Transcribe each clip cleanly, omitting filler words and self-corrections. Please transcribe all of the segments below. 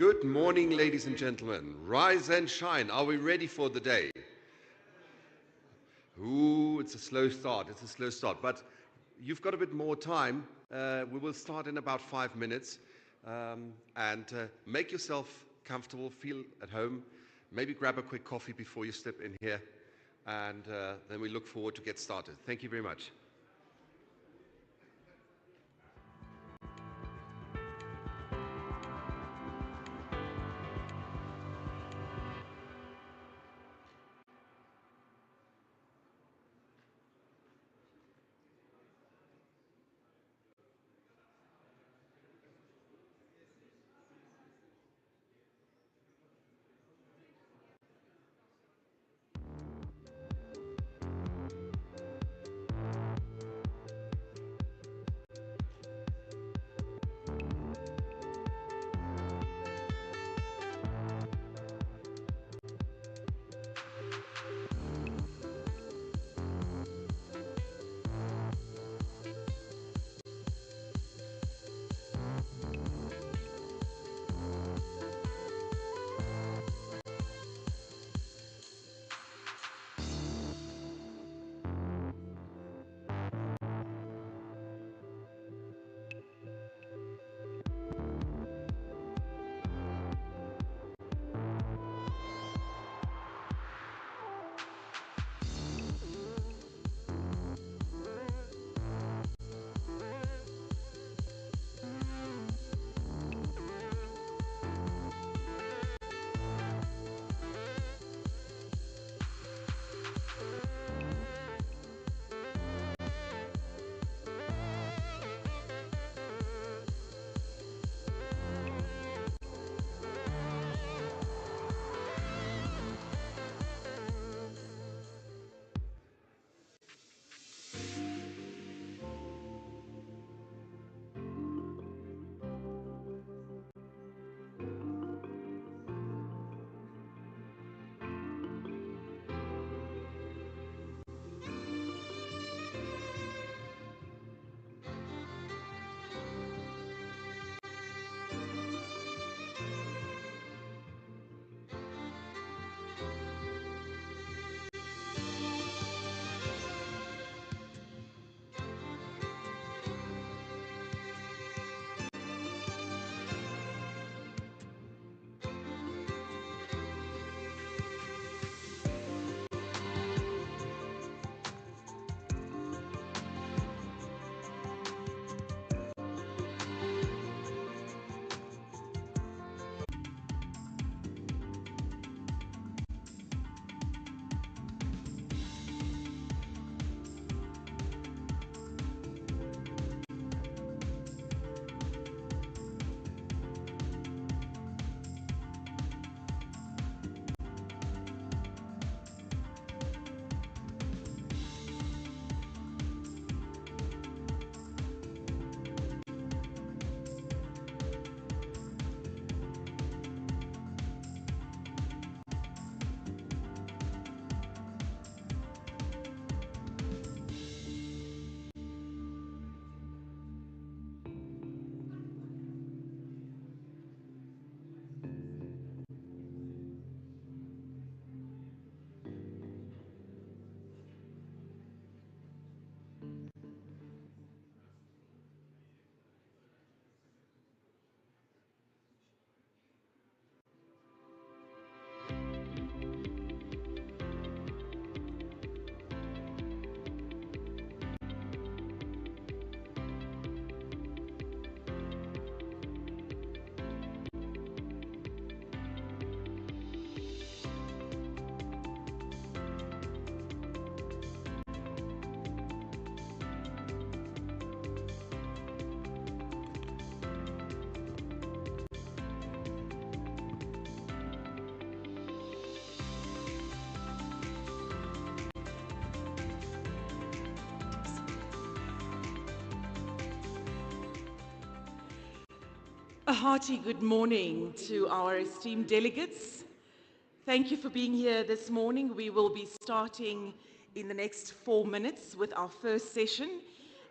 Good morning, ladies and gentlemen. Rise and shine. Are we ready for the day? Ooh, it's a slow start. It's a slow start. But you've got a bit more time. We will start in about 5 minutes. Make yourself comfortable. Feel at home. Maybe grab a quick coffee before you step in here. And then we look forward to get started. Thank you very much. A hearty good morning to our esteemed delegates. Thank you for being here this morning. We will be starting in the next 4 minutes with our first session.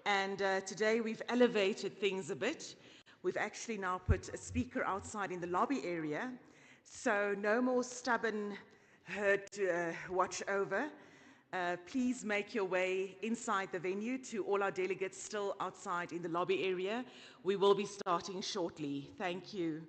And today we've elevated things a bit. We've actually now put a speaker outside in the lobby area, so no more stubborn herd to watch over. Please make your way inside the venue. To all our delegates still outside in the lobby area, we will be starting shortly. Thank you.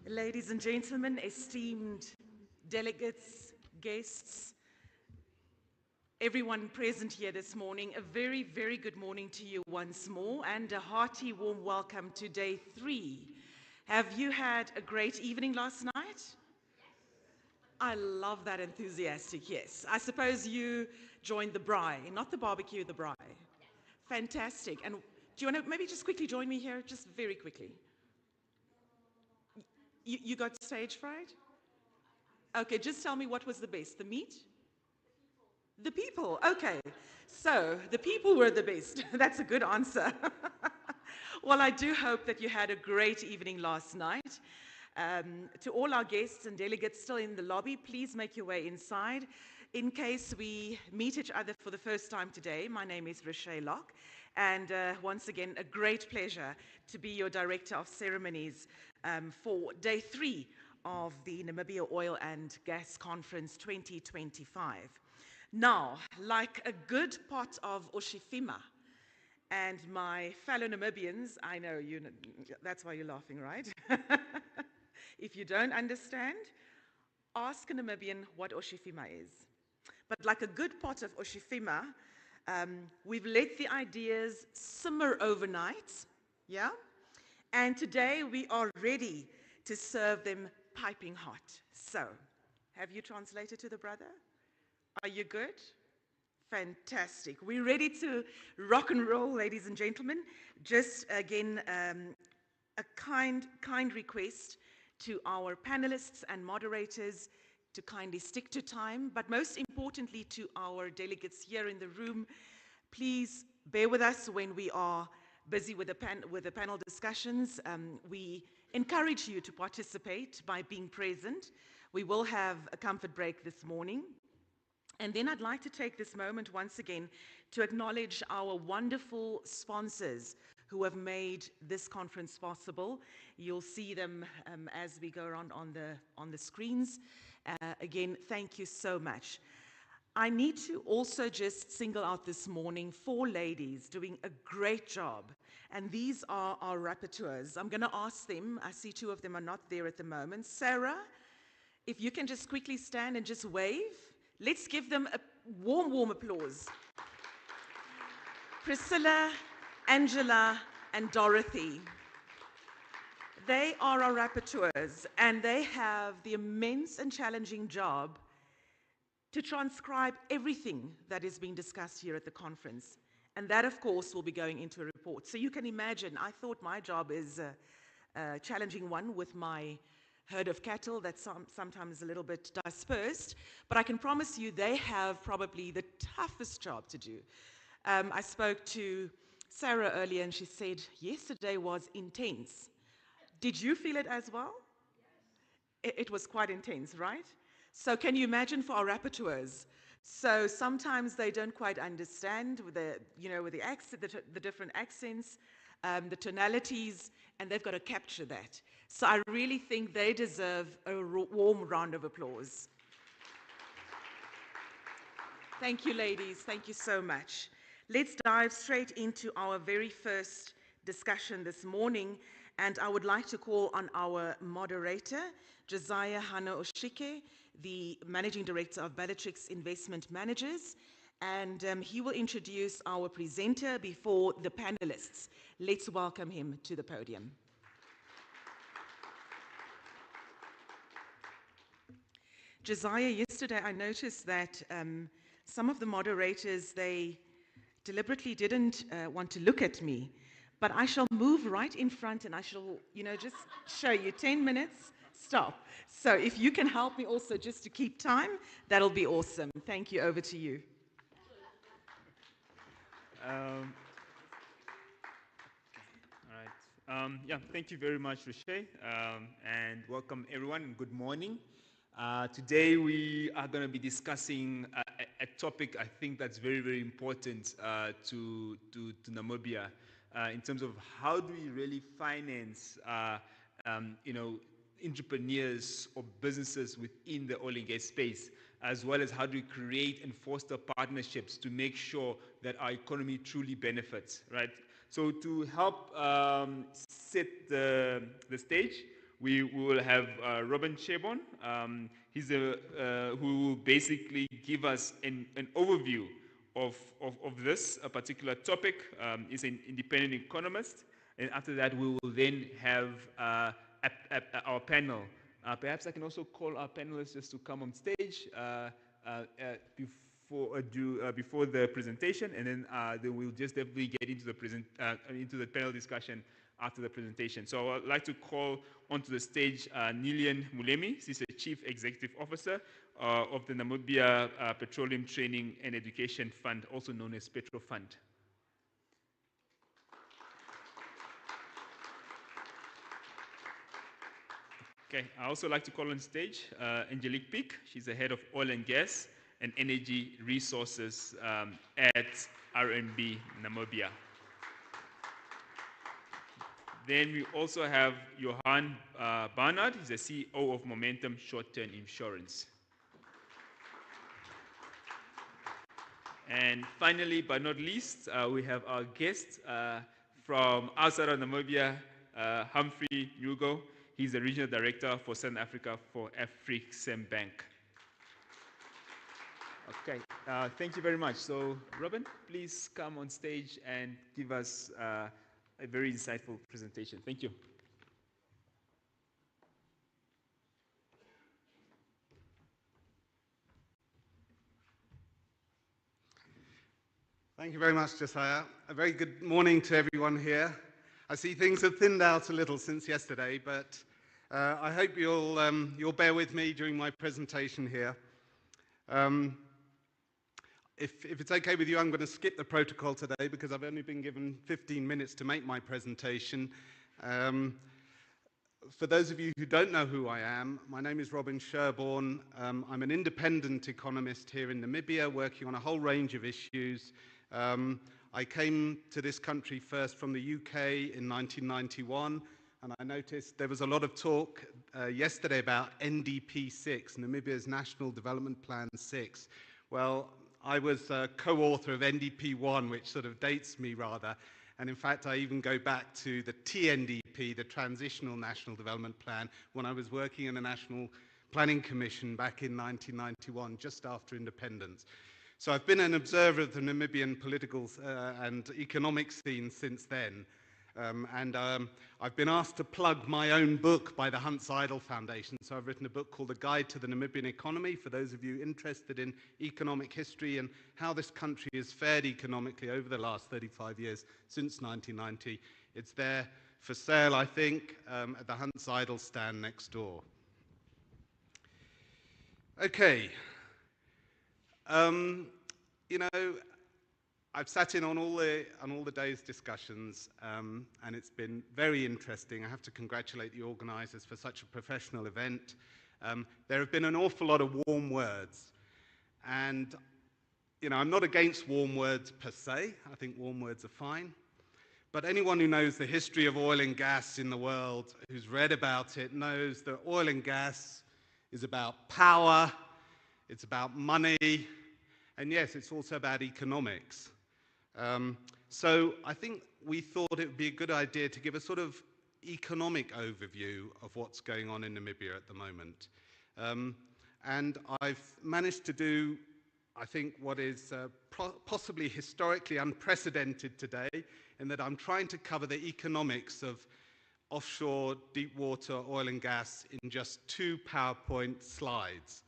Ladies and gentlemen, esteemed delegates, guests, everyone present here this morning, a very, very good morning to you once more and a hearty warm welcome to day 3. Have you had a great evening last night? I love that enthusiastic, yes. I suppose you joined the braai, not the barbecue, the braai. Fantastic. And do you want to maybe just quickly join me here, just very quickly? You got stage fright? Okay, just tell me what was the best, the meat? The people, okay. So, the people were the best. That's a good answer. Well, I do hope that you had a great evening last night. To all our guests and delegates still in the lobby, please make your way inside. In case we meet each other for the first time today, my name is Rochelle Locke, and once again, a great pleasure to be your Director of Ceremonies for day 3 of the Namibia Oil and Gas Conference 2025. Now, like a good pot of oshifima, and my fellow Namibians, I know that's why you're laughing, right? If you don't understand, ask a Namibian what oshifima is. But like a good pot of oshifima, we've let the ideas simmer overnight, yeah? And today we are ready to serve them piping hot. So, have you translated to the brother? Are you good? Fantastic. We're ready to rock and roll, ladies and gentlemen. Just again, a kind request to our panelists and moderators to kindly stick to time, but most importantly to our delegates here in the room, please bear with us when we are busy with the panel discussions. We encourage you to participate by being present. We will have a comfort break this morning. And then I'd like to take this moment once again to acknowledge our wonderful sponsors who have made this conference possible. You'll see them as we go around on the screens. Again, thank you so much. I need to also just single out this morning 4 ladies doing a great job. And these are our rapporteurs. I'm going to ask them, I see 2 of them are not there at the moment. Sarah, if you can just quickly stand and just wave. Let's give them a warm applause. Priscilla, Angela, and Dorothy. They are our rapporteurs, and they have the immense and challenging job to transcribe everything that is being discussed here at the conference. And that, of course, will be going into a report. So you can imagine, I thought my job is a challenging one with my herd of cattle that's sometimes a little bit dispersed, but I can promise you they have probably the toughest job to do. I spoke to Sarah earlier and she said, yesterday was intense. Did you feel it as well? Yes. It was quite intense, right? So can you imagine for our rapporteurs? So sometimes they don't quite understand with the accent, the different accents, the tonalities, and they've got to capture that. So I really think they deserve a warm round of applause. Thank you, ladies. Thank you so much. Let's dive straight into our very first discussion this morning, and I would like to call on our moderator, Josiah Hana-Oshike, the Managing Director of Bellatrix Investment Managers, and he will introduce our presenter before the panelists. Let's welcome him to the podium. Josiah, yesterday I noticed that some of the moderators, they deliberately didn't want to look at me, but I shall move right in front and I shall, just show you 10 minutes, stop. So if you can help me also just to keep time, that'll be awesome. Thank you, over to you. All right. Thank you very much, Rochelle, and welcome everyone and good morning. Today we are going to be discussing a topic I think that's very, very important to Namibia in terms of how do we really finance entrepreneurs or businesses within the oil and gas space, as well as how do we create and foster partnerships to make sure that our economy truly benefits, right? So to help set the stage, we will have Robin Chebon. He's who will basically give us an overview of this particular topic. He's an independent economist. And after that, we will then have our panel. Perhaps I can also call our panelists just to come on stage before the presentation, and then we'll just definitely get into the panel discussion after the presentation. So I'd like to call onto the stage Nilian Mulemi. She's the Chief Executive Officer of the Namibia Petroleum Training and Education Fund, also known as Petro Fund. Okay, I also like to call on stage Angelique Peak. She's the Head of Oil and Gas and Energy Resources at RMB Namibia. Then we also have Johan Barnard. He's the CEO of Momentum Short-Term Insurance. And finally, but not least, we have our guest from outside of Namibia, Humphrey Hugo. He's the Regional Director for Southern Africa for Afrixim Bank. Okay, thank you very much. So, Robin, please come on stage and give us a very insightful presentation. Thank you. Thank you very much, Josiah. A very good morning to everyone here. I see things have thinned out a little since yesterday, but I hope you'll bear with me during my presentation here. If it's okay with you, I'm going to skip the protocol today because I've only been given 15 minutes to make my presentation. For those of you who don't know who I am, my name is Robin Sherborne. I'm an independent economist here in Namibia, working on a whole range of issues. I came to this country first from the UK in 1991, and I noticed there was a lot of talk yesterday about NDP 6, Namibia's National Development Plan 6. Well, I was a co-author of NDP 1, which sort of dates me rather, and in fact I even go back to the TNDP, the Transitional National Development Plan, when I was working in the National Planning Commission back in 1991, just after independence. So I've been an observer of the Namibian political and economic scene since then. I've been asked to plug my own book by the Hanns Seidel Foundation. So I've written a book called A Guide to the Namibian Economy, for those of you interested in economic history and how this country has fared economically over the last 35 years, since 1990. It's there for sale, I think, at the Hanns Seidel stand next door. Okay. You know, I've sat in on all the day's discussions, and it's been very interesting. I have to congratulate the organisers for such a professional event. There have been an awful lot of warm words, and you know, I'm not against warm words per se. I think warm words are fine. But anyone who knows the history of oil and gas in the world, who's read about it, knows that oil and gas is about power, it's about money, and yes, it's also about economics. So I think we thought it would be a good idea to give a sort of economic overview of what's going on in Namibia at the moment. And I've managed to do, I think, what is possibly historically unprecedented today, in that I'm trying to cover the economics of offshore deep water oil and gas in just 2 PowerPoint slides.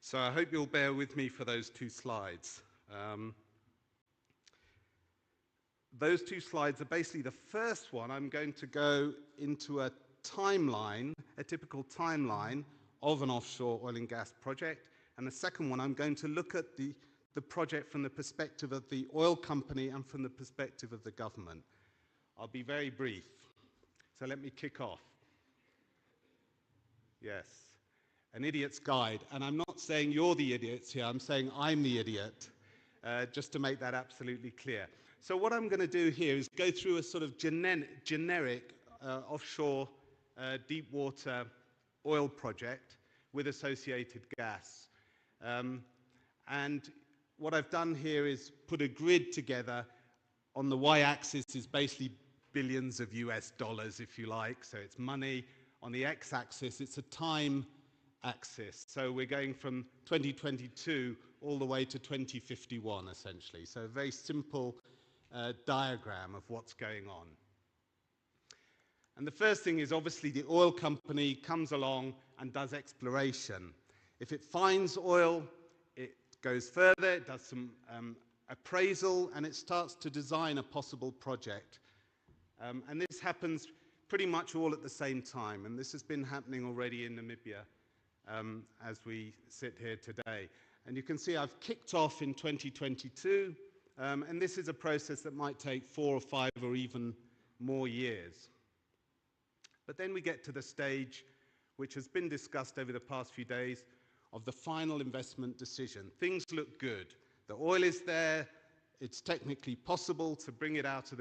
So I hope you'll bear with me for those 2 slides. Those 2 slides are basically the first one. I'm going to go into a timeline, a typical timeline of an offshore oil and gas project. And the second one, I'm going to look at the project from the perspective of the oil company and from the perspective of the government. I'll be very brief. So let me kick off. Yes. An idiot's guide, and I'm not saying you're the idiots here, I'm saying I'm the idiot, just to make that absolutely clear. So what I'm going to do here is go through a sort of generic offshore deep water oil project with associated gas. And what I've done here is put a grid together. On the y-axis is basically billions of US dollars, if you like, so it's money. on the x-axis, it's a time axis. So we're going from 2022 all the way to 2051, essentially. So a very simple diagram of what's going on. And the first thing is obviously the oil company comes along and does exploration. If it finds oil, it goes further, it does some appraisal, and it starts to design a possible project. And this happens pretty much all at the same time, and this has been happening already in Namibia as we sit here today. And you can see I've kicked off in 2022, and this is a process that might take 4 or 5 or even more years. But then we get to the stage, which has been discussed over the past few days, of the final investment decision. Things look good. The oil is there. It's technically possible to bring it out of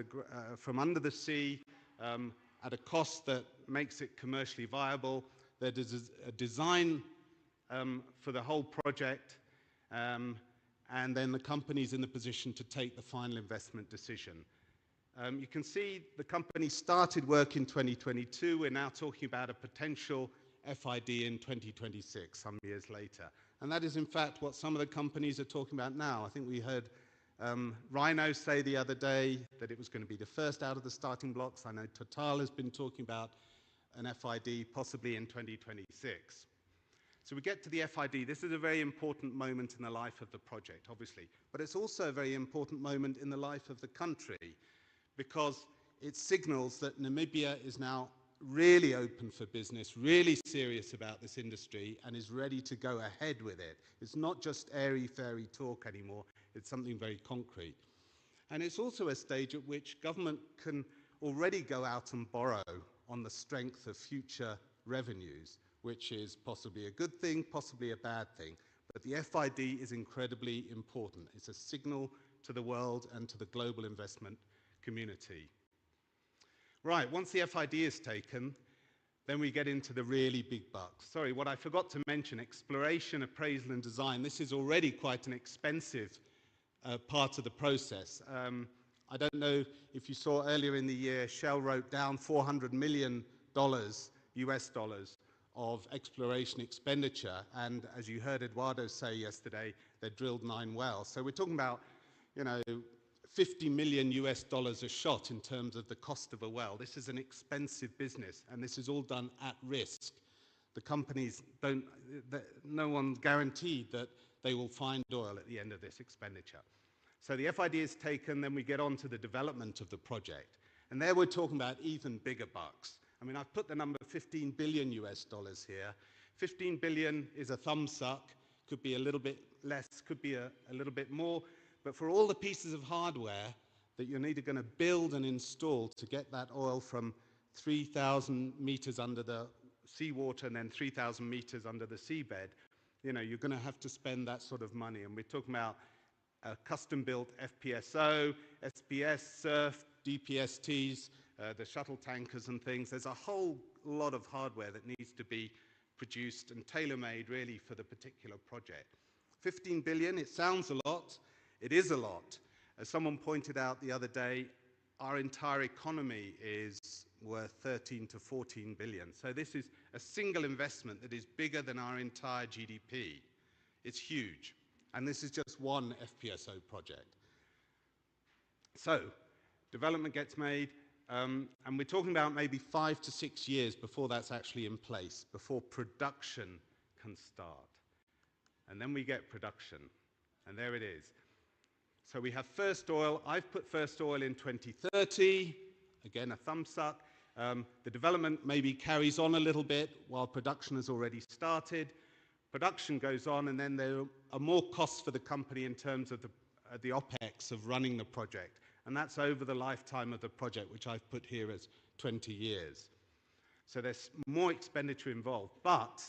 from under the sea at a cost that makes it commercially viable. There is a design for the whole project, and then the company's in the position to take the final investment decision. You can see the company started work in 2022. We're now talking about a potential FID in 2026, some years later. And that is, in fact, what some of the companies are talking about now. I think we heard Rhino say the other day that it was going to be the first out of the starting blocks. I know Total has been talking about an FID possibly in 2026. So we get to the FID. This is a very important moment in the life of the project, obviously. But it's also a very important moment in the life of the country, because it signals that Namibia is now really open for business, really serious about this industry, and is ready to go ahead with it. It's not just airy-fairy talk anymore, it's something very concrete. And it's also a stage at which government can already go out and borrow on the strength of future revenues, which is possibly a good thing, possibly a bad thing. But the FID is incredibly important. It's a signal to the world and to the global investment community. Right, once the FID is taken, then we get into the really big bucks. Sorry, what I forgot to mention, exploration, appraisal and design. This is already quite an expensive part of the process. I don't know if you saw earlier in the year, Shell wrote down $400 million US dollars of exploration expenditure. And as you heard Eduardo say yesterday, they drilled 9 wells. So we're talking about, you know, 50 million US dollars a shot in terms of the cost of a well. This is an expensive business, and this is all done at risk. The companies no one's guaranteed that they will find oil at the end of this expenditure. So the FID is taken, then we get on to the development of the project. And there we're talking about even bigger bucks. I mean, I've put the number 15 billion US dollars here. 15 billion is a thumb suck, could be a little bit less, could be a little bit more. But for all the pieces of hardware that you're either going to build and install to get that oil from 3,000 meters under the seawater and then 3,000 meters under the seabed, you know, you're going to have to spend that sort of money. And we're talking about a custom-built FPSO, SPS, SURF, DPSTs, the shuttle tankers and things. There's a whole lot of hardware that needs to be produced and tailor-made really for the particular project. 15 billion, it sounds a lot. It is a lot. As someone pointed out the other day, our entire economy is worth 13 to 14 billion. So this is a single investment that is bigger than our entire GDP. It's huge. And this is just one FPSO project. So development gets made, and we're talking about maybe 5 to 6 years before that's actually in place, before production can start. And then we get production, and there it is. So we have first oil. I've put first oil in 2030. Again, a thumb suck. The development maybe carries on a little bit while production has already started. Production goes on, and then there are more costs for the company in terms of the OPEX of running the project. And that's over the lifetime of the project, which I've put here as 20 years. So there's more expenditure involved. But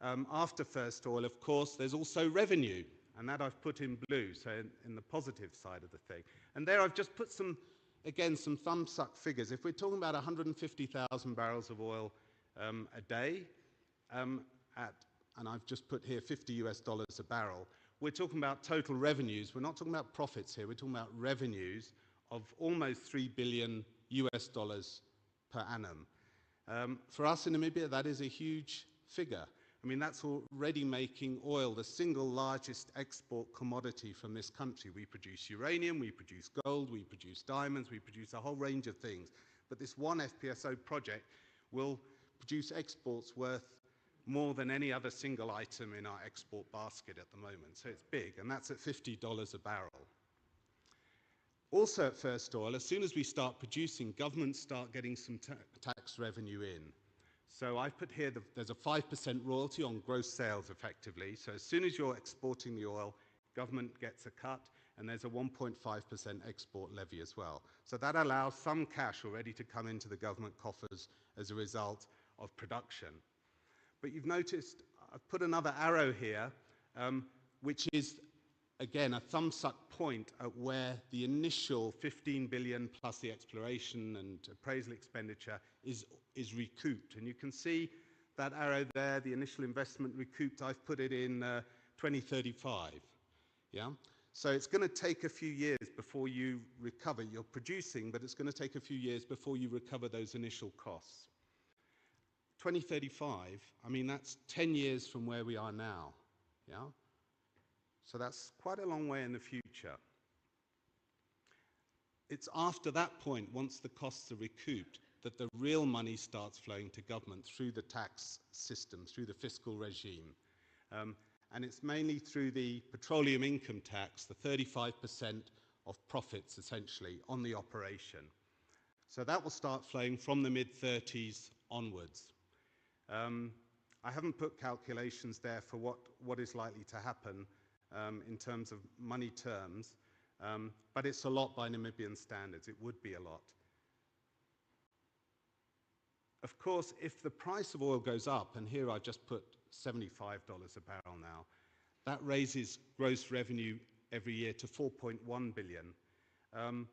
after first oil, of course, there's also revenue. And that I've put in blue, so in the positive side of the thing. And there I've just put some thumb-suck figures. If we're talking about 150,000 barrels of oil a day, and I've just put here 50 US dollars a barrel, we're talking about total revenues. We're not talking about profits here. We're talking about revenues of almost 3 billion US dollars per annum. For us in Namibia, that is a huge figure. I mean, that's already making oil the single largest export commodity from this country. We produce uranium, we produce gold, we produce diamonds, we produce a whole range of things. But this one FPSO project will produce exports worth more than any other single item in our export basket at the moment. So it's big, and that's at $50 a barrel. Also at first oil, as soon as we start producing, governments start getting some tax revenue in. So I've put here, there's a 5% royalty on gross sales effectively. So as soon as you're exporting the oil, government gets a cut, and there's a 1.5% export levy as well. So that allows some cash already to come into the government coffers as a result of production. But you've noticed I've put another arrow here, which is, again, a thumbs-up point at where the initial 15 billion plus the exploration and appraisal expenditure is recouped. And you can see that arrow there, the initial investment recouped. I've put it in 2035. Yeah? So it's going to take a few years before you recover. You're producing, but it's going to take a few years before you recover those initial costs. 2035, I mean, that's 10 years from where we are now. Yeah? So that's quite a long way in the future. It's after that point, once the costs are recouped, that the real money starts flowing to government through the tax system, through the fiscal regime. And it's mainly through the petroleum income tax, the 35% of profits, essentially, on the operation. So that will start flowing from the mid-30s onwards. I haven't put calculations there for what is likely to happen in terms of money terms, but it's a lot by Namibian standards. It would be a lot. Of course, if the price of oil goes up, and here I just put $75 a barrel now, that raises gross revenue every year to 4.1 billion.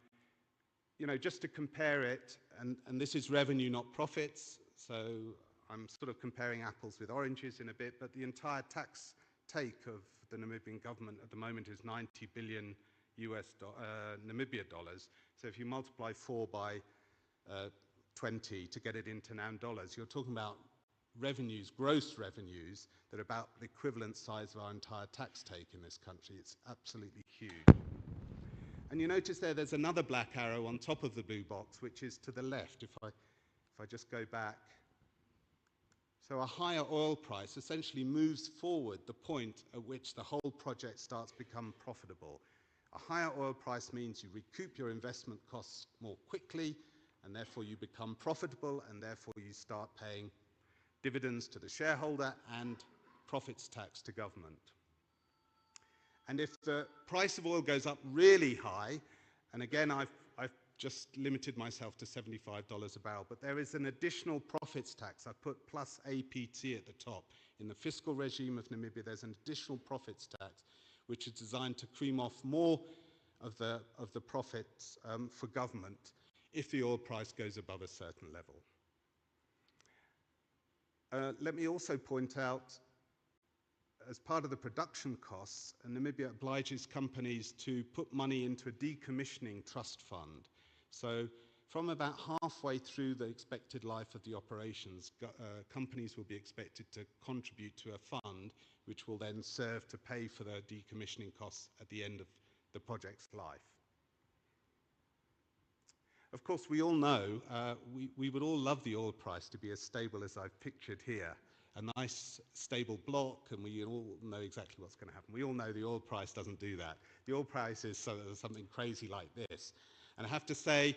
You know, just to compare it, and this is revenue, not profits, so I'm sort of comparing apples with oranges in a bit, but the entire tax take of the Namibian government at the moment is 90 billion Namibia dollars. So if you multiply 4 by 20 to get it into NAM dollars, you're talking about revenues, gross revenues, that are about the equivalent size of our entire tax take in this country. It's absolutely huge. And you notice there's another black arrow on top of the blue box, which is to the left. If I just go back. So a higher oil price essentially moves forward the point at which the whole project starts to become profitable. A higher oil price means you recoup your investment costs more quickly, and therefore you become profitable, and therefore you start paying dividends to the shareholder and profits tax to government. And if the price of oil goes up really high, and again I've just limited myself to $75 a barrel, but there is an additional profits tax. I put plus APT at the top. In the fiscal regime of Namibia, there's an additional profits tax, which is designed to cream off more of the profits for government if the oil price goes above a certain level. Let me also point out, as part of the production costs, Namibia obliges companies to put money into a decommissioning trust fund. So from about halfway through the expected life of the operations, companies will be expected to contribute to a fund which will then serve to pay for the decommissioning costs at the end of the project's life. Of course, we all know, we would all love the oil price to be as stable as I've pictured here. A nice stable block, and we all know exactly what's going to happen. We all know the oil price doesn't do that. The oil price is something crazy like this. And I have to say,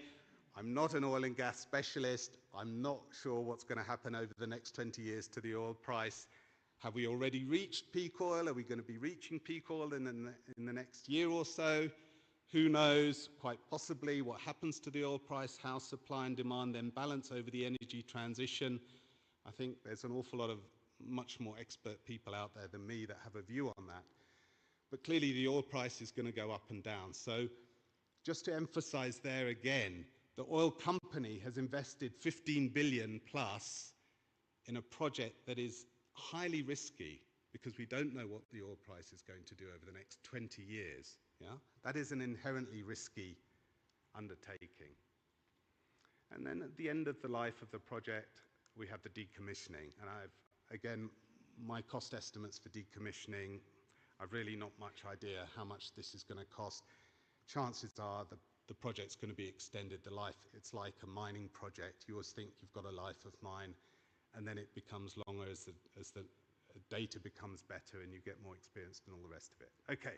I'm not an oil and gas specialist. I'm not sure what's going to happen over the next 20 years to the oil price. Have we already reached peak oil? Are we going to be reaching peak oil in the next year or so? Who knows? Quite possibly. What happens to the oil price? How supply and demand then balance over the energy transition? I think there's an awful lot of much more expert people out there than me that have a view on that. But clearly the oil price is going to go up and down. So just to emphasize there again, the oil company has invested 15 billion plus in a project that is highly risky because we don't know what the oil price is going to do over the next 20 years. Yeah? That is an inherently risky undertaking. And then at the end of the life of the project, we have the decommissioning. And again, my cost estimates for decommissioning, I've really not much idea how much this is going to cost. Chances are the project's going to be extended. The life, it's like a mining project. You always think you've got a life of mine, and then it becomes longer as the data becomes better and you get more experienced and all the rest of it. Okay,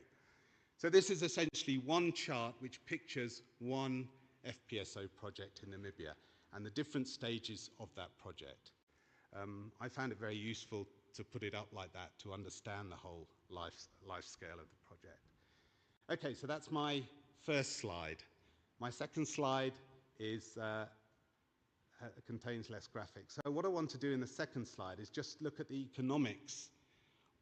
so this is essentially one chart which pictures one FPSO project in Namibia and the different stages of that project. I found it very useful to put it up like that to understand the whole life scale of the project. Okay, so that's my first slide. My second slide is contains less graphics. So what I want to do in the second slide is just look at the economics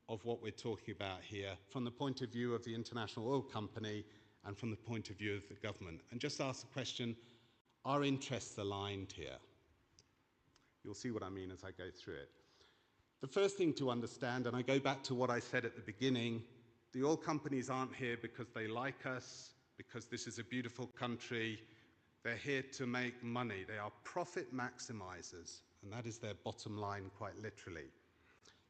of what we're talking about here from the point of view of the international oil company and from the point of view of the government, and just ask the question, are interests aligned here? You'll see what I mean as I go through it. The first thing to understand, and I go back to what I said at the beginning, the oil companies aren't here because they like us, because this is a beautiful country. They're here to make money. They are profit maximizers, and that is their bottom line quite literally.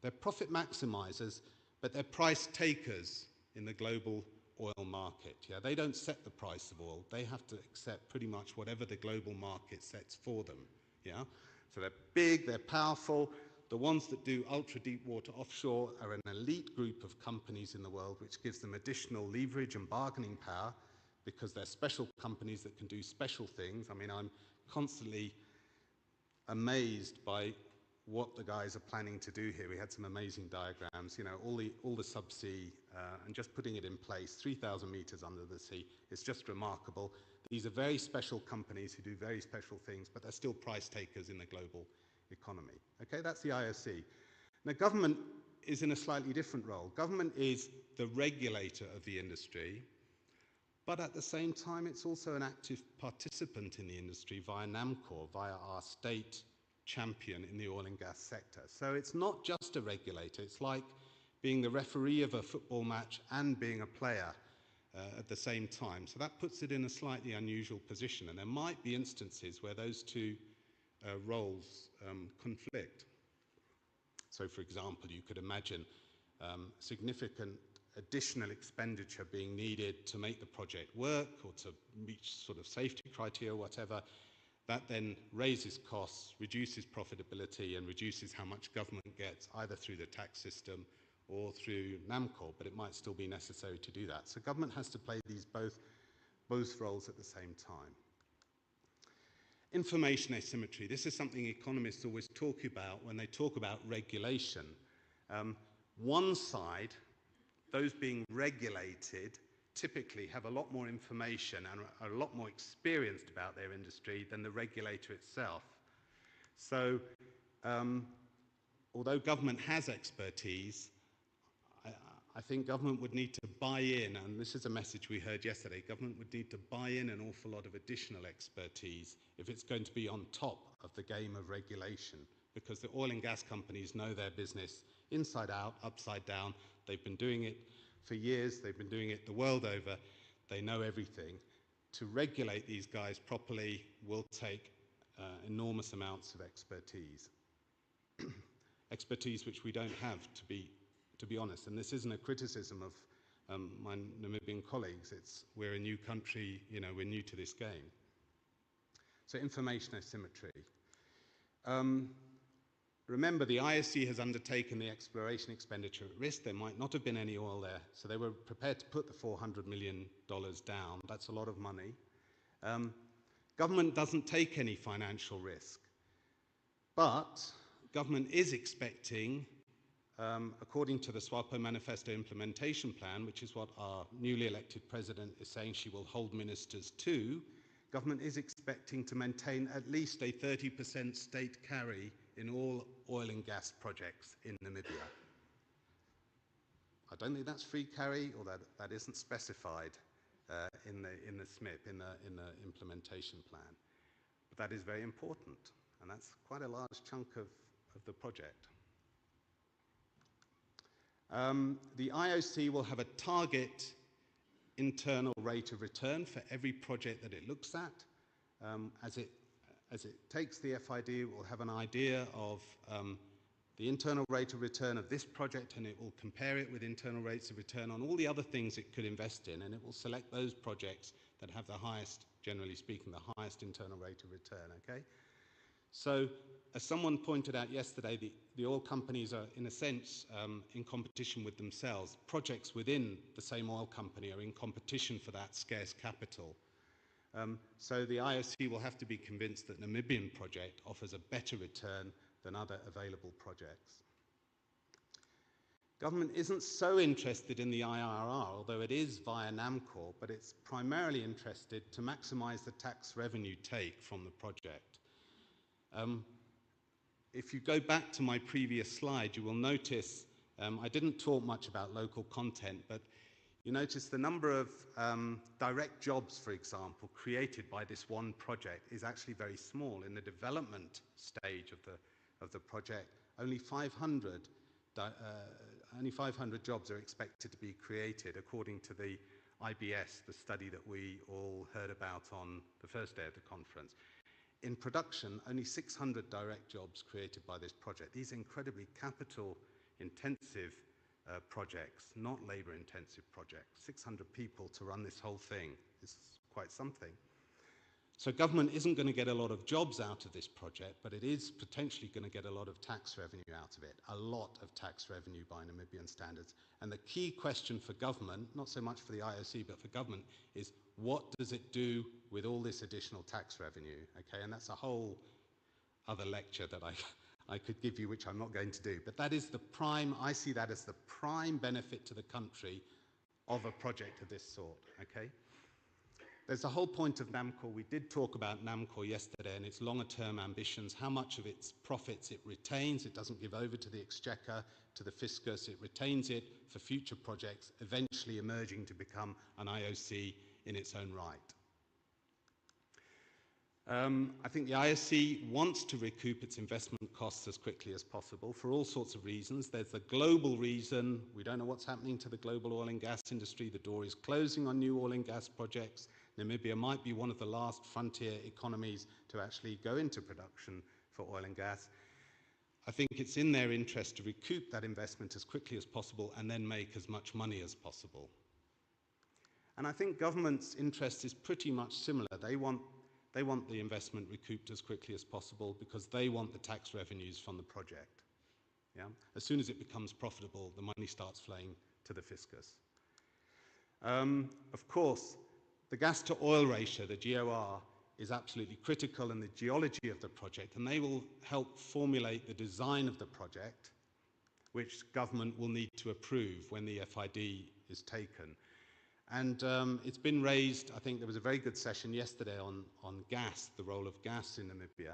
They're profit maximizers, but they're price takers in the global oil market. Yeah? They don't set the price of oil. They have to accept pretty much whatever the global market sets for them. Yeah? So they're big, they're powerful. The ones that do ultra-deep water offshore are an elite group of companies in the world, which gives them additional leverage and bargaining power because they're special companies that can do special things. I mean, I'm constantly amazed by what the guys are planning to do here. We had some amazing diagrams, you know, all the subsea and just putting it in place, 3,000 meters under the sea. It's just remarkable. These are very special companies who do very special things, but they're still price takers in the global economy. Okay, that's the IOC. Now, government is in a slightly different role. Government is the regulator of the industry, but at the same time, it's also an active participant in the industry via NAMCOR, via our state champion in the oil and gas sector. So it's not just a regulator. It's like being the referee of a football match and being a player at the same time. So that puts it in a slightly unusual position. And there might be instances where those two roles conflict. So, for example, you could imagine significant additional expenditure being needed to make the project work or to meet sort of safety criteria or whatever. That then raises costs, reduces profitability, and reduces how much government gets, either through the tax system or through NAMCOR, but it might still be necessary to do that. So government has to play these both roles at the same time. Information asymmetry. This is something economists always talk about when they talk about regulation. One side, those being regulated, typically have a lot more information and are a lot more experienced about their industry than the regulator itself. So, although government has expertise, I think government would need to buy in, and this is a message we heard yesterday, government would need to buy in an awful lot of additional expertise if it's going to be on top of the game of regulation, because the oil and gas companies know their business inside out, upside down. They've been doing it for years, they've been doing it the world over, they know everything. To regulate these guys properly will take enormous amounts of expertise. Expertise which we don't have, to be honest, and this isn't a criticism of my Namibian colleagues. We're a new country, you know, we're new to this game. So information asymmetry. Remember, the IOC has undertaken the exploration expenditure at risk. There might not have been any oil there, so they were prepared to put the $400 million down. That's a lot of money. Government doesn't take any financial risk, but government is expecting, according to the SWAPO Manifesto Implementation Plan, which is what our newly elected president is saying she will hold ministers to, government is expecting to maintain at least a 30% state carry in all oil and gas projects in Namibia. I don't think that's free carry, or that isn't specified in the SMIP, in the implementation plan. But that is very important, and that's quite a large chunk of the project. The IOC will have a target internal rate of return for every project that it looks at, as it takes the FID, it will have an idea of the internal rate of return of this project, and it will compare it with internal rates of return on all the other things it could invest in, and it will select those projects that have the highest, generally speaking, the highest internal rate of return, okay? So, as someone pointed out yesterday, the oil companies are, in a sense, in competition with themselves. Projects within the same oil company are in competition for that scarce capital. So the IOC will have to be convinced that the Namibian project offers a better return than other available projects. Government isn't so interested in the IRR, although it is via NAMCOR, but it's primarily interested to maximize the tax revenue take from the project. If you go back to my previous slide, you will notice I didn't talk much about local content, but you notice the number of direct jobs, for example, created by this one project is actually very small. In the development stage of the project, only 500 jobs are expected to be created, according to the IBS, the study that we all heard about on the first day of the conference. In production, only 600 direct jobs created by this project. These are incredibly capital-intensive projects, not labor-intensive projects. 600 people to run this whole thing is quite something. So government isn't going to get a lot of jobs out of this project, but it is potentially going to get a lot of tax revenue out of it, a lot of tax revenue by Namibian standards. And the key question for government, not so much for the IOC, but for government, is what does it do with all this additional tax revenue? Okay, and that's a whole other lecture that I could give you, which I'm not going to do. But that is the prime, I see that as the prime benefit to the country of a project of this sort, okay? There's the whole point of NAMCOR. We did talk about NAMCOR yesterday and its longer-term ambitions, how much of its profits it retains. It doesn't give over to the exchequer, to the fiscus. It retains it for future projects, eventually emerging to become an IOC in its own right. I think the IOC wants to recoup its investment costs as quickly as possible for all sorts of reasons. There's the global reason. We don't know what's happening to the global oil and gas industry. The door is closing on new oil and gas projects. Namibia might be one of the last frontier economies to actually go into production for oil and gas. I think it's in their interest to recoup that investment as quickly as possible and then make as much money as possible. And I think government's interest is pretty much similar. They want the investment recouped as quickly as possible because they want the tax revenues from the project. Yeah? As soon as it becomes profitable, the money starts flowing to the fiscus. Of course, the gas to oil ratio, the GOR, is absolutely critical in the geology of the project, and they will help formulate the design of the project, which government will need to approve when the FID is taken. And it's been raised, I think there was a very good session yesterday on gas, the role of gas in Namibia.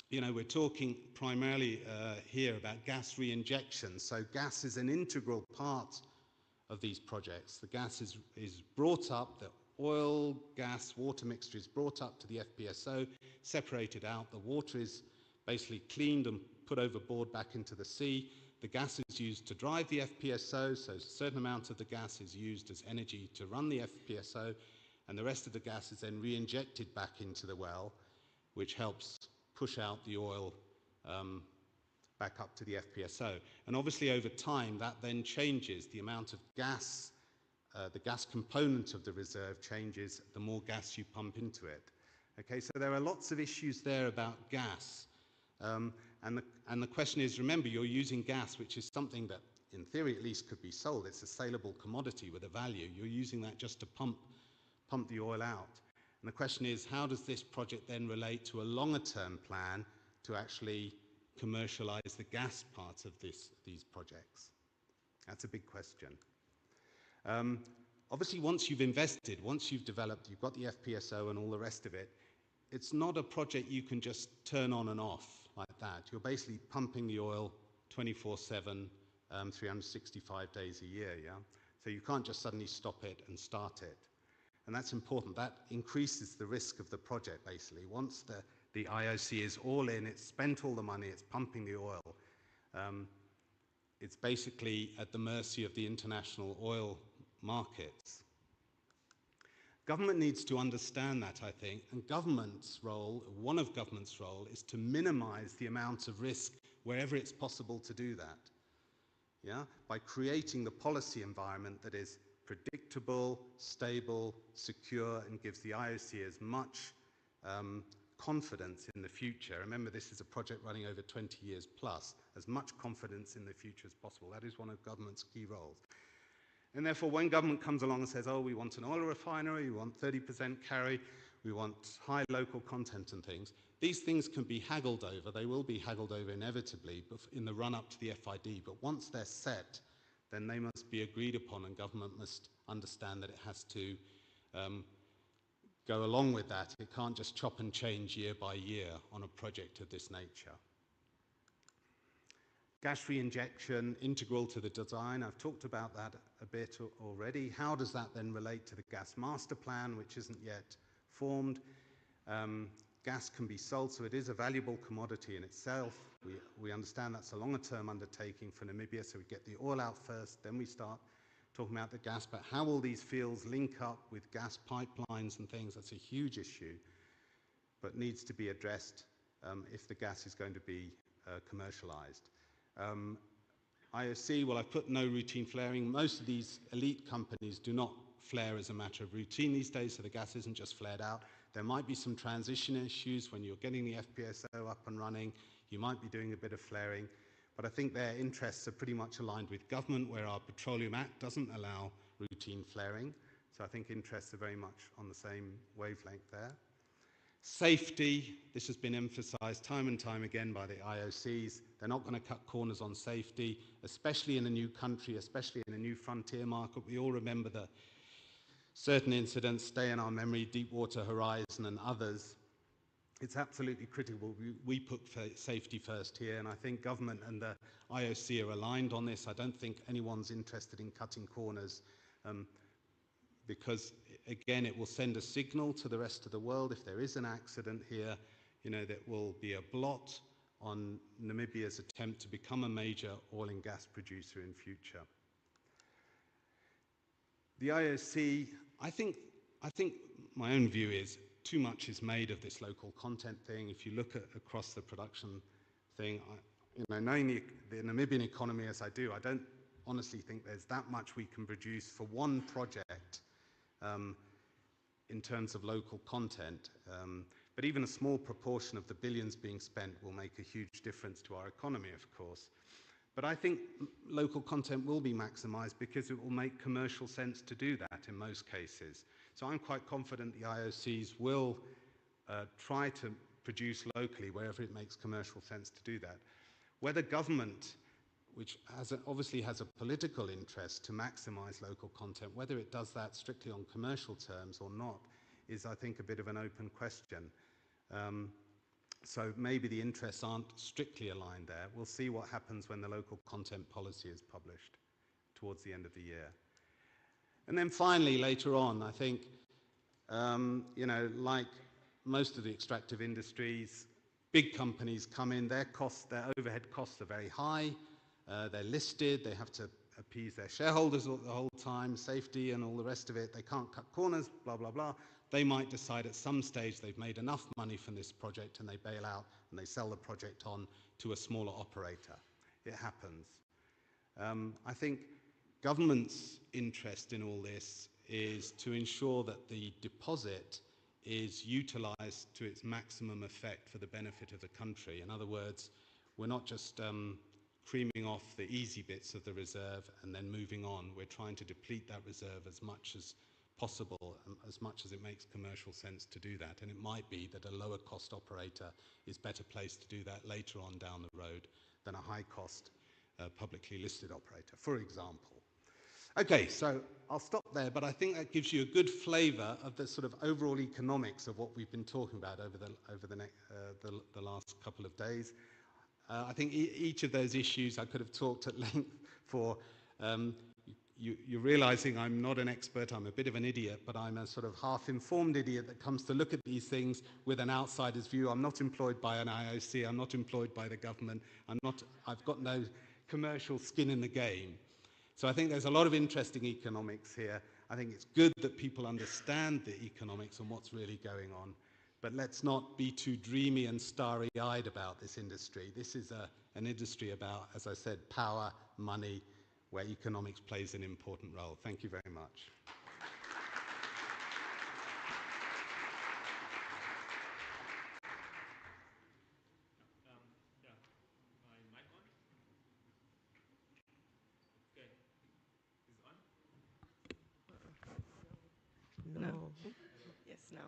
You know, we're talking primarily here about gas reinjection. So gas is an integral part of these projects. The gas is brought up, the oil, gas, water mixture is brought up to the FPSO, separated out. The water is basically cleaned and put overboard back into the sea. The gas is used to drive the FPSO, so a certain amount of the gas is used as energy to run the FPSO, and the rest of the gas is then re-injected back into the well, which helps push out the oil back up to the FPSO. And obviously over time that then changes. The amount of gas, the gas component of the reserve changes the more gas you pump into it. Okay, so there are lots of issues there about gas. And the question is, remember, you're using gas, which is something that, in theory at least, could be sold. It's a saleable commodity with a value. You're using that just to pump the oil out. And the question is, how does this project then relate to a longer-term plan to actually commercialize the gas part of these projects? That's a big question. Obviously, once you've invested, once you've developed, you've got the FPSO and all the rest of it, it's not a project you can just turn on and off like that. You're basically pumping the oil 24/7, 365 days a year, yeah? So you can't just suddenly stop it and start it. And that's important. That increases the risk of the project, basically. Once the IOC is all in, it's spent all the money, it's pumping the oil, it's basically at the mercy of the international oil markets. Government needs to understand that, I think, and government's role, one of government's role, is to minimize the amount of risk wherever it's possible to do that. Yeah? By creating the policy environment that is predictable, stable, secure, and gives the IOC as much confidence in the future. Remember, this is a project running over 20 years plus, as much confidence in the future as possible. That is one of government's key roles. And therefore, when government comes along and says, oh, we want an oil refinery, we want 30% carry, we want high local content and things, these things can be haggled over. They will be haggled over inevitably in the run-up to the FID. But once they're set, then they must be agreed upon, and government must understand that it has to go along with that. It can't just chop and change year by year on a project of this nature. Gas reinjection, integral to the design. I've talked about that a bit already. How does that then relate to the gas master plan, which isn't yet formed? Gas can be sold, so it is a valuable commodity in itself. We understand that's a longer-term undertaking for Namibia, so we get the oil out first, then we start talking about the gas. But how will these fields link up with gas pipelines and things? That's a huge issue, but needs to be addressed if the gas is going to be commercialized. IOC, well, I've put no routine flaring. Most of these elite companies do not flare as a matter of routine these days, so the gas isn't just flared out. There might be some transition issues when you're getting the FPSO up and running. You might be doing a bit of flaring, but I think their interests are pretty much aligned with government, where our Petroleum Act doesn't allow routine flaring. So I think interests are very much on the same wavelength there. Safety, this has been emphasized time and time again by the IOCs. They're not going to cut corners on safety, especially in a new country, especially in a new frontier market. We all remember the certain incidents stay in our memory, Deepwater Horizon and others. It's absolutely critical we put safety first here, and I think government and the IOC are aligned on this. I don't think anyone's interested in cutting corners because, again, it will send a signal to the rest of the world if there is an accident here, that will be a blot on Namibia's attempt to become a major oil and gas producer in future. The IOC, I think my own view is too much is made of this local content thing. If you look across the production thing, knowing the Namibian economy as I do, I don't honestly think there's that much we can produce for one project in terms of local content. But even a small proportion of the billions being spent will make a huge difference to our economy, of course. But I think local content will be maximized because it will make commercial sense to do that in most cases. So I'm quite confident the IOCs will try to produce locally wherever it makes commercial sense to do that. Whether government, which obviously has a political interest to maximize local content, whether it does that strictly on commercial terms or not, is, I think, a bit of an open question. So maybe the interests aren't strictly aligned there. We'll see what happens when the local content policy is published towards the end of the year. And then finally, later on, I think, like most of the extractive industries, big companies come in, their overhead costs are very high, they're listed, they have to appease their shareholders the whole time, safety and all the rest of it, they can't cut corners, blah, blah, blah. They might decide at some stage they've made enough money from this project and they bail out and they sell the project on to a smaller operator. It happens. I think government's interest in all this is to ensure that the deposit is utilized to its maximum effect for the benefit of the country. In other words, we're not just creaming off the easy bits of the reserve and then moving on. We're trying to deplete that reserve as much as possible, as much as it makes commercial sense to do that. And it might be that a lower cost operator is better placed to do that later on down the road than a high cost publicly listed operator, for example. Okay, so I'll stop there, but I think that gives you a good flavor of the sort of overall economics of what we've been talking about over the last couple of days. I think each of those issues I could have talked at length for. You're realizing I'm not an expert, I'm a bit of an idiot, but I'm a sort of half-informed idiot that comes to look at these things with an outsider's view. I'm not employed by an IOC, I'm not employed by the government, I've got no commercial skin in the game. So I think there's a lot of interesting economics here. I think it's good that people understand the economics and what's really going on, but let's not be too dreamy and starry-eyed about this industry. This is an industry about, as I said, power, money, where economics plays an important role. Thank you very much. No. Yes, no.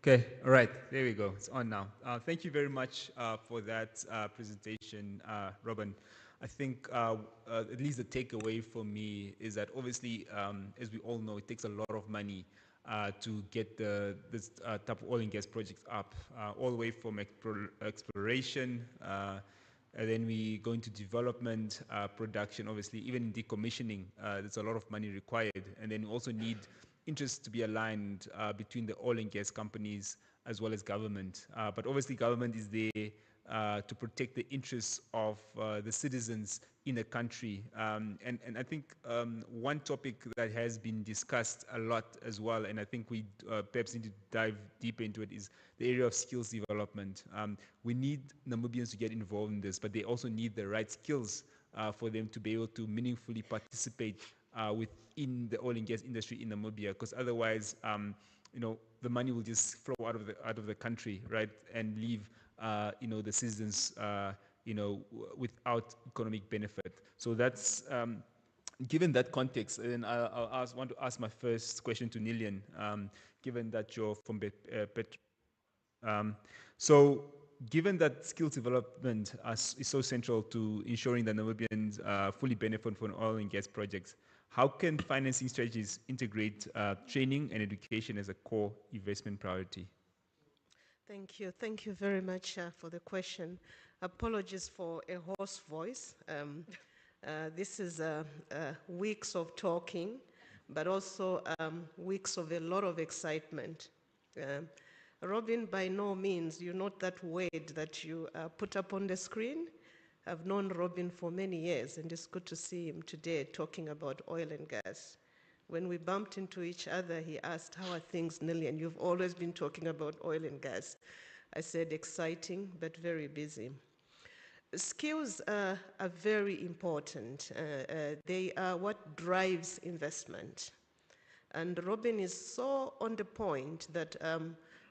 Okay, all right, there we go. It's on now. Thank you very much for that presentation, Robin. I think at least the takeaway for me is that obviously, as we all know, it takes a lot of money to get this type of oil and gas projects up, all the way from exploration, and then we go into development, production, obviously, even decommissioning, there's a lot of money required. And then we also need interests to be aligned between the oil and gas companies as well as government. But obviously government is there to protect the interests of the citizens in a country. And I think one topic that has been discussed a lot as well, and I think we perhaps need to dive deeper into it, is the area of skills development. We need Namibians to get involved in this, but they also need the right skills for them to be able to meaningfully participate within the oil and gas industry in Namibia, because otherwise, the money will just flow out of the country, right, and leave, the citizens, without economic benefit. So that's given that context, and I want to ask my first question to Nilian, given that you're from so given that skills development is so central to ensuring that Namibians fully benefit from oil and gas projects, how can financing strategies integrate training and education as a core investment priority? Thank you. Thank you very much for the question. Apologies for a hoarse voice. This is weeks of talking, but also weeks of a lot of excitement. Robin, by no means, you're not that weird that you put up on the screen. I've known Robin for many years, and it's good to see him today talking about oil and gas. When we bumped into each other, he asked, "How are things, Nilian? You've always been talking about oil and gas." I said, "Exciting, but very busy." Skills are very important. They are what drives investment. And Robin is so on the point that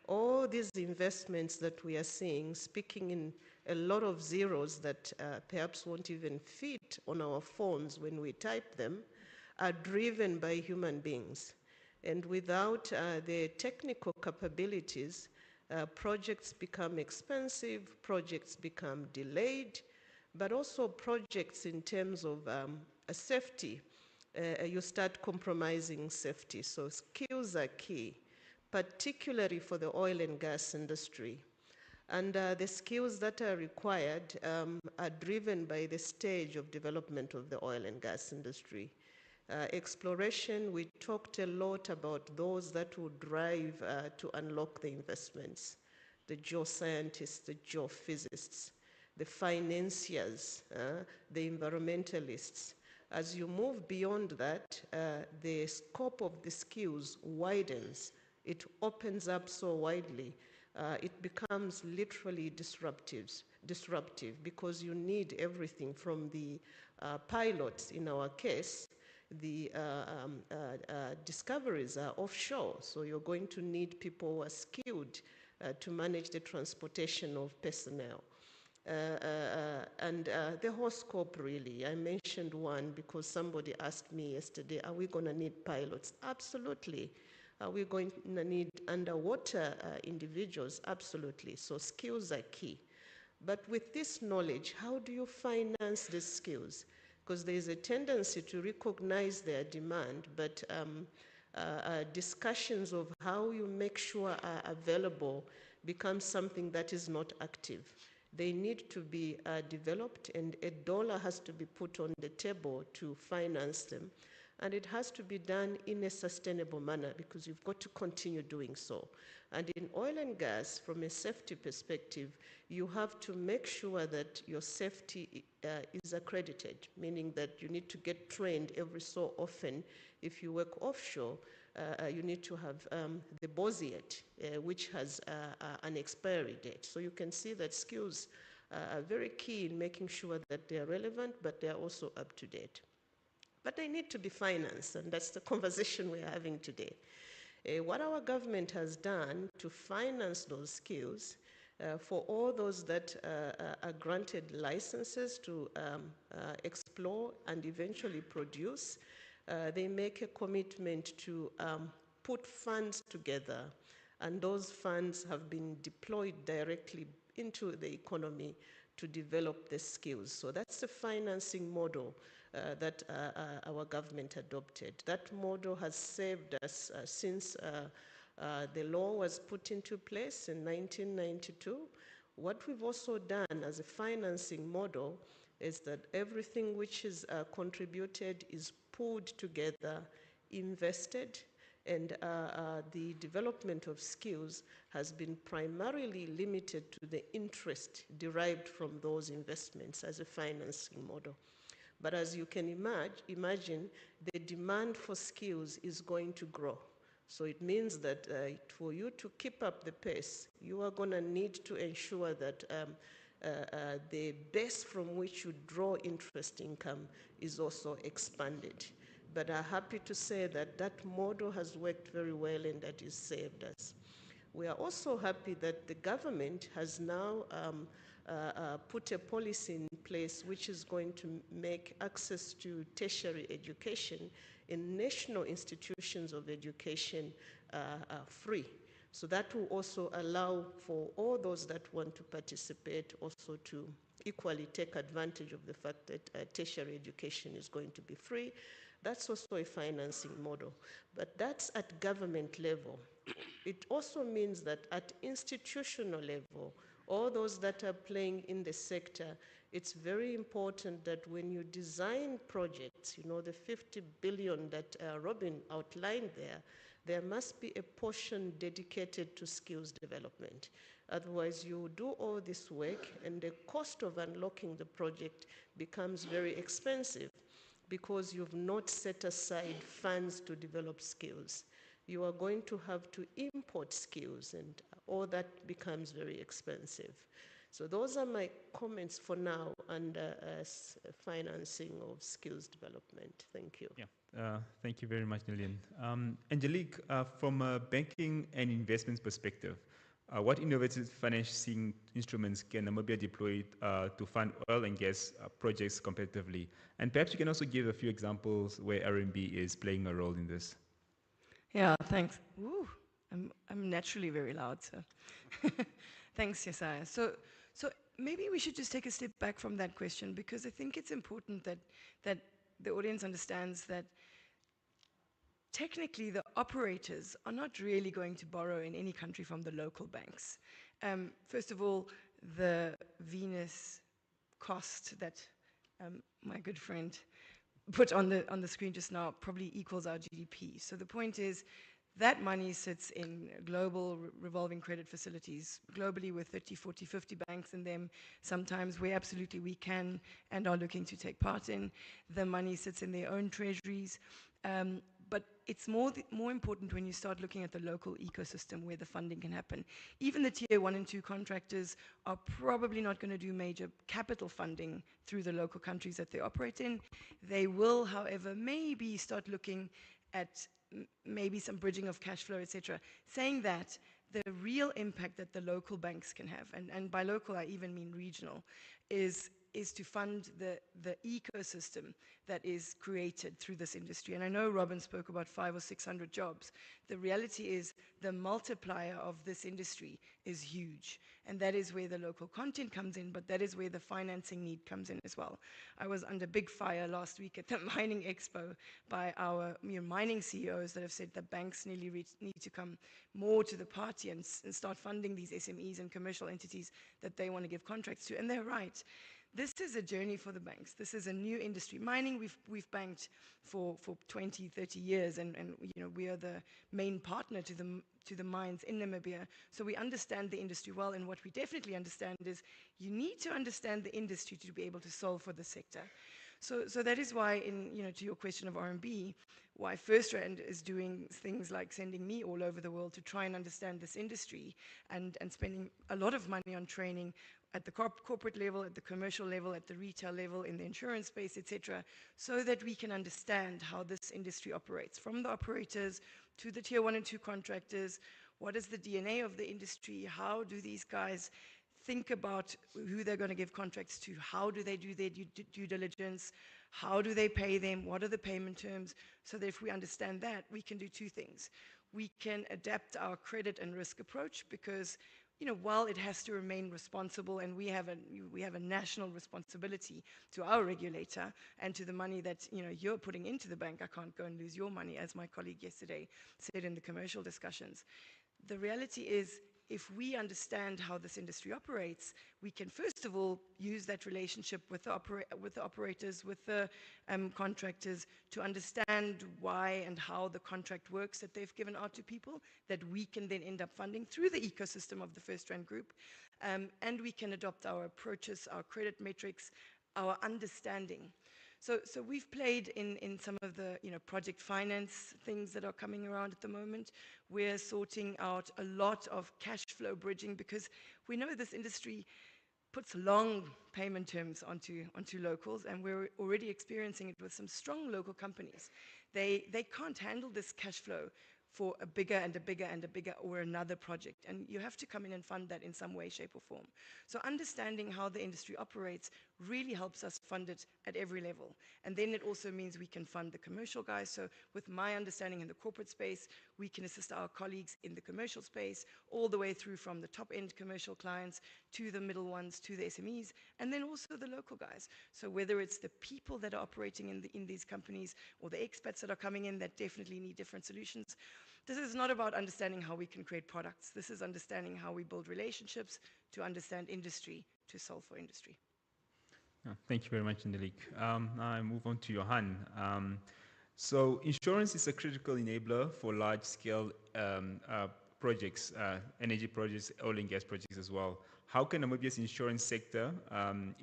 all these investments that we are seeing, speaking in a lot of zeros that perhaps won't even fit on our phones when we type them, are driven by human beings. And without the technical capabilities, projects become expensive, projects become delayed, but also projects in terms of safety, you start compromising safety. So skills are key, particularly for the oil and gas industry. And the skills that are required are driven by the stage of development of the oil and gas industry. Exploration, we talked a lot about those that would drive to unlock the investments, the geoscientists, the geophysicists, the financiers, the environmentalists. As you move beyond that, the scope of the skills widens. It opens up so widely. It becomes literally disruptive because you need everything from the pilots, in our case. The discoveries are offshore, so you're going to need people who are skilled to manage the transportation of personnel. And the whole scope, really. I mentioned one because somebody asked me yesterday, are we going to need pilots? Absolutely. Are we going to need underwater individuals? Absolutely. So skills are key. But with this knowledge, how do you finance these skills? Because there's a tendency to recognize their demand, but discussions of how you make sure are available becomes something that is not active. They need to be developed, and $1 has to be put on the table to finance them. And it has to be done in a sustainable manner because you've got to continue doing so. And in oil and gas, from a safety perspective, you have to make sure that your safety is accredited, meaning that you need to get trained every so often. If you work offshore, you need to have the BOSIET, which has an expiry date. So you can see that skills are very key in making sure that they are relevant, but they are also up to date. But they need to be financed, and that's the conversation we're having today. What our government has done to finance those skills for all those that are granted licenses to explore and eventually produce, they make a commitment to put funds together, and those funds have been deployed directly into the economy to develop the skills. So that's the financing model that our government adopted. That model has saved us since the law was put into place in 1992. What we've also done as a financing model is that everything which is contributed is pulled together, invested, and the development of skills has been primarily limited to the interest derived from those investments as a financing model. But as you can imagine, the demand for skills is going to grow. So it means that for you to keep up the pace, you are going to need to ensure that the base from which you draw interest income is also expanded. But I'm happy to say that that model has worked very well and that has saved us. We are also happy that the government has now put a policy in place which is going to make access to tertiary education in national institutions of education free. So that will also allow for all those that want to participate also to equally take advantage of the fact that tertiary education is going to be free. That's also a financing model, but that's at government level. It also means that at institutional level, all those that are playing in the sector, it's very important that when you design projects, you know, the 50 billion that Robin outlined there must be a portion dedicated to skills development. Otherwise, you do all this work and the cost of unlocking the project becomes very expensive because you've not set aside funds to develop skills. You are going to have to import skills and all that becomes very expensive. So those are my comments for now under financing of skills development. Thank you. Yeah, thank you very much, Lillian. Angelique, from a banking and investments perspective, what innovative financing instruments can Namibia deploy to fund oil and gas projects competitively? And perhaps you can also give a few examples where RMB is playing a role in this. Yeah, thanks. Ooh, I'm naturally very loud, so thanks, Yesaya. So maybe we should just take a step back from that question because I think it's important that the audience understands that technically the operators are not really going to borrow in any country from the local banks. First of all, the Venus cost that my good friend put on the screen just now probably equals our GDP. So the point is that money sits in global revolving credit facilities, globally with 30, 40, 50 banks in them, sometimes where absolutely we can and are looking to take part in. The money sits in their own treasuries. But it's more important when you start looking at the local ecosystem where the funding can happen. Even the tier 1 and 2 contractors are probably not going to do major capital funding through the local countries that they operate in. They will, however, maybe start looking at maybe some bridging of cash flow, etc. Saying that, the real impact that the local banks can have, and by local I even mean regional, is to fund the ecosystem that is created through this industry. And I know Robin spoke about 500 or 600 jobs. The reality is the multiplier of this industry is huge. And that is where the local content comes in, but that is where the financing need comes in as well. I was under big fire last week at the Mining Expo by our mining CEOs that have said that banks need to come more to the party and start funding these SMEs and commercial entities that they want to give contracts to. And they're right. This is a journey for the banks. This is a new industry. Mining, we've banked for 20, 30 years, and we are the main partner to the mines in Namibia. So we understand the industry well, and what we definitely understand is you need to understand the industry to be able to solve for the sector. So that is why, to your question of RMB, why FirstRand is doing things like sending me all over the world to try and understand this industry and spending a lot of money on training at the corporate level, at the commercial level, at the retail level, in the insurance space, etc., so that we can understand how this industry operates, from the operators to the tier 1 and 2 contractors. What is the DNA of the industry? How do these guys think about who they're going to give contracts to? How do they do their due diligence? How do they pay them? What are the payment terms? So that if we understand that, we can do two things. We can adapt our credit and risk approach because, while it has to remain responsible, and we have a national responsibility to our regulator and to the money that you're putting into the bank. I can't go and lose your money, as my colleague yesterday said in the commercial discussions. The reality is, if we understand how this industry operates, we can first of all use that relationship with the operators, with the contractors, to understand why and how the contract works that they've given out to people, that we can then end up funding through the ecosystem of the FirstRand Group. And we can adopt our approaches, our credit metrics, our understanding. So we've played in some of the project finance things that are coming around at the moment. We're sorting out a lot of cash flow bridging because we know this industry puts long payment terms onto locals, and we're already experiencing it with some strong local companies. They can't handle this cash flow for a bigger and a bigger and a bigger or another project. And you have to come in and fund that in some way, shape, or form. So understanding how the industry operates really helps us fund it at every level. And then it also means we can fund the commercial guys. So with my understanding in the corporate space, we can assist our colleagues in the commercial space, all the way through from the top-end commercial clients to the middle ones, to the SMEs, and then also the local guys. So whether it's the people that are operating in these companies or the expats that are coming in that definitely need different solutions, this is not about understanding how we can create products. This is understanding how we build relationships to understand industry, to solve for industry. Thank you very much, Angelique. Now I move on to Johan. So insurance is a critical enabler for large-scale projects, energy projects, oil and gas projects as well. How can Namibia's insurance sector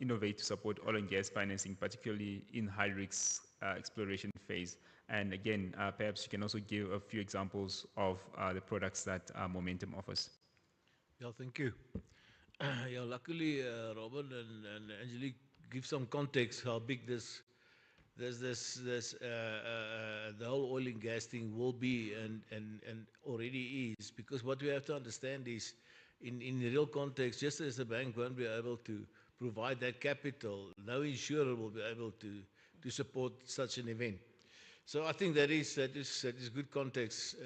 innovate to support oil and gas financing, particularly in high-risk exploration phase? And again, perhaps you can also give a few examples of the products that Momentum offers. Yeah, thank you. Luckily, Robin and Angelique give some context how big the whole oil and gas thing will be and already is. Because what we have to understand is, in the real context, just as the bank won't be able to provide that capital, no insurer will be able to support such an event. So I think that is good context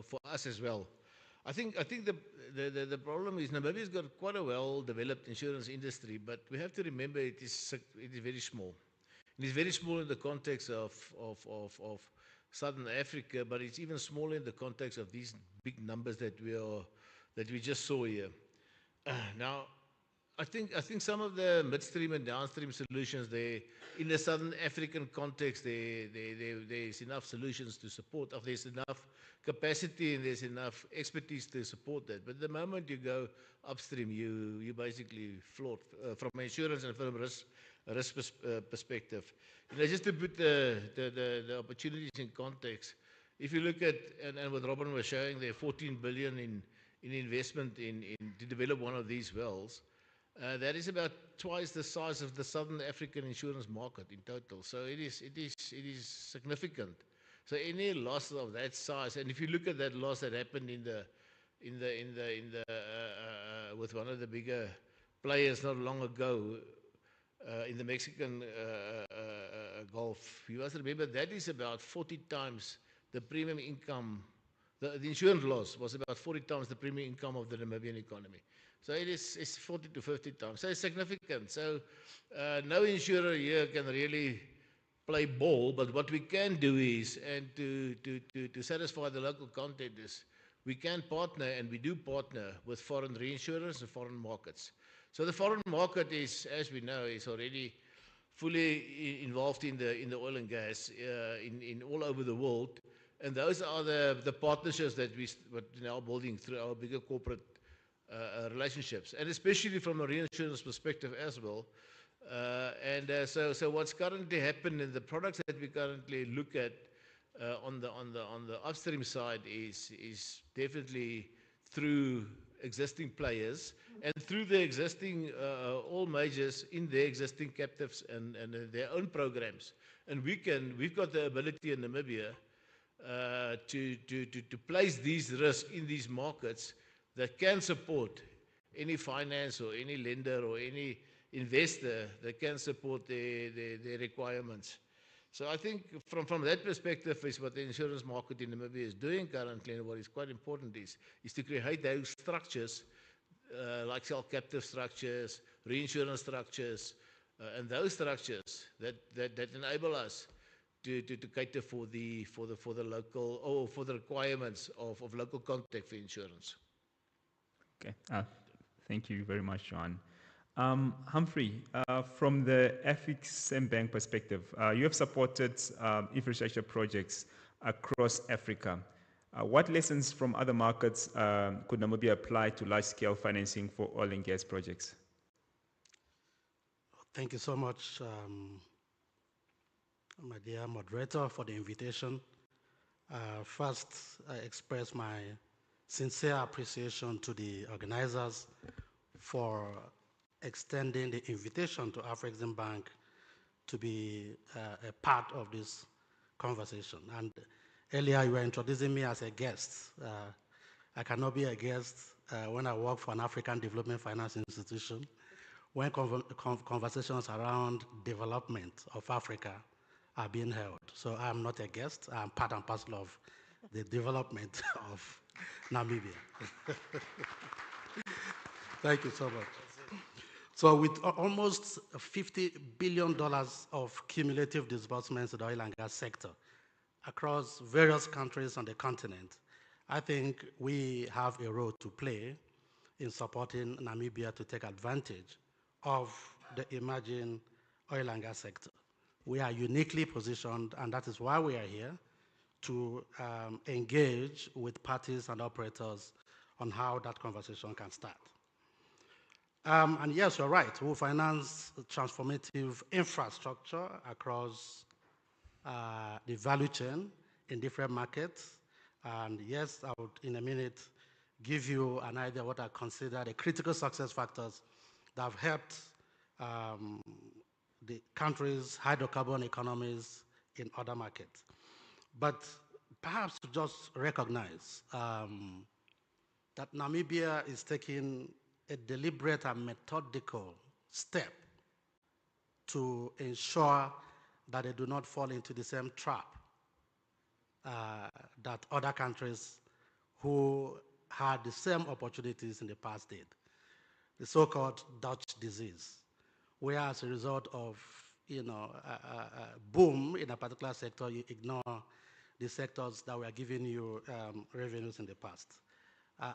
for us as well. I think the problem is Namibia's got quite a well-developed insurance industry, but we have to remember it is very small. It is very small in the context of Southern Africa, but it's even smaller in the context of these big numbers that we just saw here. Now, I think some of the midstream and downstream solutions there, in the Southern African context, there's enough solutions to support. There's enough capacity and there's enough expertise to support that. But the moment you go upstream, you basically float from insurance and from risk perspective. Just to put the opportunities in context, if you look at, and what Robin was showing there, 14 billion in investment to develop one of these wells. That is about twice the size of the Southern African insurance market in total. So it is significant. So any loss of that size, and if you look at that loss that happened with one of the bigger players not long ago in the Mexican Gulf, you must remember that is about 40 times the premium income. The insurance loss was about 40 times the premium income of the Namibian economy. So it's 40 to 50 times. So it's significant. So no insurer here can really play ball, but what we can do is, and to satisfy the local content is, we can partner, and we do partner with foreign reinsurers and foreign markets. So the foreign market is, as we know, is already fully involved in the oil and gas in all over the world. And those are the partnerships that we're now building through our bigger corporate relationships, and especially from a reinsurance perspective as well. So what's currently happened in the products that we currently look at on the upstream side is definitely through existing players and through the existing all majors in their existing captives and their own programs. And we've got the ability in Namibia to place these risks in these markets that can support any finance or any lender or any investor that can support their requirements. So I think from that perspective is what the insurance market in Namibia is doing currently, and what is quite important is to create those structures like self-captive structures, reinsurance structures, and those structures that enable us to cater for the local or for the requirements of local contact for insurance. Okay, thank you very much, John. Humphrey, from the FXM Bank perspective, you have supported infrastructure projects across Africa. What lessons from other markets could Namibia apply to large-scale financing for oil and gas projects? Thank you so much, my dear moderator, for the invitation. First, I express my sincere appreciation to the organizers for extending the invitation to Afrexim Bank to be a part of this conversation. And earlier you were introducing me as a guest. I cannot be a guest when I work for an African Development Finance Institution, when conversations around development of Africa are being held. So I'm not a guest, I'm part and parcel of the development of Namibia. Thank you so much. So with almost $50 billion of cumulative disbursements in the oil and gas sector across various countries on the continent, I think we have a role to play in supporting Namibia to take advantage of the emerging oil and gas sector. We are uniquely positioned, and that is why we are here, to engage with parties and operators on how that conversation can start. And yes, you're right, we'll finance transformative infrastructure across the value chain in different markets. And yes, I would, in a minute, give you an idea of what I consider the critical success factors that have helped the country's hydrocarbon economies in other markets. But perhaps to just recognize that Namibia is taking a deliberate and methodical step to ensure that they do not fall into the same trap that other countries who had the same opportunities in the past did. The so-called Dutch disease, where as a result of a boom in a particular sector, you ignore the sectors that were giving you revenues in the past.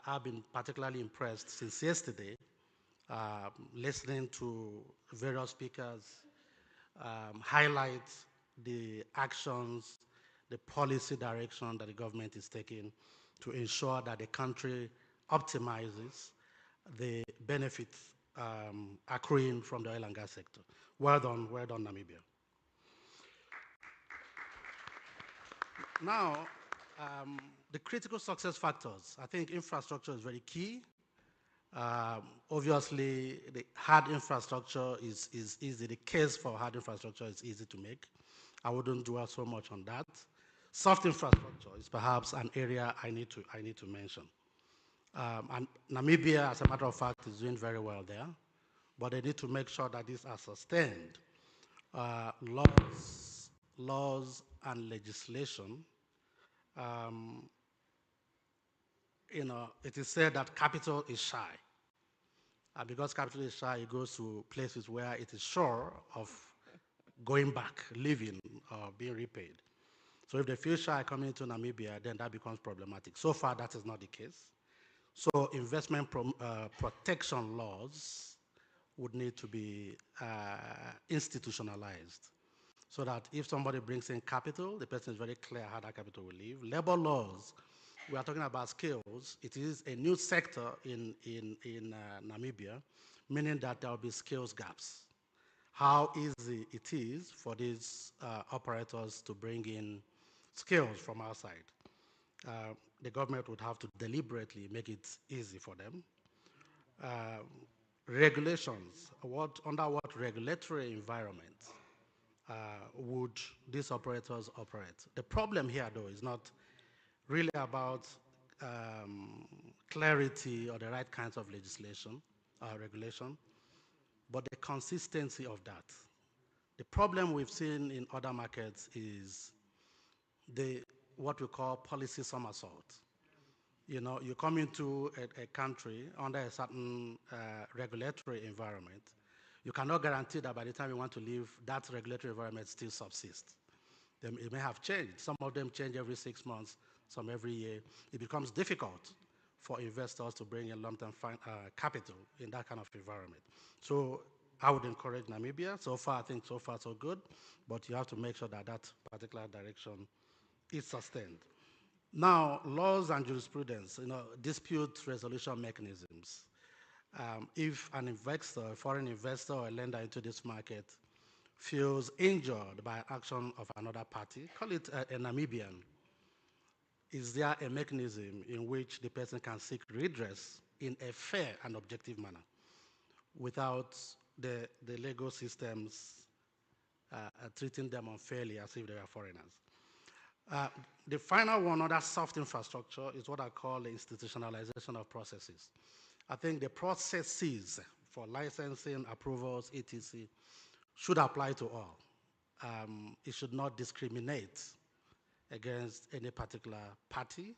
I've been particularly impressed since yesterday, listening to various speakers highlight the actions, the policy direction that the government is taking to ensure that the country optimizes the benefits accruing from the oil and gas sector. Well done, Namibia. Now, the critical success factors. I think infrastructure is very key. Obviously, the hard infrastructure is easy. The case for hard infrastructure is easy to make. I wouldn't dwell so much on that. Soft infrastructure is perhaps an area I need to mention. And Namibia, as a matter of fact, is doing very well there, but they need to make sure that these are sustained. Laws and legislation. It is said that capital is shy. And because capital is shy, it goes to places where it is sure of going back, living, or being repaid. So if they feel shy coming to Namibia, then that becomes problematic. So far, that is not the case. So investment protection laws would need to be institutionalized, so that if somebody brings in capital, the person is very clear how that capital will leave. Labor laws, we are talking about skills. It is a new sector in Namibia, meaning that there will be skills gaps. How easy it is for these operators to bring in skills from outside. The government would have to deliberately make it easy for them. Regulations, under what regulatory environment would these operators operate? The problem here, though, is not really about clarity or the right kinds of legislation or regulation, but the consistency of that. The problem we've seen in other markets is what we call policy somersault. You know, you come into a country under a certain regulatory environment, you cannot guarantee that by the time you want to leave, that regulatory environment still subsists. It may have changed. Some of them change every 6 months, some every year. It becomes difficult for investors to bring in long-term capital in that kind of environment. So I would encourage Namibia. So far, I think so far so good, but you have to make sure that that particular direction is sustained. Now, laws and jurisprudence, dispute resolution mechanisms. If an investor, a foreign investor or a lender into this market feels injured by action of another party, call it a Namibian, is there a mechanism in which the person can seek redress in a fair and objective manner without the legal systems treating them unfairly as if they are foreigners? The final one, other soft infrastructure, is what I call the institutionalization of processes. I think the processes for licensing, approvals, etc., should apply to all. It should not discriminate against any particular party.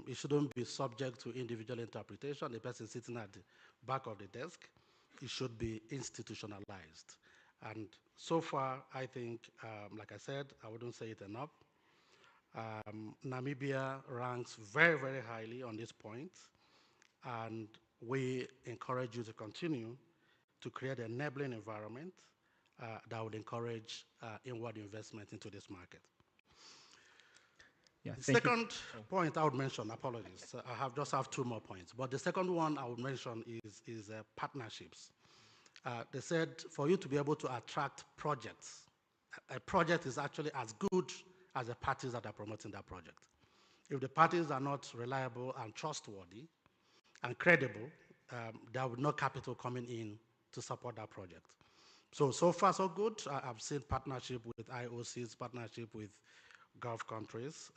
It shouldn't be subject to individual interpretation. The person sitting at the back of the desk, it should be institutionalized. And so far, I think, like I said, I wouldn't say it enough. Namibia ranks very, very highly on this point, and we encourage you to continue to create an enabling environment that would encourage inward investment into this market. Yeah, the second point I would mention, apologies, I just have 2 more points, but the second one I would mention is partnerships. They said for you to be able to attract projects, a project is actually as good as the parties that are promoting that project. If the parties are not reliable and trustworthy and credible, there will be no capital coming in to support that project. So far so good. I've seen partnership with IOCs, partnership with Gulf countries.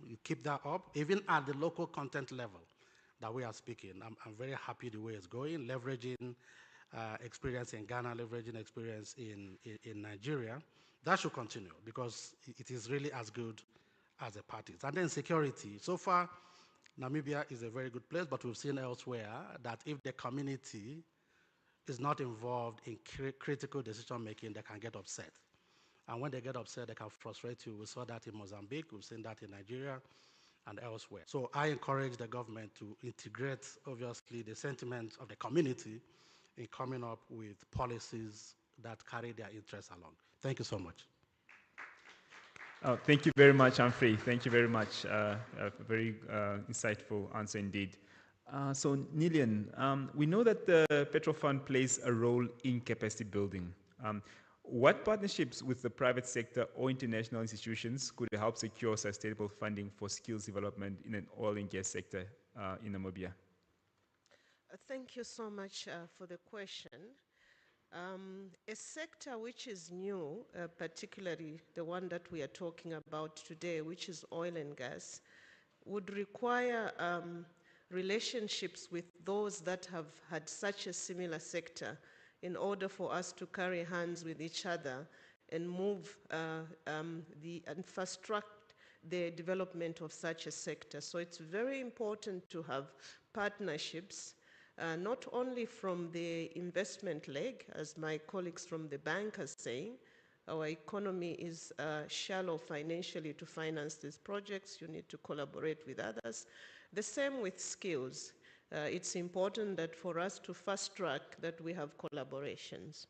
You keep that up, even at the local content level that we are speaking. I'm very happy the way it's going, leveraging experience in Ghana, leveraging experience in Nigeria. That should continue because it is really as good as the parties. And then security. So far, Namibia is a very good place, but we've seen elsewhere that if the community is not involved in critical decision-making, they can get upset. And when they get upset, they can frustrate you. We saw that in Mozambique, we've seen that in Nigeria and elsewhere. So I encourage the government to integrate, obviously, the sentiments of the community in coming up with policies that carry their interests along. Thank you so much. Thank you very much, Humphrey. Thank you very much. A very insightful answer indeed. So, Nilian, we know that the Petro Fund plays a role in capacity building. What partnerships with the private sector or international institutions could help secure sustainable funding for skills development in an oil and gas sector in Namibia? Thank you so much for the question. A sector which is new, particularly the one that we are talking about today, which is oil and gas, would require relationships with those that have had such a similar sector in order for us to carry hands with each other and move and fast-track the development of such a sector. So it's very important to have partnerships, not only from the investment leg, as my colleagues from the bank are saying. Our economy is shallow financially to finance these projects. You need to collaborate with others. The same with skills. It's important that for us to fast track that we have collaborations.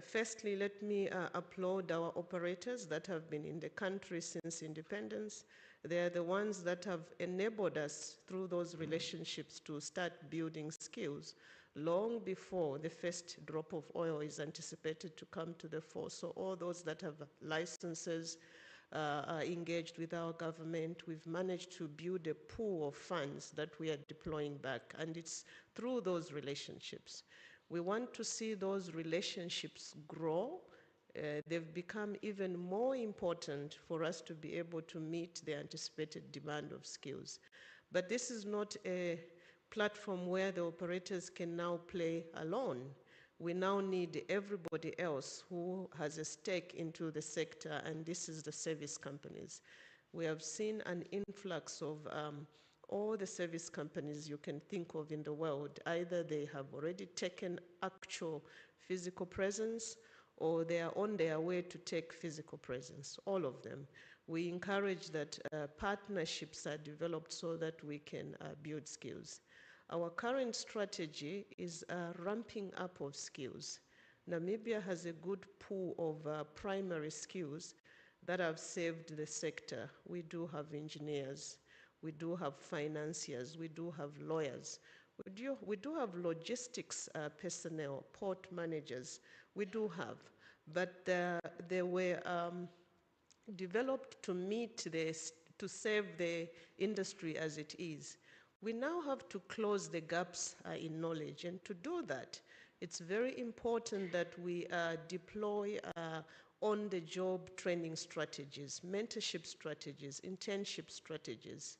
Firstly, let me applaud our operators that have been in the country since independence. They are the ones that have enabled us through those relationships to start building skills long before the first drop of oil is anticipated to come to the fore. So all those that have licenses are engaged with our government. We've managed to build a pool of funds that we are deploying back, and it's through those relationships. We want to see those relationships grow. They've become even more important for us to be able to meet the anticipated demand of skills. But this is not a platform where the operators can now play alone. We now need everybody else who has a stake into the sector, and this is the service companies. We have seen an influx of all the service companies you can think of in the world. Either they have already taken actual physical presence, or they are on their way to take physical presence, all of them. We encourage that partnerships are developed so that we can build skills. Our current strategy is ramping up of skills. Namibia has a good pool of primary skills that have saved the sector. We do have engineers, we do have financiers, we do have lawyers, we do have logistics personnel, port managers, we do have, but they were developed to to save the industry as it is. We now have to close the gaps in knowledge, and to do that, it's very important that we deploy on-the-job training strategies, mentorship strategies, internship strategies.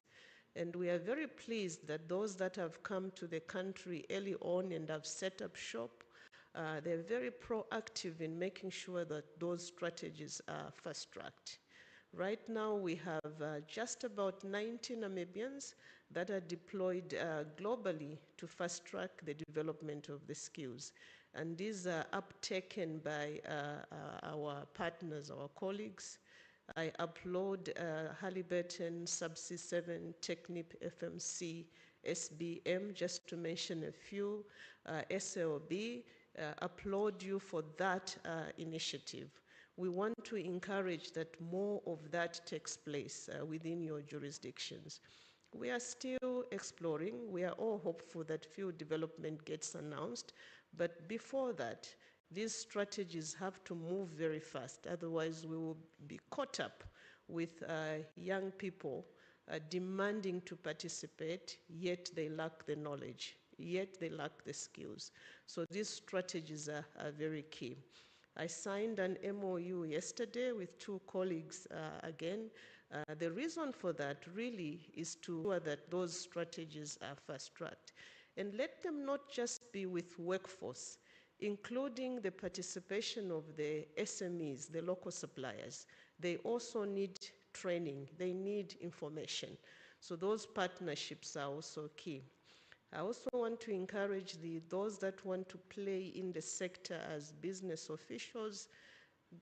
And we are very pleased that those that have come to the country early on and have set up shop, they're very proactive in making sure that those strategies are fast-tracked. Right now, we have just about 90 Namibians that are deployed globally to fast-track the development of the skills. And these are uptaken by our partners, our colleagues. I upload Halliburton, Subsea 7, Technip, FMC, SBM, just to mention a few, SLB, applaud you for that initiative. We want to encourage that more of that takes place within your jurisdictions. We are still exploring. We are all hopeful that field development gets announced. But before that, these strategies have to move very fast. Otherwise, we will be caught up with young people demanding to participate, yet they lack the knowledge, yet they lack the skills. So these strategies are very key. I signed an MOU yesterday with two colleagues again. The reason for that really is to ensure that those strategies are fast-tracked. And let them not just be with workforce, including the participation of the SMEs, the local suppliers. They also need training, they need information. So those partnerships are also key. I also want to encourage those that want to play in the sector as business officials,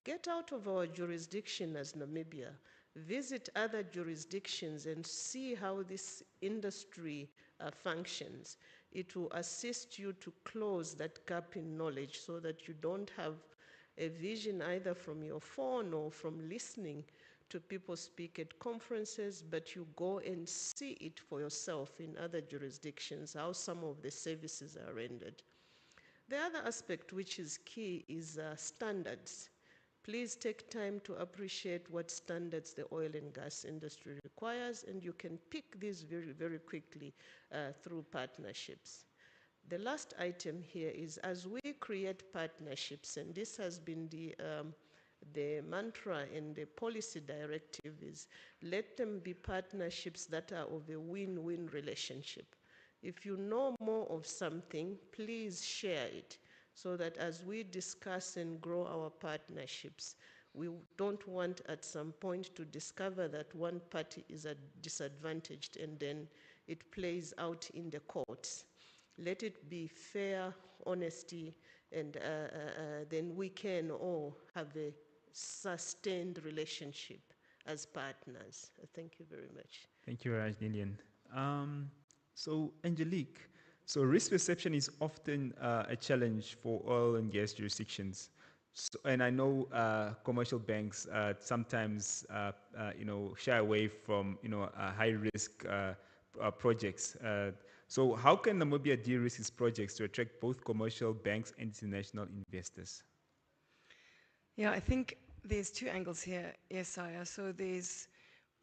get out of our jurisdiction as Namibia, visit other jurisdictions and see how this industry functions. It will assist you to close that gap in knowledge so that you don't have a vision either from your phone or from listening to people speak at conferences, but you go and see it for yourself in other jurisdictions, how some of the services are rendered. The other aspect which is key is standards. Please take time to appreciate what standards the oil and gas industry requires, and you can pick these very, very quickly through partnerships. The last item here is as we create partnerships, and this has been the mantra and the policy directive is let them be partnerships that are of a win-win relationship. If you know more of something, please share it so that as we discuss and grow our partnerships, we don't want at some point to discover that one party is disadvantaged and then it plays out in the courts. Let it be fair, honesty, and then we can all have a sustained relationship as partners. Thank you very much. Thank you very much, Lillian. So, Angelique, so risk perception is often a challenge for oil and gas jurisdictions. So, and I know commercial banks sometimes, shy away from, high risk projects. So how can Namibia de-risk its projects to attract both commercial banks and international investors? Yeah, I think there's two angles here, Isaiah. So there's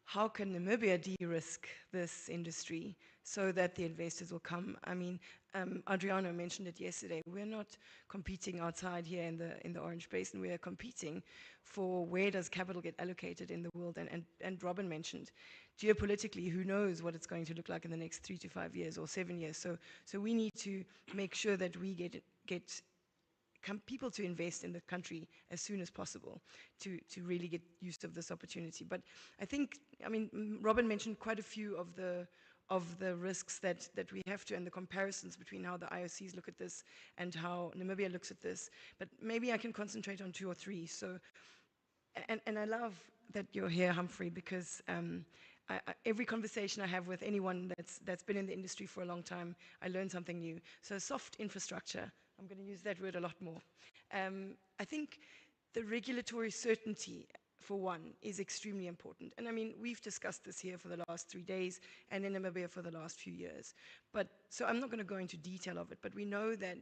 how can Namibia de-risk this industry so that the investors will come? I mean, Adriano mentioned it yesterday. We're not competing outside here in the Orange Basin. We are competing for where does capital get allocated in the world. And Robin mentioned, geopolitically, who knows what it's going to look like in the next 3 to 5 years or 7 years. So we need to make sure that we get people to invest in the country as soon as possible to really get use of this opportunity. But I think, Robin mentioned quite a few of the risks that we have to, and the comparisons between how the IOCs look at this and how Namibia looks at this. But maybe I can concentrate on 2 or 3. So, and I love that you're here, Humphrey, because every conversation I have with anyone that's been in the industry for a long time, I learn something new. So soft infrastructure, I'm going to use that word a lot more. I think the regulatory certainty, for one, is extremely important. And we've discussed this here for the last 3 days and in Namibia for the last few years. So I'm not going to go into detail of it, but we know that,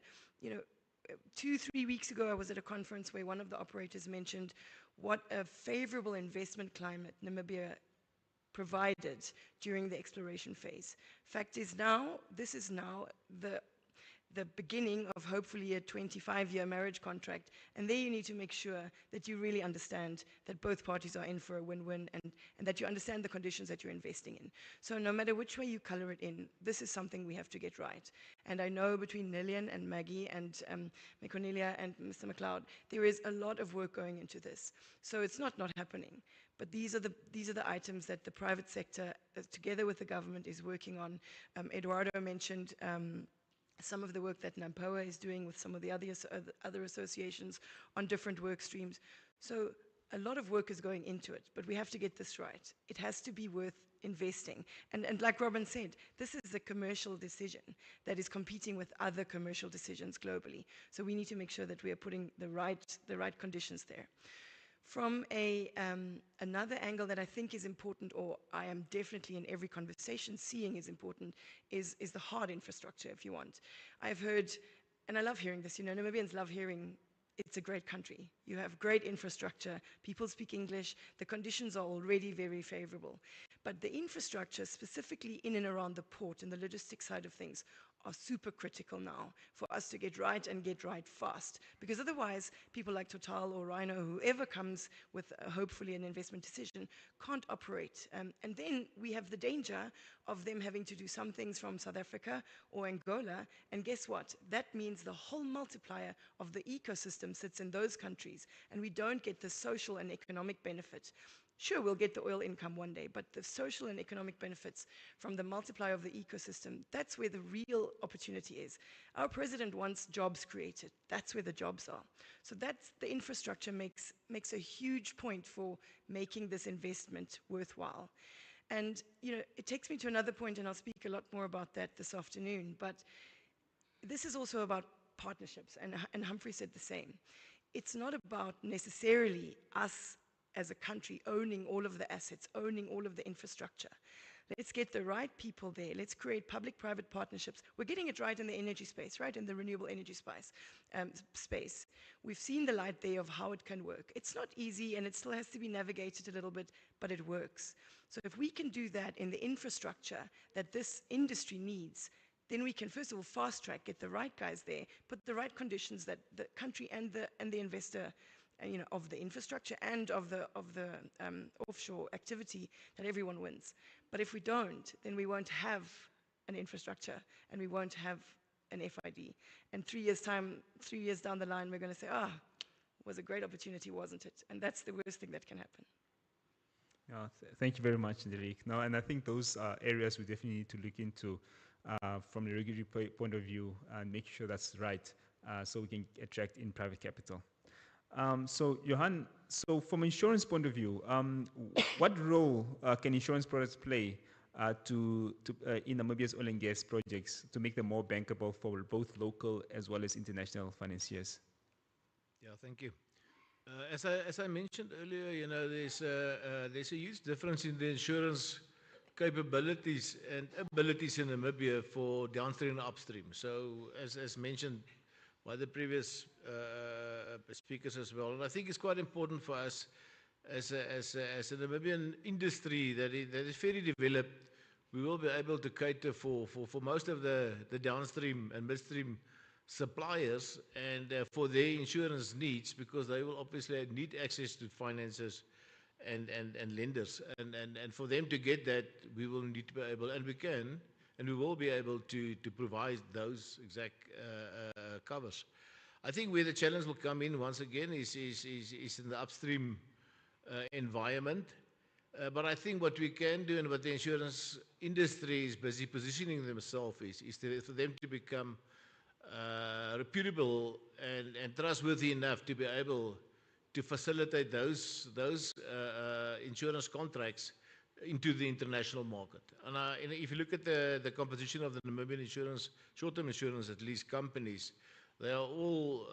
2-3 weeks ago, I was at a conference where one of the operators mentioned what a favorable investment climate Namibia provided during the exploration phase. Fact is now, this is now the beginning of hopefully a 25-year marriage contract, and there you need to make sure that you really understand that both parties are in for a win-win and that you understand the conditions that you're investing in. So no matter which way you color it in, this is something we have to get right. And I know between Lillian and Maggie and Cornelia and Mr. McLeod, there is a lot of work going into this. So it's not happening. But these are the items that the private sector, together with the government, is working on. Eduardo mentioned some of the work that NAMPOA is doing with some of the other associations on different work streams. So a lot of work is going into it, but we have to get this right. It has to be worth investing. And like Robin said, this is a commercial decision that is competing with other commercial decisions globally. So we need to make sure that we are putting the right conditions there. From another angle that I think is important, or I am definitely in every conversation seeing is important, is the hard infrastructure, if you want. I've heard, and I love hearing this, Namibians love hearing it's a great country. You have great infrastructure, people speak English, the conditions are already very favorable. But the infrastructure, specifically in and around the port and the logistics side of things, are super critical now for us to get right and get right fast. Because otherwise, people like Total or Rhino, whoever comes with hopefully an investment decision, can't operate. And then we have the danger of them having to do some things from South Africa or Angola. And guess what? That means the whole multiplier of the ecosystem sits in those countries. And we don't get the social and economic benefit. Sure, we'll get the oil income one day, but the social and economic benefits from the multiplier of the ecosystem, that's where the real opportunity is. Our president wants jobs created. That's where the jobs are. So that's the infrastructure makes a huge point for making this investment worthwhile. And it takes me to another point, and I'll speak a lot more about that this afternoon, but this is also about partnerships, and Humphrey said the same. It's not about necessarily us as a country owning all of the assets, owning all of the infrastructure. Let's get the right people there. Let's create public-private partnerships. We're getting it right in the energy space, right, in the renewable energy space. We've seen the light there of how it can work. It's not easy, and it still has to be navigated a little bit, but it works. So if we can do that in the infrastructure that this industry needs, then we can, first of all, fast-track, get the right guys there, put the right conditions that the country and the investor of the infrastructure and of the offshore activity, that everyone wins. But if we don't, then we won't have an infrastructure and we won't have an FID. And 3 years down the line, we're going to say, it was a great opportunity, wasn't it? And that's the worst thing that can happen. Thank you very much, Derek. No, and I think those are areas we definitely need to look into from the regulatory point of view and make sure that's right so we can attract in private capital. So, Johan, so from an insurance point of view, what role can insurance products play in Namibia's oil and gas projects to make them more bankable for both local as well as international financiers? Yeah, thank you. As I mentioned earlier, there's a huge difference in the insurance capabilities and abilities in Namibia for downstream and upstream. So, as mentioned by the previous speakers as well, and I think it's quite important for us as a Namibian industry that is fairly developed. We will be able to cater for most of the downstream and midstream suppliers and for their insurance needs, because they will obviously need access to finances and lenders. And for them to get that, we will need to be able, and we can, and we will be able to provide those exact covers. I think where the challenge will come in once again is in the upstream environment. But I think what we can do and what the insurance industry is busy positioning themselves is for them to become reputable and trustworthy enough to be able to facilitate those insurance contracts into the international market. And if you look at the composition of the Namibian insurance, short-term insurance at least companies, they are all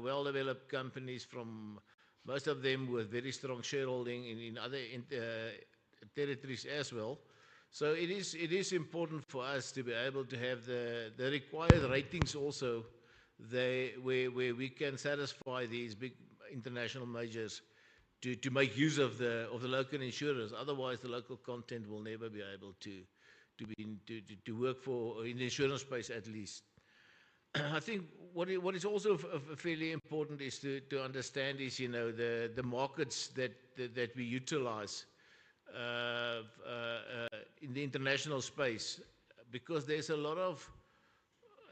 well-developed companies, from most of them with very strong shareholding in other territories as well. So it is important for us to be able to have the required ratings also where we can satisfy these big international majors to make use of the local insurers. Otherwise, the local content will never be able to work for in the insurance space at least. I think what is also fairly important is to understand is the markets that we utilize in the international space, because there's a lot of,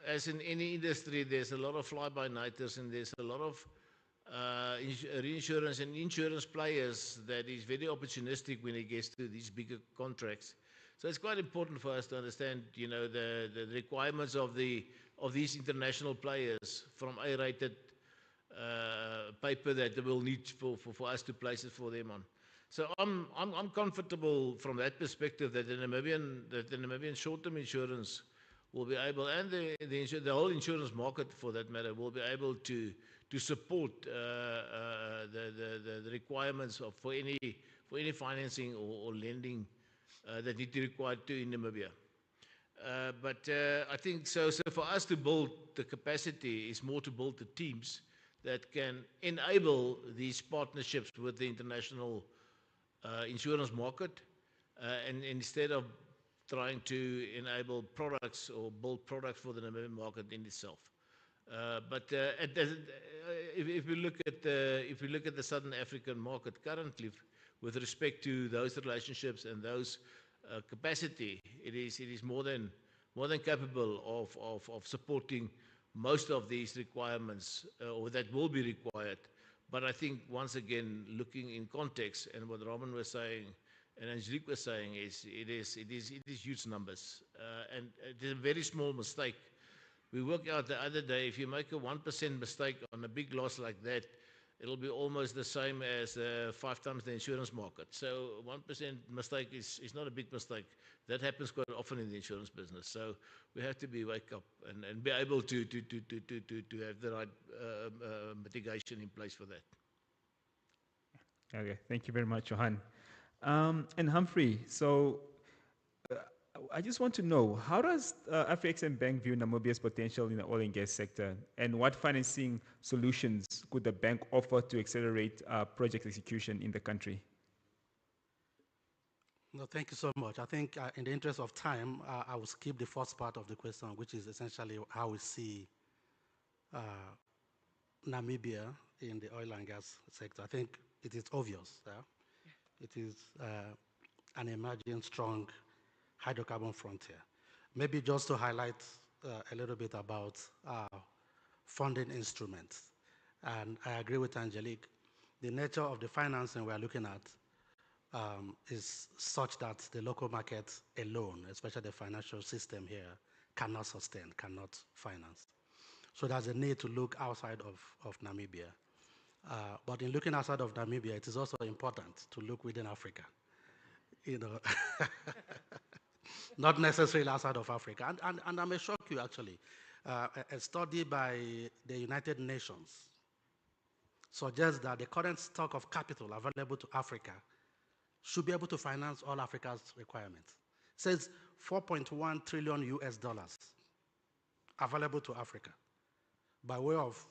as in any industry, there's a lot of fly-by-nighters and there's a lot of reinsurance and insurance players that is very opportunistic when it gets to these bigger contracts. So it's quite important for us to understand, the requirements of these international players from A-rated paper that they will need for us to place it for them on. So I'm comfortable from that perspective that the Namibian short-term insurance will be able, and the whole insurance market for that matter, will be able to support the requirements for any financing or lending that need to be required to in Namibia. But I think so for us to build the capacity is more to build the teams that can enable these partnerships with the international insurance market, and instead of trying to enable products or build products for the Namibian market in itself. But if we look at the Southern African market currently, with respect to those relationships and those capacity, it is more than capable of supporting most of these requirements, or that will be required. But I think once again, looking in context, and what Robin was saying and Angelique was saying, it is huge numbers, and it is a very small mistake. We worked out the other day, if you make a 1% mistake on a big loss like that, it'll be almost the same as 5 times the insurance market. So 1% mistake is not a big mistake. That happens quite often in the insurance business. So we have to wake up and be able to have the right mitigation in place for that. Okay, thank you very much, Johan. And Humphrey, so I just want to know, how does AfriExim Bank view Namibia's potential in the oil and gas sector, and what financing solutions could the bank offer to accelerate project execution in the country? No, thank you so much. I think in the interest of time, I will skip the first part of the question, which is essentially how we see Namibia in the oil and gas sector. I think it is obvious. It is an emerging strong hydrocarbon frontier. Maybe just to highlight a little bit about funding instruments. And I agree with Angelique. The nature of the financing we are looking at is such that the local market alone, especially the financial system here, cannot sustain, cannot finance. So there's a need to look outside of Namibia. But in looking outside of Namibia, it is also important to look within Africa. you know, not necessarily outside of Africa. And I may shock you, actually. A study by the United Nations suggests that the current stock of capital available to Africa should be able to finance all Africa's requirements. It says 4.1 trillion US dollars available to Africa by way of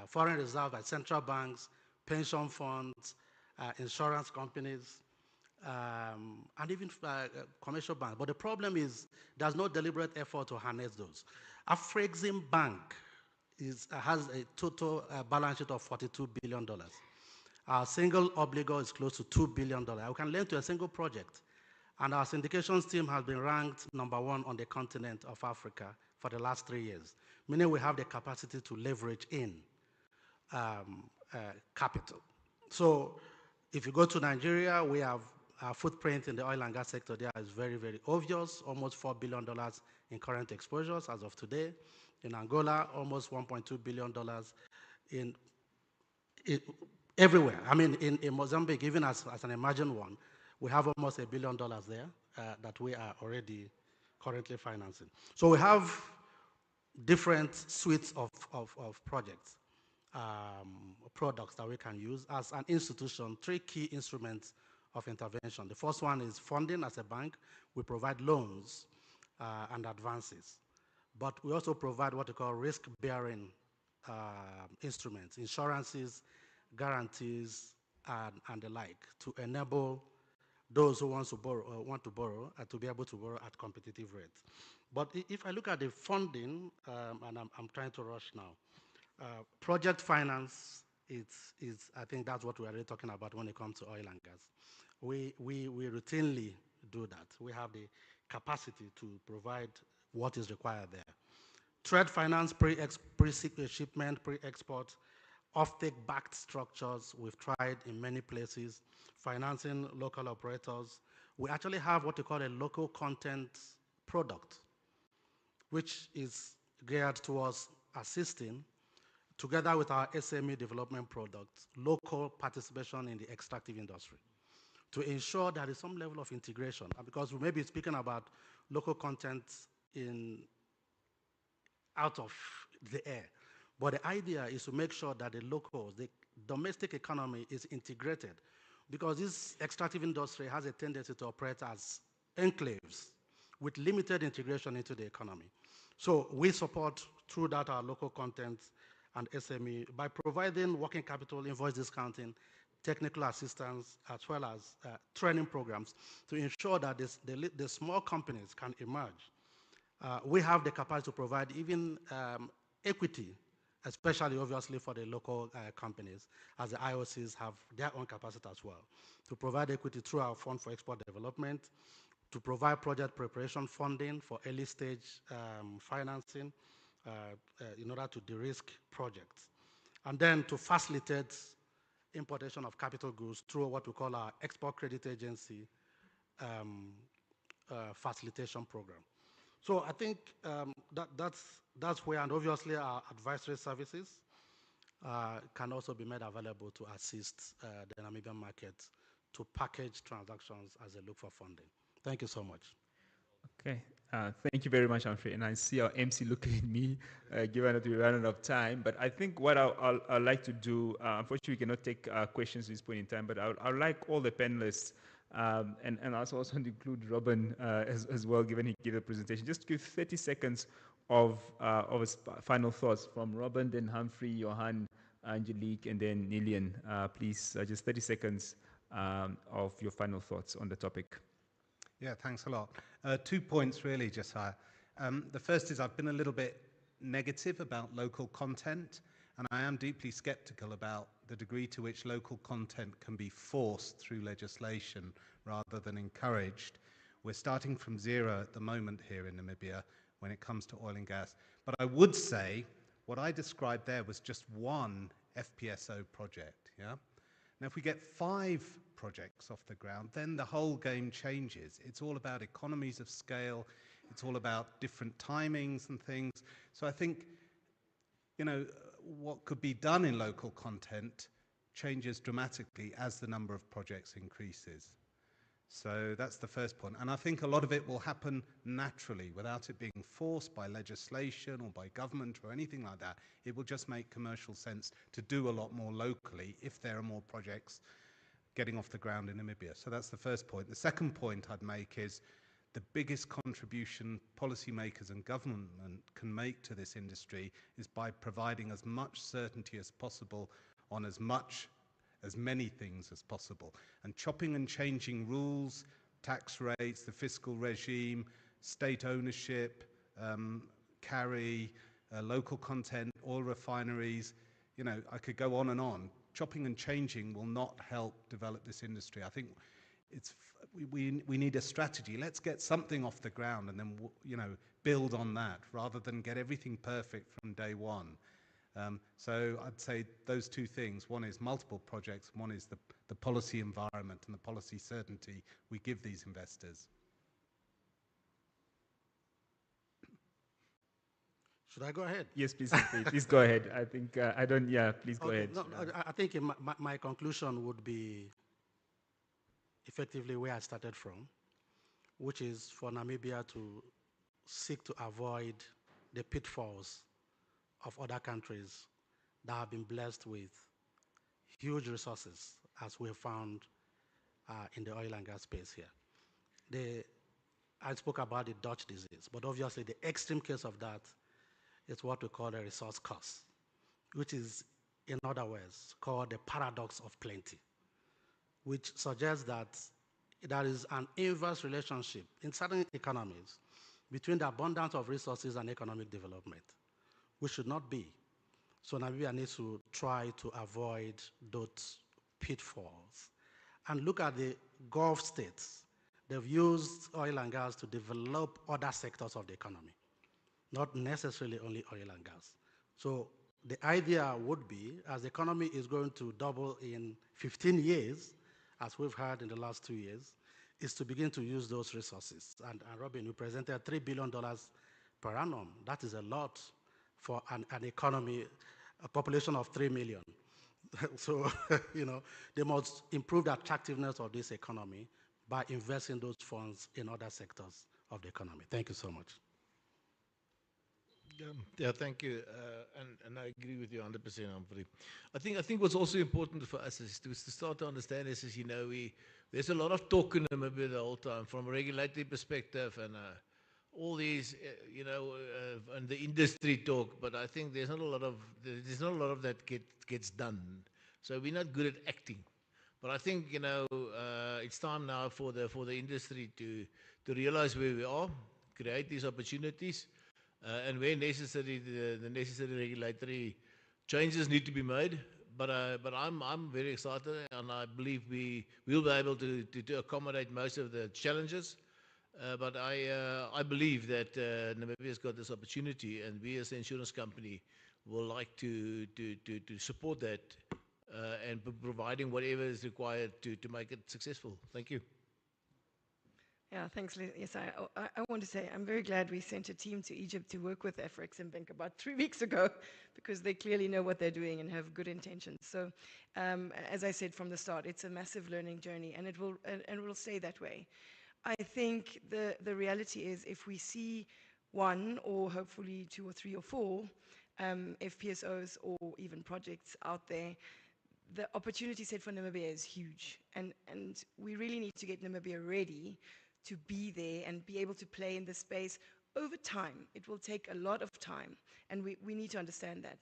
foreign reserve by central banks, pension funds, insurance companies, and even commercial banks. But the problem is there's no deliberate effort to harness those. Afrexim Bank has a total balance sheet of $42 billion. Our single obligor is close to $2 billion. We can lend to a single project. And our syndications team has been ranked #1 on the continent of Africa for the last 3 years, meaning we have the capacity to leverage in capital. So if you go to Nigeria, we have our footprint in the oil and gas sector there is very, very obvious, almost $4 billion in current exposures as of today. In Angola, almost $1.2 billion in everywhere. I mean, in Mozambique, even as an emerging one, we have almost $1 billion there that we are already currently financing. So we have different suites of projects, products that we can use. As an institution, 3 key instruments of intervention. The first one is funding. As a bank, we provide loans and advances. But we also provide what we call risk-bearing instruments, insurances, guarantees, and the like, to enable those who want to borrow to be able to borrow at competitive rates. But if I look at the funding, and I'm trying to rush now, project finance is I think that's what we're really talking about when it comes to oil and gas. We routinely do that. We have the capacity to provide what is required there. Trade finance, pre-shipment, pre-export, offtake-backed structures we've tried in many places, financing local operators. We actually have what we call a local content product, which is geared towards assisting, together with our SME development products, local participation in the extractive industry, to ensure there is some level of integration. Because we may be speaking about local content out of the air. But the idea is to make sure that the locals, the domestic economy is integrated, because this extractive industry has a tendency to operate as enclaves with limited integration into the economy. So we support through that our local content and SME by providing working capital, invoice discounting, technical assistance, as well as training programs to ensure that the small companies can emerge. We have the capacity to provide even equity, especially obviously for the local companies, as the IOCs have their own capacity as well, to provide equity through our Fund for Export Development, to provide project preparation funding for early stage financing in order to de-risk projects, and then to facilitate importation of capital goods through what we call our Export Credit Agency facilitation program. So I think that's where, and obviously our advisory services can also be made available to assist the Namibian market to package transactions as they look for funding. Thank you so much. Okay, thank you very much, Humphrey. And I see our MC looking at me, given that we're running out of time. But I think what I'd like to do, unfortunately, we cannot take questions at this point in time, but I'd like all the panelists, and I also want to include Robin as well, given he gave a presentation, just give 30 seconds of his final thoughts from Robin, then Humphrey, Johan, Angelique, and then Nilian. Please, just 30 seconds of your final thoughts on the topic. Yeah, thanks a lot. 2 points really, Josiah. The first is I've been a little bit negative about local content, and I am deeply skeptical about the degree to which local content can be forced through legislation rather than encouraged. We're starting from zero at the moment here in Namibia when it comes to oil and gas. But I would say what I described there was just one FPSO project, yeah? Now, if we get 5 projects off the ground, then the whole game changes. It's all about economies of scale. It's all about different timings and things. So I think, you know, what could be done in local content changes dramatically as the number of projects increases. So that's the first point. And I think a lot of it will happen naturally without it being forced by legislation or by government or anything like that. It will just make commercial sense to do a lot more locally if there are more projects getting off the ground in Namibia. So that's the first point. The second point I'd make is the biggest contribution policymakers and government can make to this industry is by providing as much certainty as possible on as many things as possible. And chopping and changing rules, tax rates, the fiscal regime, state ownership, carry, local content, oil refineries, you know, I could go on and on. Chopping and changing will not help develop this industry. I think we need a strategy. Let's get something off the ground and then, you know, build on that rather than get everything perfect from day one. So I'd say those two things. One is multiple projects, one is the policy environment and the policy certainty we give these investors. Should I go ahead? Yes, please, please go ahead. I think, please go ahead. No, I think my conclusion would be effectively where I started from, which is for Namibia to seek to avoid the pitfalls of other countries that have been blessed with huge resources, as we have found in the oil and gas space here. I spoke about the Dutch disease, but obviously the extreme case of that is what we call a resource curse, which is, in other words, called the paradox of plenty, which suggests that there is an inverse relationship in certain economies between the abundance of resources and economic development, which should not be. So Namibia needs to try to avoid those pitfalls. And look at the Gulf states. They've used oil and gas to develop other sectors of the economy, not necessarily only oil and gas. So the idea would be, as the economy is going to double in 15 years, as we've heard in the last 2 years, is to begin to use those resources. And Robin, you presented $3 billion per annum. That is a lot for an economy, a population of 3 million. So, you know, they must improve the attractiveness of this economy by investing those funds in other sectors of the economy. Thank you so much. Yeah, thank you. And I agree with you 100%, Humphrey. I think what's also important for us is to start to understand this is, you know, there's a lot of talk in Namibia the whole time from a regulatory perspective and all these, you know, and the industry talk, but I think there's not a lot of that gets done. So we're not good at acting. But I think, you know, it's time now for the industry to realize where we are, create these opportunities, and where necessary, the necessary regulatory changes need to be made. But I'm very excited, and I believe we will be able to accommodate most of the challenges. But I believe that Namibia's got this opportunity, and we as an insurance company will like to support that and providing whatever is required to make it successful. Thank you. Yeah, thanks, Liz. Yes, I want to say I'm very glad we sent a team to Egypt to work with Afreximbank about 3 weeks ago, because they clearly know what they're doing and have good intentions. So, as I said from the start, it's a massive learning journey, and it will stay that way. I think the reality is, if we see one or hopefully 2 or 3 or 4 FPSOs or even projects out there, the opportunity set for Namibia is huge, and we really need to get Namibia ready to be there and be able to play in this space over time. It will take a lot of time, and we need to understand that.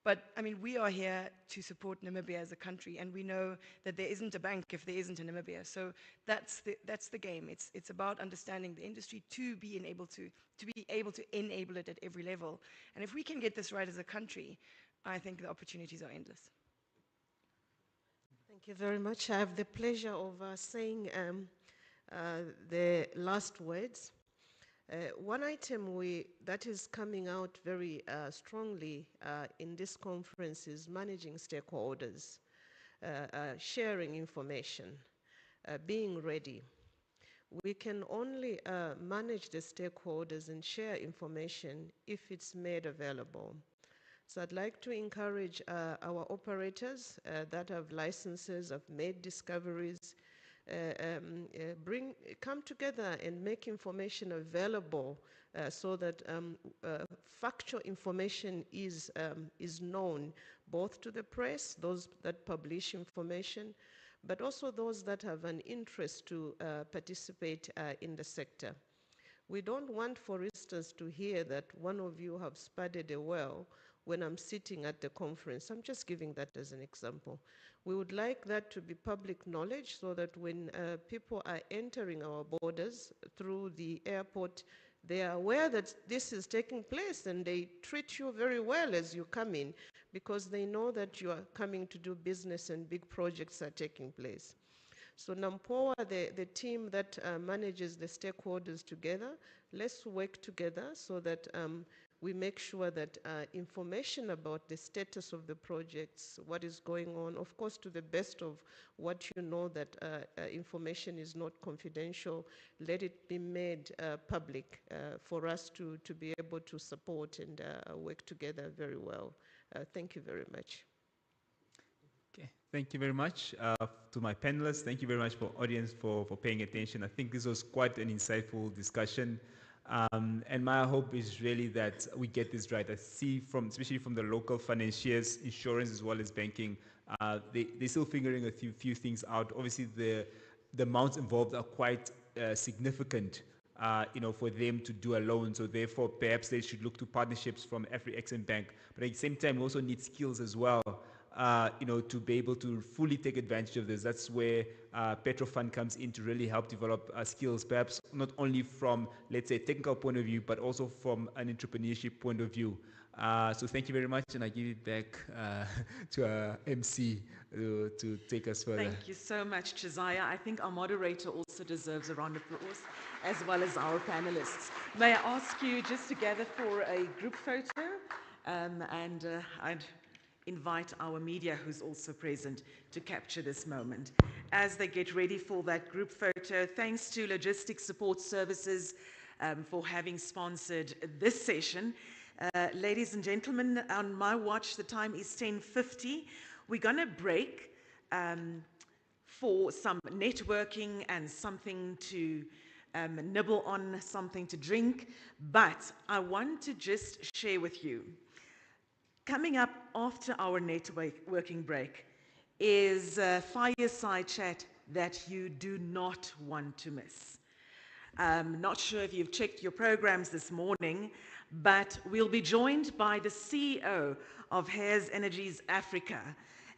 But, I mean, we are here to support Namibia as a country, and we know that there isn't a bank if there isn't a Namibia. So that's the game. It's about understanding the industry to be able to enable it at every level. And if we can get this right as a country, I think the opportunities are endless. Thank you very much. I have the pleasure of saying the last words. One item that is coming out very strongly in this conference is managing stakeholders, sharing information, being ready. We can only manage the stakeholders and share information if it's made available. So I'd like to encourage our operators that have licenses, have made discoveries, bring come together and make information available so that factual information is known both to the press, those that publish information, but also those that have an interest to participate in the sector. We don't want, for instance, to hear that one of you have spudded a well when I'm sitting at the conference. I'm just giving that as an example. We would like that to be public knowledge so that when people are entering our borders through the airport, they are aware that this is taking place and they treat you very well as you come in because they know that you are coming to do business and big projects are taking place. So Nampoa, the team that manages the stakeholders together, let's work together so that we make sure that information about the status of the projects, what is going on, of course, to the best of what you know, that information is not confidential, let it be made public for us to be able to support and work together very well. Thank you very much. Okay, thank you very much to my panelists. Thank you very much for audience for paying attention. I think this was quite an insightful discussion. And my hope is really that we get this right. I see especially from the local financiers, insurance as well as banking, they're still figuring a few things out. Obviously, the amounts involved are quite significant, for them to do a loan. So therefore, perhaps they should look to partnerships from Afri-Exim Bank. But at the same time, we also need skills as well. To be able to fully take advantage of this. That's where Petrofund comes in to really help develop skills, perhaps not only from, let's say, a technical point of view, but also from an entrepreneurship point of view. So thank you very much, and I give it back to our MC to take us further. Thank you so much, Josiah. I think our moderator also deserves a round of applause, as well as our panelists. May I ask you just to gather for a group photo, and I'd invite our media who's also present to capture this moment. As they get ready for that group photo, thanks to Logistics Support Services for having sponsored this session. Ladies and gentlemen, on my watch, the time is 10:50. We're going to break for some networking and something to nibble on, something to drink. But I want to just share with you, coming up after our networking break is a fireside chat that you do not want to miss. Not sure if you've checked your programs this morning, but we'll be joined by the CEO of Hanns Energies Africa,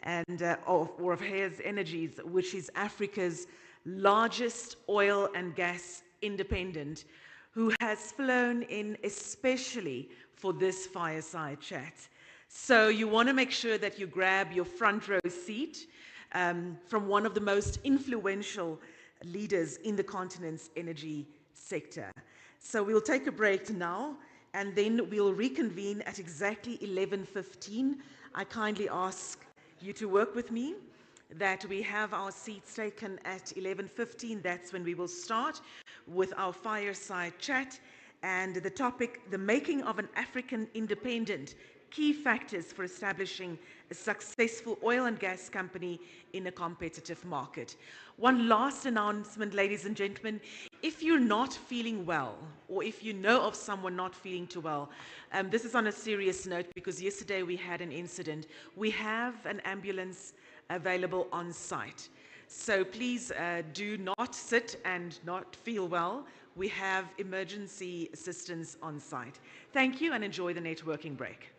and or of Hanns Energies, which is Africa's largest oil and gas independent, who has flown in especially for this fireside chat. So you want to make sure that you grab your front row seat from one of the most influential leaders in the continent's energy sector. So we'll take a break now, and then we'll reconvene at exactly 11:15. I kindly ask you to work with me, that we have our seats taken at 11:15. That's when we will start with our fireside chat, and the topic, the making of an African independent, key factors for establishing a successful oil and gas company in a competitive market. One last announcement, ladies and gentlemen. If you're not feeling well, or if you know of someone not feeling too well, this is on a serious note because yesterday we had an incident. We have an ambulance available on site. So please do not sit and not feel well. We have emergency assistance on site. Thank you, and enjoy the networking break.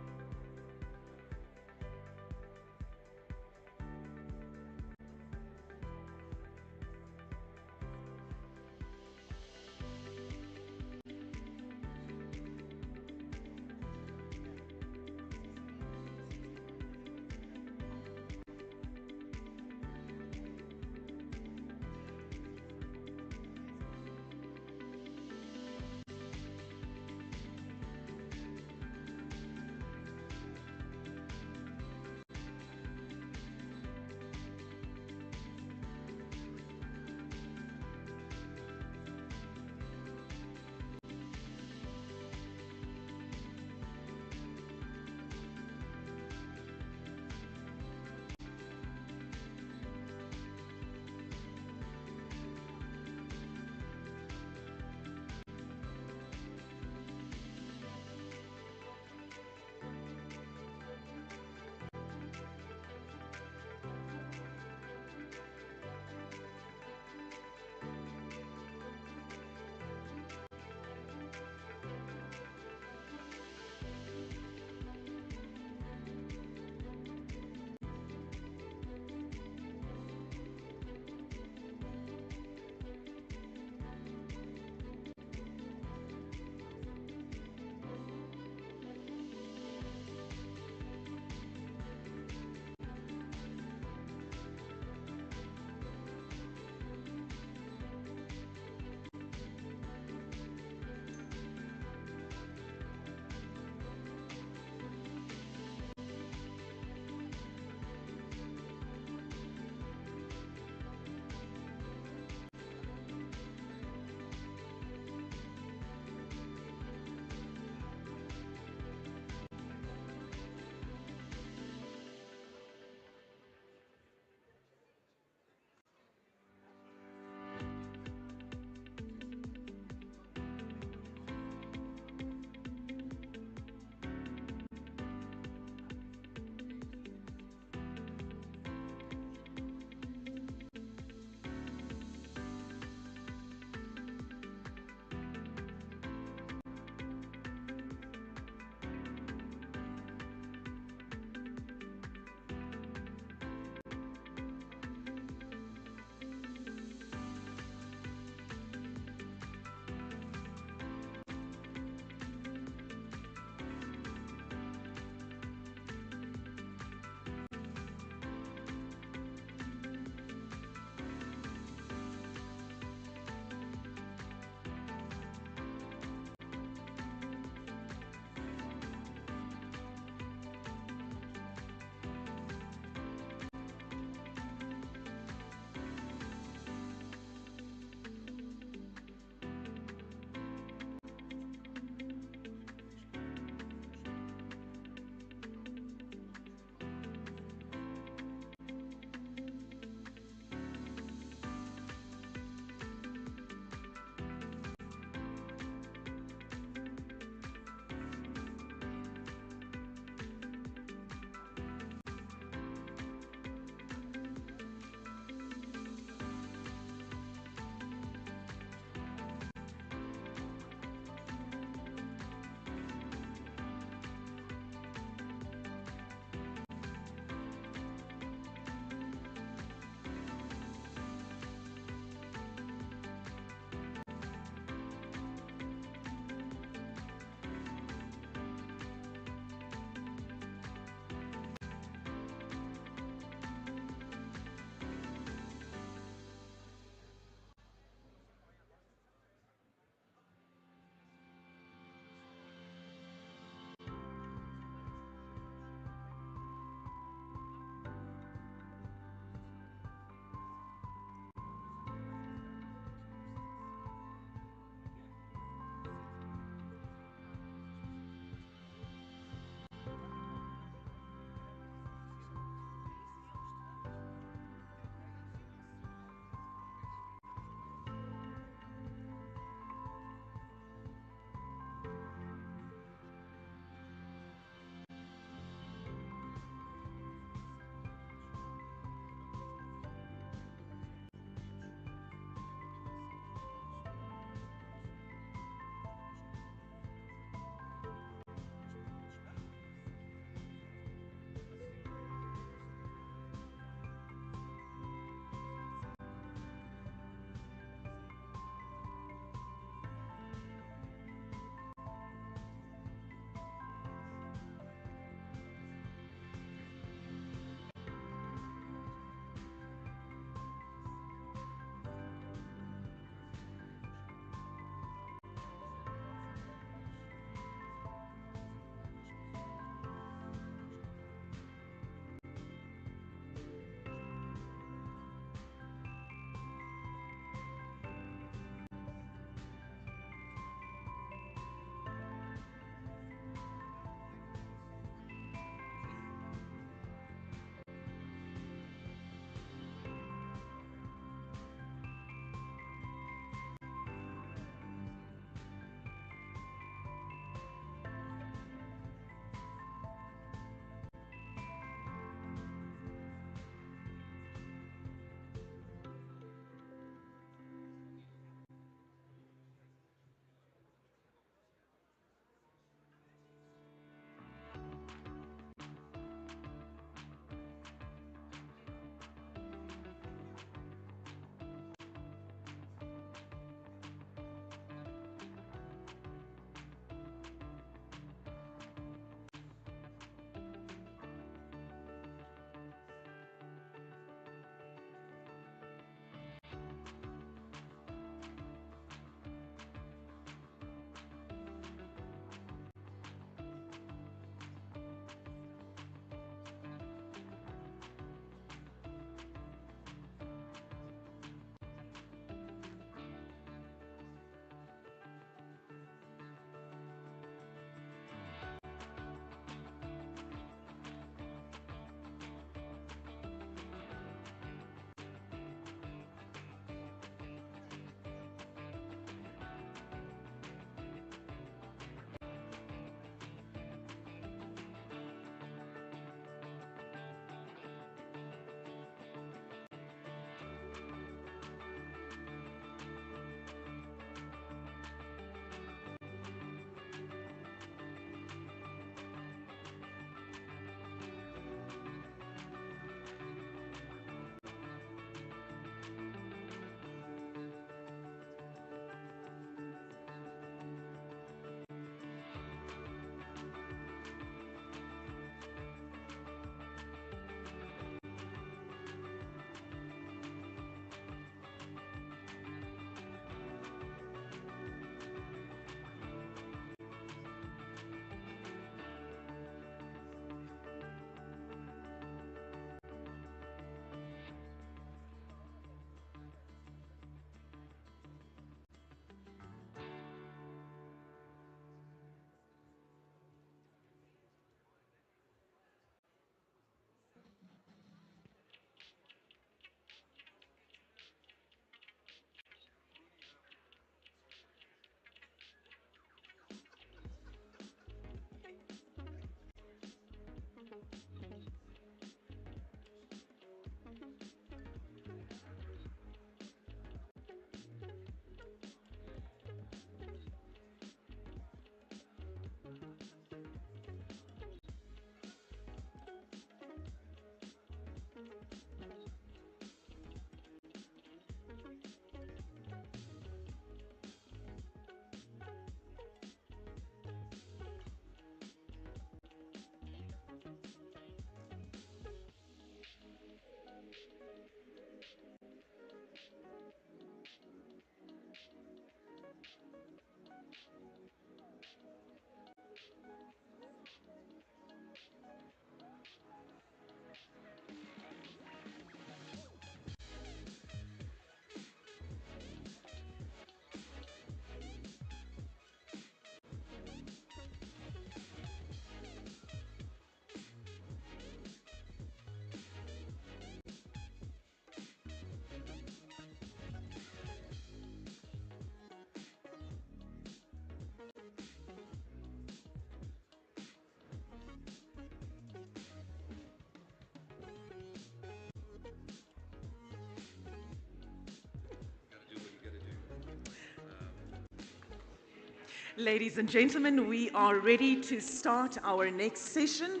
Ladies and gentlemen, we are ready to start our next session.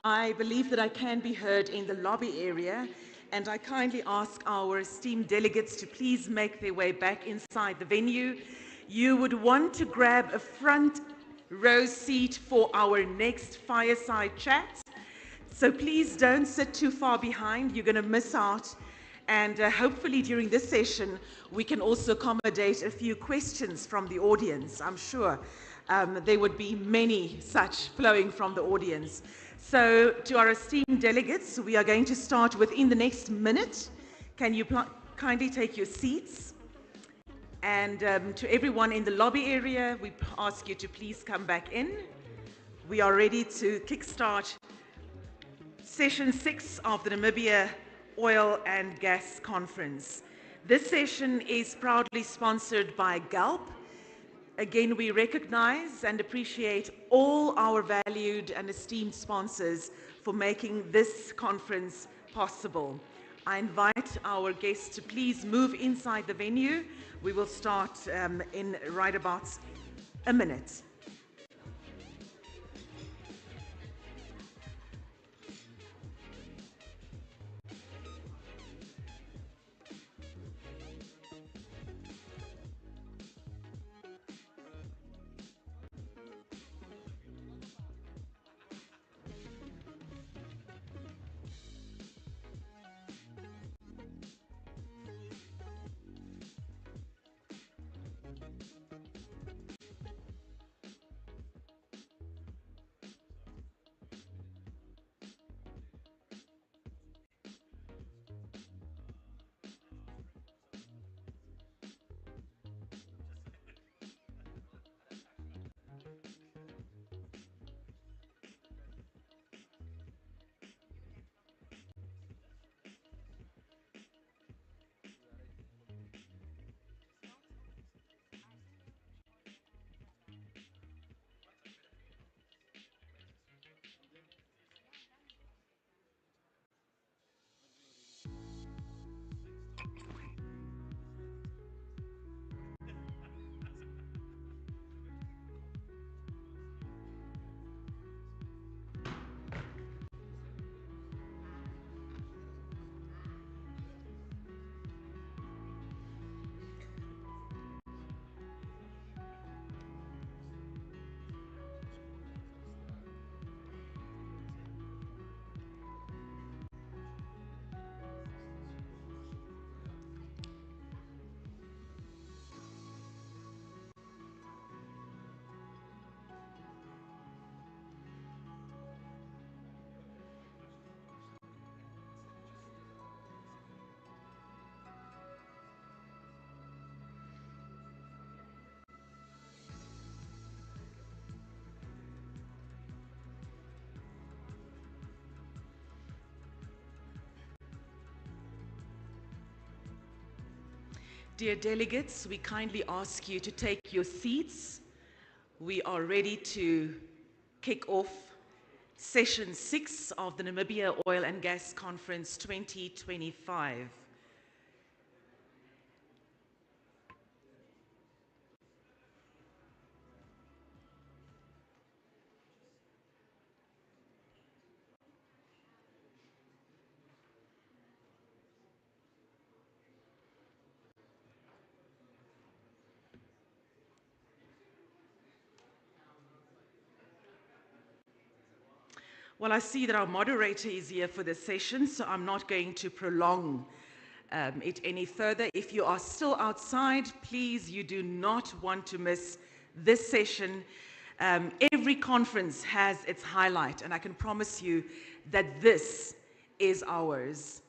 I believe that I can be heard in the lobby area, and I kindly ask our esteemed delegates to please make their way back inside the venue. You would want to grab a front row seat for our next fireside chat. So please don't sit too far behind. You're going to miss out. And hopefully during this session, we can also accommodate a few questions from the audience. I'm sure there would be many such flowing from the audience. So to our esteemed delegates, we are going to start within the next minute. Can you kindly take your seats? And to everyone in the lobby area, we ask you to please come back in. We are ready to kickstart Session 6 of the Namibia Oil and Gas Conference. This session is proudly sponsored by GALP. Again, we recognize and appreciate all our valued and esteemed sponsors for making this conference possible. I invite our guests to please move inside the venue. We will start in right about a minute. Dear delegates, we kindly ask you to take your seats. We are ready to kick off Session 6 of the Namibia Oil and Gas Conference 2025. Well, I see that our moderator is here for this session, so I'm not going to prolong it any further. If you are still outside, please, you do not want to miss this session. Every conference has its highlight, and I can promise you that this is ours.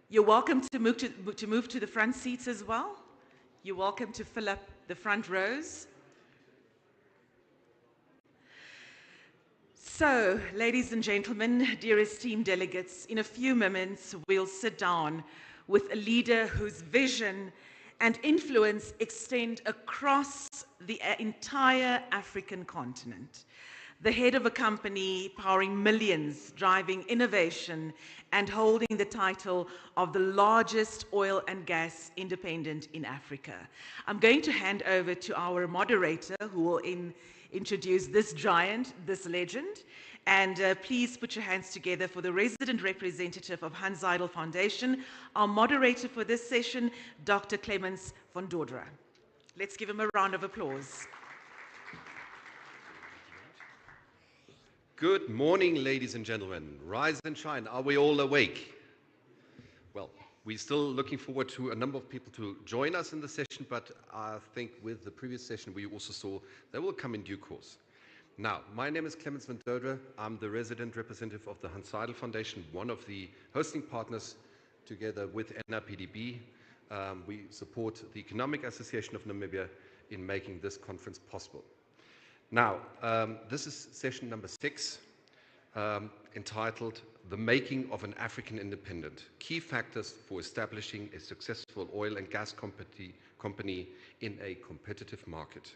You're welcome to move to the front seats as well. You're welcome to fill up the front rows. So, ladies and gentlemen, dear esteemed delegates, in a few moments we'll sit down with a leader whose vision and influence extend across the entire African continent. the head of a company powering millions, driving innovation, and holding the title of the largest oil and gas independent in Africa. I'm going to hand over to our moderator, who will introduce this giant, this legend. And please put your hands together for the resident representative of Hanns Seidel Foundation, our moderator for this session, Dr. Clemens von Dordra. Let's give him a round of applause. Good morning, ladies and gentlemen. Rise and shine. Are we all awake? Well, we're still looking forward to a number of people to join us in the session, but I think with the previous session, we also saw they will come in due course. Now, my name is Clemens van Dordra. I'm the resident representative of the Hanns Seidel Foundation, one of the hosting partners together with NIPDB. We support the Economic Association of Namibia in making this conference possible. Now, this is session number 6, entitled The Making of an African Independent, Key Factors for Establishing a Successful Oil and Gas Company in a Competitive Market.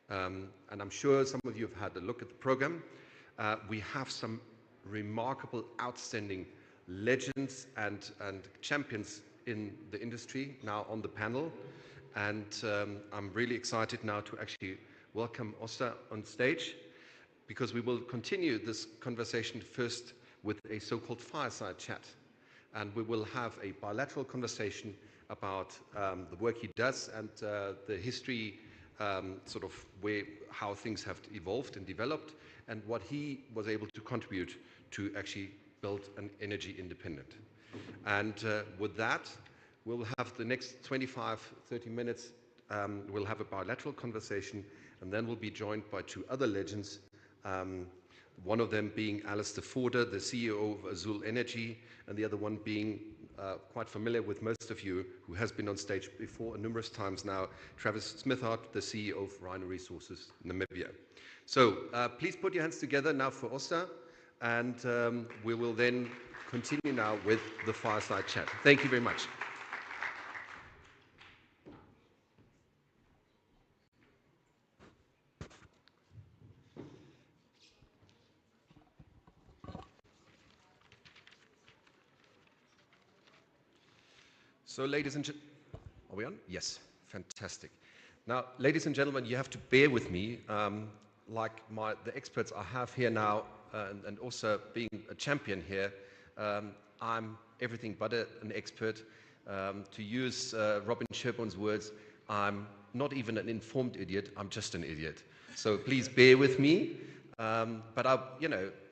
And I'm sure some of you have had a look at the program. We have some remarkable, outstanding legends and champions in the industry now on the panel. And I'm really excited now to actually welcome Osta on stage, because we will continue this conversation first with a so-called fireside chat. And we will have a bilateral conversation about the work he does and the history, sort of how things have evolved and developed, and what he was able to contribute to actually build an energy independent. And with that, we'll have the next 25, 30 minutes, we'll have a bilateral conversation, and then we'll be joined by 2 other legends, one of them being Alistair Forder, the CEO of Azul Energy, and the other one being quite familiar with most of you, who has been on stage before numerous times now, Travis Smithart, the CEO of Rhino Resources Namibia. So please put your hands together now for Osta, and we will then continue now with the fireside chat. Thank you very much. So, ladies and gentlemen, are we on? Yes, fantastic. Now, ladies and gentlemen, you have to bear with me, like the experts I have here now, and also being a champion here. I'm everything but an expert. To use Robin Sherborne's words, I'm not even an informed idiot. I'm just an idiot. So please bear with me. But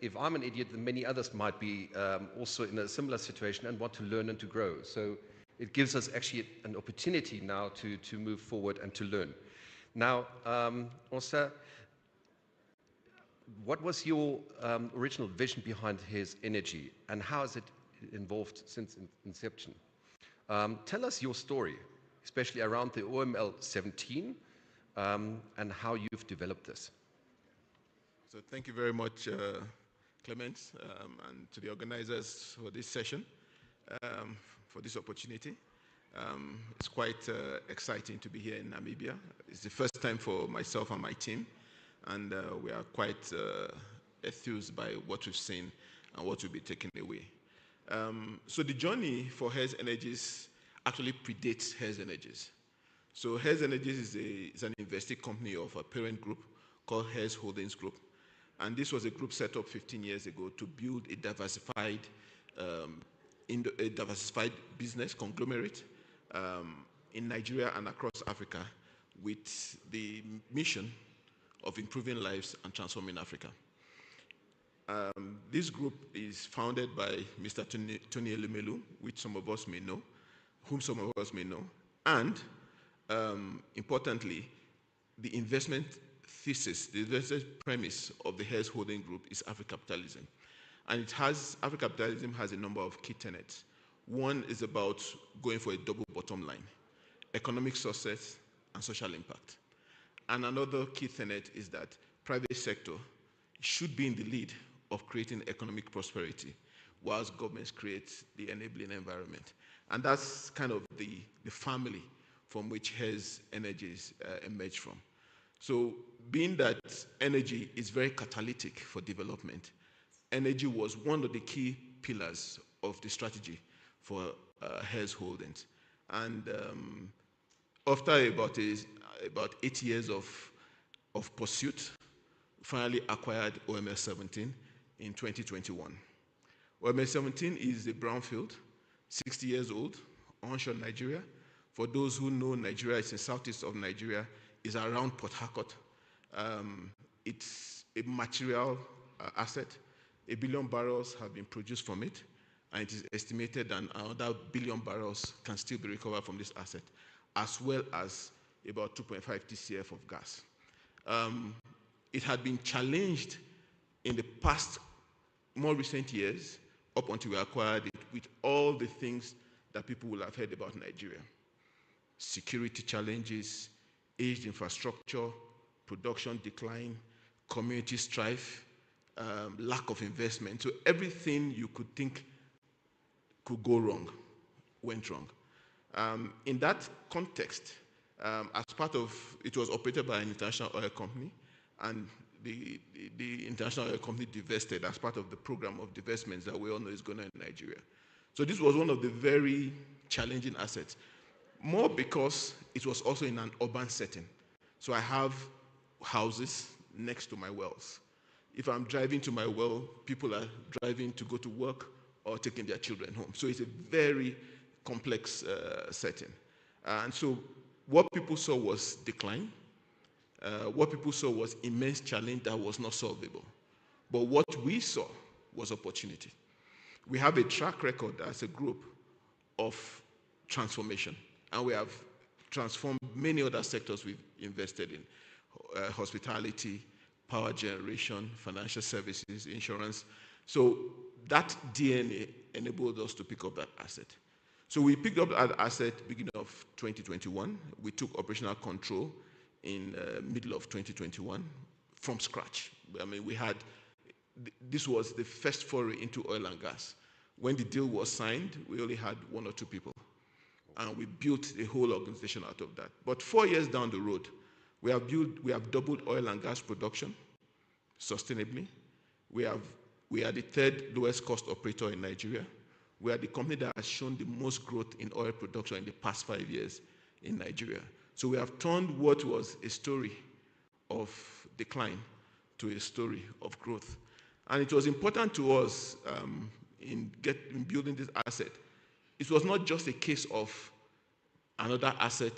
if I'm an idiot, then many others might be also in a similar situation and want to learn and to grow. So it gives us actually an opportunity now to move forward and to learn. Now, Osta, what was your original vision behind Hanns Energy, and how has it evolved since inception? Tell us your story, especially around the OML 17, and how you've developed this. So thank you very much, Clemens, and to the organizers for this session, for this opportunity. It's quite exciting to be here in Namibia. It's the first time for myself and my team, and we are quite enthused by what we've seen and what will be taken away. So the journey for Hanns Energies actually predates Hanns Energies. So Hanns Energies is an investing company of a parent group called Hanns Holdings Group. And this was a group set up 15 years ago to build a diversified business conglomerate in Nigeria and across Africa, with the mission of improving lives and transforming Africa. This group is founded by Mr. Tony Elumelu, whom some of us may know, and importantly, the investment thesis, the investment premise of the Hanns Holding Group is Afro-capitalism. And Afro-capitalism has a number of key tenets. One is about going for a double bottom line, economic success and social impact. And another key tenet is that private sector should be in the lead of creating economic prosperity, whilst governments create the enabling environment. And that's kind of the family from which Hanns Energies emerged from. So being that energy is very catalytic for development, energy was one of the key pillars of the strategy for Hanns Holdings. And after about 8 years of pursuit, finally acquired OML 17 in 2021. OML 17 is a brownfield, 60 years old, onshore Nigeria. For those who know Nigeria, it's in southeast of Nigeria, it's around Port Harcourt. It's a material asset. 1 billion barrels have been produced from it, and it is estimated that another 1 billion barrels can still be recovered from this asset, as well as about 2.5 TCF of gas. It had been challenged in the past, more recent years, up until we acquired it, with all the things that people will have heard about Nigeria. Security challenges, aged infrastructure, production decline, community strife, lack of investment. So everything you could think could go wrong, went wrong. In that context, as part of, it was operated by an international oil company, and the international oil company divested as part of the program of divestments that we all know is going on in Nigeria. So this was one of the very challenging assets, more because it was also in an urban setting. So I have houses next to my wells. If I'm driving to my well, people are driving to go to work or taking their children home. So it's a very complex setting. And so what people saw was decline. What people saw was immense challenge that was not solvable. But what we saw was opportunity. We have a track record as a group of transformation, and we have transformed many other sectors we've invested in: hospitality, power generation, financial services, insurance. So that DNA enabled us to pick up that asset. So we picked up that asset beginning of 2021. We took operational control in middle of 2021 from scratch. I mean, this was the first foray into oil and gas. When the deal was signed, we only had 1 or 2 people. And we built a whole organization out of that. But 4 years down the road, we have doubled oil and gas production sustainably. We are the 3rd lowest cost operator in Nigeria. We are the company that has shown the most growth in oil production in the past 5 years in Nigeria. So we have turned what was a story of decline to a story of growth. And it was important to us in building this asset. It was not just a case of another asset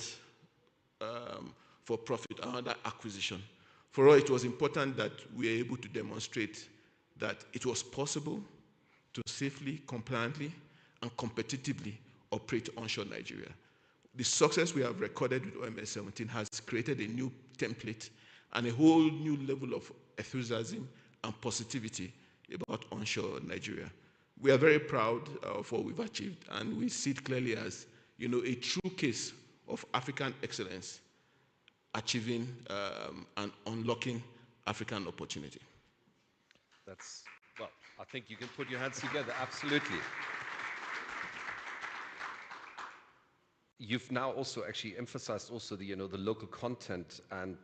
for profit, another acquisition. For us, it was important that we were able to demonstrate that it was possible to safely, compliantly, and competitively operate onshore Nigeria. The success we have recorded with OML 17 has created a new template and a whole new level of enthusiasm and positivity about onshore Nigeria. We are very proud of what we've achieved, and we see it clearly as, a true case of African excellence achieving and unlocking African opportunity. Well, I think you can put your hands together, absolutely. You've now also actually emphasized also the local content, and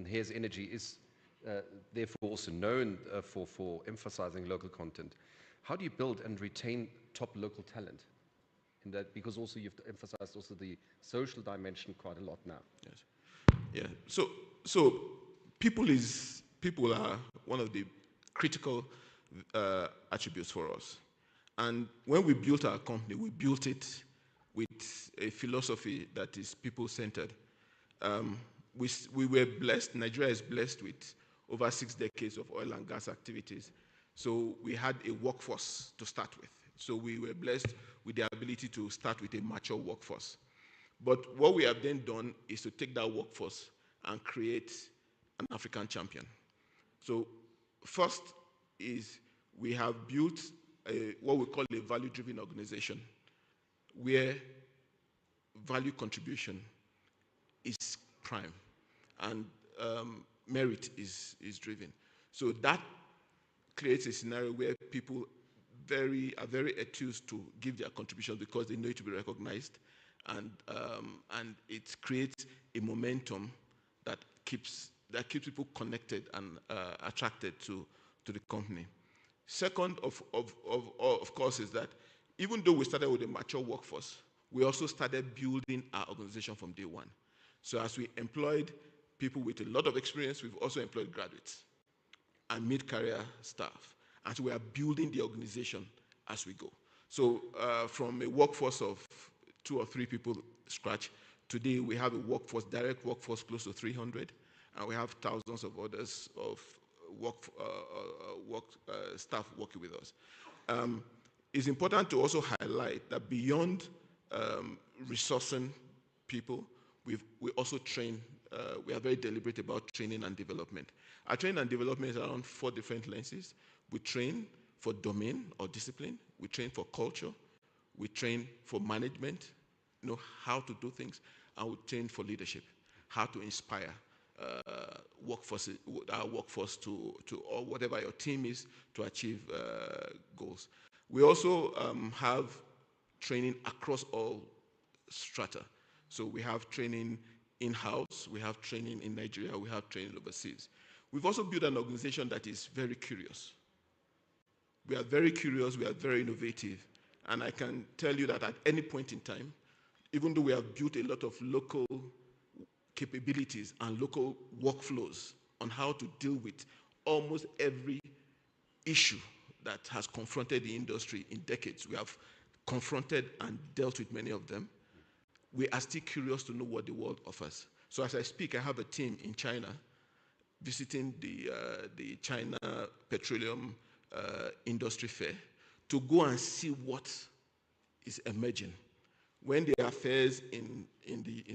Hanns Energy is therefore also known for emphasizing local content. How do you build and retain top local talent in that? Because also you've emphasized also the social dimension quite a lot now. Yes. Yeah. So people are one of the critical attributes for us. And when we built our company, we built it with a philosophy that is people-centered. We were blessed, Nigeria is blessed with over 6 decades of oil and gas activities. So we had a workforce to start with. So we were blessed with the ability to start with a mature workforce. But what we have then done is to take that workforce and create an African champion. So first is we have built what we call a value-driven organization, where value contribution is prime and merit is driven. So that creates a scenario where people are very attuned to give their contributions because they know it to be recognized, and it creates a momentum that keeps people connected and attracted to the company. Second, of course, is that even though we started with a mature workforce, we also started building our organization from day one. So as we employed people with a lot of experience, we've also employed graduates and mid-career staff. And so we are building the organization as we go. So from a workforce of 2 or 3 people scratch, today we have a workforce, direct workforce close to 300, and we have thousands of others of staff working with us. It's important to also highlight that beyond resourcing people, we also train. We are very deliberate about training and development. Our training and development is around 4 different lenses. We train for domain or discipline. We train for culture. We train for management, how to do things. And we train for leadership, how to inspire our workforce to, or whatever your team is, to achieve goals. We also have training across all strata. So we have training in-house, we have training in Nigeria, we have training overseas. We've also built an organization that is very curious. We are very curious, we are very innovative, and I can tell you that at any point in time, even though we have built a lot of local capabilities and local workflows on how to deal with almost every issue that has confronted the industry in decades, we have confronted and dealt with many of them. We are still curious to know what the world offers. So as I speak, I have a team in China visiting the China Petroleum Industry Fair to go and see what is emerging. When there are fairs in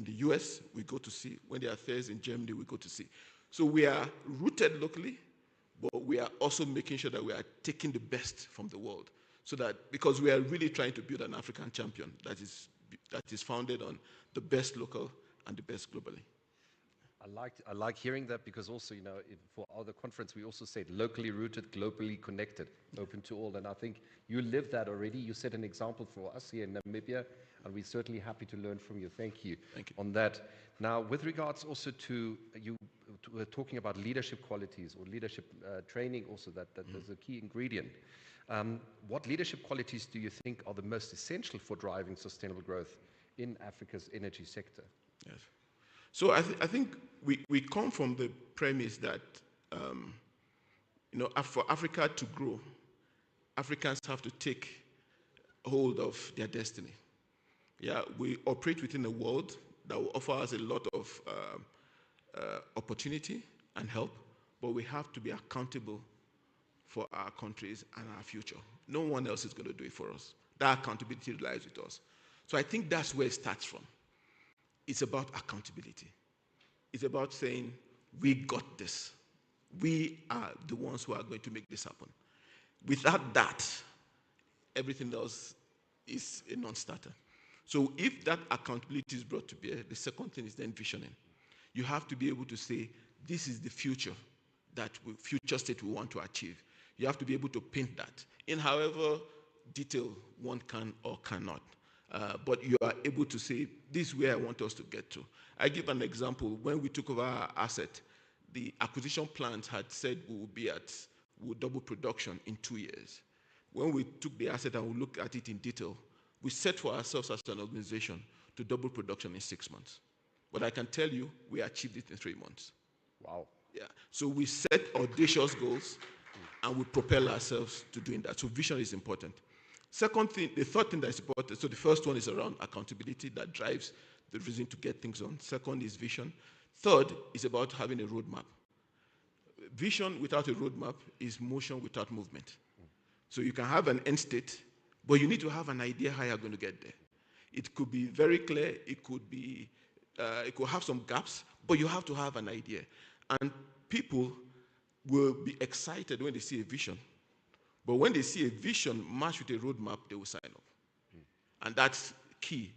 the US, we go to see. When there are fairs in Germany, we go to see. So we are rooted locally, but we are also making sure that we are taking the best from the world. So that, because we are really trying to build an African champion that is founded on the best local and the best globally. I like hearing that, because also, for our conference, we also said locally rooted, globally connected, open to all. And I think you live that already. You set an example for us here in Namibia, and we're certainly happy to learn from you. Thank you on that. Now, with regards also to you were talking about leadership qualities or leadership training also, that is a key ingredient. What leadership qualities do you think are the most essential for driving sustainable growth in Africa's energy sector? Yes. So I think we come from the premise that for Africa to grow, Africans have to take hold of their destiny. Yeah, we operate within a world that will offer us a lot of opportunity and help, but we have to be accountable for our countries and our future. No one else is going to do it for us. That accountability lies with us. So I think that's where it starts from. It's about accountability. It's about saying, we got this. We are the ones who are going to make this happen. Without that, everything else is a non-starter. So if that accountability is brought to bear, the second thing is then visioning. You have to be able to say, this is the future future state we want to achieve. You have to be able to paint that in however detail one can or cannot. But you are able to say, this is where I want us to get to. I give an example. When we took over our asset, the acquisition plans had said we would double production in 2 years. When we took the asset and we looked at it in detail, we set for ourselves as an organization to double production in 6 months. But I can tell you, we achieved it in 3 months. Wow. Yeah. So we set audacious goals and we propel ourselves to doing that. So vision is important. Second thing, the third thing that is important, so the first one is around accountability that drives the reason to get things done. Second is vision. Third is about having a roadmap. Vision without a roadmap is motion without movement. So you can have an end state, but you need to have an idea how you're going to get there. It could be very clear, it could have some gaps, but you have to have an idea. And people will be excited when they see a vision. But when they see a vision matched with a roadmap, they will sign up. And that's key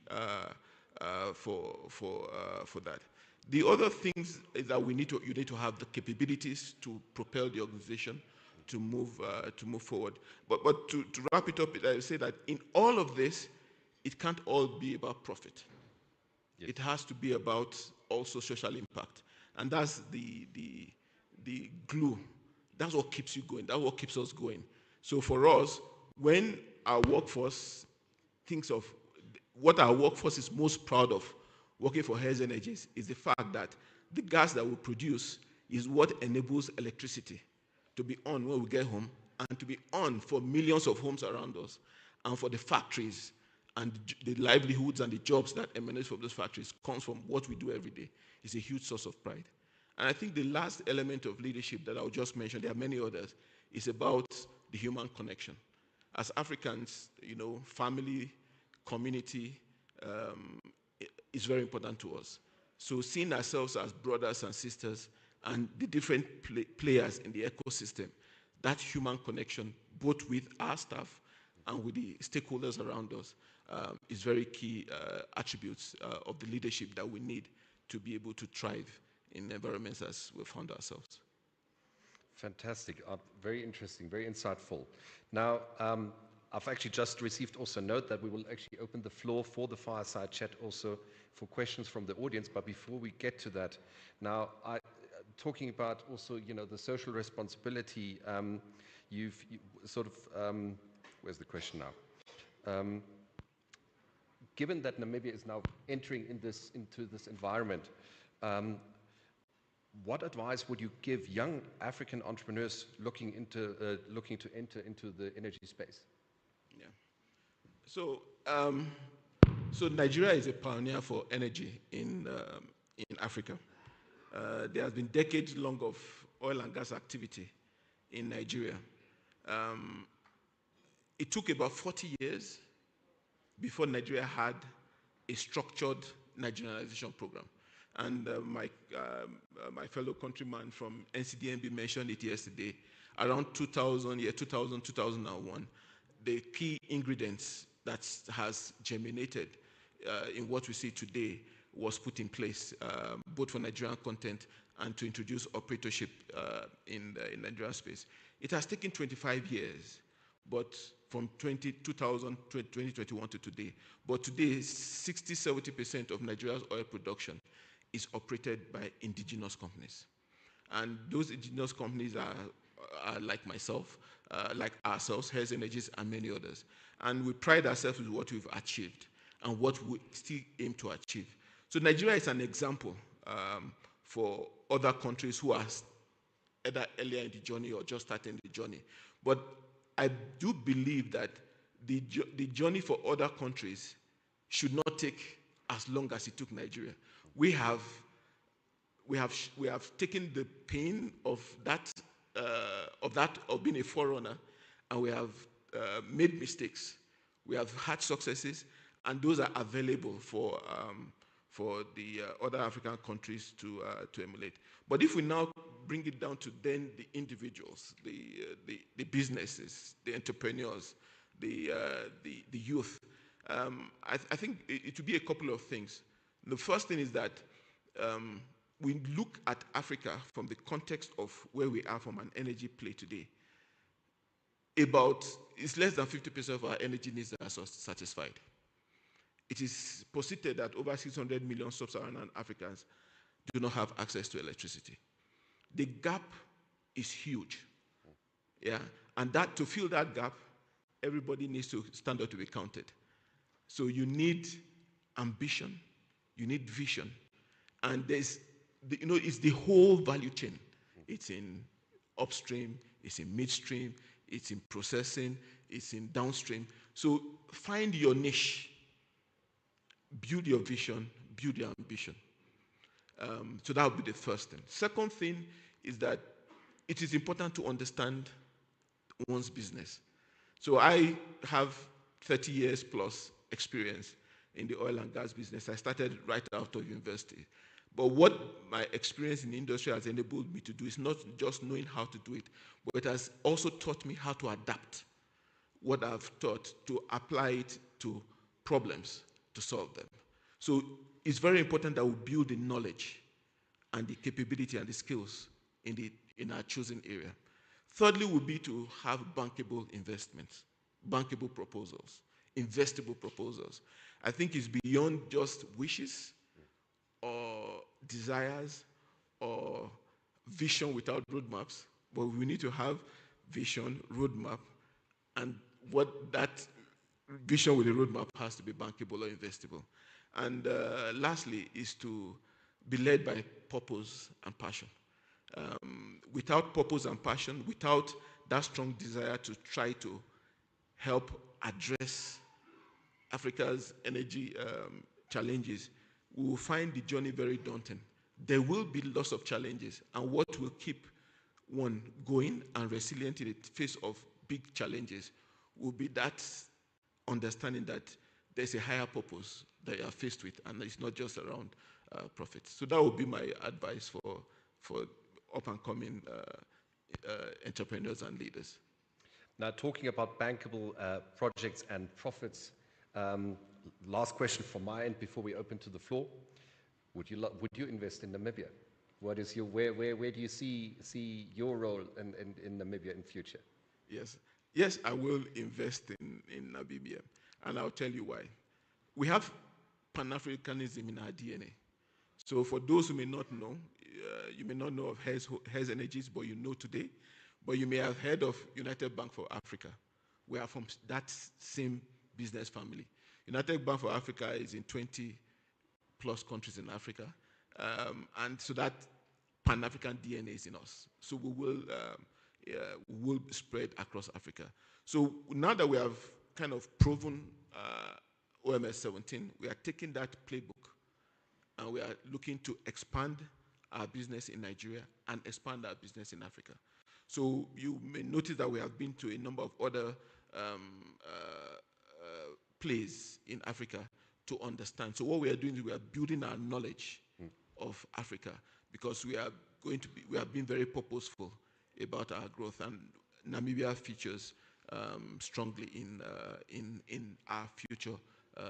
for that. The other things is that you need to have the capabilities to propel the organization to move forward. But to wrap it up, I would say that in all of this, it can't all be about profit. Yes. It has to be about also social impact. And that's the glue. That's what keeps you going. That's what keeps us going. So for us, when our workforce thinks of what our workforce is most proud of working for Hanns Energies is the fact that the gas that we produce is what enables electricity to be on when we get home and to be on for millions of homes around us and for the factories and the livelihoods and the jobs that emanate from those factories comes from what we do every day. It's a huge source of pride. And I think the last element of leadership that I'll just mention, there are many others, is about the human connection. As Africans, family, community is very important to us. So seeing ourselves as brothers and sisters and the different players in the ecosystem, that human connection, both with our staff and with the stakeholders around us, is very key attributes of the leadership that we need to be able to thrive in environments as we found ourselves. Fantastic, very interesting, very insightful. Now, I've actually just received also a note that we will actually open the floor for the fireside chat also for questions from the audience. But before we get to that, now, talking about also, the social responsibility, you sort of, where's the question now? Given that Namibia is now entering into this environment, what advice would you give young African entrepreneurs looking to enter into the energy space? Yeah. So Nigeria is a pioneer for energy in Africa. There has been decades long of oil and gas activity in Nigeria. It took about 40 years before Nigeria had a structured Nigerianization program. And my fellow countryman from NCDNB mentioned it yesterday. Around 2000, 2001, the key ingredients that has germinated in what we see today was put in place, both for Nigerian content and to introduce operatorship in the Nigerian space. It has taken 25 years, but from 2000 to 2021 to today. But today, 60-70% of Nigeria's oil production is operated by indigenous companies. And those indigenous companies are like myself, like ourselves, Hanns Energies, and many others. And we pride ourselves with what we've achieved and what we still aim to achieve. So Nigeria is an example for other countries who are either earlier in the journey or just starting the journey. But I do believe that the journey for other countries should not take as long as it took Nigeria. We have taken the pain of being a forerunner, and we have made mistakes. We have had successes, and those are available for the other African countries to emulate. But if we now bring it down to then the individuals, the businesses, the entrepreneurs, the youth, I think it would be a couple of things. The first thing is that we look at Africa from the context of where we are from an energy play today. It's less than 50% of our energy needs are satisfied. It is posited that over 600 million sub-Saharan Africans do not have access to electricity. The gap is huge. Yeah, and to fill that gap, everybody needs to stand up to be counted. So you need ambition, you need vision, and it's the whole value chain. It's in upstream, it's in midstream, it's in processing, it's in downstream. So find your niche, build your vision, build your ambition. So that would be the first thing. Second thing is that it is important to understand one's business. So I have 30 years plus experience in the oil and gas business. I started right out of university. But what my experience in the industry has enabled me to do is not just knowing how to do it, but it has also taught me how to adapt what I've taught to apply it to problems, to solve them. So it's very important that we build the knowledge and the capability and the skills in our chosen area. Thirdly would be to have bankable investments, bankable proposals, investable proposals. I think it's beyond just wishes or desires or vision without roadmaps, but we need to have vision, roadmap, and what that vision with the roadmap has to be bankable or investable. And lastly is to be led by purpose and passion. Without purpose and passion, without that strong desire to try to help address Africa's energy challenges, we will find the journey very daunting. There will be lots of challenges, and what will keep one going and resilient in the face of big challenges will be that understanding that there's a higher purpose that you are faced with, and it's not just around profits. So that would be my advice for up-and-coming entrepreneurs and leaders. Now, talking about bankable projects and profits, last question from my end before we open to the floor. Would you invest in Namibia? What is your where do you see your role in Namibia in future? Yes, I will invest in Namibia, and I'll tell you why. We have Pan-Africanism in our DNA. So for those who may not know, you may not know of Hanns Energies, but you know today. But you may have heard of United Bank for Africa. We are from that same business family. United Bank for Africa is in 20 plus countries in Africa. And so that Pan-African DNA is in us. So we will spread across Africa. So now that we have kind of proven OMS 17, we are taking that playbook and we are looking to expand our business in Nigeria and expand our business in Africa. So you may notice that we have been to a number of other places in Africa to understand. So what we are doing is we are building our knowledge of Africa, because we have been very purposeful about our growth, and Namibia features strongly in our future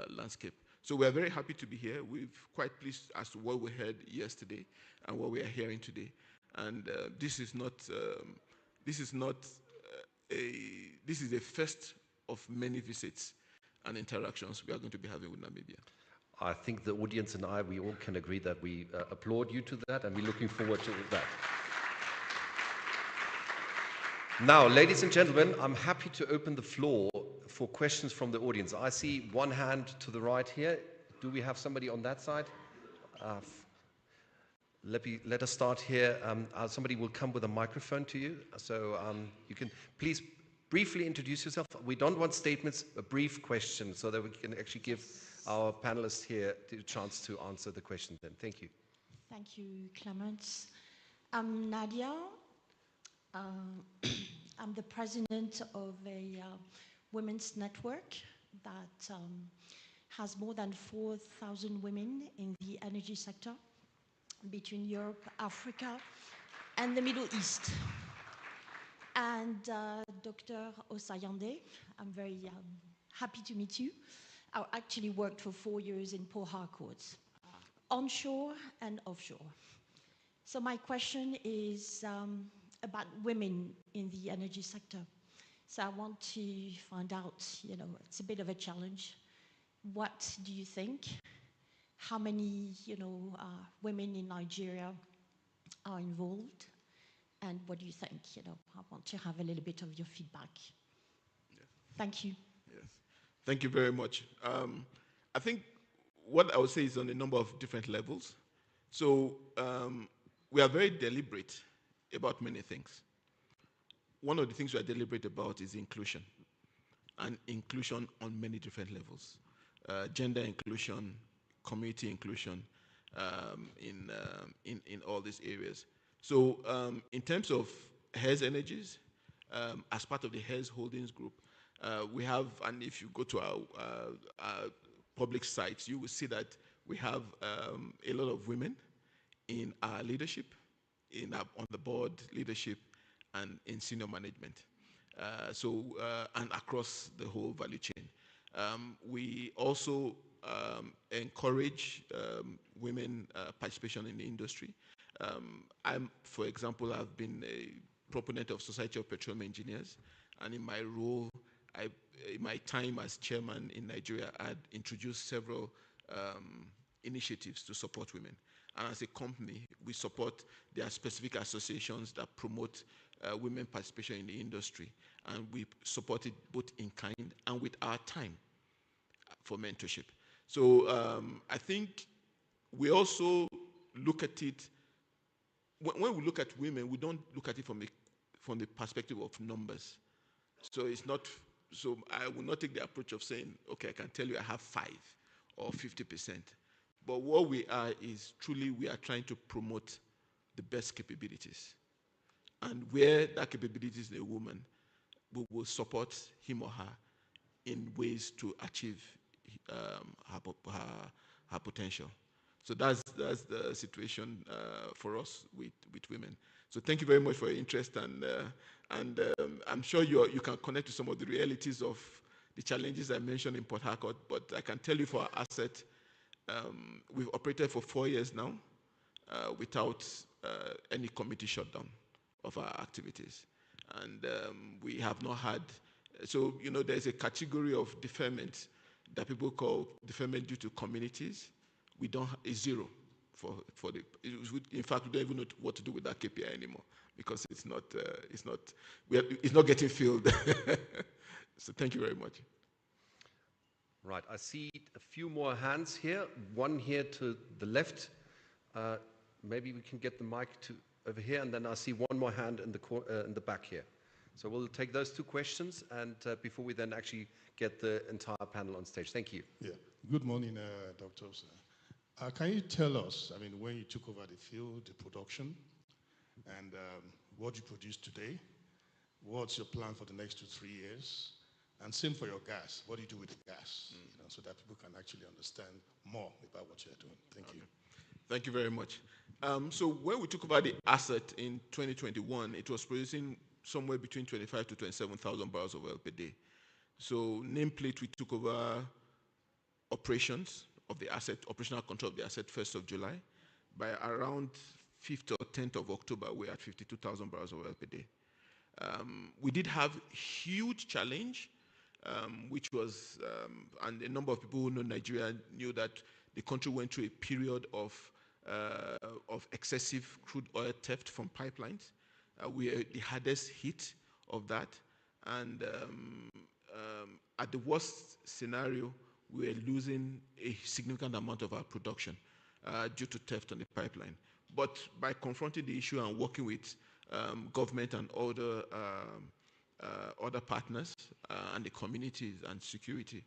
landscape. So we are very happy to be here. We're quite pleased as to what we heard yesterday and what we are hearing today. And this is a first of many visits and interactions we are going to be having with Namibia. I think the audience and we all can agree that we applaud you to that, and we're looking forward to that. Now, ladies and gentlemen, I'm happy to open the floor for questions from the audience. I see one hand to the right here. Do we have somebody on that side? Let us start here. Somebody will come with a microphone to you, so you can please briefly introduce yourself. We don't want statements, a brief question, so that we can actually give our panelists here the chance to answer the question then. Thank you. Thank you, Clements. I'm Nadia. I'm the president of a women's network that has more than 4,000 women in the energy sector between Europe, Africa, and the Middle East. And Dr. Osayande, I'm very happy to meet you. I actually worked for 4 years in Port Harcourt, onshore and offshore. So my question is about women in the energy sector. So I want to find out, it's a bit of a challenge. What do you think? How many, women in Nigeria are involved? And what do you think? I want to have a little bit of your feedback. Yes. Thank you. Yes. Thank you very much. I think what I would say is on a number of different levels. So we are very deliberate about many things. One of the things we are deliberate about is inclusion, and inclusion on many different levels. Gender inclusion, community inclusion in all these areas. So in terms of Hanns Energies, as part of the Hanns Holdings Group, we have, and if you go to our public sites, you will see that we have a lot of women in our leadership, on the board leadership, and in senior management. And across the whole value chain. We also encourage women participation in the industry. For example, I've been a proponent of Society of Petroleum Engineers, and in my role, in my time as chairman in Nigeria, I had introduced several initiatives to support women. And as a company, we support their specific associations that promote women participation in the industry. And we support it both in kind and with our time for mentorship. So I think we also look at it, when we look at women, we don't look at it from the perspective of numbers. So it's not, so I will not take the approach of saying, okay, I can tell you I have 5 or 50%. But what we are is truly we are trying to promote the best capabilities. And where that capability is in a woman, we will support him or her in ways to achieve her potential. So that's the situation for us with women. So thank you very much for your interest, and I'm sure you can connect to some of the realities of the challenges I mentioned in Port Harcourt, but I can tell you for our asset, we've operated for 4 years now without any committee shutdown of our activities. And we have not had, so there's a category of deferment that people call deferment due to communities. We don't, it's zero for the, in fact, we don't even know what to do with that KPI anymore because it's not getting filled. So thank you very much. Right, I see a few more hands here. One here to the left. Maybe we can get the mic to over here, and then I see one more hand in the back here. So we'll take those 2 questions, and before we then actually get the entire panel on stage. Thank you. Yeah. Good morning, doctors. Can you tell us, I mean, when you took over the field, the production, and what you produce today? What's your plan for the next 2 to 3 years? And same for your gas. What do you do with the gas? So that people can actually understand more about what you're doing. Thank you. Thank you very much. So when we took over the asset in 2021, it was producing somewhere between 25 to 27,000 barrels of oil per day. So nameplate, we took over operations of the asset, operational control of the asset 1st of July. By around 5th or 10th of October, we're at 52,000 barrels of oil per day. We did have huge challenge, which was, and a number of people who know Nigeria knew that the country went through a period of excessive crude oil theft from pipelines. We are the hardest hit of that, and at the worst scenario, we are losing a significant amount of our production due to theft on the pipeline. But by confronting the issue and working with government and other partners and the communities and security,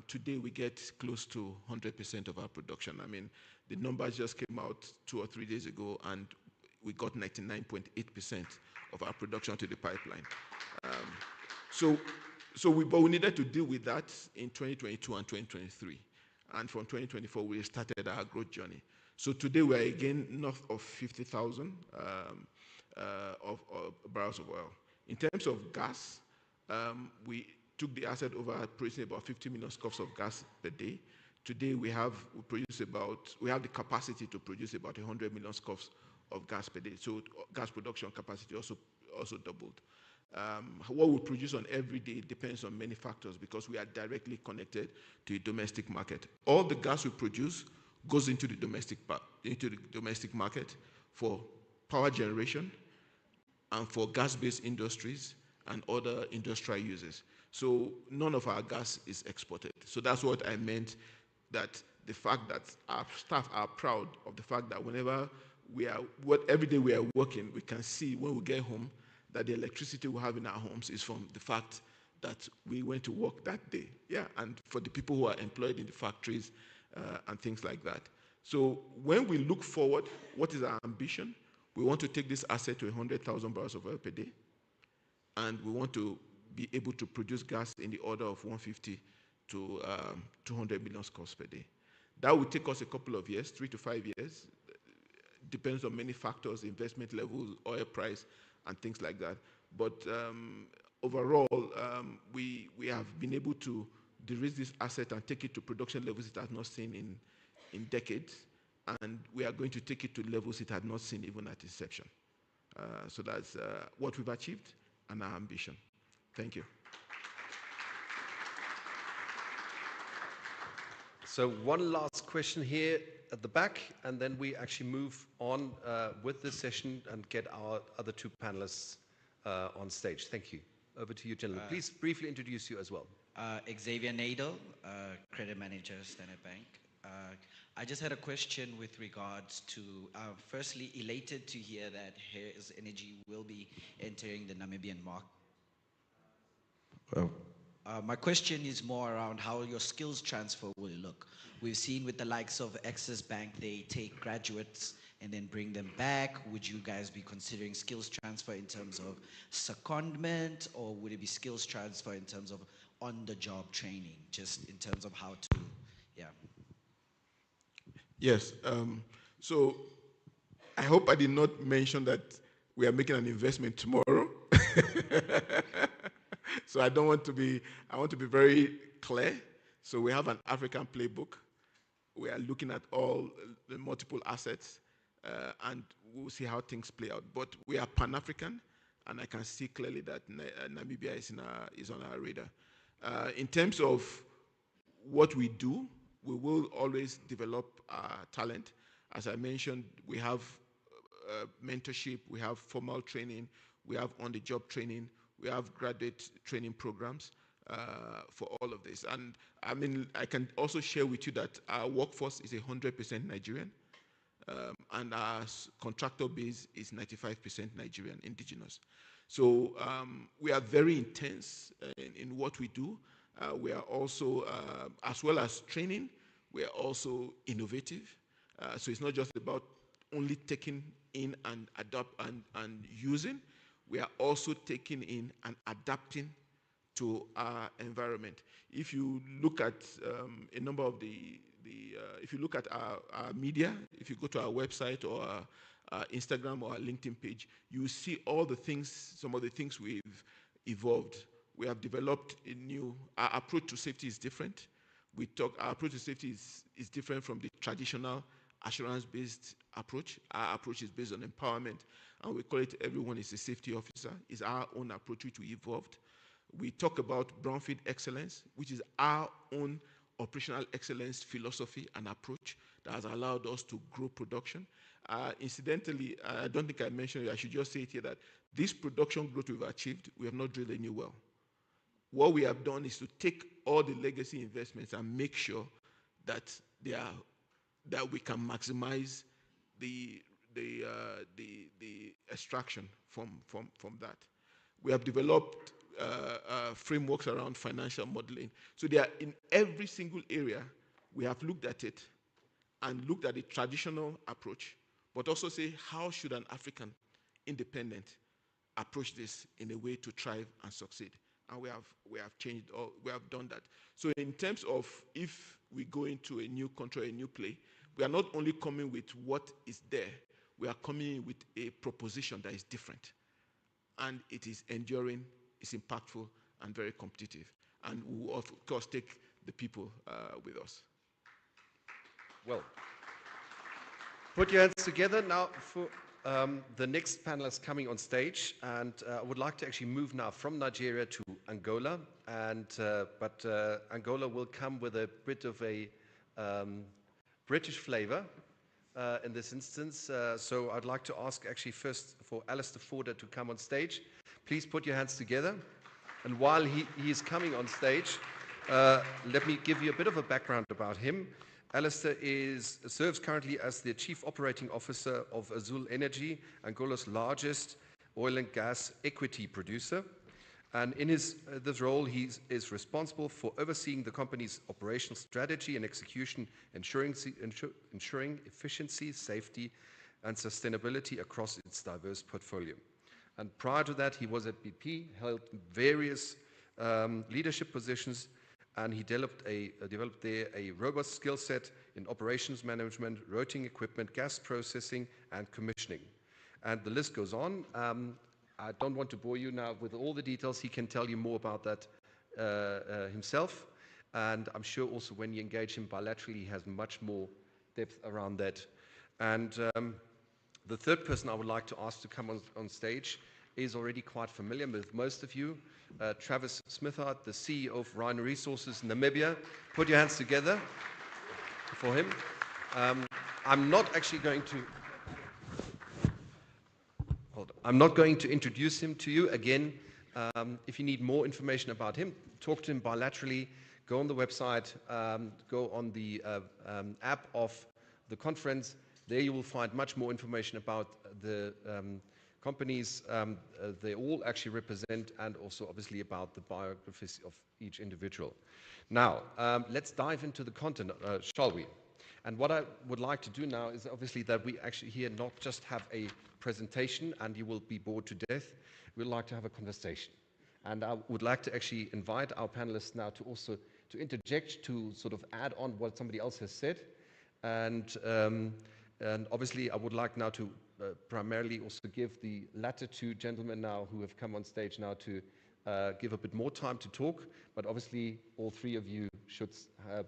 today we get close to 100% of our production. I mean, the numbers just came out 2 or 3 days ago, and we got 99.8% of our production to the pipeline. But we needed to deal with that in 2022 and 2023. And from 2024, we started our growth journey. So today we are again north of 50,000 of barrels of oil. In terms of gas, we took the asset over producing about 50 million scf of gas per day. Today we have the capacity to produce about 100 million scf of gas per day. So gas production capacity also doubled. What we produce on every day depends on many factors because we are directly connected to the domestic market. All the gas we produce goes into the domestic market for power generation and for gas-based industries and other industrial uses. So none of our gas is exported. So that's what I meant, that the fact that our staff are proud of the fact that whenever every day we are working, we can see when we get home that the electricity we have in our homes is from the fact that we went to work that day. Yeah, and for the people who are employed in the factories and things like that. So when we look forward, what is our ambition? We want to take this asset to 100,000 barrels of oil per day, and we want to be able to produce gas in the order of 150 to 200 million scf per day. That will take us a couple of years, 3 to 5 years. Depends on many factors, investment levels, oil price, and things like that. But overall, we have been able to de-risk this asset and take it to production levels it has not seen in decades. And we are going to take it to levels it had not seen even at inception. So that's what we've achieved and our ambition. Thank you. So one last question here. at the back, and then we actually move on with this session and get our other two panelists on stage. Thank you. Over to you, gentlemen. Please briefly introduce you as well. Xavier Nadel, Credit Manager, Standard Bank. I just had a question with regards to, firstly, elated to hear that Hanns Energy will be entering the Namibian market. My question is more around how your skills transfer will look. We've seen with the likes of Axis Bank, they take graduates and then bring them back. Would you guys be considering skills transfer in terms of secondment, or would it be skills transfer in terms of on-the-job training, just in terms of how to, yeah. Yes. So I hope I did not mention that we are making an investment tomorrow. So I want to be very clear. So we have an African playbook. We are looking at all the multiple assets, and we'll see how things play out. But we are Pan-African, and I can see clearly that Namibia is on our radar. In terms of what we do, we will always develop talent. As I mentioned, we have mentorship, we have formal training, we have on-the-job training, we have graduate training programs for all of this. And I mean, I can also share with you that our workforce is 100% Nigerian, and our contractor base is 95% Nigerian, indigenous. So we are very intense in what we do. We are also, as well as training, we are also innovative. So it's not just about only taking in and adapt and using. We are also taking in and adapting to our environment. If you look at a number of if you look at our media, if you go to our website or our Instagram or our LinkedIn page, you see all the things, some of the things we've evolved. We have developed a new, our approach to safety is different. Our approach to safety is different from the traditional assurance-based approach. Our approach is based on empowerment, and we call it everyone is a safety officer. It's our own approach which we evolved. We talk about brownfield excellence, which is our own operational excellence philosophy and approach that has allowed us to grow production. Incidentally, I don't think I mentioned it, I should just say it here that this production growth we've achieved, we have not drilled a new well. What we have done is to take all the legacy investments and make sure that that we can maximize the extraction from that. We have developed frameworks around financial modeling. So they are in every single area. We have looked at it and looked at the traditional approach, but also say how should an African independent approach this in a way to thrive and succeed. And we have changed, or we have done that. So in terms of if we go into a new country, a new play, we are not only coming with what is there, we are coming in with a proposition that is different. And it is enduring, it's impactful, and very competitive. And we will, of course, take the people with us. Well, put your hands together now for the next panelist coming on stage. And I would like to actually move now from Nigeria to Angola. But Angola will come with a bit of a British flavor in this instance. So I'd like to ask actually first for Alistair Forder to come on stage. Please put your hands together. And while he is coming on stage, let me give you a bit of a background about him. Alistair serves currently as the Chief Operating Officer of Azul Energy, Angola's largest oil and gas equity producer. And in this role, he is responsible for overseeing the company's operational strategy and execution, ensuring efficiency, safety, and sustainability across its diverse portfolio. And prior to that, he was at BP, held various leadership positions, and he developed there a robust skill set in operations management, rotating equipment, gas processing, and commissioning. And the list goes on. I don't want to bore you now with all the details. He can tell you more about that himself. And I'm sure also when you engage him bilaterally, he has much more depth around that. And the third person I would like to ask to come on stage is already quite familiar with most of you, Travis Smithard, the CEO of Rhino Resources Namibia. Put your hands together for him. I'm not actually going to. I'm not going to introduce him to you again. If you need more information about him, talk to him bilaterally. Go on the website. Go on the app of the conference. There you will find much more information about the companies they all actually represent, and also obviously about the biographies of each individual. Now, let's dive into the content, shall we? And what I would like to do now is obviously that we actually here not just have a presentation and you will be bored to death. We'd like to have a conversation. And I would like to actually invite our panelists now to also to interject, to sort of add on what somebody else has said. And obviously I would like now to primarily also give the latter two gentlemen now who have come on stage now to give a bit more time to talk, but obviously all three of you should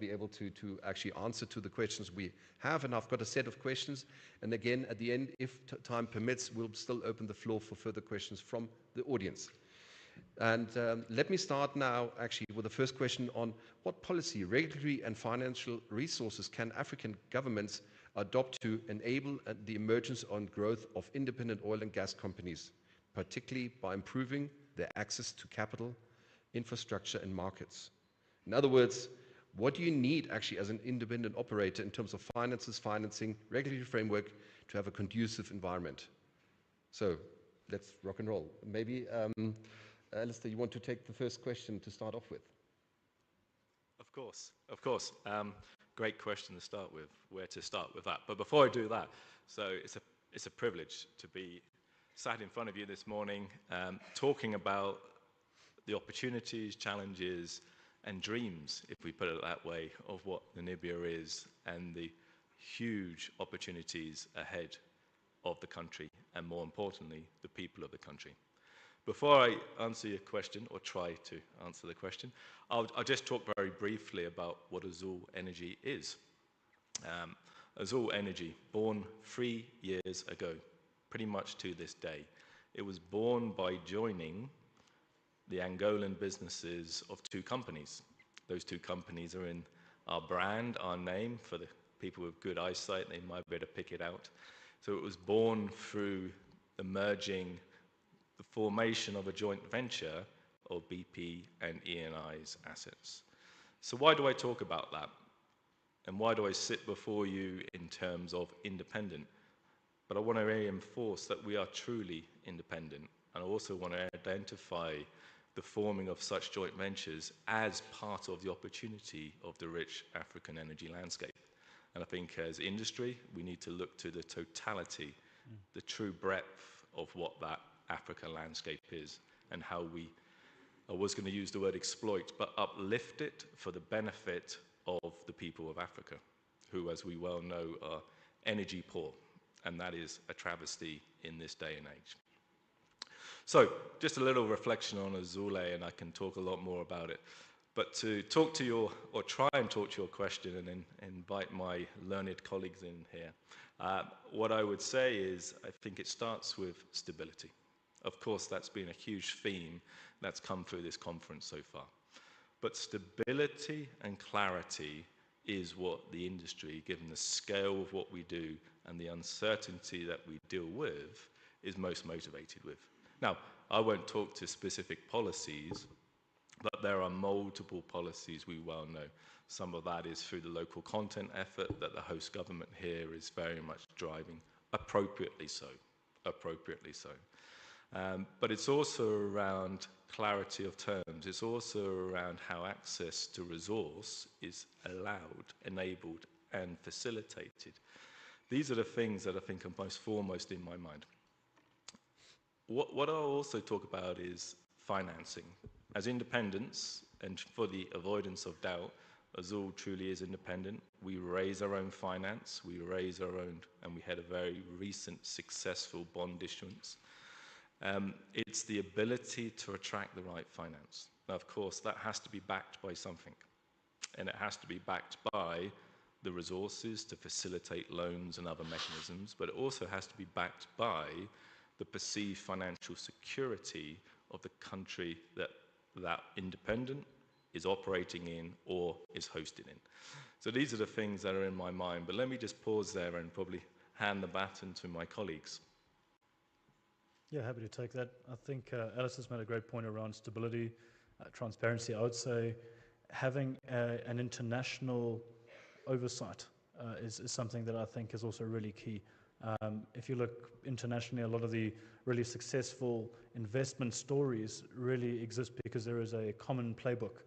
be able to actually answer to the questions we have, and I've got a set of questions, and again at the end, if time permits, we'll still open the floor for further questions from the audience. And let me start now actually with the first question on what policy, regulatory and financial resources can African governments adopt to enable the emergence and growth of independent oil and gas companies, particularly by improving their access to capital, infrastructure and markets. In other words, what do you need actually as an independent operator in terms of finances, financing, regulatory framework to have a conducive environment? So let's rock and roll. Maybe, Alistair, you want to take the first question to start off with? Of course. Great question to start with, where to start with that. But before I do that, so it's a privilege to be sat in front of you this morning talking about the opportunities, challenges, and dreams, if we put it that way, of what Namibia is and the huge opportunities ahead of the country, and more importantly, the people of the country. Before I answer your question, or try to answer the question, I'll just talk very briefly about what Azul Energy is. Azul Energy, born 3 years ago, pretty much to this day. It was born by joining the Angolan businesses of two companies. Those two companies are in our brand, our name. For the people with good eyesight, they might be able to pick it out. So it was born through the merging, the formation of a joint venture of BP and ENI's assets. So why do I talk about that? And why do I sit before you in terms of independent? But I want to reinforce that we are truly independent. And I also want to identify the forming of such joint ventures as part of the opportunity of the rich African energy landscape. And I think as industry, we need to look to the totality, the true breadth of what that Africa landscape is, and how we, I was going to use the word exploit, but uplift it for the benefit of the people of Africa, who, as we well know, are energy poor. And that is a travesty in this day and age. So just a little reflection on Azule, and I can talk a lot more about it. But to talk to your, or try and talk to your question and then invite my learned colleagues in here, what I would say is I think it starts with stability. Of course, that's been a huge theme that's come through this conference so far. But stability and clarity is what the industry, given the scale of what we do and the uncertainty that we deal with, is most motivated with. Now, I won't talk to specific policies, but there are multiple policies we well know. Some of that is through the local content effort that the host government here is very much driving, appropriately so. But it's also around clarity of terms. It's also around how access to resource is allowed, enabled, and facilitated. These are the things that I think are most foremost in my mind. What I'll also talk about is financing. As independents, and for the avoidance of doubt, Azul truly is independent. We raise our own finance, we raise our own, and we had a very recent successful bond issuance. It's the ability to attract the right finance. Now, of course, that has to be backed by something. And it has to be backed by the resources to facilitate loans and other mechanisms, but it also has to be backed by the perceived financial security of the country that independent is operating in, or is hosted in. So these are the things that are in my mind. But let me just pause there and probably hand the baton to my colleagues. Yeah, happy to take that. I think Alice has made a great point around stability, transparency. I would say having an international oversight is something that I think is also really key. If you look internationally, a lot of the really successful investment stories really exist because there is a common playbook.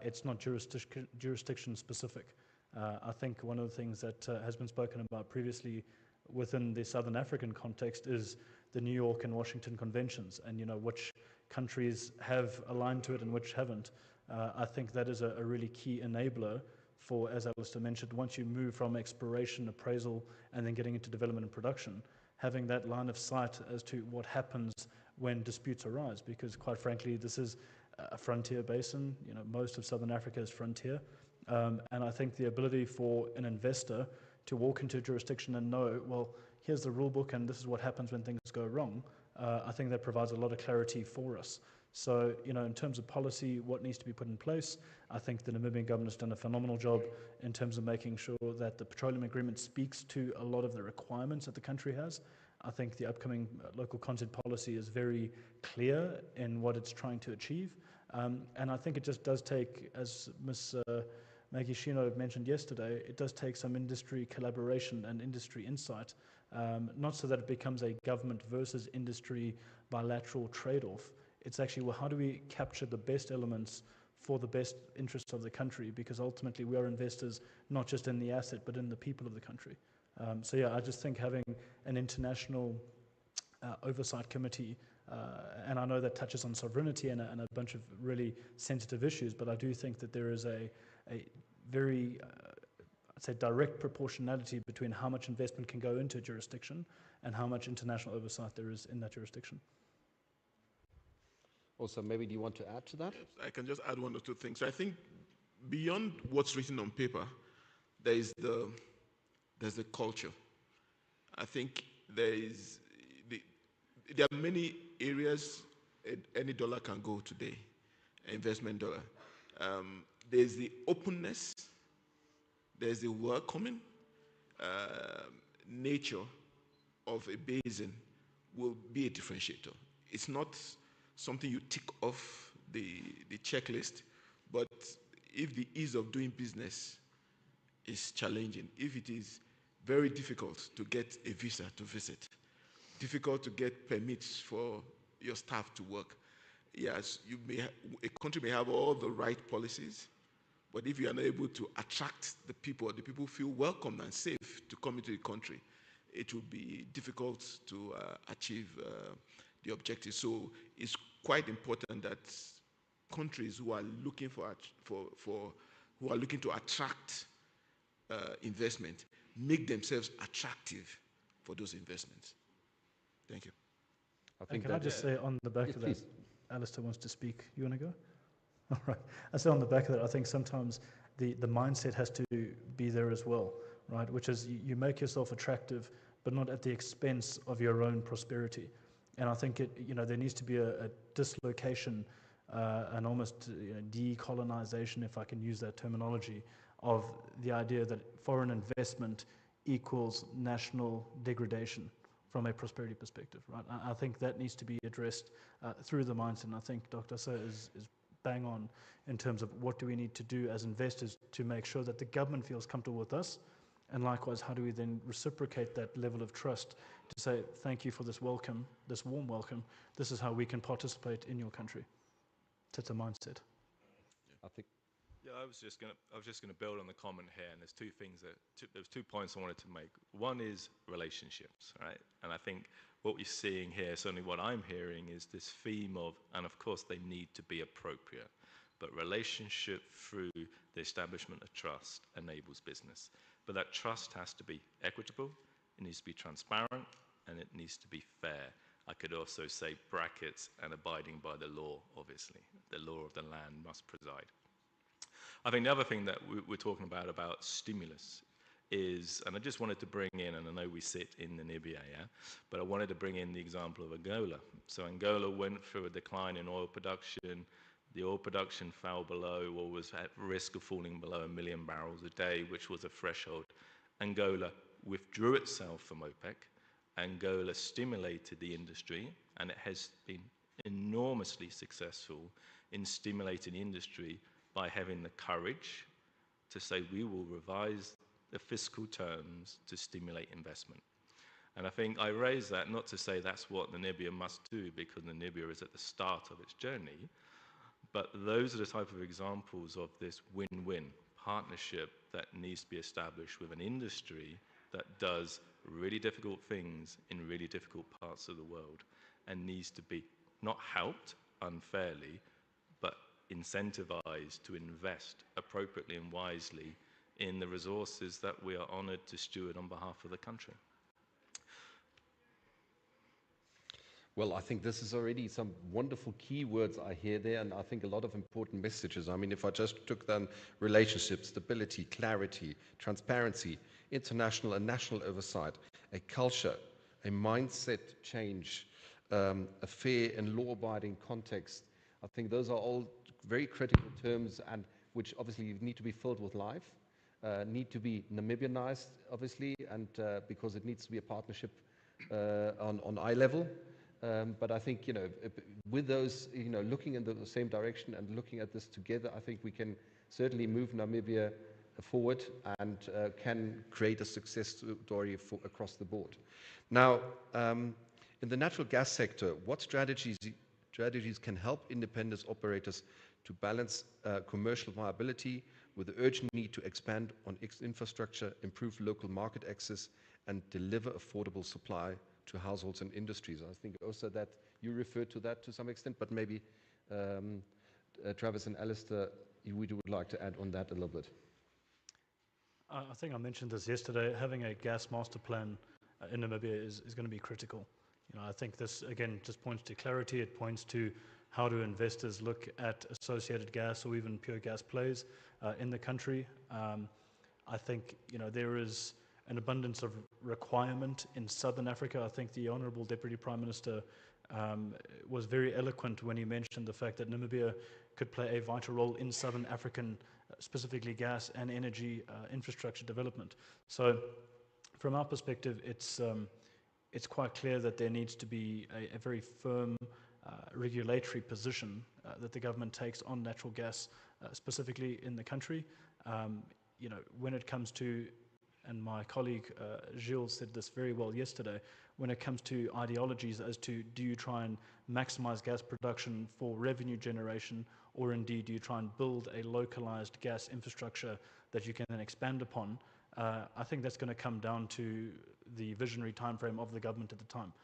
It's not jurisdiction specific. I think one of the things that has been spoken about previously within the Southern African context is the New York and Washington conventions, and which countries have aligned to it and which haven't. I think that is a really key enabler for, as Alistair mentioned, once you move from exploration, appraisal, and then getting into development and production, having that line of sight as to what happens when disputes arise, because quite frankly, this is a frontier basin. Most of Southern Africa is frontier. And I think the ability for an investor to walk into a jurisdiction and know, well, here's the rule book and this is what happens when things go wrong, I think that provides a lot of clarity for us. So, in terms of policy, what needs to be put in place, I think the Namibian government has done a phenomenal job in terms of making sure that the petroleum agreement speaks to a lot of the requirements that the country has. I think the upcoming local content policy is very clear in what it's trying to achieve. And I think it just does take, as Ms. Maggie Shino mentioned yesterday, it does take some industry collaboration and industry insight, not so that it becomes a government versus industry bilateral trade-off. It's actually, well, how do we capture the best elements for the best interests of the country? Because ultimately we are investors not just in the asset, but in the people of the country. So yeah, I just think having an international oversight committee, and I know that touches on sovereignty and a bunch of really sensitive issues, but I do think that there is a very, I'd say, direct proportionality between how much investment can go into a jurisdiction and how much international oversight there is in that jurisdiction. Also, maybe do you want to add to that? Yes, I can just add one or two things. I think beyond what's written on paper, there's the culture. I think there are many areas any dollar can go today, investment dollar. There's the openness, there's the welcoming nature of a basin will be a differentiator. It's not something you tick off the checklist, but if the ease of doing business is challenging, if it is very difficult to get a visa to visit, difficult to get permits for your staff to work, yes, a country may have all the right policies, but if you are not able to attract the people feel welcome and safe to come into the country, it will be difficult to achieve the objective. So it's quite important that countries who are looking who are looking to attract investment make themselves attractive for those investments. Thank you. Can I just say on the back of that, Alistair wants to speak. You want to go? All right. I say on the back of that, I think sometimes the mindset has to be there as well, right? Which is you make yourself attractive, but not at the expense of your own prosperity. And I think there needs to be a dislocation, and almost decolonization, if I can use that terminology, of the idea that foreign investment equals national degradation from a prosperity perspective, right? I think that needs to be addressed through the mindset, and I think Dr. Sir is bang on in terms of what do we need to do as investors to make sure that the government feels comfortable with us, and likewise, how do we then reciprocate that level of trust to say, thank you for this welcome, this warm welcome, this is how we can participate in your country. That's a mindset. I think. Yeah, I was just gonna build on the comment here, and there's there's 2 points I wanted to make. One is relationships, right? And I think what we're seeing here, certainly what I'm hearing, is this theme of, and of course they need to be appropriate, but relationship through the establishment of trust enables business. But that trust has to be equitable, it needs to be transparent, and it needs to be fair. I could also say brackets and abiding by the law, obviously. The law of the land must preside. I think the other thing that we're talking about stimulus is, and I just wanted to bring in, and I know we sit in Namibia, yeah, but I wanted to bring in the example of Angola. So Angola went through a decline in oil production. the oil production fell below, or was at risk of falling below 1 million barrels a day, which was a threshold. Angola withdrew itself from OPEC. Angola stimulated the industry, and it has been enormously successful in stimulating the industry by having the courage to say we will revise the fiscal terms to stimulate investment. And I think I raise that not to say that's what Namibia must do, because Namibia is at the start of its journey, but those are the type of examples of this win-win partnership that needs to be established with an industry that does really difficult things in really difficult parts of the world and needs to be not helped unfairly, but incentivized to invest appropriately and wisely in the resources that we are honored to steward on behalf of the country. Well, I think this is already some wonderful keywords I hear there, and I think a lot of important messages. I mean, if I just took then relationship, stability, clarity, transparency, international and national oversight, a culture, a mindset change, a fair and law-abiding context, I think those are all very critical terms, and which obviously need to be filled with life, need to be Namibianized, obviously, and because it needs to be a partnership on eye level. But I think, with those, looking in the same direction and looking at this together, I think we can certainly move Namibia forward and can create a success story across the board. Now, in the natural gas sector, what strategies can help independent operators to balance commercial viability with the urgent need to expand on infrastructure, improve local market access, and deliver affordable supply to households and industries? I think also that you referred to that to some extent, but maybe Travis and Alistair, you would like to add on that a little bit. I think I mentioned this yesterday. Having a gas master plan in Namibia is going to be critical. I think this, again, just points to clarity. It points to how do investors look at associated gas or even pure gas plays in the country. I think, there is an abundance of requirement in Southern Africa. I think the Honourable Deputy Prime Minister was very eloquent when he mentioned the fact that Namibia could play a vital role in Southern African, specifically gas and energy infrastructure development. So from our perspective, it's quite clear that there needs to be a very firm regulatory position that the government takes on natural gas, specifically in the country. When it comes to, and my colleague Gilles said this very well yesterday, when it comes to ideologies as to do you try and maximize gas production for revenue generation, or indeed do you try and build a localized gas infrastructure that you can then expand upon, I think that's going to come down to the visionary timeframe of the government at the time.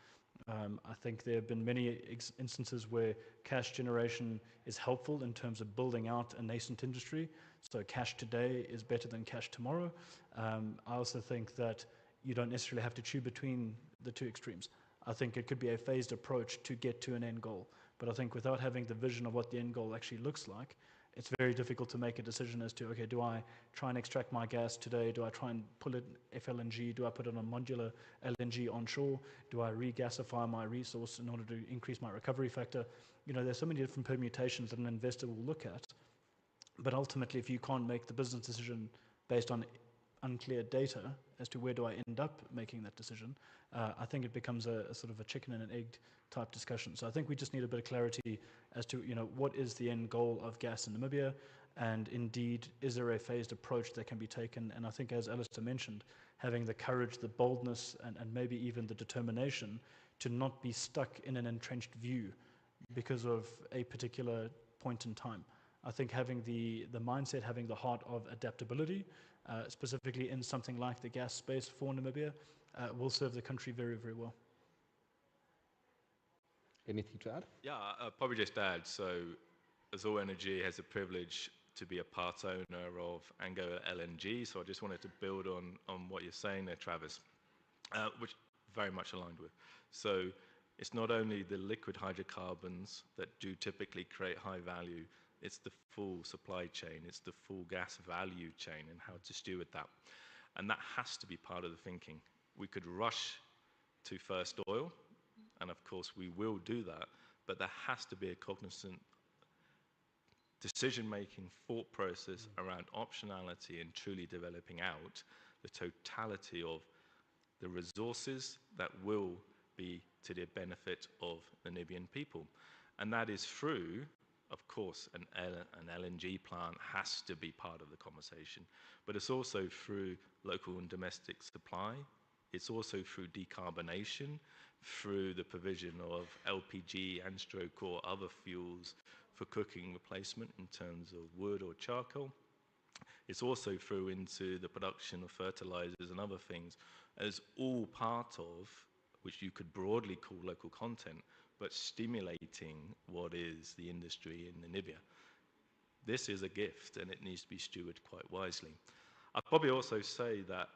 I think there have been many instances where cash generation is helpful in terms of building out a nascent industry. So cash today is better than cash tomorrow. I also think that you don't necessarily have to choose between the two extremes. I think it could be a phased approach to get to an end goal. But I think without having the vision of what the end goal actually looks like, it's very difficult to make a decision as to, okay, do I try and extract my gas today? Do I try and pull it FLNG? Do I put it on modular LNG onshore? Do I regasify my resource in order to increase my recovery factor? There's so many different permutations that an investor will look at. But ultimately, if you can't make the business decision based on unclear data as to where do I end up making that decision, I think it becomes a sort of a chicken and an egg type discussion. So I think we just need a bit of clarity as to, what is the end goal of gas in Namibia, and indeed, is there a phased approach that can be taken? And I think, as Alistair mentioned, having the courage, the boldness, and maybe even the determination to not be stuck in an entrenched view because of a particular point in time. I think having the mindset, having the heart of adaptability, specifically in something like the gas space for Namibia, will serve the country very, very well. Anything to add? Yeah, I'll probably just add, so Azure Energy has the privilege to be a part owner of Angola LNG, so I just wanted to build on what you're saying there, Travis, which very much aligned with. So it's not only the liquid hydrocarbons that do typically create high value, it's the full supply chain, it's the full gas value chain and how to steward that. And that has to be part of the thinking. We could rush to first oil, and of course we will do that, but there has to be a cognizant decision-making thought process around optionality and truly developing out the totality of the resources that will be to the benefit of the Namibian people. And that is through, of course, an LNG plant has to be part of the conversation, but it's also through local and domestic supply. It's also through decarbonation, through the provision of LPG and stroke or other fuels for cooking replacement in terms of wood or charcoal. It's also through into the production of fertilizers and other things as all part of, which you could broadly call local content, but stimulating what is the industry in Namibia. This is a gift and it needs to be stewarded quite wisely. I'd probably also say that,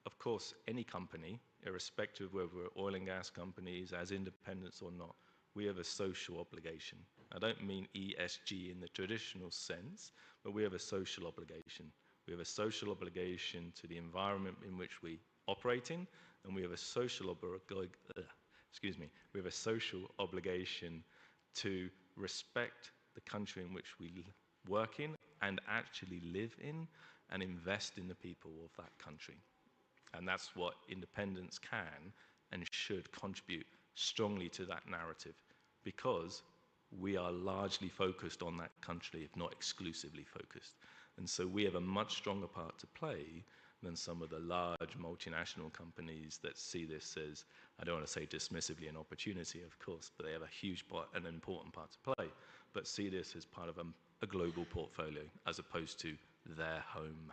of course, any company, irrespective of whether we're oil and gas companies, as independents or not, we have a social obligation. I don't mean ESG in the traditional sense, but we have a social obligation. We have a social obligation to the environment in which we operate in, and we have a social obligation to respect the country in which we work in and actually live in and invest in the people of that country. And that's what independents can and should contribute strongly to that narrative, because we are largely focused on that country, if not exclusively focused. And so we have a much stronger part to play than some of the large multinational companies that see this as, I don't want to say dismissively, an opportunity, of course, but they have a huge part, an important part to play, but see this as part of a global portfolio as opposed to their home.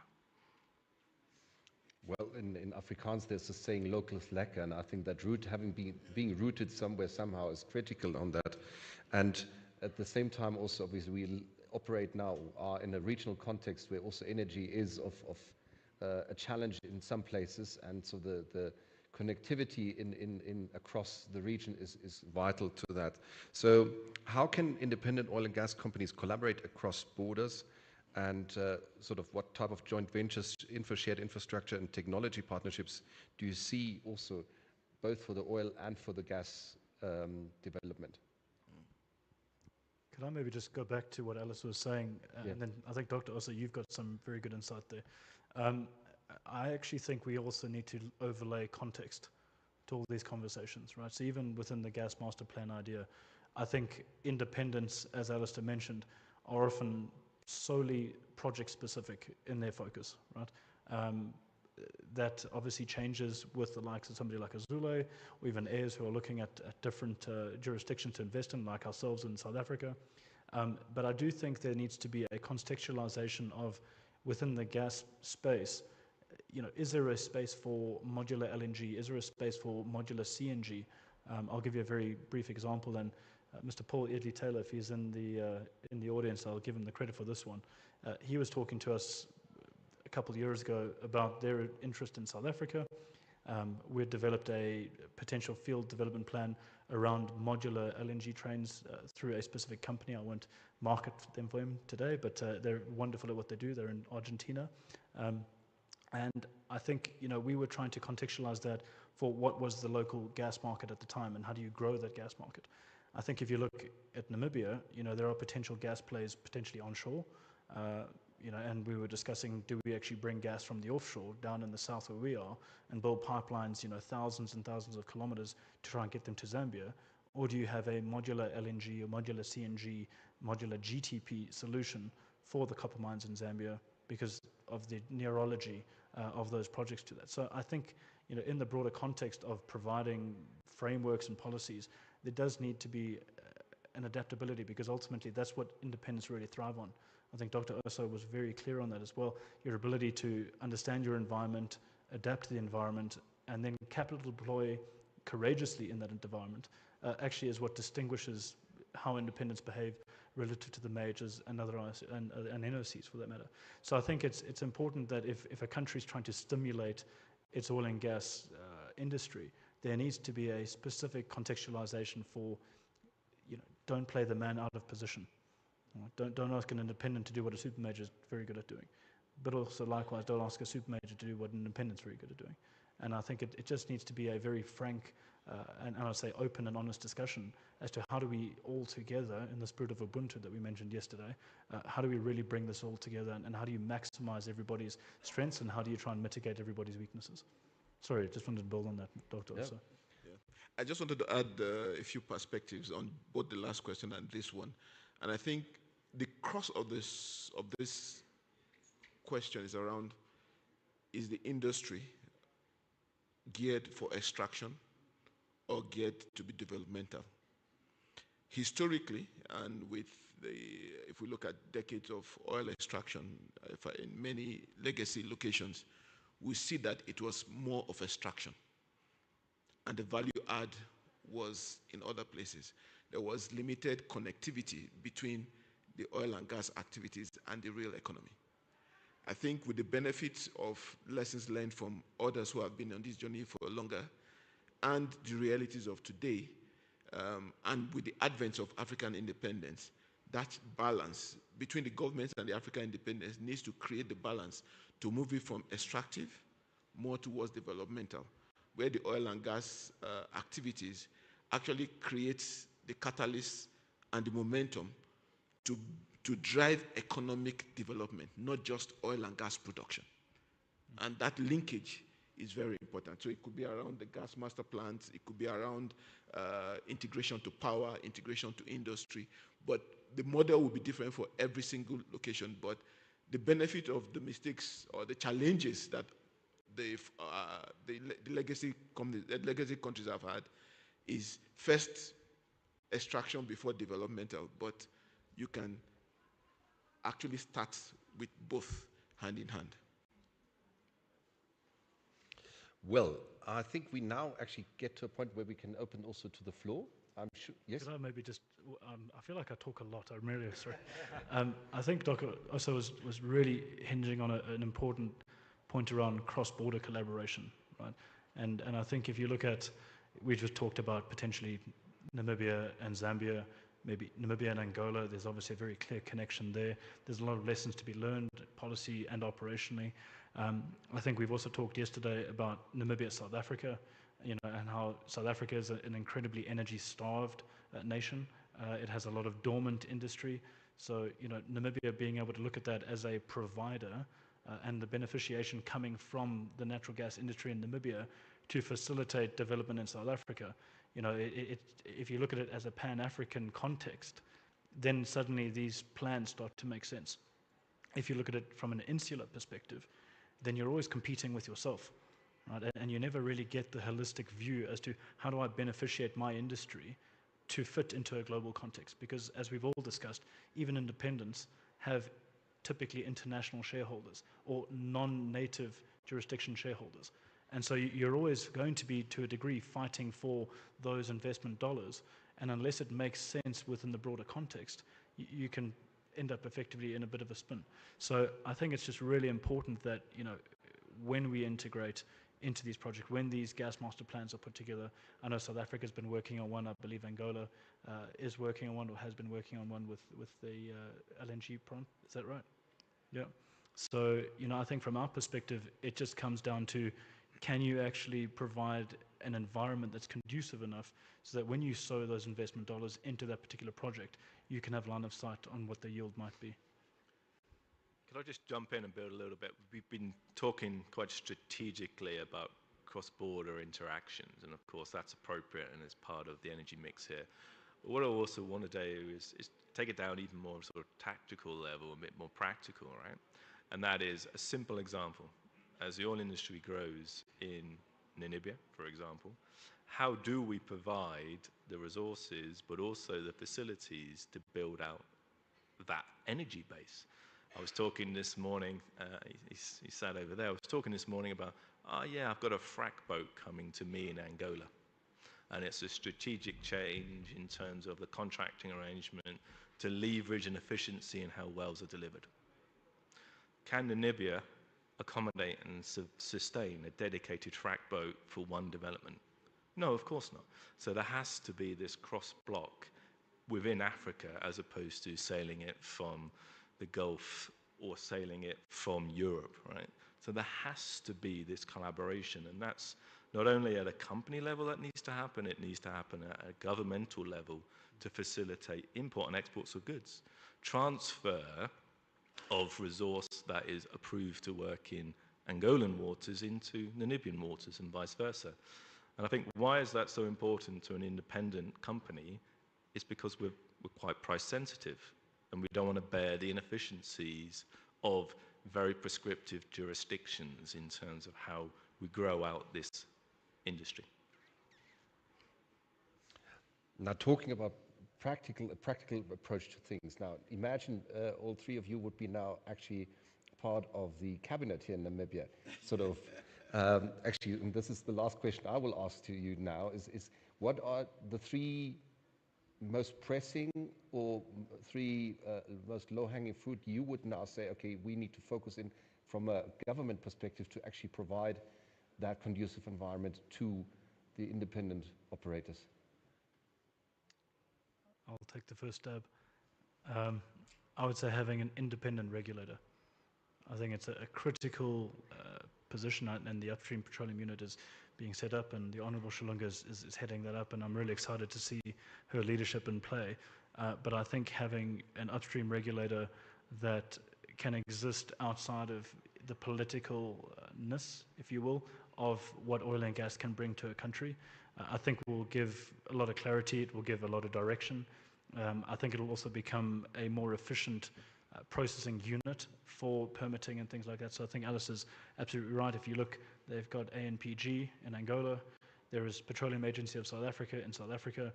Well, in Afrikaans, there's a saying, local is lekker, and I think that being rooted somewhere somehow is critical on that. And at the same time, also, obviously, we operate now in a regional context where also energy is of a challenge in some places, and so the connectivity in across the region is vital to that. So how can independent oil and gas companies collaborate across borders, and sort of what type of joint ventures, shared infrastructure and technology partnerships do you see also both for the oil and for the gas development? Could I maybe just go back to what Alice was saying? Yeah. And then I think, Dr. Osa, you've got some very good insight there. I actually think we also need to overlay context to all these conversations, right? So even within the gas master plan idea, I think independents, as Alistair mentioned, are often solely project specific in their focus, right? That obviously changes with the likes of somebody like Azule, or even heirs who are looking at different jurisdictions to invest in, like ourselves in South Africa. But I do think there needs to be a contextualization of, within the gas space, is there a space for modular LNG? Is there a space for modular CNG? I'll give you a very brief example, and Mr. Paul Eardley Taylor, if he's in the audience, I'll give him the credit for this one. He was talking to us a couple of years ago about their interest in South Africa. We had developed a potential field development plan around modular LNG trains through a specific company. I won't market them for him today, but they're wonderful at what they do. They're in Argentina. And I think, we were trying to contextualize that for what was the local gas market at the time and how do you grow that gas market. I think if you look at Namibia, there are potential gas plays potentially onshore, and we were discussing, do we actually bring gas from the offshore down in the south where we are and build pipelines, thousands and thousands of kilometers to try and get them to Zambia? Or do you have a modular LNG or modular CNG, modular GTP solution for the copper mines in Zambia because of the neurology of those projects to that? So I think, in the broader context of providing frameworks and policies, there does need to be an adaptability, because ultimately that's what independents really thrive on. I think Dr. Oso was very clear on that as well. Your ability to understand your environment, adapt to the environment, and then capital deploy courageously in that environment actually is what distinguishes how independents behave relative to the majors and other and NOCs for that matter. So I think it's important that if a country is trying to stimulate its oil and gas industry, there needs to be a specific contextualization for, don't play the man out of position. Don't ask an independent to do what a super major is very good at doing. But also likewise, don't ask a super major to do what an independent is very good at doing. And I think it just needs to be a very frank and I say open and honest discussion as to how do we all together, in the spirit of Ubuntu that we mentioned yesterday, how do we really bring this all together, and how do you maximize everybody's strengths, and how do you try and mitigate everybody's weaknesses? Sorry, I just wanted to build on that, Dr. Yeah. Also. Yeah. I just wanted to add a few perspectives on both the last question and this one. And I think the crux of this question is around, is the industry geared for extraction or geared to be developmental? Historically, and if we look at decades of oil extraction in many legacy locations, we see that it was more of extraction. And the value add was in other places. There was limited connectivity between the oil and gas activities and the real economy. I think with the benefits of lessons learned from others who have been on this journey for longer, and the realities of today, and with the advent of African independence, that balance between the governments and the African independence needs to create the balance to move it from extractive more towards developmental, where the oil and gas activities actually creates the catalyst and the momentum to drive economic development, not just oil and gas production. And that linkage is very important. So it could be around the gas master plants, it could be around integration to power, integration to industry, but the model will be different for every single location. But the benefit of the mistakes or the challenges that the legacy countries have had is first extraction before developmental, but you can actually start with both hand in hand. Well, I think we now actually get to a point where we can open also to the floor. I'm sure, yes? Could I maybe just, I feel like I talk a lot, I'm really sorry. I think Dr. Oso was really hinging on an important point around cross-border collaboration, right? And I think if you look at, we just talked about potentially Namibia and Zambia, maybe Namibia and Angola, there's obviously a very clear connection there. There's a lot of lessons to be learned, policy and operationally. I think we've also talked yesterday about Namibia, South Africa, and how South Africa is an incredibly energy-starved nation. It has a lot of dormant industry. So, Namibia being able to look at that as a provider and the beneficiation coming from the natural gas industry in Namibia to facilitate development in South Africa. If you look at it as a Pan-African context, then suddenly these plans start to make sense. If you look at it from an insular perspective, then you're always competing with yourself, right? And you never really get the holistic view as to how do I beneficiate my industry to fit into a global context. Because as we've all discussed, even independents have typically international shareholders or non-native jurisdiction shareholders. And so you're always going to be, to a degree, fighting for those investment dollars. And unless it makes sense within the broader context, you can end up effectively in a bit of a spin. So I think it's just really important that, when we integrate into these projects, when these gas master plans are put together, I know South Africa's been working on one, I believe Angola is working on one or has been working on one with the LNG plant, is that right? Yeah. So, I think from our perspective, it just comes down to, can you actually provide an environment that's conducive enough so that when you sow those investment dollars into that particular project, you can have line of sight on what the yield might be? Could I just jump in and build a little bit? We've been talking quite strategically about cross-border interactions, and of course that's appropriate and is part of the energy mix here. But what I also want to do is take it down even more sort of tactical level, a bit more practical, right? And that is a simple example. As the oil industry grows in Namibia, for example, how do we provide the resources but also the facilities to build out that energy base? I was talking this morning, he sat over there, I was talking this morning about, I've got a frack boat coming to me in Angola. And it's a strategic change in terms of the contracting arrangement to leverage an efficiency in how wells are delivered. Can Namibia accommodate and sustain a dedicated frack boat for one development? No, of course not. So there has to be this cross-block within Africa as opposed to sailing it from the Gulf or sailing it from Europe, right? So there has to be this collaboration, and that's not only at a company level that needs to happen, it needs to happen at a governmental level to facilitate import and exports of goods. Transfer of resource that is approved to work in Angolan waters into Namibian waters and vice versa. And I think why is that so important to an independent company is because we're quite price sensitive and we don't want to bear the inefficiencies of very prescriptive jurisdictions in terms of how we grow out this industry. Now, talking about a practical approach to things. Now, imagine all three of you would be now actually part of the cabinet here in Namibia. Sort of, actually, and this is the last question I will ask to you now, is what are the three most pressing or three most low-hanging fruit you would now say, okay, we need to focus in from a government perspective to actually provide that conducive environment to the independent operators? I'll take the first stab. I would say having an independent regulator. I think it's a critical position, and the upstream petroleum unit is being set up, and the Honourable Shilunga is heading that up, and I'm really excited to see her leadership in play. But I think having an upstream regulator that can exist outside of the politicalness, if you will, of what oil and gas can bring to a country, I think will give a lot of clarity, it will give a lot of direction. I think it will also become a more efficient processing unit for permitting and things like that. So I think Alice is absolutely right. If you look, they've got ANPG in Angola, there is Petroleum Agency of South Africa in South Africa.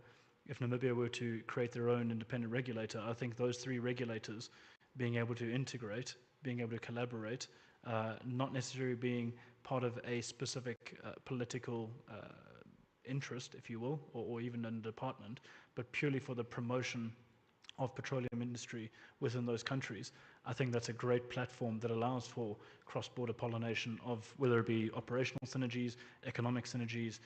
If Namibia were to create their own independent regulator, I think those three regulators being able to integrate, being able to collaborate, not necessarily being part of a specific political interest, if you will, or even in a department, but purely for the promotion of petroleum industry within those countries. I think that's a great platform that allows for cross-border pollination of whether it be operational synergies, economic synergies,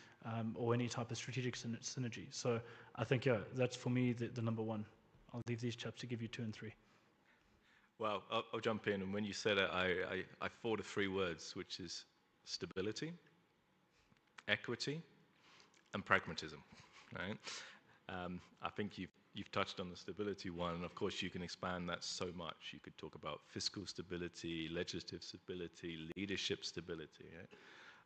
or any type of strategic synergy. So I think, yeah, that's for me the number one. I'll leave these chaps to give you 2 and 3. Well, I'll jump in, and when you said it, I thought of 3 words, which is stability, equity, and pragmatism, right? I think you've touched on the stability one, and of course you can expand that so much. You could talk about fiscal stability, legislative stability, leadership stability,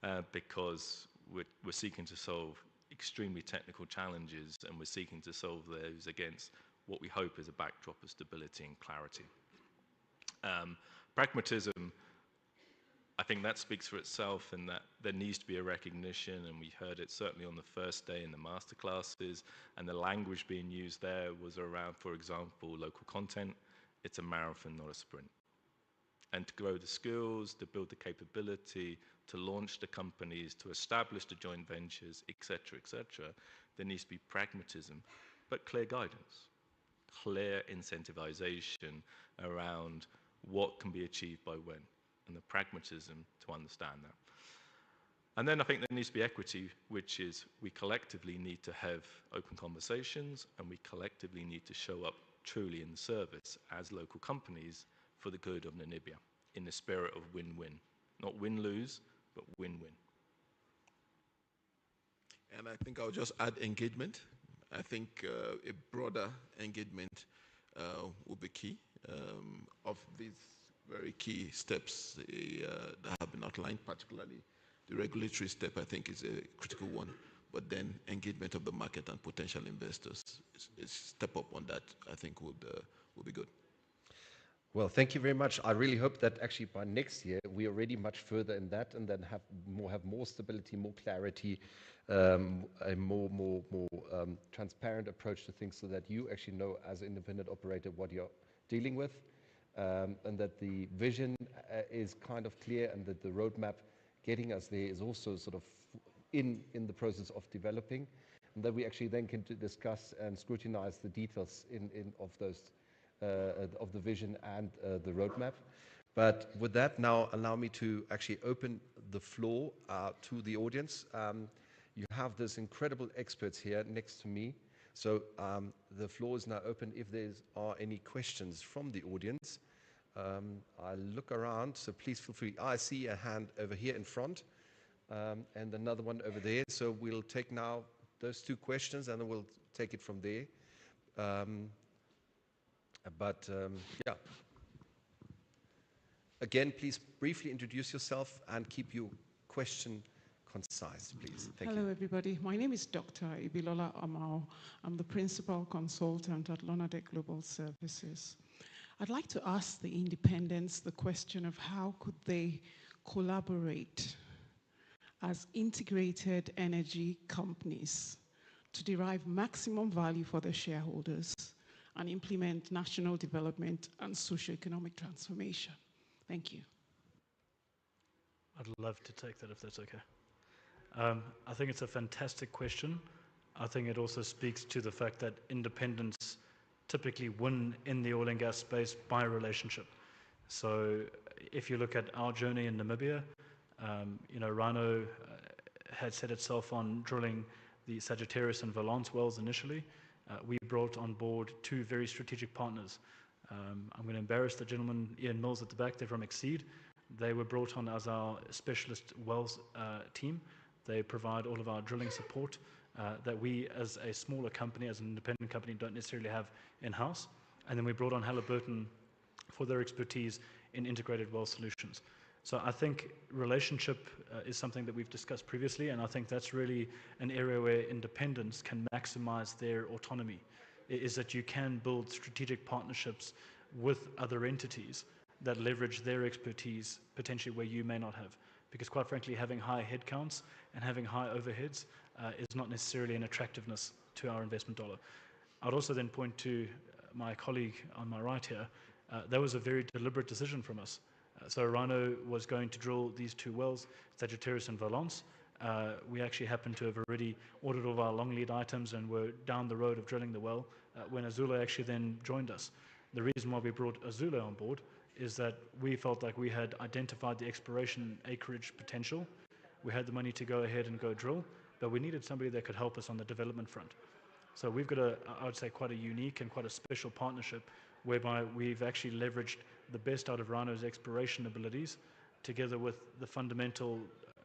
right? Because we're seeking to solve extremely technical challenges, and we're seeking to solve those against what we hope is a backdrop of stability and clarity. Pragmatism, I think that speaks for itself, and that there needs to be a recognition, and we heard it certainly on the first day in the masterclasses, and the language being used there was around, for example, local content. It's a marathon, not a sprint. And to grow the skills, to build the capability, to launch the companies, to establish the joint ventures, etc., there needs to be pragmatism, but clear guidance, clear incentivization around what can be achieved by when, and the pragmatism to understand that. And then I think there needs to be equity, which is we collectively need to have open conversations, and we collectively need to show up truly in service as local companies for the good of Namibia, in the spirit of win-win. Not win-lose, but win-win. And I think I'll just add engagement. I think a broader engagement will be key. Of these very key steps that have been outlined, particularly the regulatory step, I think is a critical one. But then engagement of the market and potential investors is step up on that, I think would be good. Well, thank you very much. I really hope that actually by next year we're already much further in that, and then have more stability, more clarity, a more transparent approach to things, so that you actually know as an independent operator what you're dealing with, and that the vision is kind of clear, and that the roadmap getting us there is also sort of in the process of developing, and that we actually then can discuss and scrutinize the details of those of the vision and the roadmap. But with that, now allow me to actually open the floor to the audience. You have these incredible experts here next to me. So the floor is now open if there are any questions from the audience. I look around, so please feel free. I see a hand over here in front. and another one over there. So we'll take now those two questions, and then we'll take it from there. Yeah. Again, please briefly introduce yourself and keep your question concise, please. Thank you. Hello, everybody. My name is Dr. Ibilola Amao. I'm the principal consultant at Lonade Global Services. I'd like to ask the independents the question of how could they collaborate as integrated energy companies to derive maximum value for their shareholders and implement national development and socioeconomic transformation. Thank you. I'd love to take that if that's okay. I think it's a fantastic question. I think it also speaks to the fact that independents typically win in the oil and gas space by relationship. So if you look at our journey in Namibia, Rhino had set itself on drilling the Sagittarius and Valance wells initially. We brought on board two very strategic partners. I'm going to embarrass the gentleman, Ian Mills, at the back. They're from Exceed. They were brought on as our specialist wells team. They provide all of our drilling support that we, as a smaller company, as an independent company, don't necessarily have in-house. And then we brought on Halliburton for their expertise in integrated well solutions. So I think relationship is something that we've discussed previously, and I think that's really an area where independents can maximize their autonomy, is that you can build strategic partnerships with other entities that leverage their expertise potentially where you may not have. Because quite frankly, having high headcounts and having high overheads is not necessarily an attractiveness to our investment dollar. I'd also then point to my colleague on my right here. That was a very deliberate decision from us. So Rhino was going to drill these two wells, Sagittarius and Valance. We actually happened to have already ordered all of our long lead items and were down the road of drilling the well when Azula actually then joined us. The reason why we brought Azula on board is that we felt like we had identified the exploration acreage potential. We had the money to go ahead and go drill, but we needed somebody that could help us on the development front. So we've got I would say, quite a unique and quite a special partnership whereby we've actually leveraged the best out of Rhino's exploration abilities together with the fundamental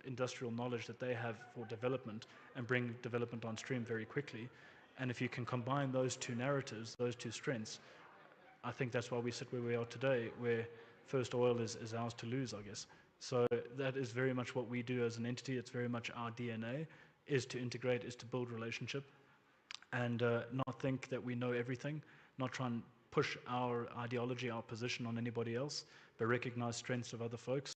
industrial knowledge that they have for development and bring development on stream very quickly. And if you can combine those two narratives, those two strengths, I think that's why we sit where we are today, where first oil is ours to lose, I guess. So that is very much what we do as an entity. It's very much our DNA, is to integrate, is to build relationship, and not think that we know everything, not try and push our ideology, our position on anybody else, but recognize strengths of other folks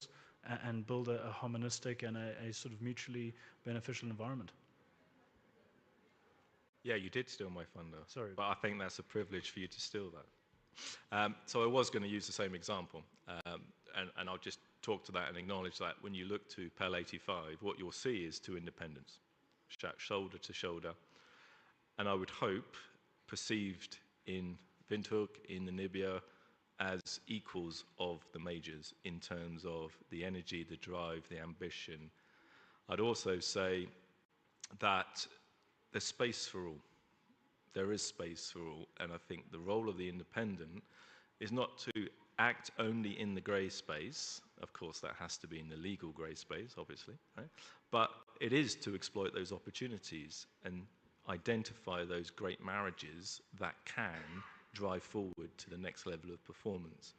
and build a harmonistic and a sort of mutually beneficial environment. Yeah, you did steal my thunder. Sorry. But I think that's a privilege for you to steal that. So I was going to use the same example, and I'll just talk to that and acknowledge that when you look to PEL 85, what you'll see is two independents, shoulder to shoulder, and I would hope perceived in Windhoek, in Namibia, as equals of the majors in terms of the energy, the drive, the ambition. I'd also say that there's space for all. There is space for all, and I think the role of the independent is not to act only in the grey space. Of course, that has to be in the legal grey space, obviously, right? But it is to exploit those opportunities and identify those great marriages that can drive forward to the next level of performance.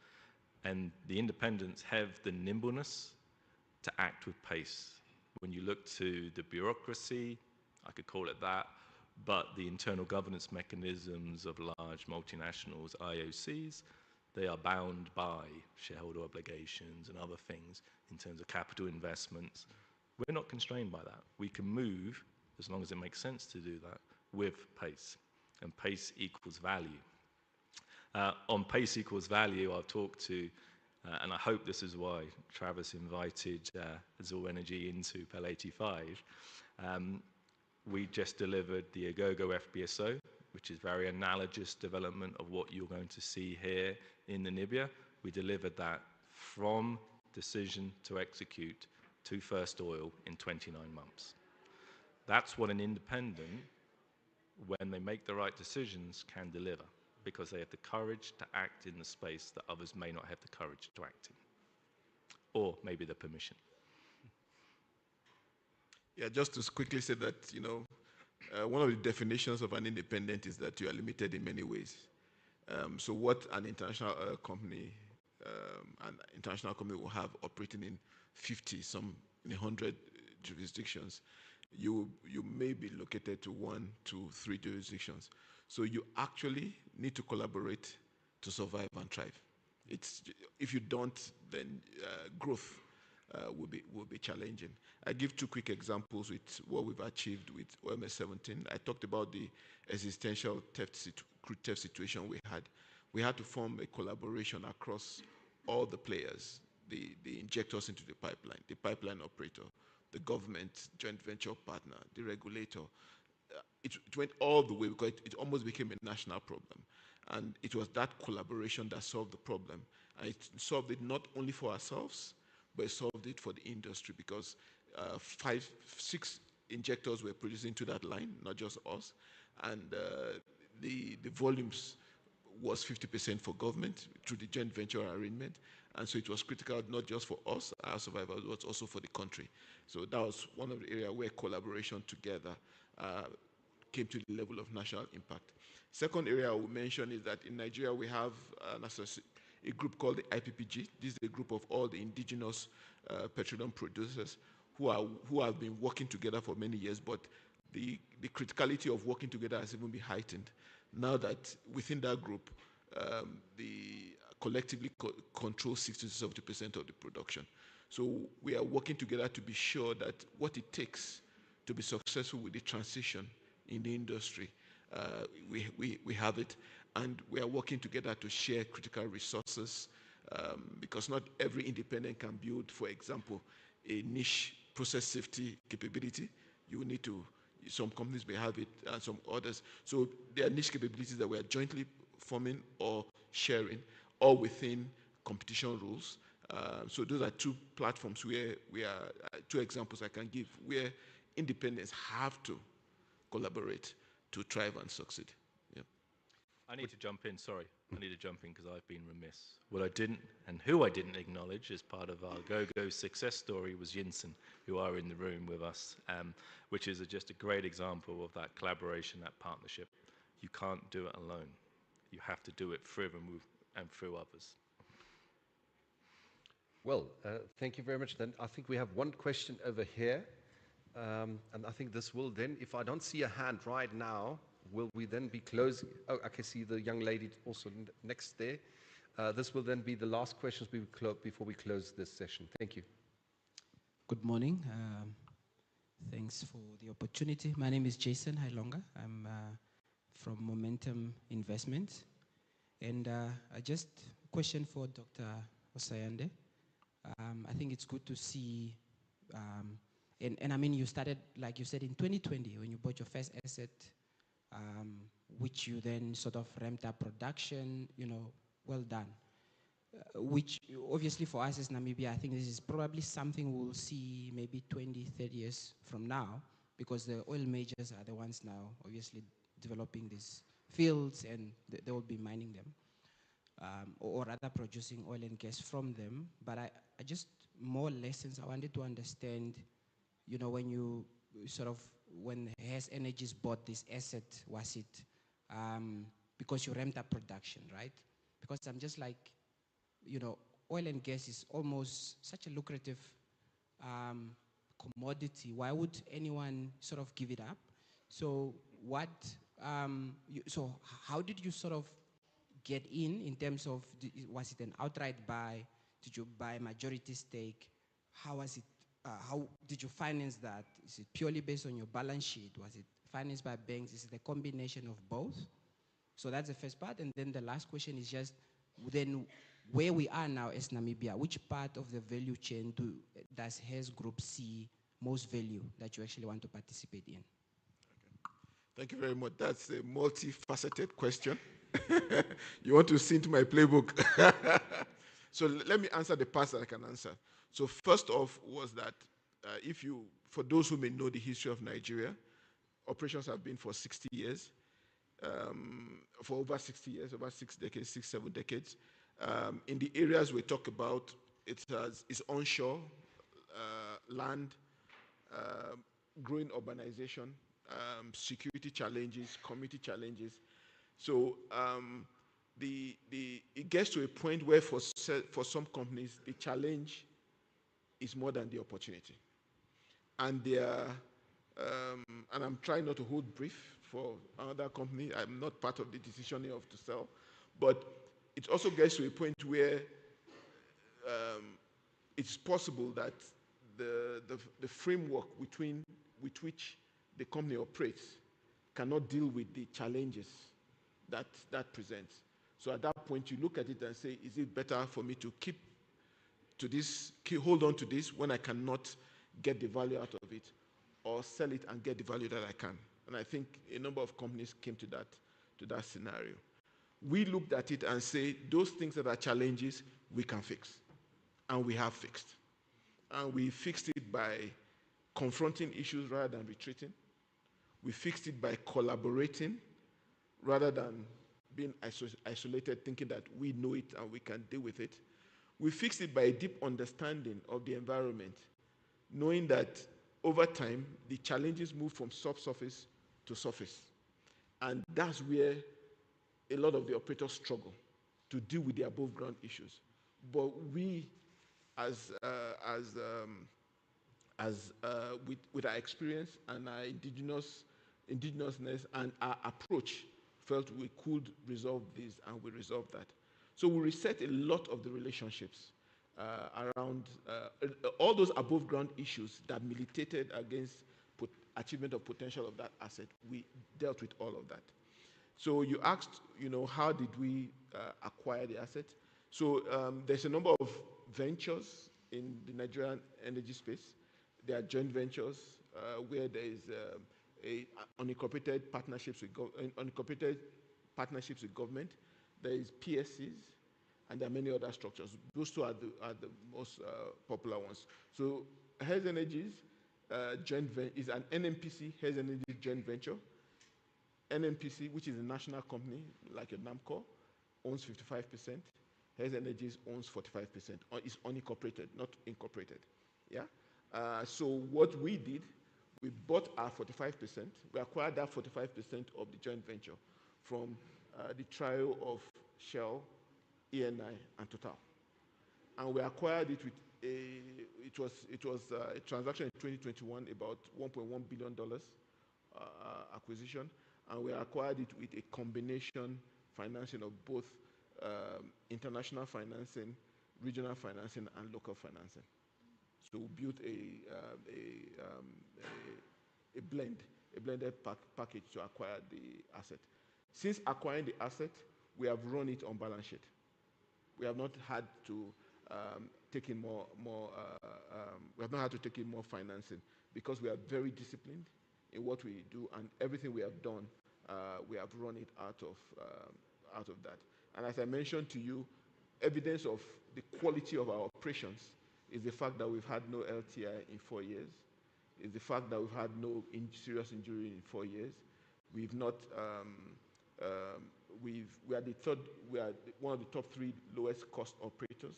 And the independents have the nimbleness to act with pace. When you look to the bureaucracy, I could call it that, but the internal governance mechanisms of large multinationals, IOCs, they are bound by shareholder obligations and other things in terms of capital investments. We're not constrained by that. We can move, as long as it makes sense to do that, with pace. And pace equals value. On pace equals value, I've talked to, and I hope this is why Travis invited Azul Energy into PEL 85. We just delivered the Agogo FPSO, which is very analogous development of what you're going to see here in Namibia. We delivered that from decision to execute to first oil in 29 months. That's what an independent, when they make the right decisions, can deliver, because they have the courage to act in the space that others may not have the courage to act in, or maybe the permission. Yeah, just to quickly say that, one of the definitions of an independent is that you are limited in many ways. So what an international company will have operating in 50, some in 100 jurisdictions, you may be located to 1, 2, 3 jurisdictions. So you actually need to collaborate to survive and thrive. If you don't, then growth will be challenging. I give 2 quick examples with what we've achieved with OMS 17. I talked about the existential crude theft situation we had. We had to form a collaboration across all the players, the injectors into the pipeline operator, the government, joint venture partner, the regulator. It went all the way because it almost became a national problem. And it was that collaboration that solved the problem. And it solved it not only for ourselves, but it solved it for the industry because 5, 6 injectors were producing to that line, not just us. And the volumes was 50% for government through the joint venture arrangement. And so it was critical not just for us, our survivors, but also for the country. So that was one of the areas where collaboration together came to the level of national impact. Second area I will mention is that in Nigeria we have a group called the IPPG. This is a group of all the indigenous petroleum producers who have been working together for many years, but the criticality of working together has even been heightened. Now that within that group, they collectively control 60 to 70% of the production. So we are working together to be sure that what it takes to be successful with the transition in the industry, we have it, and we are working together to share critical resources because not every independent can build, for example, a niche process safety capability. You will need to, some companies may have it and some others. So there are niche capabilities that we are jointly forming or sharing, or within competition rules. So those are 2 platforms where we are, 2 examples I can give, where independents have to collaborate to thrive and succeed. Yeah. I need to jump in, sorry. I need to jump in because I've been remiss. What I didn't, and who I didn't acknowledge as part of our Go-Go success story was Yinsen, who are in the room with us, which is just a great example of that collaboration, that partnership. You can't do it alone. You have to do it through and through others. Well, thank you very much. Then I think we have one question over here. And I think this will then, if I don't see a hand right now, will we then be closing? Oh, I can see the young lady also next there. This will then be the last questions before we close this session. Thank you. Good morning. Thanks for the opportunity. My name is Jason Hailonga. I'm from Momentum Investments. And I just a question for Dr. Osayande. I think it's good to see, and I mean, you started, like you said, in 2020 when you bought your first asset, which you then sort of ramped up production, well done. Which obviously for us as Namibia, I think this is probably something we'll see maybe 20, 30 years from now, because the oil majors are the ones now obviously developing these fields and they will be mining them, or rather producing oil and gas from them. But I just more lessons I wanted to understand, when you sort of, when Hanns Energies bought this asset, was it because you ramped up production, right? Because I'm just like, oil and gas is almost such a lucrative commodity. Why would anyone sort of give it up? So what, so how did you sort of get in terms of, was it an outright buy? Did you buy majority stake? How was it, how did you finance that? Is it purely based on your balance sheet? Was it financed by banks? Is it a combination of both? So that's the first part. And then the last question is just, then where we are now as Namibia, which part of the value chain does Hanns Group see most value that you actually want to participate in? Okay. Thank you very much. That's a multifaceted question. You want to see into my playbook. So let me answer the parts that I can answer. So first off was that for those who may know the history of Nigeria, operations have been for 60 years, for over 60 years, over 6 decades, 6, 7 decades. In the areas we talk about, it's onshore, land, growing urbanization, security challenges, community challenges. So it gets to a point where for some companies, the challenge is more than the opportunity. And and I'm trying not to hold brief for another company. I'm not part of the decision of to sell, but it also gets to a point where it's possible that the framework with which the company operates cannot deal with the challenges that presents. So at that point, you look at it and say, is it better for me to hold on to this when I cannot get the value out of it, or sell it and get the value that I can? And I think a number of companies came to that scenario. We looked at it and say, those things that are challenges, we can fix. And we have fixed. And we fixed it by confronting issues rather than retreating. We fixed it by collaborating rather than being isolated, thinking that we know it and we can deal with it. We fixed it by a deep understanding of the environment, knowing that over time, the challenges move from subsurface to surface. And that's where a lot of the operators struggle to deal with the above ground issues. But we, with our experience and our indigenousness and our approach, felt we could resolve this, and we resolved that. So we reset a lot of the relationships around all those above ground issues that militated against achievement of potential of that asset. We dealt with all of that. So you asked, how did we acquire the asset? So there's a number of ventures in the Nigerian energy space. There are joint ventures where there is unincorporated partnerships with government. There is PSCs, and there are many other structures. Those two are the most popular ones. So Hanns Energy's joint venture is an NNPC Hanns Energy joint venture. NNPC, which is a national company like a NAMCO, owns 55%. Hanns Energy owns 45%. It's unincorporated, not incorporated. Yeah. So what we did, we bought our 45%. We acquired that 45% of the joint venture from the trio of Shell, ENI, and Total. And we acquired it with it was a transaction in 2021, about $1.1 billion acquisition. And we acquired it with a combination financing of both international financing, regional financing, and local financing. So we built a blended package to acquire the asset. Since acquiring the asset, we have run it on balance sheet. We have not had to take in more. We have not had to take in more financing because we are very disciplined in what we do, and everything we have done, we have run it out of that. And as I mentioned to you, evidence of the quality of our operations is the fact that we've had no LTI in 4 years. Is the fact that we've had no serious injury in 4 years. We've not. We are one of the top 3 lowest cost operators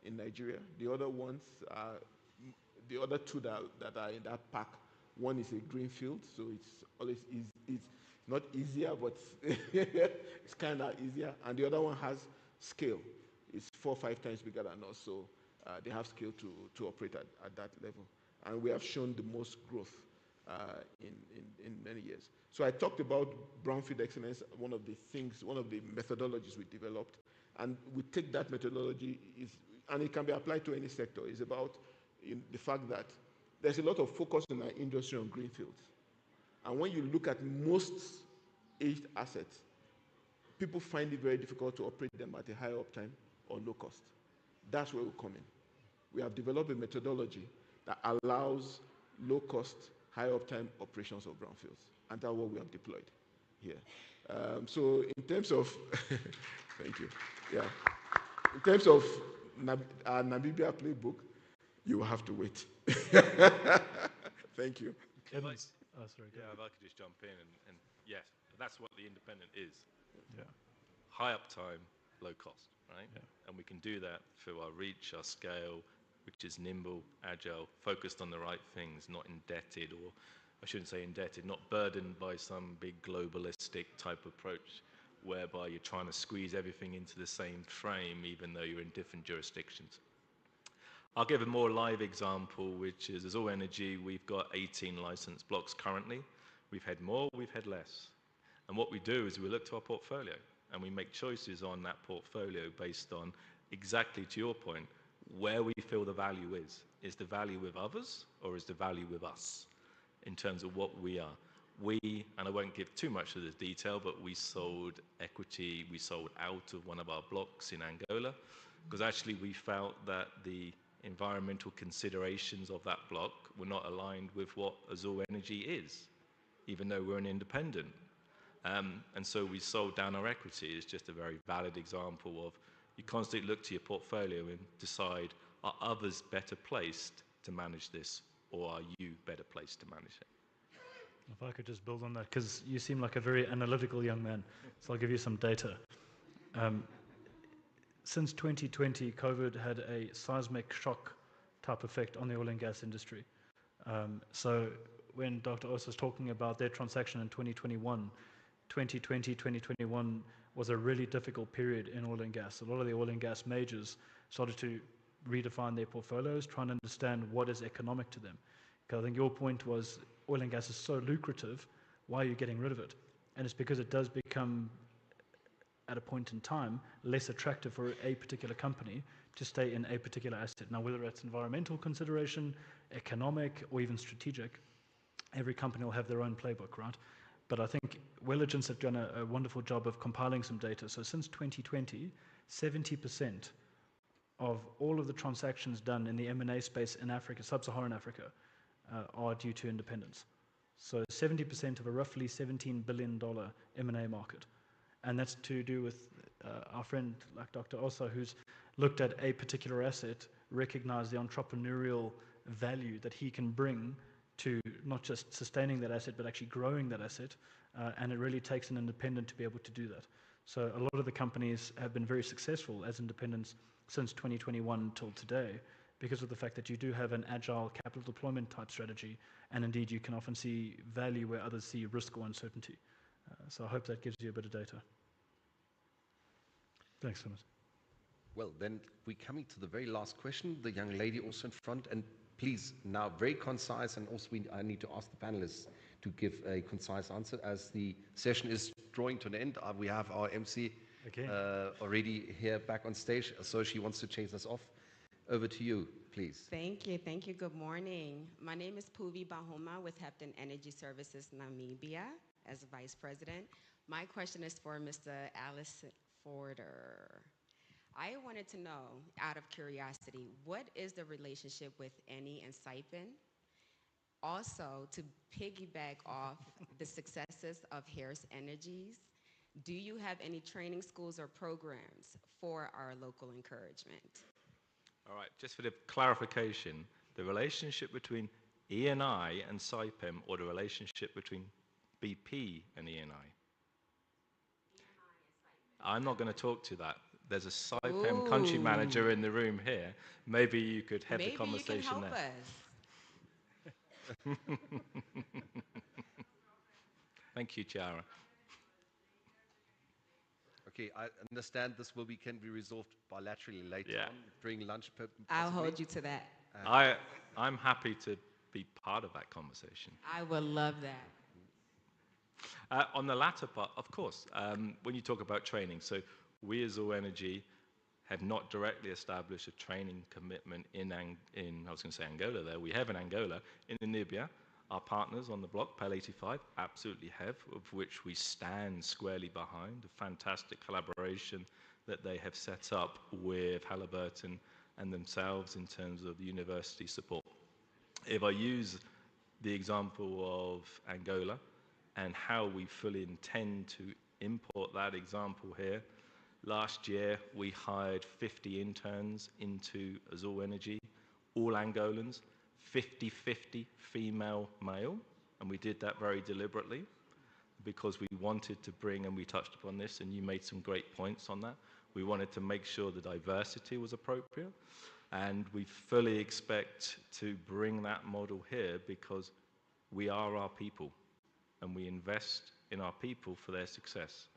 in Nigeria. The other ones are the other 2 that are in that pack. One is a greenfield, so it's always it's not easier, but it's kind of easier. And the other one has scale. It's 4 or 5 times bigger than us, so they have scale to operate at that level. And we have shown the most growth in many years. So I talked about brownfield excellence, one of the methodologies we developed. And we take that methodology, and it can be applied to any sector. It's about the fact that there's a lot of focus in our industry on greenfields. And when you look at most aged assets, people find it very difficult to operate them at a high uptime or low cost. That's where we come in. We have developed a methodology that allows low cost, high uptime operations of brownfields. And that's what we have deployed here. So in terms of, thank you. Yeah. In terms of our Namibia playbook, you will have to wait. Thank you. Clemens. Oh, sorry. Yeah, if I could just jump in and yes, that's what the independent is. Yeah. High uptime, low cost, right? Yeah. And we can do that through our reach, our scale, which is nimble, agile, focused on the right things, not indebted, or I shouldn't say indebted, not burdened by some big globalistic type approach whereby you're trying to squeeze everything into the same frame even though you're in different jurisdictions. I'll give a more live example, which is Azul Energy. We've got 18 licensed blocks currently. We've had more, we've had less. And what we do is we look to our portfolio and we make choices on that portfolio based on, exactly to your point, where we feel the value is. Is the value with others or is the value with us in terms of what we are? We, and I won't give too much of the detail, but we sold equity, we sold out of one of our blocks in Angola, because actually we felt that the environmental considerations of that block were not aligned with what Azul Energy is, even though we're an independent. And so we sold down our equity. It's just a very valid example of you constantly look to your portfolio and decide, are others better placed to manage this, or are you better placed to manage it? If I could just build on that, because you seem like a very analytical young man, so I'll give you some data. Since 2020, COVID had a seismic shock type effect on the oil and gas industry. So when Dr. Osa was talking about their transaction in 2021, 2020, 2021 was a really difficult period in oil and gas. A lot of the oil and gas majors started to redefine their portfolios, trying to understand what is economic to them. Because I think your point was oil and gas is so lucrative, why are you getting rid of it? And it's because it does become, at a point in time, less attractive for a particular company to stay in a particular asset. Now, whether it's environmental consideration, economic, or even strategic, every company will have their own playbook, right? But I think Welligence have done a wonderful job of compiling some data. So since 2020, 70% of all of the transactions done in the M&A space in Africa, sub-Saharan Africa, are due to independence. So 70% of a roughly $17 billion M&A market. And that's to do with our friend like Dr. Osa, who's looked at a particular asset, recognized the entrepreneurial value that he can bring to not just sustaining that asset, but actually growing that asset. And it really takes an independent to be able to do that. So a lot of the companies have been very successful as independents since 2021 till today, because of the fact that you do have an agile capital deployment type strategy, and indeed you can often see value where others see risk or uncertainty. So I hope that gives you a bit of data. Thanks, Thomas. Well, then we're coming to the very last question. The young lady also in front, and please, now very concise, and also I need to ask the panelists to give a concise answer as the session is drawing to an end. We have our MC already here back on stage, so she wants to chase us off. Over to you, please. Thank you. Thank you. Good morning. My name is Puvi Bahoma with Hepton Energy Services Namibia as Vice President. My question is for Mr. Alice Forder. I wanted to know, out of curiosity, what is the relationship with Eni and Saipem? Also, to piggyback off the successes of Harris Energies, do you have any training schools or programs for our local encouragement? All right, just for the clarification, the relationship between Eni and Saipem, or the relationship between BP and Eni? I'm not going to talk to that. There's a Saipem country manager in the room here. Maybe you could have the conversation there. Maybe you can help us. Thank you, Chiara. Okay, I understand this can be resolved bilaterally later on during lunch. I'll hold you to that. I'm happy to be part of that conversation. I would love that. On the latter part, of course, when you talk about training, so we as Azul Energy have not directly established a training commitment in I was going to say Angola there. We have in Angola. In Namibia, our partners on the block, PEL 85, absolutely have, of which we stand squarely behind. A fantastic collaboration that they have set up with Halliburton and themselves in terms of university support. If I use the example of Angola and how we fully intend to import that example here, last year we hired 50 interns into Azul Energy, all Angolans, 50-50 female male, and we did that very deliberately because we wanted to bring, and we touched upon this and you made some great points on that, we wanted to make sure the diversity was appropriate. And we fully expect to bring that model here because we are our people and we invest in our people for their success.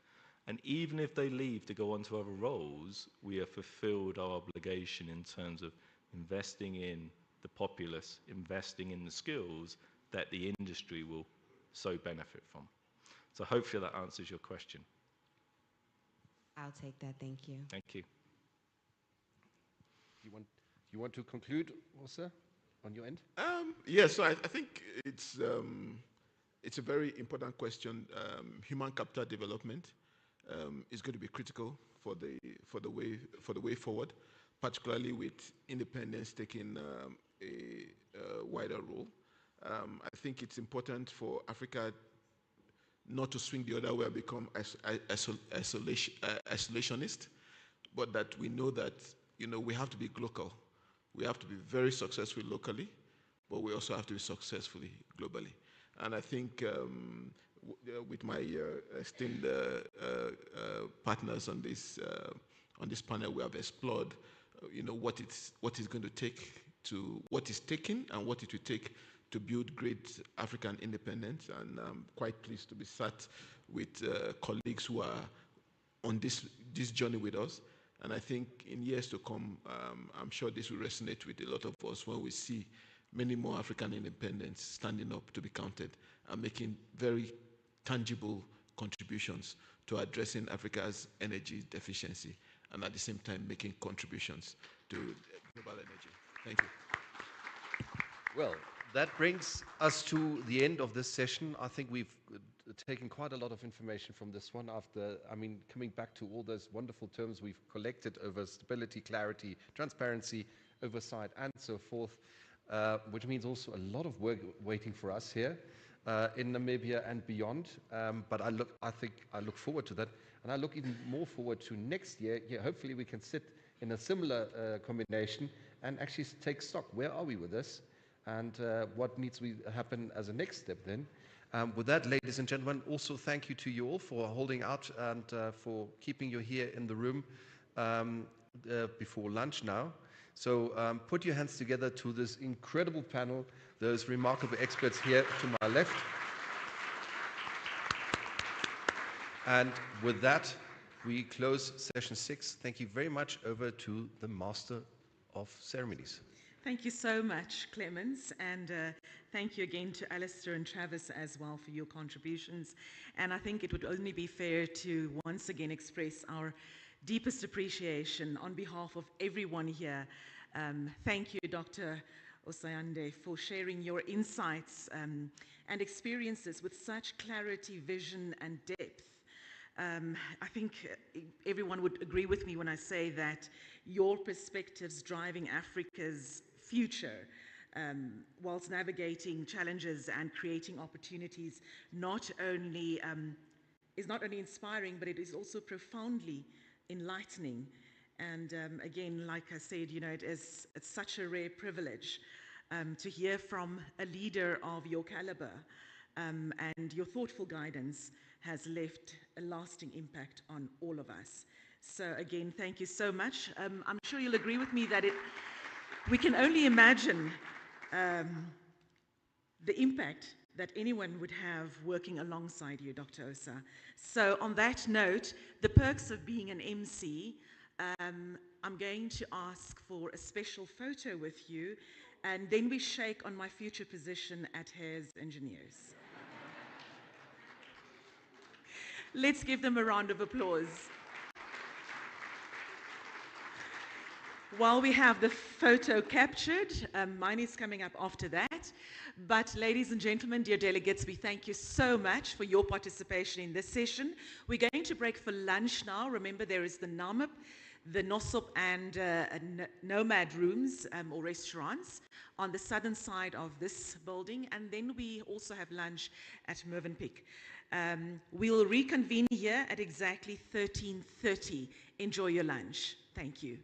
And even if they leave to go on to other roles, we have fulfilled our obligation in terms of investing in the populace, investing in the skills that the industry will so benefit from. So hopefully that answers your question. I'll take that, thank you. Thank you. You want to conclude, also, on your end? Yes, so I think it's a very important question. Human capital development is going to be critical for the way forward, particularly with independence taking a wider role. I think it's important for Africa not to swing the other way and become isolationist, but that we know that we have to be local. We have to be very successful locally, but we also have to be successful globally. And I think with my esteemed partners on this panel, we have explored, what it's going to take what is taking and what it will take to build great African independence. And I'm quite pleased to be sat with colleagues who are on this journey with us. And I think in years to come, I'm sure this will resonate with a lot of us when we see many more African independents standing up to be counted and making very tangible contributions to addressing Africa's energy deficiency and at the same time making contributions to global energy. Thank you. Well, that brings us to the end of this session. I think we've taken quite a lot of information from this one after, coming back to all those wonderful terms we've collected over stability, clarity, transparency, oversight, and so forth, which means also a lot of work waiting for us here in Namibia and beyond. But I look forward to that, and I look even more forward to next year. Yeah, hopefully we can sit in a similar combination and actually take stock. Where are we with this? And what needs to happen as a next step then? With that, ladies and gentlemen, also thank you to you all for holding out and for keeping you here in the room before lunch now. So put your hands together to this incredible panel, those remarkable experts here to my left. And with that, we close session 6. Thank you very much. Over to the Master of Ceremonies. Thank you so much, Clemens, and thank you again to Alistair and Travis as well for your contributions. And I think it would only be fair to once again express our deepest appreciation on behalf of everyone here. Thank you, Dr. Osayande, for sharing your insights and experiences with such clarity, vision, and depth. I think everyone would agree with me when I say that your perspectives driving Africa's future, whilst navigating challenges and creating opportunities, is not only inspiring, but it is also profoundly enlightening. And again, like I said, it's such a rare privilege to hear from a leader of your caliber, and your thoughtful guidance has left a lasting impact on all of us. So again, thank you so much. I'm sure you'll agree with me that we can only imagine the impact that anyone would have working alongside you, Dr. Osa. So on that note, the perks of being an MC, I'm going to ask for a special photo with you, and then we shake on my future position at Hanns Engineers. Let's give them a round of applause. While we have the photo captured, mine is coming up after that. But ladies and gentlemen, dear delegates, we thank you so much for your participation in this session. We're going to break for lunch now. Remember, there is the NAMIP, the NOSOP, and Nomad rooms or restaurants on the southern side of this building. And then we also have lunch at Mervenpick. We'll reconvene here at exactly 13:30. Enjoy your lunch. Thank you.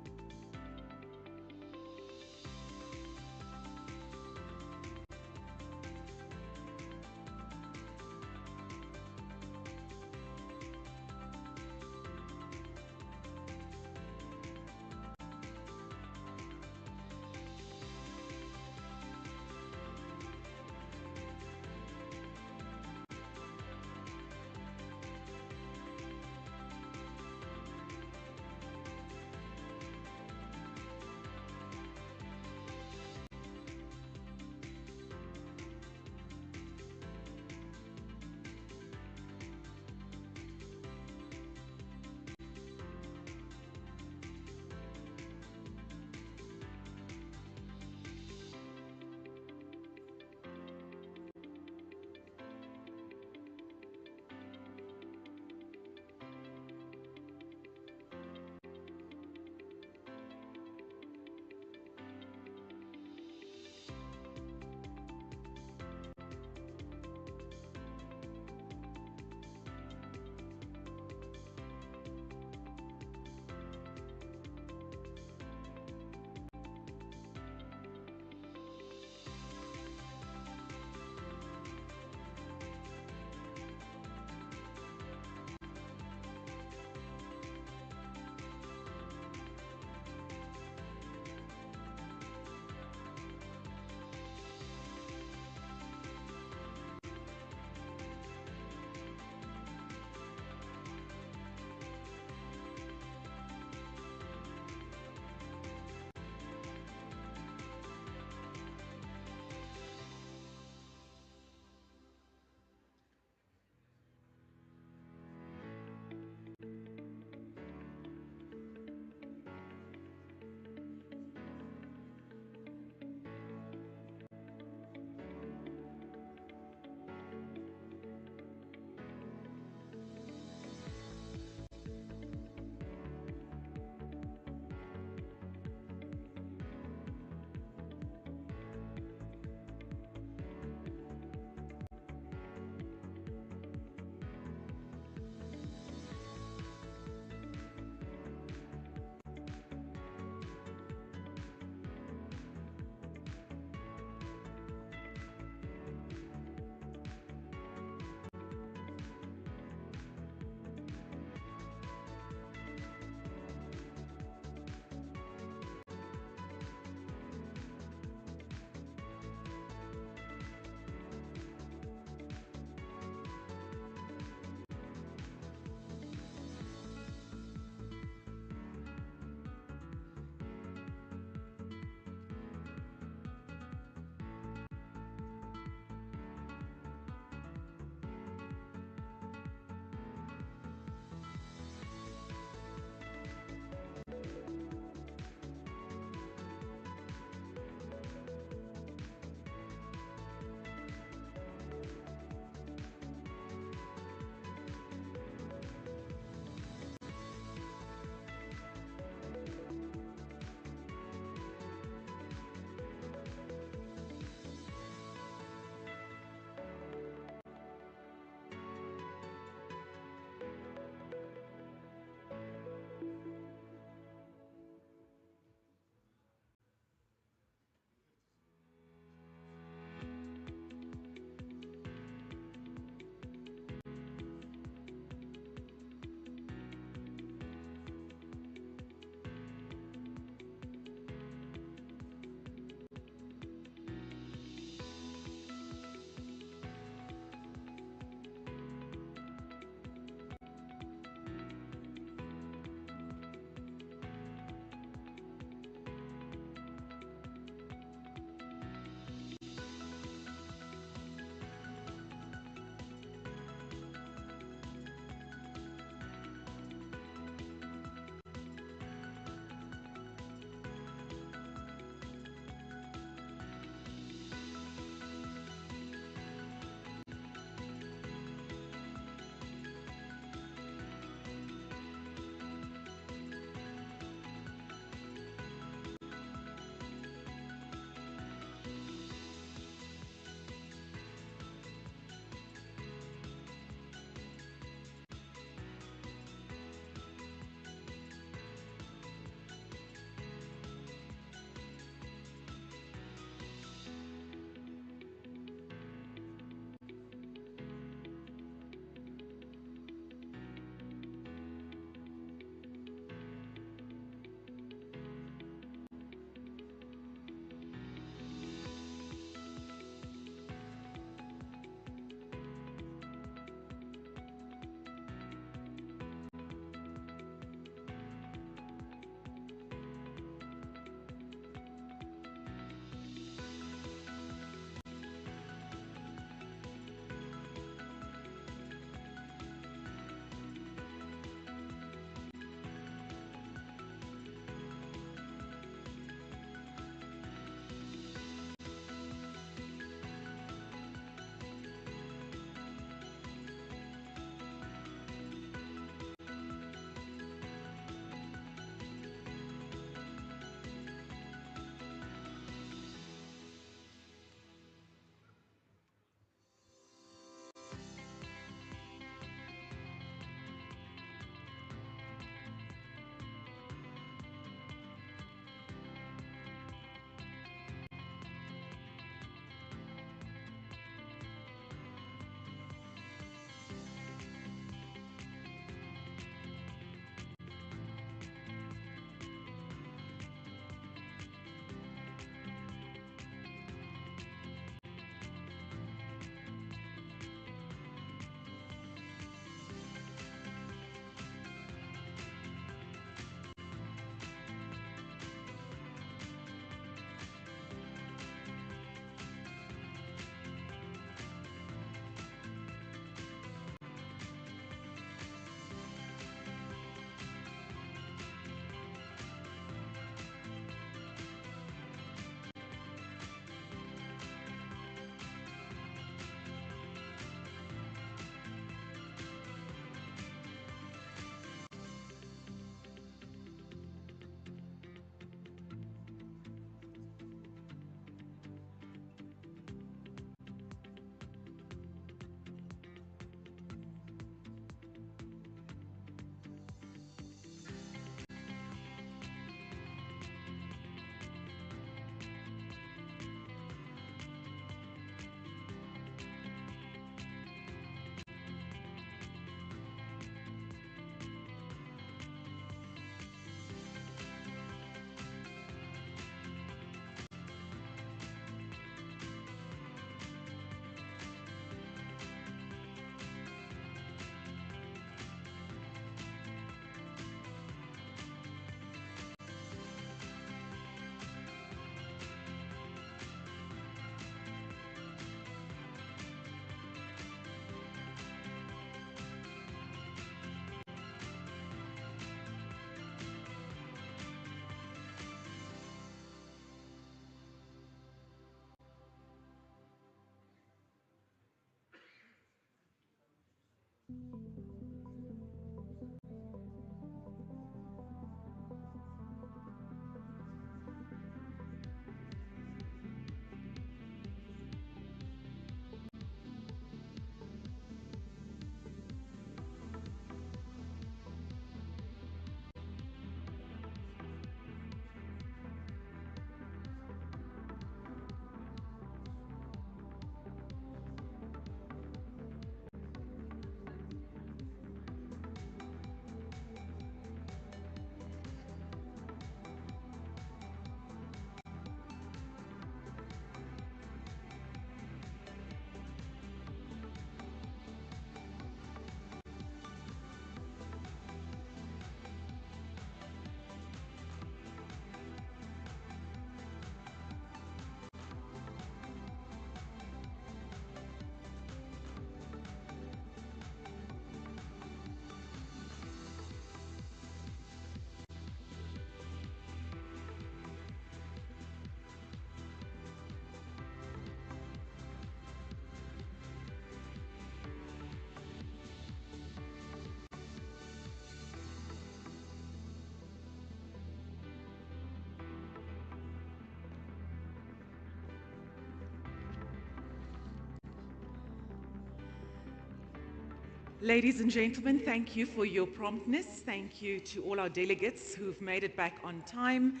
Ladies and gentlemen, thank you for your promptness. Thank you to all our delegates who've made it back on time.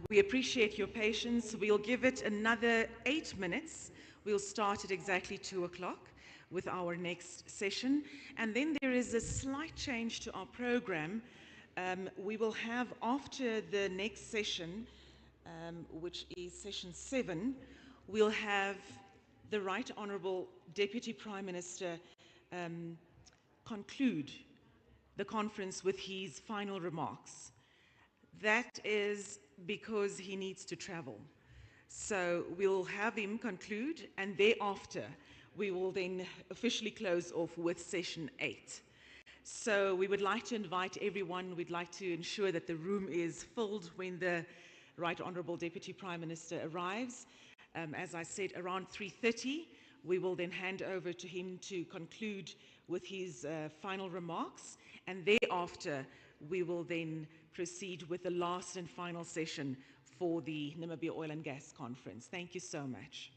We appreciate your patience. We'll give it another 8 minutes. We'll start at exactly 2 o'clock with our next session. And then there is a slight change to our program. We will have, after the next session, which is session 7, we'll have the Right Honourable Deputy Prime Minister conclude the conference with his final remarks. That is because he needs to travel. So we'll have him conclude, and thereafter we will then officially close off with session 8. So we would like to invite everyone. We'd like to ensure that the room is filled when the Right Honourable Deputy Prime Minister arrives. As I said, around 3:30, we will then hand over to him to conclude with his final remarks, and thereafter we will then proceed with the last and final session for the Namibia Oil and Gas Conference. Thank you so much.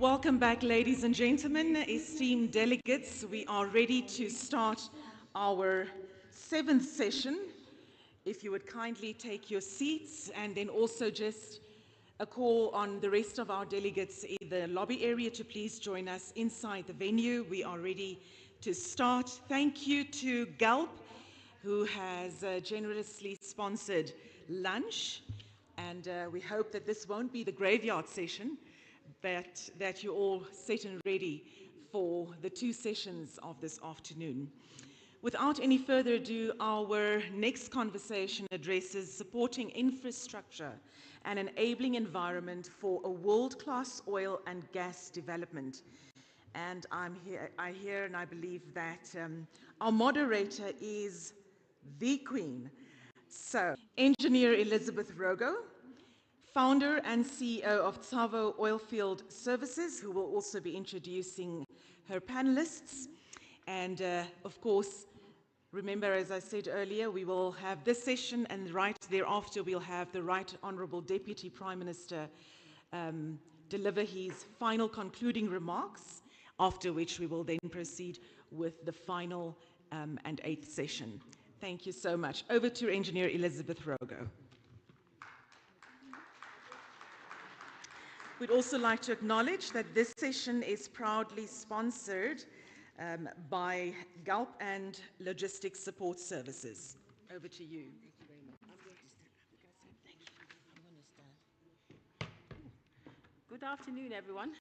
Welcome back, ladies and gentlemen, esteemed delegates. We are ready to start our 7th session. If you would kindly take your seats, and then also just a call on the rest of our delegates in the lobby area to please join us inside the venue. We are ready to start. Thank you to Galp, who has generously sponsored lunch, and we hope that this won't be the graveyard session, but that you're all set and ready for the 2 sessions of this afternoon. Without any further ado, our next conversation addresses supporting infrastructure and enabling environment for a world-class oil and gas development. And I hear and I believe that our moderator is the Queen. So, Engineer Elizabeth Rogo, founder and CEO of Tsavo Oilfield Services, who will also be introducing her panelists. And of course, remember, as I said earlier, we will have this session, and right thereafter we'll have the Right Honourable Deputy Prime Minister deliver his final concluding remarks, after which we will then proceed with the final and 8th session. Thank you so much. Over to Engineer Elizabeth Rogo. We'd also like to acknowledge that this session is proudly sponsored by Galp and Logistics Support Services. Over to you. Thank you very much. I'm going to stand. Thank you. I'm going to stand. Good afternoon, everyone.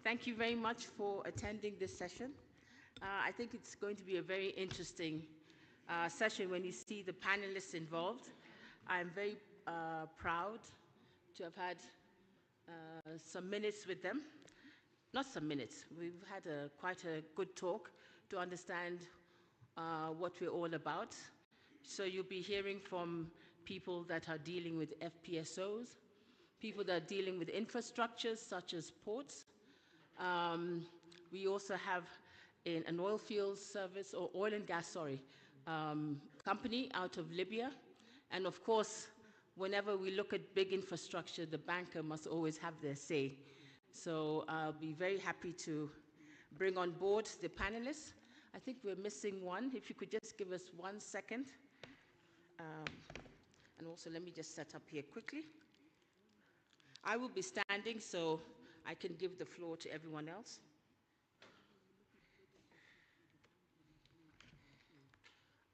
Thank you very much for attending this session. I think it's going to be a very interesting session when you see the panelists involved. I'm very proud to have had some minutes with them. Not some minutes. We've had quite a good talk to understand what we're all about. So you'll be hearing from people that are dealing with FPSOs, people that are dealing with infrastructures such as ports. We also have an oil field service, or oil and gas, company out of Libya. And of course, whenever we look at big infrastructure, the banker must always have their say. So I'll be very happy to bring on board the panelists. I think we're missing one. If you could just give us 1 second. And also let me just set up here quickly. I will be standing so I can give the floor to everyone else.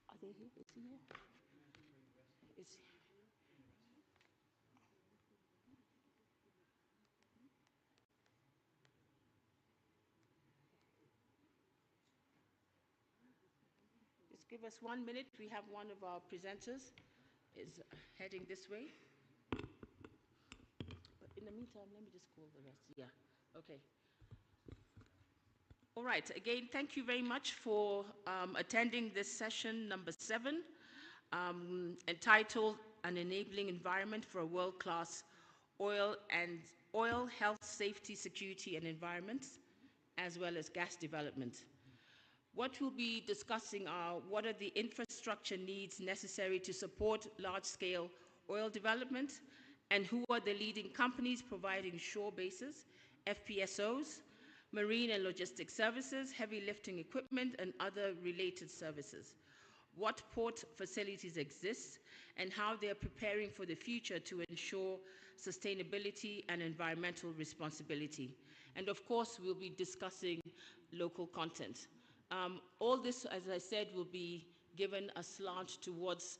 Are they here? Is he here? Is he? Just give us 1 minute. We have one of our presenters is heading this way. But in the meantime, let me just call the rest. Yeah, okay. All right, again, thank you very much for attending this session number 7, entitled An Enabling Environment for a World-Class Oil, Health, Safety, Security and Environment, as well as gas development. What we'll be discussing are what are the infrastructure needs necessary to support large-scale oil development, and who are the leading companies providing shore bases, FPSOs, marine and logistics services, heavy lifting equipment, and other related services. What port facilities exist, and how they are preparing for the future to ensure sustainability and environmental responsibility. And of course, we'll be discussing local content. All this, as I said, will be given a slant towards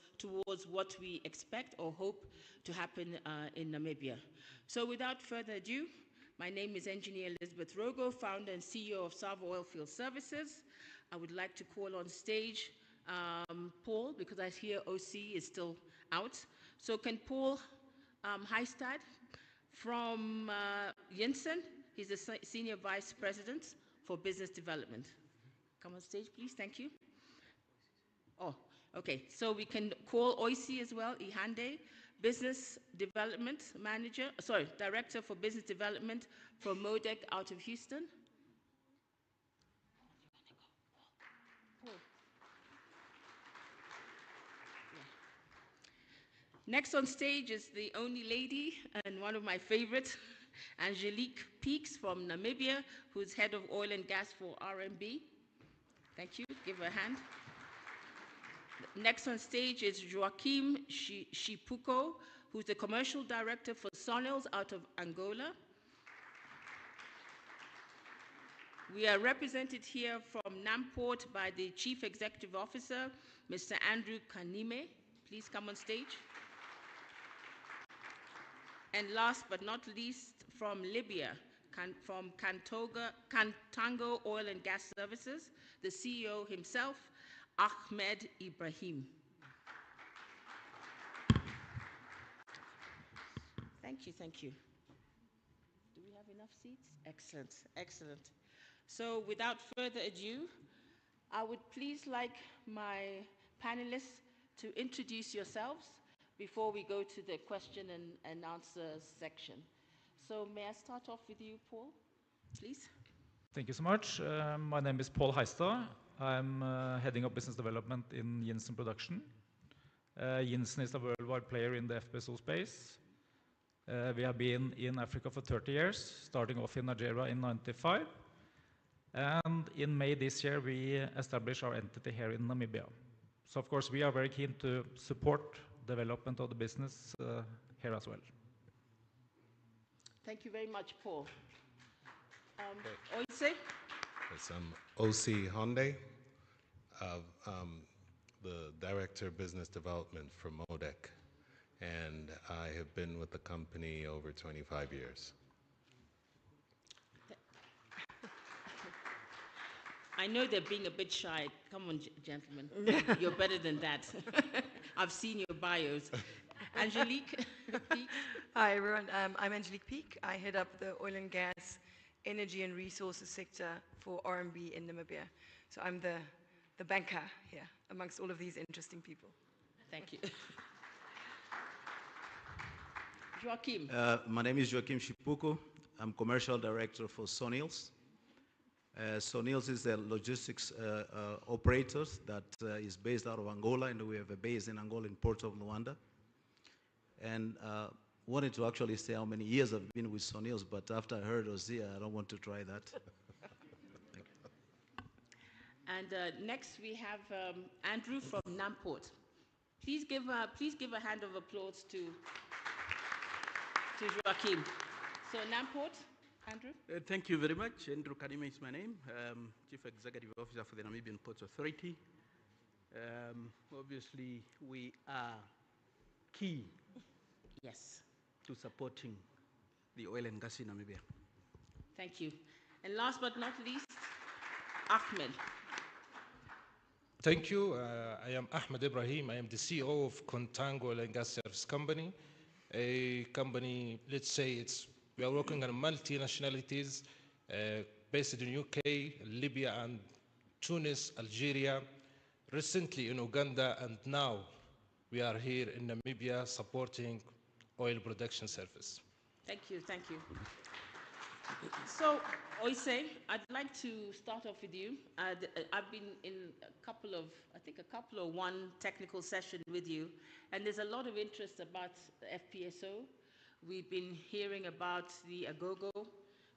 what we expect or hope to happen in Namibia. So without further ado, my name is Engineer Elizabeth Rogo, founder and CEO of Tsavo Oilfield Services. I would like to call on stage Paul, because I hear OC is still out. So can Paul Heistad from Jensen, he's the Senior Vice President for Business Development. Come on stage, please. Thank you. Oh, okay. So we can call Oisi as well, Ihande, Business Development Manager, Director for Business Development from MODEC out of Houston. Next on stage is the only lady and one of my favorites, Angelique Peaks from Namibia, who's head of oil and gas for RMB. Thank you. Give her a hand. Next on stage is Joaquim Shipuko, who's the commercial director for Sonils out of Angola. We are represented here from Namport by the Chief Executive Officer, Mr. Andrew Kanime. Please come on stage. And last but not least, from Libya, from Kantango Oil and Gas Services, the CEO himself, Ahmed Ibrahim. Thank you, thank you. Do we have enough seats? Excellent, excellent. So without further ado, I would please like my panelists to introduce yourselves before we go to the question and answer section. So may I start off with you, Paul, please? Thank you so much. My name is Paul Heistad. I'm heading up business development in Jensen Production. Jensen is a worldwide player in the FPSO space. We have been in Africa for 30 years, starting off in Nigeria in '95. And in May this year, we established our entity here in Namibia. So of course, we are very keen to support development of the business here as well. Thank you very much, Paul. Oise? Yes, I'm O.C. Honde, the Director of Business Development for MODEC, and I have been with the company over 25 years. I know they're being a bit shy. Come on, gentlemen. You're better than that. I've seen your bios. Angelique Peak. Hi, everyone. I'm Angelique Peak. I head up the oil and gas, energy and resources sector for RMB in Namibia. So I'm the banker here amongst all of these interesting people. Thank you. Joaquim. My name is Joaquim Shipuko. I'm commercial director for Sonils. Sonils is a logistics operator that is based out of Angola, and we have a base in Angola in Port of Luanda. And wanted to actually say how many years I've been with Sonils, but after I heard Ozia, I don't want to try that. And next we have Andrew from Namport. Please give a hand of applause to Joaquim. So Namport, Andrew. Thank you very much. Andrew Kanime is my name. Chief Executive Officer for the Namibian Ports Authority. Obviously, we are key to supporting the oil and gas in Namibia. Thank you. And last but not least, Ahmed. Thank you. I am Ahmed Ibrahim. I am the CEO of Contango Oil and Gas Service Company, a company, let's say we are working on multi-nationalities based in UK, Libya, and Tunis, Algeria, recently in Uganda, and now we are here in Namibia supporting oil production service. Thank you, thank you. So, Oise, I'd like to start off with you. I've been in a couple of one technical session with you, and there's a lot of interest about the FPSO. We've been hearing about the Agogo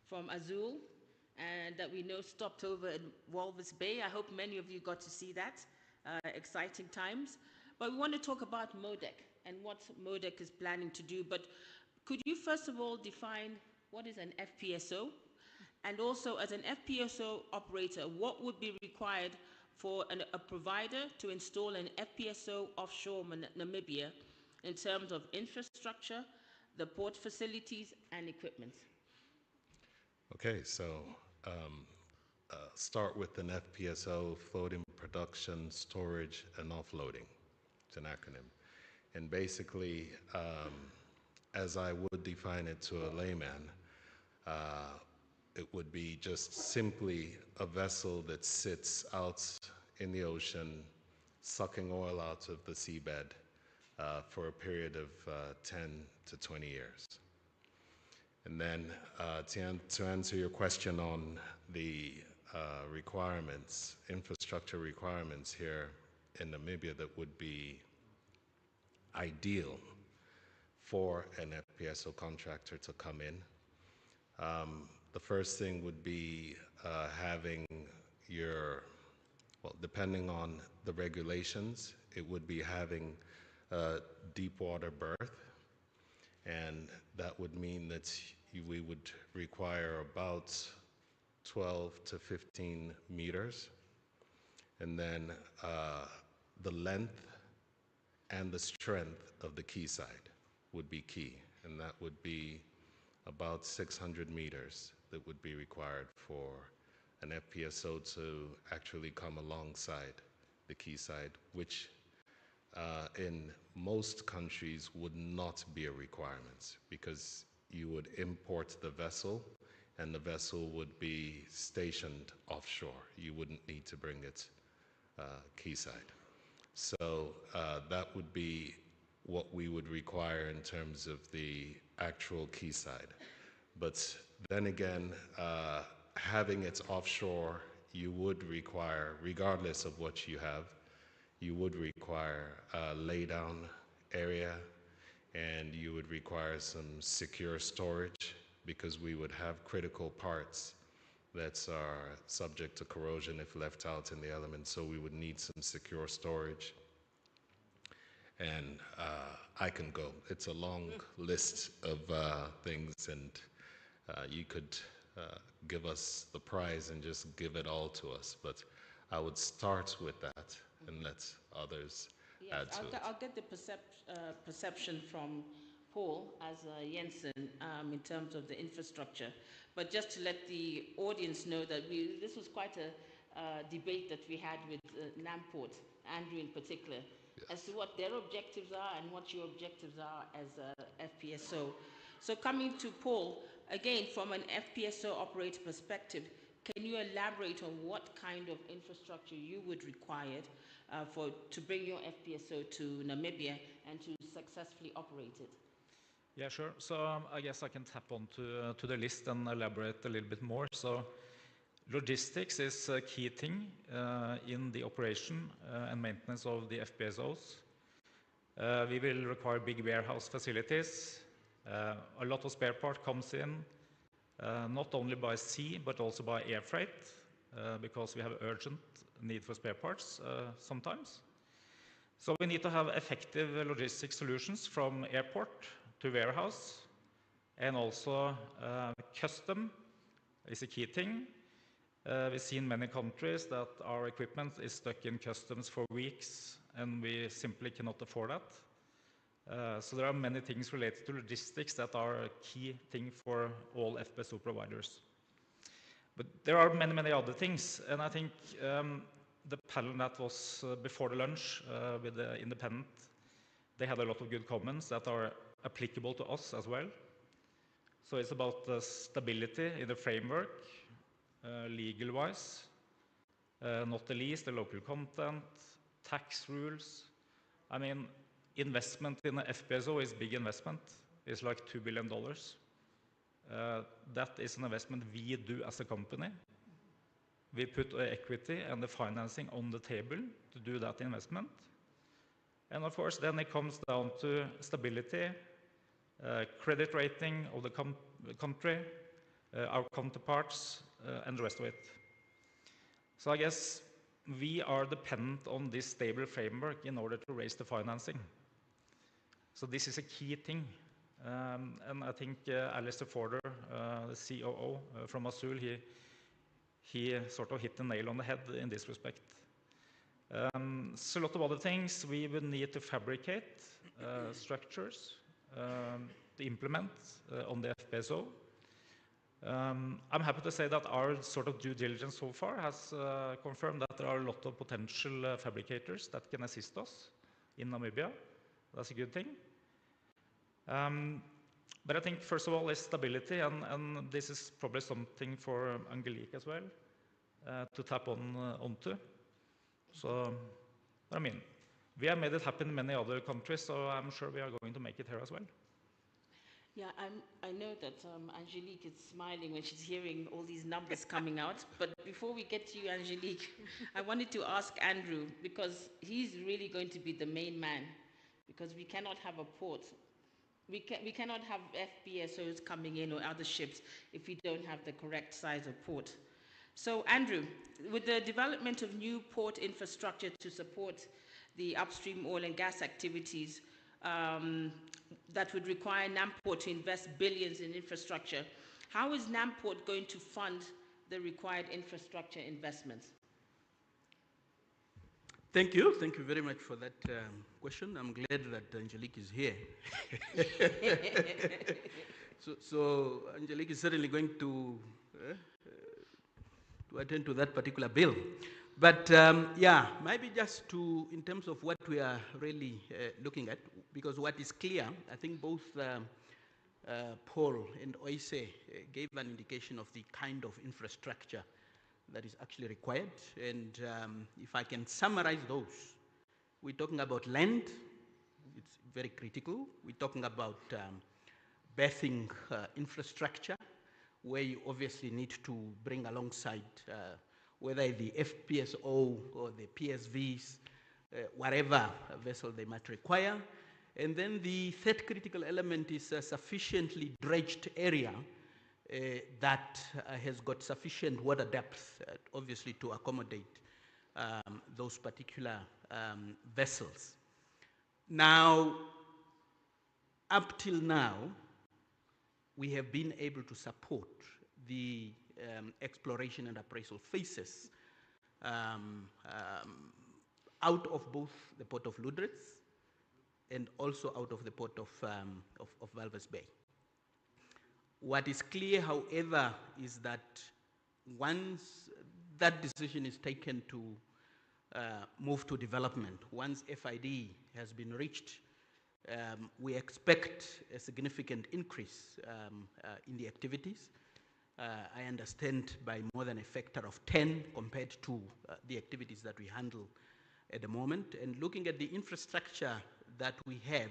from Azul, and that we know stopped over in Walvis Bay. I hope many of you got to see that. Exciting times. But we want to talk about MODEC and what MODEC is planning to do. But could you first of all define what is an FPSO? And also, as an FPSO operator, what would be required for a provider to install an FPSO offshore Namibia in terms of infrastructure, the port facilities, and equipment? Okay, so start with an FPSO, floating production, storage, and offloading. It's an acronym. And basically, as I would define it to a layman, it would be just simply a vessel that sits out in the ocean, sucking oil out of the seabed for a period of 10 to 20 years. And then to answer your question on the requirements, infrastructure requirements here in Namibia that would be ideal for an FPSO contractor to come in. The first thing would be having your, well, depending on the regulations, it would be having a deep water berth, and that would mean that we would require about 12 to 15 meters, and then the length and the strength of the quayside would be key, and that would be about 600 meters that would be required for an FPSO to actually come alongside the quayside, which in most countries would not be a requirement, because you would import the vessel and the vessel would be stationed offshore. You wouldn't need to bring it quayside. So that would be what we would require in terms of the actual quayside. But then again, having it offshore, you would require, regardless of what you have, you would require a laydown area, and you would require some secure storage, because we would have critical parts that are subject to corrosion if left out in the elements, so we would need some secure storage. And I can go. It's a long list of things, and you could give us the prize and just give it all to us, but I would start with that and let others add to it. I'll get the perception from Paul as Jensen in terms of the infrastructure. But just to let the audience know that this was quite a debate that we had with Namport, Andrew in particular, as to what their objectives are and what your objectives are as a FPSO. So coming to Paul, again, from an FPSO operator perspective, can you elaborate on what kind of infrastructure you would require to bring your FPSO to Namibia and to successfully operate it? Yeah, sure. So I guess I can tap onto to the list and elaborate a little bit more. So logistics is a key thing in the operation and maintenance of the FPSOs. We will require big warehouse facilities. A lot of spare part comes in, not only by sea, but also by air freight, because we have urgent need for spare parts sometimes. So we need to have effective logistic solutions from airport to warehouse, and also custom is a key thing. We see in many countries that our equipment is stuck in customs for weeks, and we simply cannot afford that. So there are many things related to logistics that are a key thing for all FPSO providers. But there are many, many other things, and I think the panel that was before the lunch with the independent, they had a lot of good comments that are applicable to us as well. So it's about the stability in the framework, legal-wise, not the least, the local content, tax rules. I mean, investment in an FPSO is big investment. It's like $2 billion. That is an investment we do as a company. We put equity and the financing on the table to do that investment. And of course, then it comes down to stability, credit rating of the country, our counterparts, and the rest of it. So I guess we are dependent on this stable framework in order to raise the financing. So this is a key thing. And I think Alistair Forder, the COO from Azul, he sort of hit the nail on the head in this respect. So a lot of other things we would need to fabricate structures to implement on the FPSO. I'm happy to say that our sort of due diligence so far has confirmed that there are a lot of potential fabricators that can assist us in Namibia. That's a good thing. But I think first of all is stability, and this is probably something for Angelique as well to tap onto. So, I mean, we have made it happen in many other countries, so I'm sure we are going to make it here as well. Yeah, I know that Angelique is smiling when she's hearing all these numbers coming out. But before we get to you, Angelique, I wanted to ask Andrew, because he's really going to be the main man, because we cannot have a port we cannot have FPSOs coming in or other ships if we don't have the correct size of port. So, Andrew, with the development of new port infrastructure to support the upstream oil and gas activities that would require NAMPORT to invest billions in infrastructure, how is NAMPORT going to fund the required infrastructure investments? Thank you. Thank you very much for that question. I'm glad that Angelique is here. so Angelique is certainly going to attend to that particular bill. But yeah, maybe just in terms of what we are really looking at, because what is clear, I think both Paul and Oise gave an indication of the kind of infrastructure that is actually required. And if I can summarize those, we're talking about land, it's very critical. We're talking about berthing infrastructure, where you obviously need to bring alongside whether the FPSO or the PSVs, whatever vessel they might require. And then the third critical element is a sufficiently dredged area that has got sufficient water depth, obviously, to accommodate those particular vessels. Now, up till now, we have been able to support the exploration and appraisal phases out of both the port of Lüderitz and also out of the port of Walvis Bay. What is clear, however, is that once that decision is taken to move to development, once FID has been reached, we expect a significant increase in the activities. I understand by more than a factor of 10 compared to the activities that we handle at the moment. And looking at the infrastructure that we have,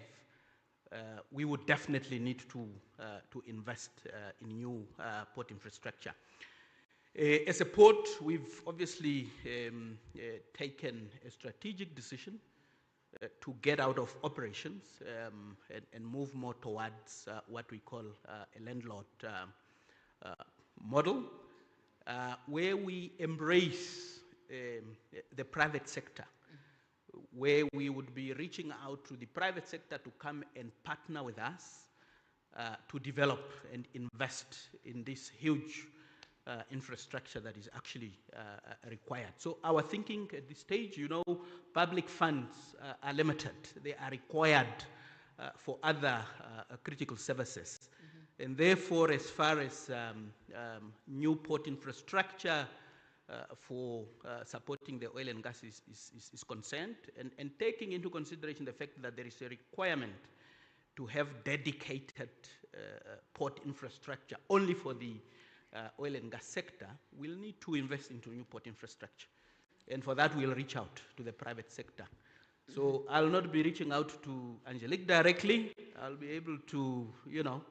we would definitely need to invest in new port infrastructure. As a port, we've obviously taken a strategic decision to get out of operations and move more towards what we call a landlord model, where we embrace the private sector, where we would be reaching out to the private sector to come and partner with us to develop and invest in this huge infrastructure that is actually required. So our thinking at this stage, you know, public funds are limited. They are required for other critical services. Mm-hmm. And therefore, as far as new port infrastructure for supporting the oil and gas is concerned, and taking into consideration the fact that there is a requirement to have dedicated port infrastructure only for the oil and gas sector, we'll need to invest into new port infrastructure. And for that, we'll reach out to the private sector. So I'll not be reaching out to Angelique directly. I'll be able to, you know,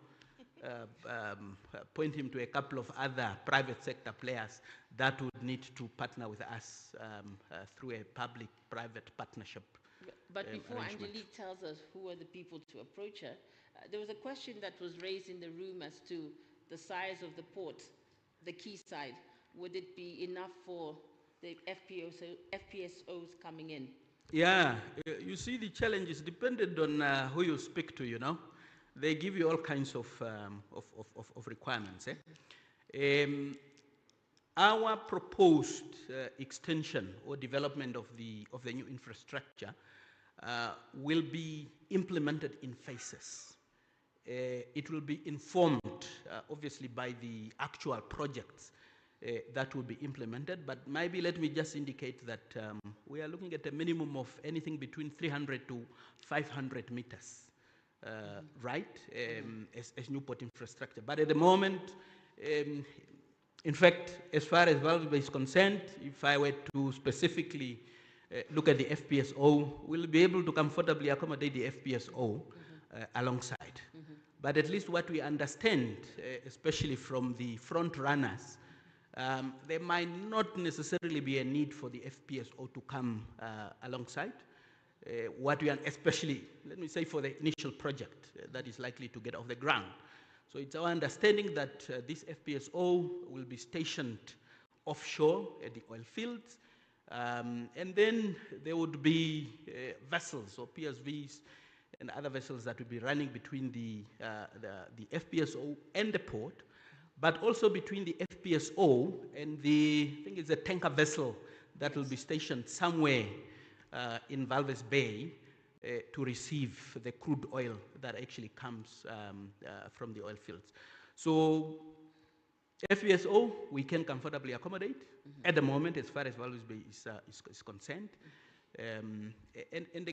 point him to a couple of other private sector players that would need to partner with us through a public-private partnership. But before Angelique tells us who are the people to approach her, there was a question that was raised in the room as to the size of the port, the quayside. Would it be enough for the FPSOs coming in? Yeah, you see, the challenge is dependent on who you speak to, you know. They give you all kinds of requirements. Our proposed extension or development of the new infrastructure will be implemented in phases. It will be informed, obviously, by the actual projects that will be implemented. But maybe let me just indicate that we are looking at a minimum of anything between 300 to 500 meters, right, as new port infrastructure. But at the moment, in fact, as far as Walvis Bay is concerned, if I were to specifically look at the FPSO, we'll be able to comfortably accommodate the FPSO alongside. Mm-hmm. But at least what we understand, especially from the front runners, there might not necessarily be a need for the FPSO to come alongside. what we are, especially, let me say, for the initial project that is likely to get off the ground. So it's our understanding that this FPSO will be stationed offshore at the oil fields, and then there would be vessels or PSVs and other vessels that would be running between the FPSO and the port, but also between the FPSO and I think it's a tanker vessel that will be stationed somewhere in Walvis Bay to receive the crude oil that actually comes from the oil fields. So FPSO, we can comfortably accommodate at the moment as far as Walvis Bay is concerned. And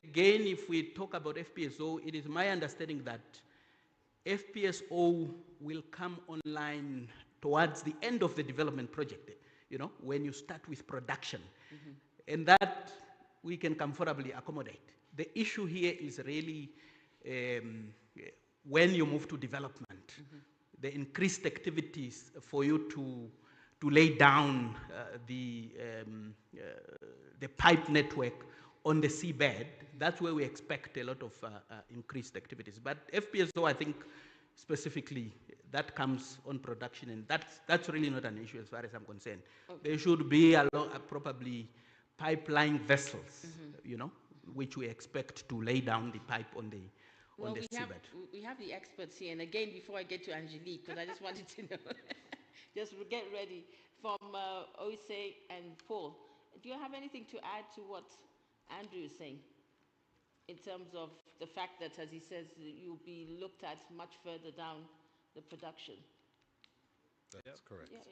again, if we talk about FPSO, it is my understanding that FPSO will come online towards the end of the development project, you know, when you start with production. And that we can comfortably accommodate. The issue here is really when you move to development, the increased activities for you to lay down the pipe network on the seabed. That's where we expect a lot of increased activities. But FPSO, I think specifically, that comes on production, and that's really not an issue as far as I'm concerned. Okay. There should be probably pipeline vessels, you know, which we expect to lay down the pipe on the seabed. We have the experts here, and again, before I get to Angelique, because I just wanted to know, just get ready, from Oise and Paul, do you have anything to add to what Andrew is saying in terms of the fact that, as he says, you'll be looked at much further down the production? That's correct. Yeah.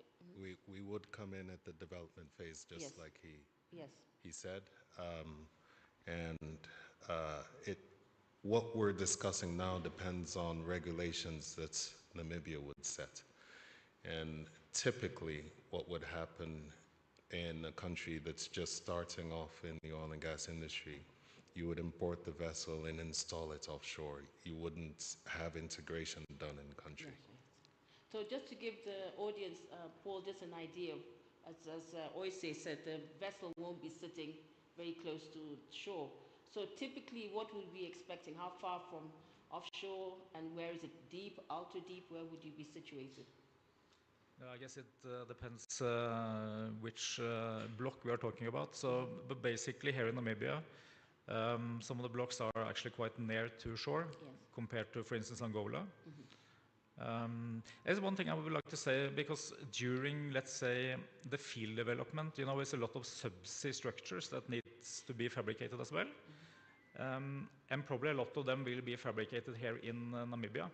We would come in at the development phase, just like he said. What we're discussing now depends on regulations that Namibia would set. And typically, what would happen in a country that's just starting off in the oil and gas industry, you would import the vessel and install it offshore. You wouldn't have integration done in country. So just to give the audience, Paul, just an idea, as Oise said, the vessel won't be sitting very close to shore. So typically, what would we be expecting? How far from offshore, and where is it? Deep, ultra deep? Where would you be situated? I guess it depends which block we are talking about. So, but basically here in Namibia, some of the blocks are actually quite near to shore compared to, for instance, Angola. There's one thing I would like to say, because during, let's say, the field development, you know, there's a lot of subsea structures that needs to be fabricated as well. And probably a lot of them will be fabricated here in Namibia.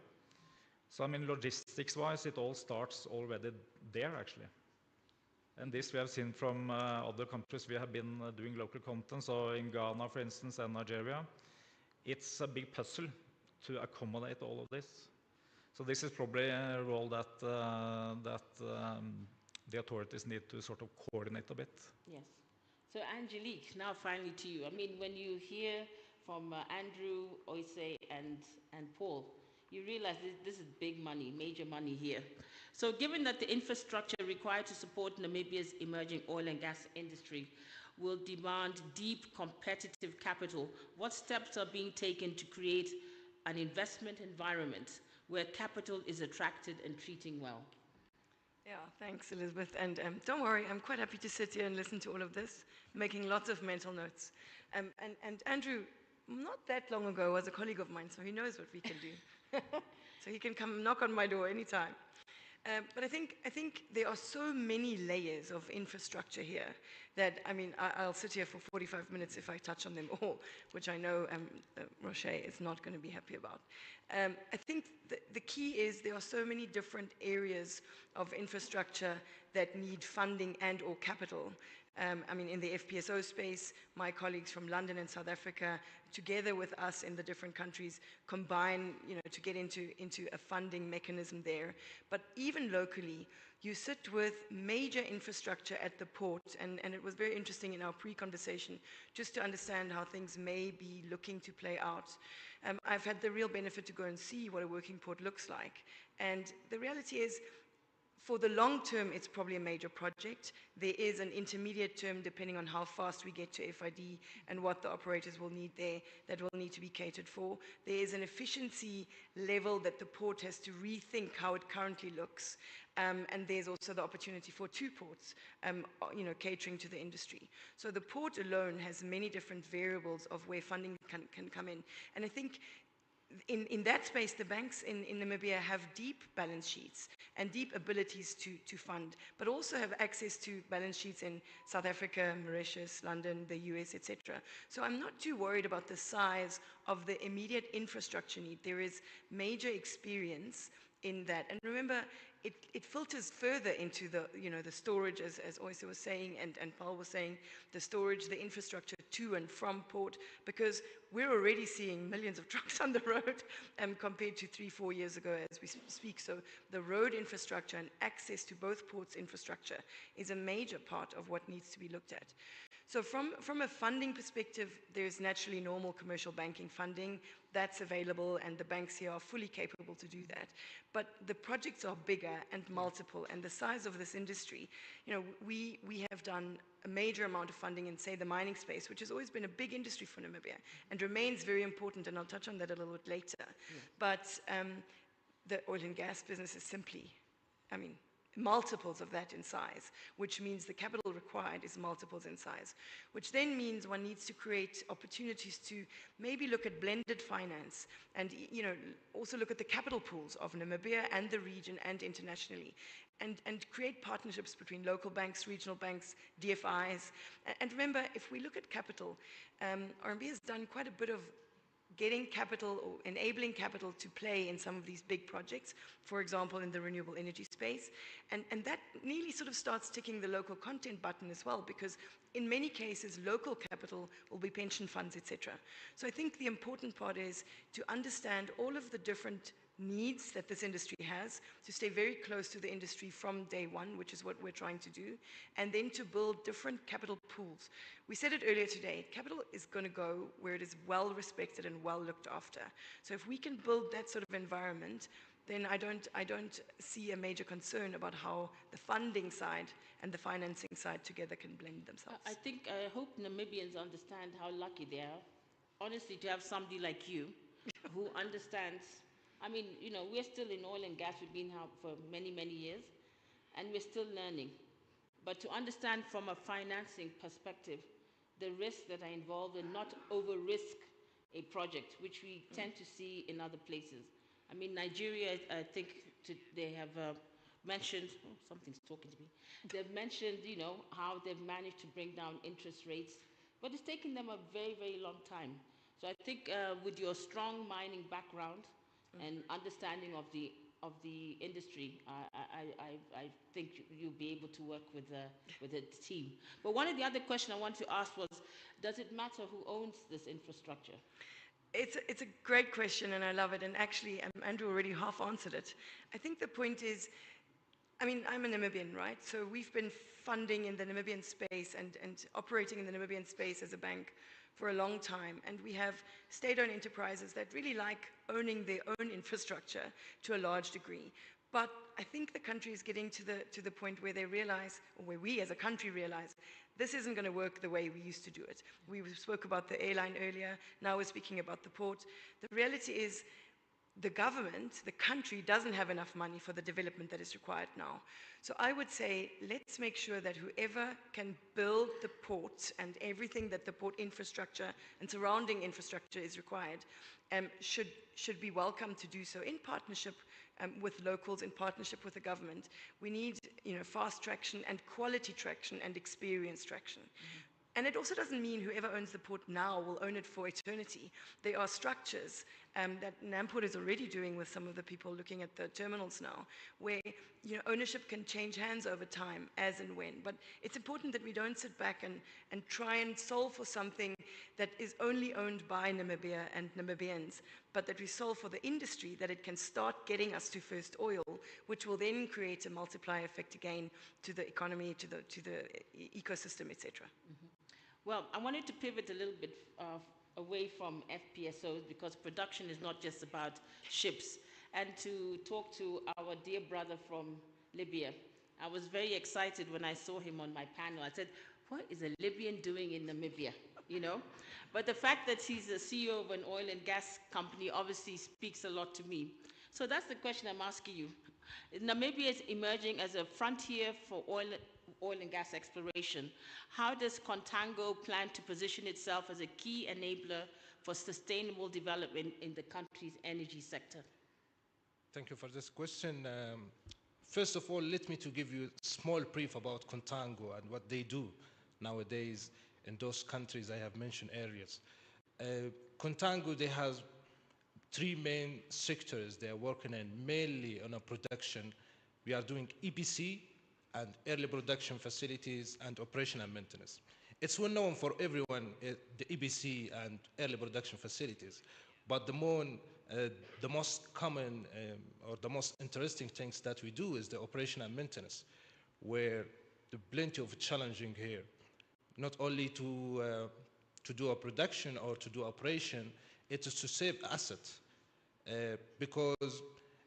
So, I mean, logistics-wise, it all starts already there, actually. And this we have seen from other countries. We have been doing local content, so in Ghana, for instance, and Nigeria. It's a big puzzle to accommodate all of this. So this is probably a role that the authorities need to sort of coordinate a bit. Yes. So Angelique, now finally to you. I mean, when you hear from Andrew, Oise, and Paul, you realize this is big money, major money here. So given that the infrastructure required to support Namibia's emerging oil and gas industry will demand deep competitive capital, what steps are being taken to create an investment environment where capital is attracted and treating well? Yeah, thanks, Elizabeth. And don't worry, I'm quite happy to sit here and listen to all of this, making lots of mental notes. And Andrew, not that long ago, was a colleague of mine, so he knows what we can do. So he can come knock on my door anytime. But I think there are so many layers of infrastructure here that, I mean, I'll sit here for 45 minutes if I touch on them all, which I know Roche is not going to be happy about. I think the key is there are so many different areas of infrastructure that need funding and or capital. I mean, in the FPSO space, my colleagues from London and South Africa, together with us in the different countries, combine, you know, to get into a funding mechanism there. But even locally, you sit with major infrastructure at the port, and it was very interesting in our pre-conversation just to understand how things may be looking to play out. I've had the real benefit to go and see what a working port looks like. And the reality is, For the long term, it's probably a major project. There is an intermediate term, depending on how fast we get to FID and what the operators will need there, that will need to be catered for. There is an efficiency level that the port has to rethink how it currently looks. And there's also the opportunity for two ports, catering to the industry. So the port alone has many different variables of where funding can come in. And I think in that space, the banks in Namibia have deep balance sheets and deep abilities to fund, but also have access to balance sheets in South Africa, Mauritius, London, the US, etc. So I'm not too worried about the size of the immediate infrastructure need. There is major experience in that. And remember, it filters further into the storage, as Oyster was saying, and Paul was saying, the storage, the infrastructure to and from port, because we're already seeing millions of trucks on the road compared to 3-4 years ago as we speak. So the road infrastructure and access to both ports infrastructure is a major part of what needs to be looked at. So from a funding perspective, there's naturally normal commercial banking funding that's available, and the banks here are fully capable to do that. But the projects are bigger and multiple, and the size of this industry, we have done a major amount of funding in, say, the mining space, which has always been a big industry for Namibia and remains very important, and I'll touch on that a little bit later. Yeah. But the oil and gas business is simply, multiples of that in size, which means the capital required is multiples in size, which then means one needs to create opportunities to maybe look at blended finance and also look at the capital pools of Namibia and the region and internationally, and create partnerships between local banks, regional banks, DFIs. And remember, if we look at capital, RMB has done quite a bit of getting capital or enabling capital to play in some of these big projects, for example, in the renewable energy space. And that nearly sort of starts ticking the local content button as well, because in many cases, local capital will be pension funds, etc. So I think the important part is to understand all of the different needs that this industry has, to stay very close to the industry from day one, which is what we're trying to do, and then to build different capital pools. We said it earlier today, capital is going to go where it is well respected and well looked after. So if we can build that sort of environment, then I don't see a major concern about how the funding side and the financing side together can blend themselves. I hope Namibians understand how lucky they are, honestly, to have somebody like you who understands. We're still in oil and gas. We've been here for many, many years, and we're still learning. But to understand from a financing perspective, the risks that are involved and not over-risk a project, which we tend to see in other places. Nigeria, I think they have mentioned, something's talking to me. They've mentioned, how they've managed to bring down interest rates, but it's taken them a very, very long time. So I think with your strong mining background, and understanding of the industry, I think you'll be able to work with the team. But one of the other questions I want to ask was, does it matter who owns this infrastructure? It's a great question, and I love it. And actually, Andrew already half answered it. I think the point is, I'm a Namibian, right? So we've been funding in the Namibian space and operating in the Namibian space as a bank for a long time, and we have state-owned enterprises that really like owning their own infrastructure to a large degree. But I think the country is getting to the point where they realize, or where we as a country realize, this isn't going to work the way we used to do it. We spoke about the airline earlier, now we're speaking about the port. The reality is, the government, the country, doesn't have enough money for the development that is required now. So I would say, let's make sure that whoever can build the port and everything that the port infrastructure and surrounding infrastructure is required, should be welcome to do so in partnership with locals, in partnership with the government. We need fast traction and quality traction and experience traction. Mm-hmm. And it also doesn't mean whoever owns the port now will own it for eternity. There are structures that Namport is already doing with some of the people looking at the terminals now, where ownership can change hands over time, as and when. But it's important that we don't sit back and try and solve for something that is only owned by Namibia and Namibians, but that we solve for the industry, that it can start getting us to first oil, which will then create a multiplier effect again to the economy, to the ecosystem, etc. Mm-hmm. Well, I wanted to pivot a little bit away from FPSOs, because production is not just about ships, and to talk to our dear brother from Libya. I was very excited when I saw him on my panel. I said, what is a Libyan doing in Namibia? You know? But the fact that he's the CEO of an oil and gas company obviously speaks a lot to me. So that's the question I'm asking you. Namibia is emerging as a frontier for oil and gas exploration. How does Contango plan to position itself as a key enabler for sustainable development in the country's energy sector? Thank you for this question. First of all, let me to give you a small brief about Contango and what they do nowadays in those countries I have mentioned areas. Contango, they have three main sectors they are working in, mainly on a production. We are doing EPC and early production facilities and operation and maintenance. It's well known for everyone, the EPC and early production facilities, but the most common or the most interesting things that we do is the operation and maintenance, where there's plenty of challenging here, not only to do a production or to do operation, it is to save assets, because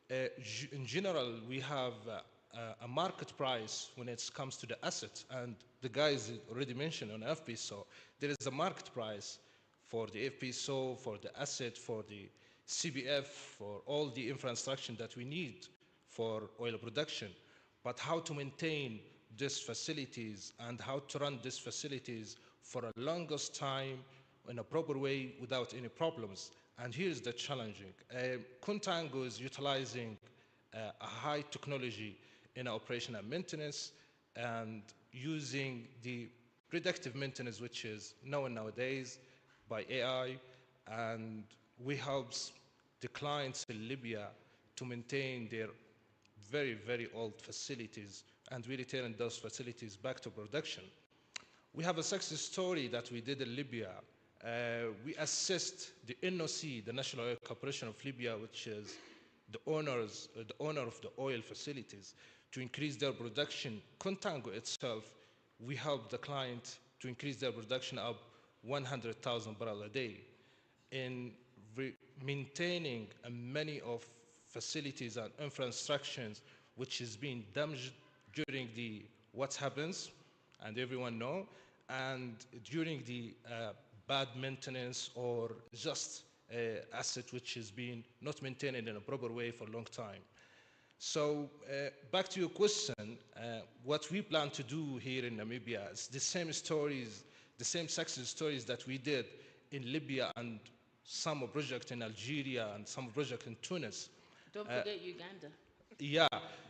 in general we have a market price when it comes to the asset, and the guys already mentioned on FPSO, there is a market price for the FPSO, for the asset, for the CBF, for all the infrastructure that we need for oil production. But how to maintain these facilities and how to run these facilities for a longest time in a proper way without any problems. And here's the challenging. Contango is utilizing a high technology in operation and maintenance and using the predictive maintenance, which is known nowadays by AI, and we help the clients in Libya to maintain their very, very old facilities, and we return those facilities back to production. We have a success story that we did in Libya. We assist the NOC, the National Oil Corporation of Libya, which is the owner of the oil facilities, to increase their production. Contango itself, we help the client to increase their production up 100,000 barrels a day. In maintaining many of facilities and infrastructures which is being damaged during the what happens, and everyone know, and during the bad maintenance or just asset which is being not maintained in a proper way for a long time. So back to your question, what we plan to do here in Namibia is the same stories, the same success stories that we did in Libya and some project in Algeria and some project in Tunis. Don't forget Uganda. Yeah,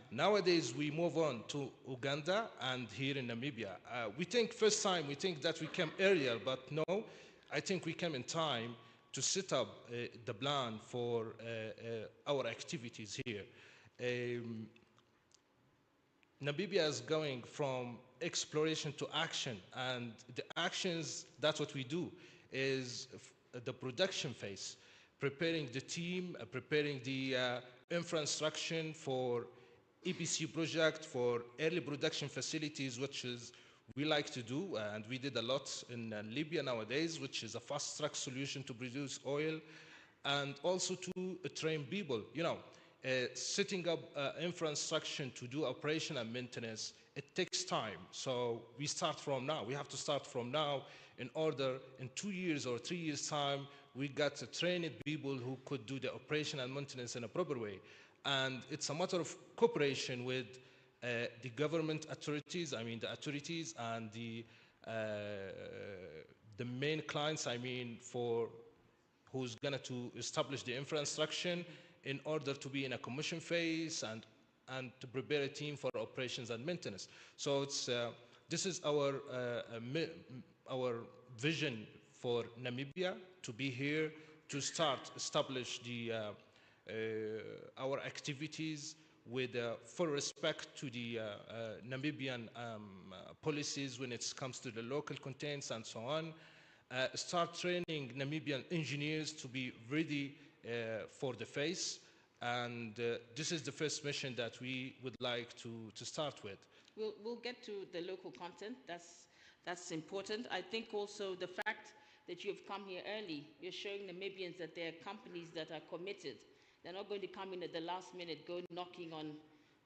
nowadays we move on to Uganda and here in Namibia. We think first time, we think that we came earlier, but no, I think we came in time to set up the plan for our activities here. Namibia is going from exploration to action, and the actions, that's what we do, is the production phase, preparing the team, preparing the infrastructure for EPC project, for early production facilities, which is we like to do, and we did a lot in Libya nowadays, which is a fast-track solution to produce oil, and also to train people. You know, setting up infrastructure to do operation and maintenance, it takes time. So we start from now. We have to start from now in order in 2 years or 3 years' time, we got to train people who could do the operation and maintenance in a proper way. And it's a matter of cooperation with the government authorities, I mean the authorities and the main clients, I mean for who's gonna to establish the infrastructure in order to be in a commission phase and to prepare a team for operations and maintenance. So it's this is our vision for Namibia, to be here, to start establish the our activities with full respect to the Namibian policies when it comes to the local contents and so on. Start training Namibian engineers to be ready for the phase. And this is the first mission that we would like to start with. We'll get to the local content. That's important. I think also the fact that you've come here early, you're showing Namibians that there are companies that are committed. They're not going to come in at the last minute, go knocking on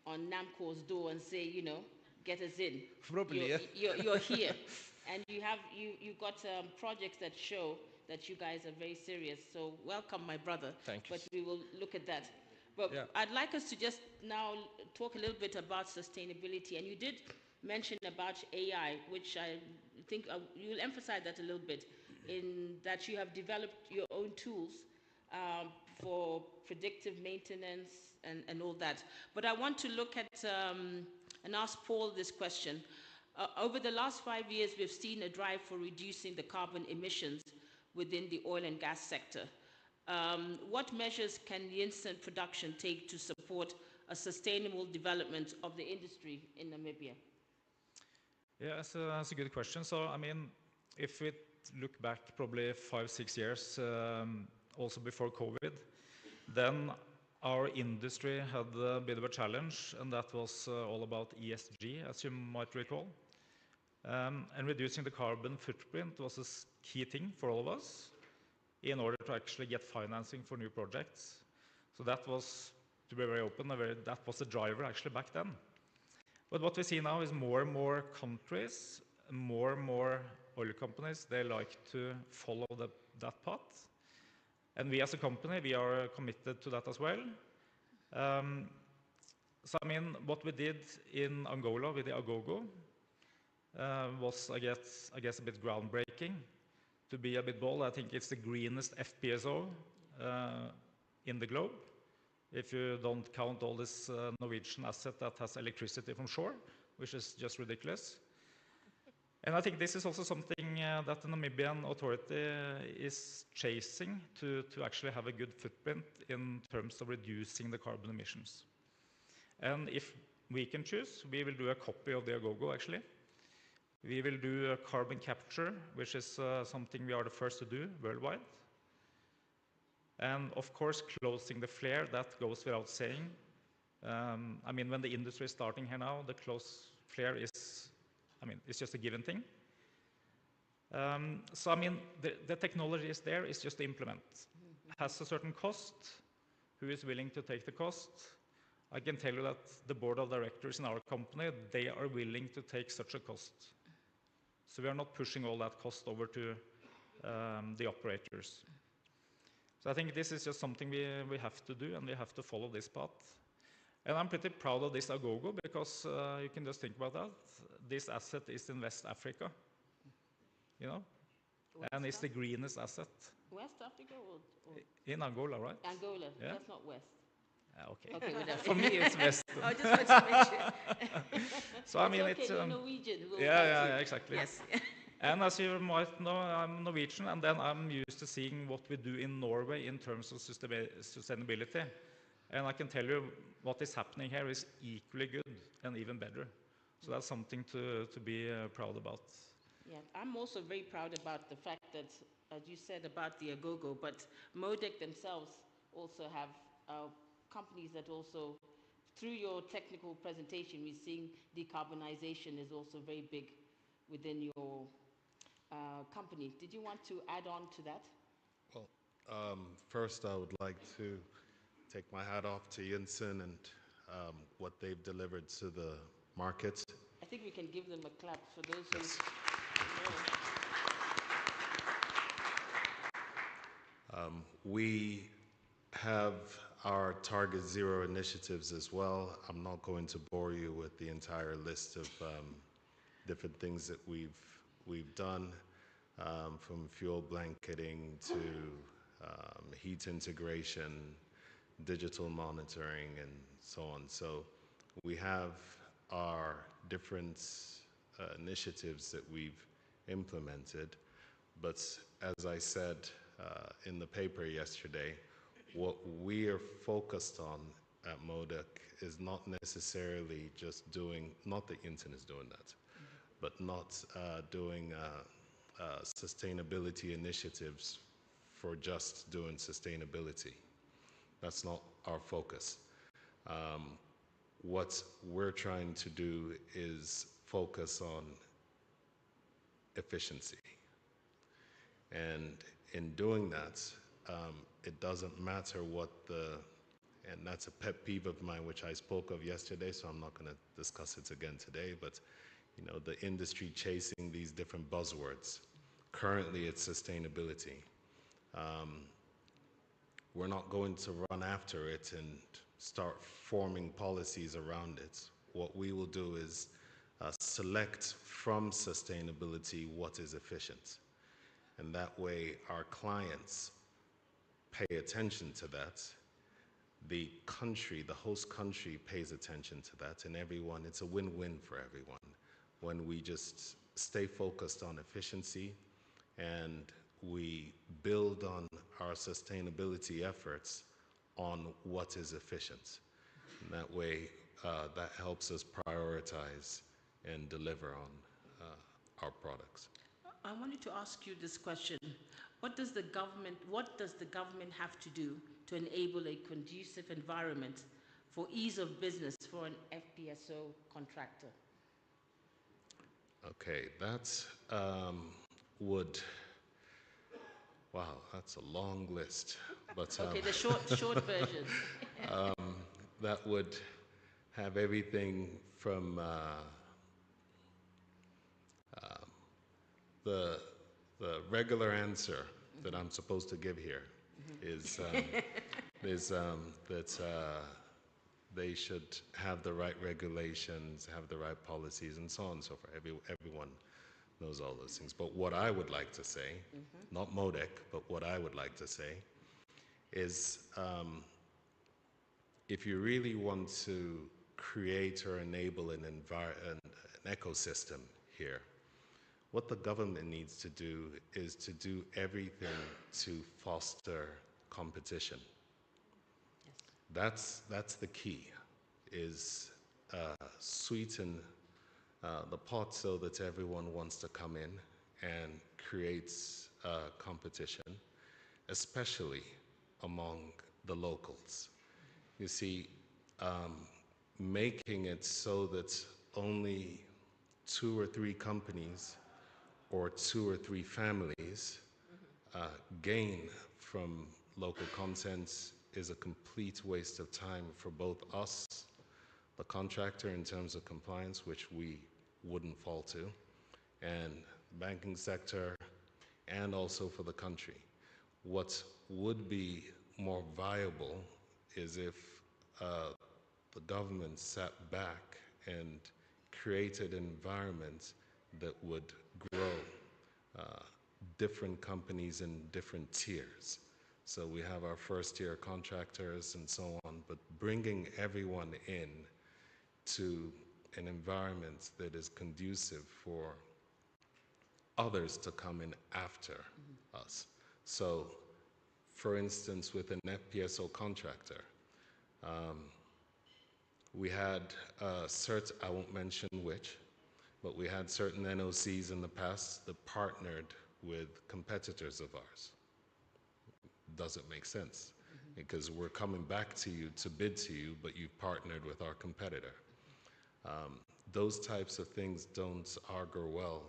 on Namcor's door and say, you know, get us in. Probably, yeah. You're here. And you got projects that show that you guys are very serious. So welcome, my brother. Thank you. But we will look at that. But Yeah. I'd like us to just now talk a little bit about sustainability. And you did mention about AI, which I think you'll emphasize that a little bit, in that you have developed your own tools for predictive maintenance and all that. But I want to look at and ask Paul this question. Over the last 5 years, we've seen a drive for reducing the carbon emissions within the oil and gas sector. What measures can the instant production take to support a sustainable development of the industry in Namibia? Yeah, that's a good question. So, I mean, if we look back probably 5-6 years, also before COVID, then our industry had a bit of a challenge, and that was all about ESG, as you might recall. And reducing the carbon footprint was a key thing for all of us in order to actually get financing for new projects. So that was, to be very open, that was the driver actually back then. But what we see now is more and more countries, more and more oil companies, they like to follow that path. And we as a company, we are committed to that as well. So I mean, what we did in Angola with the Agogo was, I guess, a bit groundbreaking. To be a bit bold, I think it's the greenest FPSO in the globe, if you don't count all this Norwegian asset that has electricity from shore, which is just ridiculous. And I think this is also something that the Namibian authority is chasing to actually have a good footprint in terms of reducing the carbon emissions. And if we can choose, we will do a copy of the Agogo actually. We will do a carbon capture, which is something we are the first to do worldwide. And of course, closing the flare, that goes without saying. I mean, when the industry is starting here now, the closed flare is, I mean, it's just a given thing. So, I mean, the technology is there, it's just to implement. Has a certain cost. Who is willing to take the cost? I can tell you that the board of directors in our company, they are willing to take such a cost. So we are not pushing all that cost over to the operators. So I think this is just something we have to do, and we have to follow this path. And I'm pretty proud of this Agogo, because you can just think about that. This asset is in West Africa, you know, and it's the greenest asset. West Africa or? In Angola, right? Angola, yeah? That's not West. Okay. Okay, whatever. For me, it's West. I just want to make sure. So I mean, okay, it's you're Norwegian. We'll yeah, exactly. Yes. And as you might know, I'm Norwegian, and then I'm used to seeing what we do in Norway in terms of sustainability. And I can tell you what is happening here is equally good and even better. So that's something to be proud about. Yeah, I'm also very proud about the fact that, as you said about the Agogo, but MODEC themselves also have companies that also, through your technical presentation, we're seeing decarbonization is also very big within your company. Did you want to add on to that? Well, first I would like to take my hat off to Yinsen and what they've delivered to the market. I think we can give them a clap for those Yes. who know. We have our Target Zero initiatives as well. I'm not going to bore you with the entire list of different things that we've done, from fuel blanketing to heat integration, digital monitoring, and so on. So we have our different initiatives that we've implemented, but as I said in the paper yesterday, what we are focused on at MODEC is not necessarily just doing, not that Yinsen is doing that, but not doing sustainability initiatives for just doing sustainability. That's not our focus. What we're trying to do is focus on efficiency. And in doing that, it doesn't matter what the and that's a pet peeve of mine, which I spoke of yesterday, so I'm not going to discuss it again today, but you know, the industry chasing these different buzzwords. Currently, it's sustainability. We're not going to run after it and start forming policies around it. What we will do is select from sustainability what is efficient. And that way our clients pay attention to that. The country, the host country pays attention to that, and everyone, it's a win-win for everyone. When we just stay focused on efficiency and we build on our sustainability efforts on what is efficient. And that way, that helps us prioritize and deliver on our products. I wanted to ask you this question. What does the government have to do to enable a conducive environment for ease of business for an FPSO contractor? Okay, that wow, that's a long list. But, okay, the short version. That would have everything from the regular answer that I'm supposed to give here is that they should have the right regulations, have the right policies, and so on and so forth. Everyone knows all those things. But what I would like to say, not MODEC, but what I would like to say is if you really want to create or enable an ecosystem here, what the government needs to do is to do everything to foster competition. Yes. That's the key, is sweeten the pot so that everyone wants to come in and creates competition, especially among the locals. You see, making it so that only 2 or 3 companies or 2 or 3 families gain from local content is a complete waste of time for both us, the contractor in terms of compliance, which we wouldn't fall to, and banking sector, and also for the country. What would be more viable is if the government sat back and created an environment that would grow different companies in different tiers. So we have our first tier contractors and so on, but bringing everyone in to an environment that is conducive for others to come in after us. So, for instance, with an FPSO contractor, we had I won't mention which, but we had certain NOCs in the past that partnered with competitors of ours. Doesn't make sense, because we're coming back to you to bid to you, but you've partnered with our competitor. Those types of things don't augur well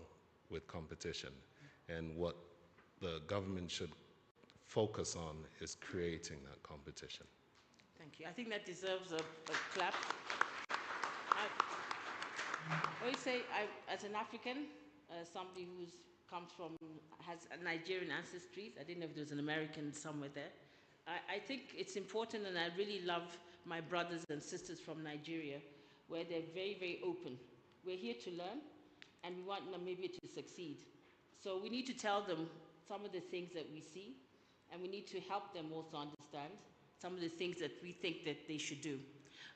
with competition, and what the government should focus on is creating that competition. Thank you. I think that deserves a clap. I always say, as an African, somebody who has a Nigerian ancestry, I didn't know if there was an American somewhere there, I think it's important, and I really love my brothers and sisters from Nigeria, where they're very, very open. We're here to learn, and we want Namibia to succeed. So we need to tell them some of the things that we see, and we need to help them also understand some of the things that we think that they should do.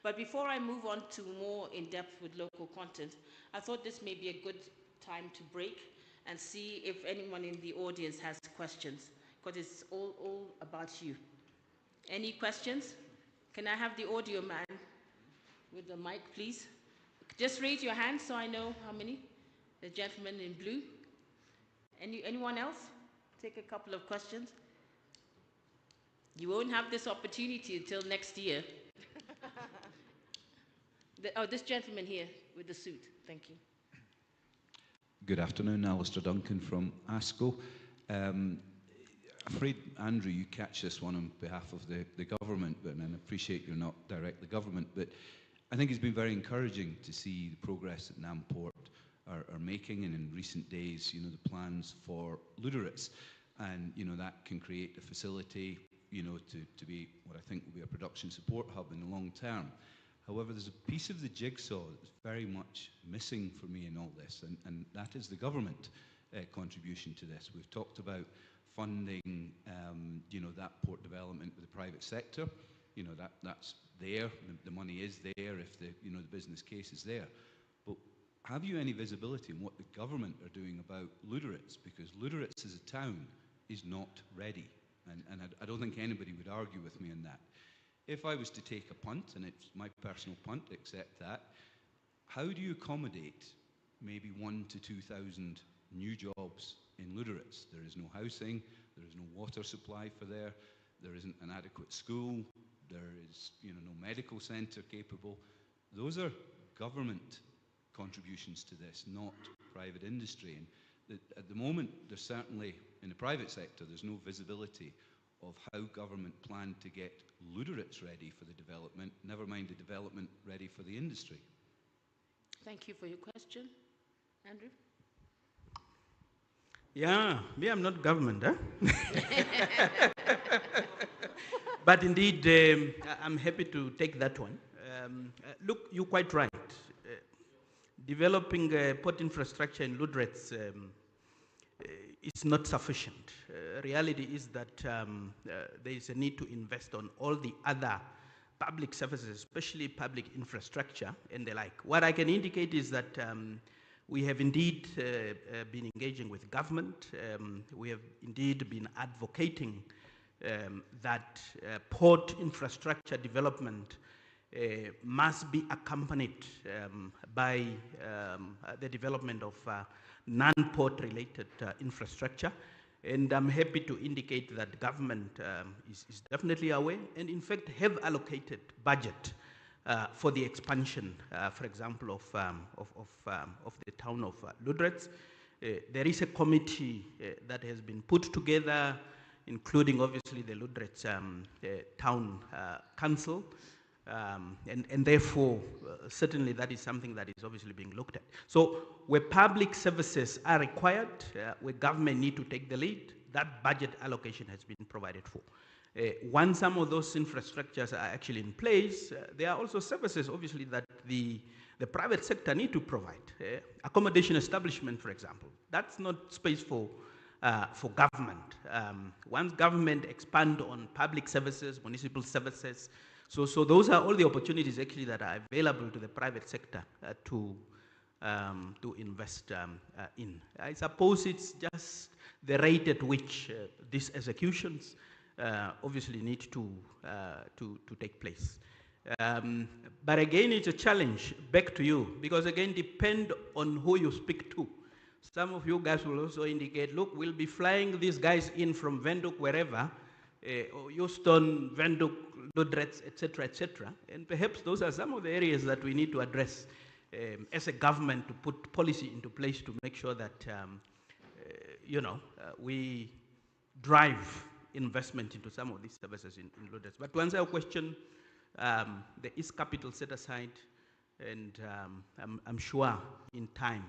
But before I move on to more in-depth with local content, I thought this may be a good time to break and see if anyone in the audience has questions, because it's all about you. Any questions? Can I have the audio man with the mic, please? Just raise your hand so I know how many. The gentleman in blue. Anyone else? Take a couple of questions. You won't have this opportunity until next year. This gentleman here with the suit. Thank you. Good afternoon, Alistair Duncan from ASCO. afraid, Andrew, you catch this one on behalf of the government, and I appreciate you're not directly government, but I think it's been very encouraging to see the progress that Namport are making, and in recent days, the plans for Lüderitz, and that can create a facility, to be what I think will be a production support hub in the long term. However, there's a piece of the jigsaw that's very much missing for me in all this, and that is the government contribution to this. We've talked about funding, that port development with the private sector. That's there. The money is there if the business case is there. But have you any visibility on what the government are doing about Lüderitz? Because Lüderitz as a town is not ready, and I don't think anybody would argue with me on that. If I was to take a punt, and it's my personal punt, accept that, how do you accommodate maybe 1,000 to 2,000 new jobs in Lüderitz? There is no housing, there is no water supply for there isn't an adequate school, there is no medical centre capable. Those are government contributions to this, not private industry. And at the moment, there's certainly, in the private sector, there's no visibility of how government plan to get Lüderitz ready for the development, never mind the development ready for the industry. Thank you for your question. Andrew? Yeah, me, I'm not government, huh? But indeed, I'm happy to take that one. Look, you're quite right. Developing port infrastructure in Lüderitz is not sufficient. Reality is that there is a need to invest on all the other public services, especially public infrastructure and the like. What I can indicate is that we have indeed been engaging with government. We have indeed been advocating that port infrastructure development must be accompanied by the development of non-port related infrastructure. And I'm happy to indicate that government is definitely aware and in fact have allocated budget for the expansion, for example, of the town of Lüderitz. There is a committee that has been put together, including obviously the Lüderitz Town Council, and therefore certainly that is something that is obviously being looked at. So where public services are required, where government need to take the lead, that budget allocation has been provided for. Once some of those infrastructures are actually in place, there are also services obviously that the private sector need to provide. Accommodation establishment, for example, that's not space for government. Once government expand on public services, municipal services, so those are all the opportunities actually that are available to the private sector to invest in. I suppose it's just the rate at which these executions obviously need to take place. But again, it's a challenge, back to you, because again, depend on who you speak to. Some of you guys will also indicate, look, we'll be flying these guys in from Windhoek, wherever, Houston, Windhoek, Lüderitz, etc., and perhaps those are some of the areas that we need to address as a government to put policy into place to make sure that, we drive investment into some of these services in Lüderitz. But to answer your question, there is capital set aside, and I'm sure in time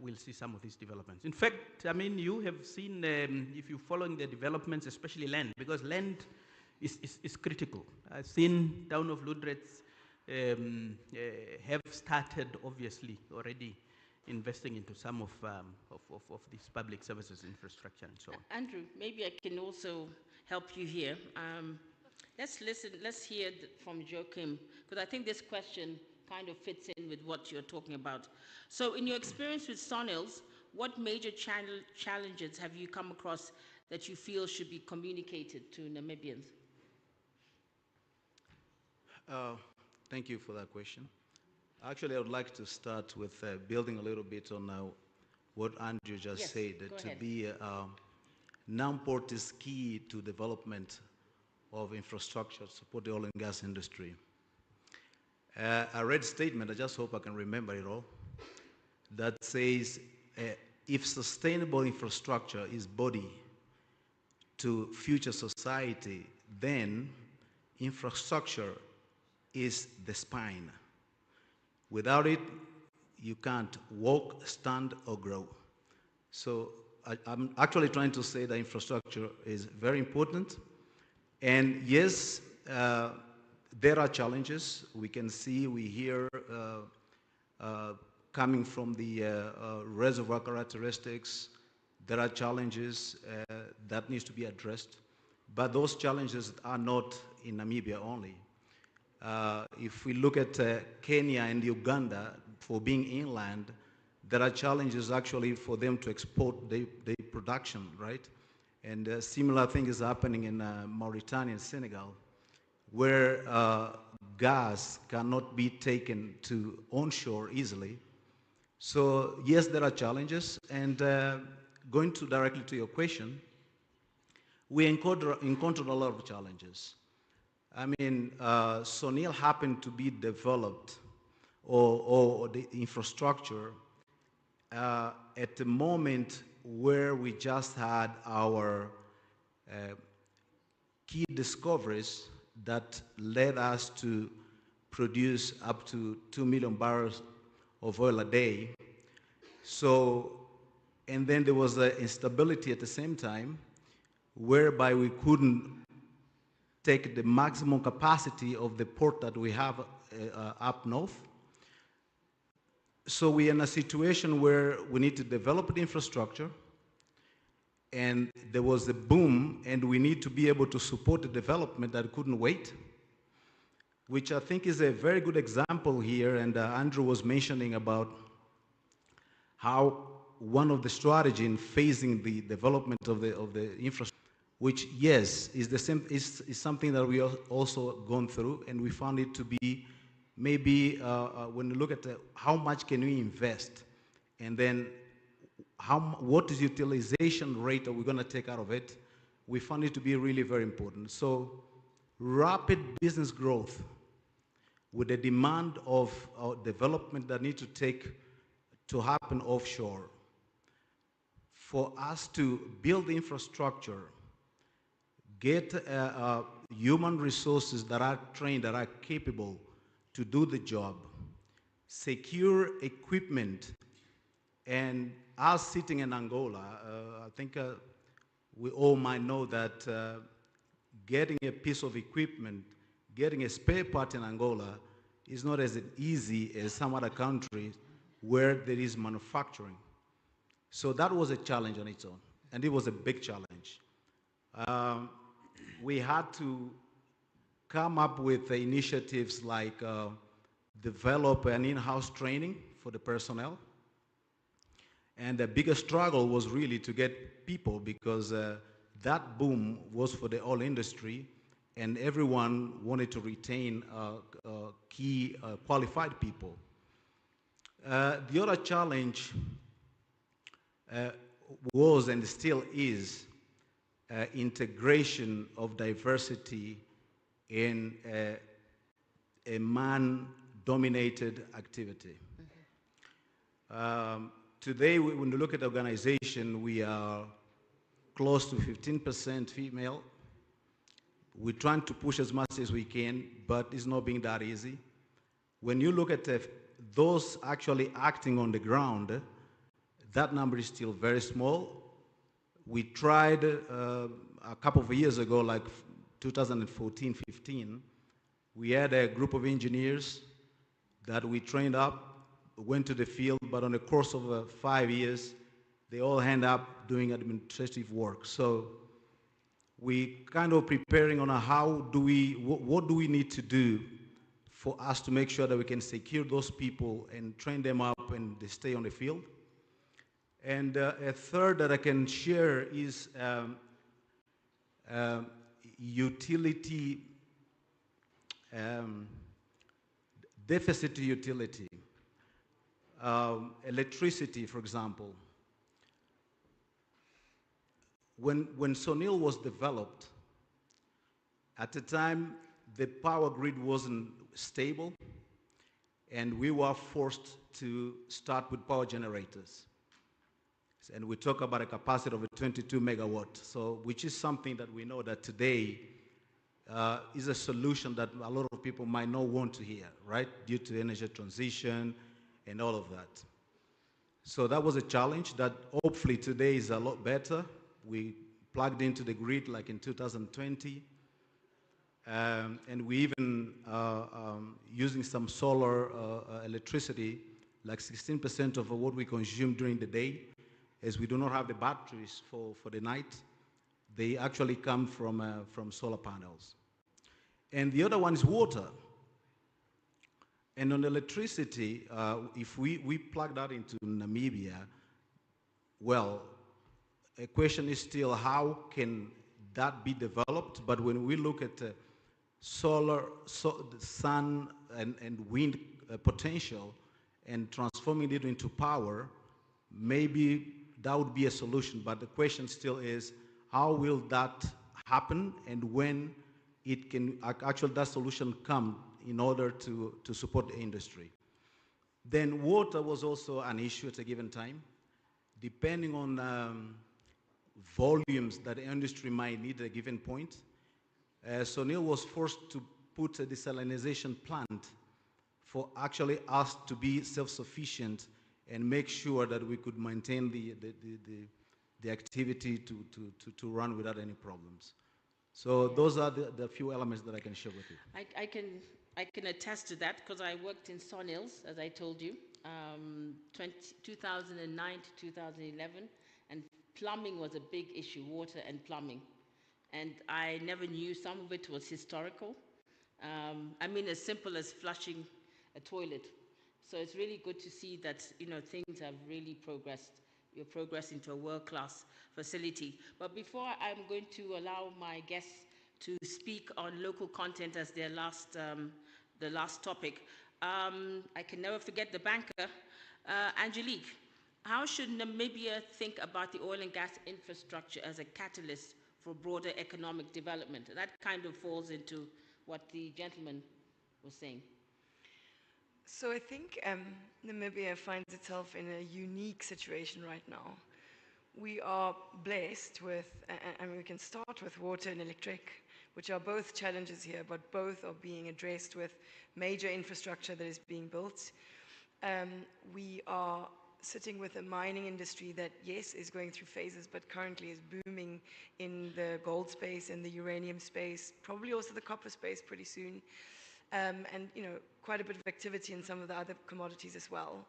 we'll see some of these developments. In fact, I mean, you have seen, if you're following the developments, especially land, because land is critical. I've seen town of Lüderitz have started, obviously, already investing into some of these public services infrastructure and so on. Andrew, maybe I can also help you here. Let's hear from Joachim, because I think this question kind of fits in with what you're talking about. So in your experience with Sonils, what major challenges have you come across that you feel should be communicated to Namibians? Thank you for that question. Actually, I would like to start with building a little bit on what Andrew just said, that to be non-port is key to development of infrastructure to support the oil and gas industry. I read a statement, I just hope I can remember it all, that says if sustainable infrastructure is body to future society, then infrastructure is the spine. Without it, you can't walk, stand, or grow. So I'm actually trying to say that infrastructure is very important. And yes, there are challenges. We can see, we hear coming from the reservoir characteristics. There are challenges that needs to be addressed. But those challenges are not in Namibia only. If we look at Kenya and Uganda, for being inland, there are challenges actually for them to export their production, right? And a similar thing is happening in Mauritania and Senegal, where gas cannot be taken to onshore easily. So yes, there are challenges. And going directly to your question, we encountered a lot of challenges. I mean, Sonil happened to be developed, or the infrastructure, at the moment where we just had our key discoveries that led us to produce up to 2 million barrels of oil a day. So, and then there was an instability at the same time, whereby we couldn't take the maximum capacity of the port that we have up north. So we're in a situation where we need to develop the infrastructure, and there was a boom, and we need to be able to support the development that couldn't wait, which I think is a very good example here. And Andrew was mentioning about how one of the strategy in phasing the development of the infrastructure, which yes, is the same, is something that we also gone through, and we found it to be maybe when you look at how much can we invest, and then what is utilization rate are we going to take out of it, we found it to be really very important. So rapid business growth with the demand of development that need to happen offshore, for us to build the infrastructure, get human resources that are trained, that are capable to do the job, secure equipment, and us sitting in Angola, I think we all might know that getting a piece of equipment, getting a spare part in Angola is not as easy as some other countries where there is manufacturing. So that was a challenge on its own, and it was a big challenge. We had to come up with initiatives like develop an in-house training for the personnel. And the biggest struggle was really to get people, because that boom was for the oil industry, and everyone wanted to retain key qualified people. The other challenge was, and still is, integration of diversity in a man-dominated activity. Today, when you look at the organization, we are close to 15% female. We're trying to push as much as we can, but it's not being that easy. When you look at those actually acting on the ground, that number is still very small. We tried a couple of years ago, like 2014-15, we had a group of engineers that we trained up, went to the field, but on the course of 5 years, they all end up doing administrative work. So we kind of preparing on what do we need to do for us to make sure that we can secure those people and train them up and they stay on the field. And a third that I can share is utility, deficit to utility. Electricity, for example. When Sonil was developed, at the time, the power grid wasn't stable, and we were forced to start with power generators. And we talk about a capacity of a 22 megawatt, so which is something that we know that today is a solution that a lot of people might not want to hear, right? Due to energy transition and all of that. So that was a challenge that hopefully today is a lot better. We plugged into the grid like in 2020. And we even using some solar electricity, like 16% of what we consume during the day, as we do not have the batteries for the night. They actually come from solar panels. And the other one is water. And on electricity, if we plug that into Namibia, well, a question is still how can that be developed? But when we look at solar, sun and wind potential and transforming it into power, maybe that would be a solution. But the question still is, how will that happen and when it can actually that solution come in order to support the industry? Then water was also an issue at a given time. Depending on volumes that the industry might need at a given point, Sonil was forced to put a desalination plant for actually us to be self-sufficient and make sure that we could maintain the activity to run without any problems. So those are the few elements that I can share with you. I can attest to that because I worked in Sonils, as I told you, 2009 to 2011, and plumbing was a big issue, water and plumbing. And I never knew some of it was historical. I mean, as simple as flushing a toilet. So it's really good to see that, you know, things have really progressed. You're progressing to a world-class facility. But before I'm going to allow my guests to speak on local content as their the last topic, I can never forget the banker, Angelique. How should Namibia think about the oil and gas infrastructure as a catalyst for broader economic development? That kind of falls into what the gentleman was saying. So I think Namibia finds itself in a unique situation right now. We are blessed with, and we can start with water and electric, which are both challenges here, but both are being addressed with major infrastructure that is being built. We are sitting with a mining industry that, yes, is going through phases, but currently is booming in the gold space, in the uranium space, probably also the copper space pretty soon. And, you know, quite a bit of activity in some of the other commodities as well.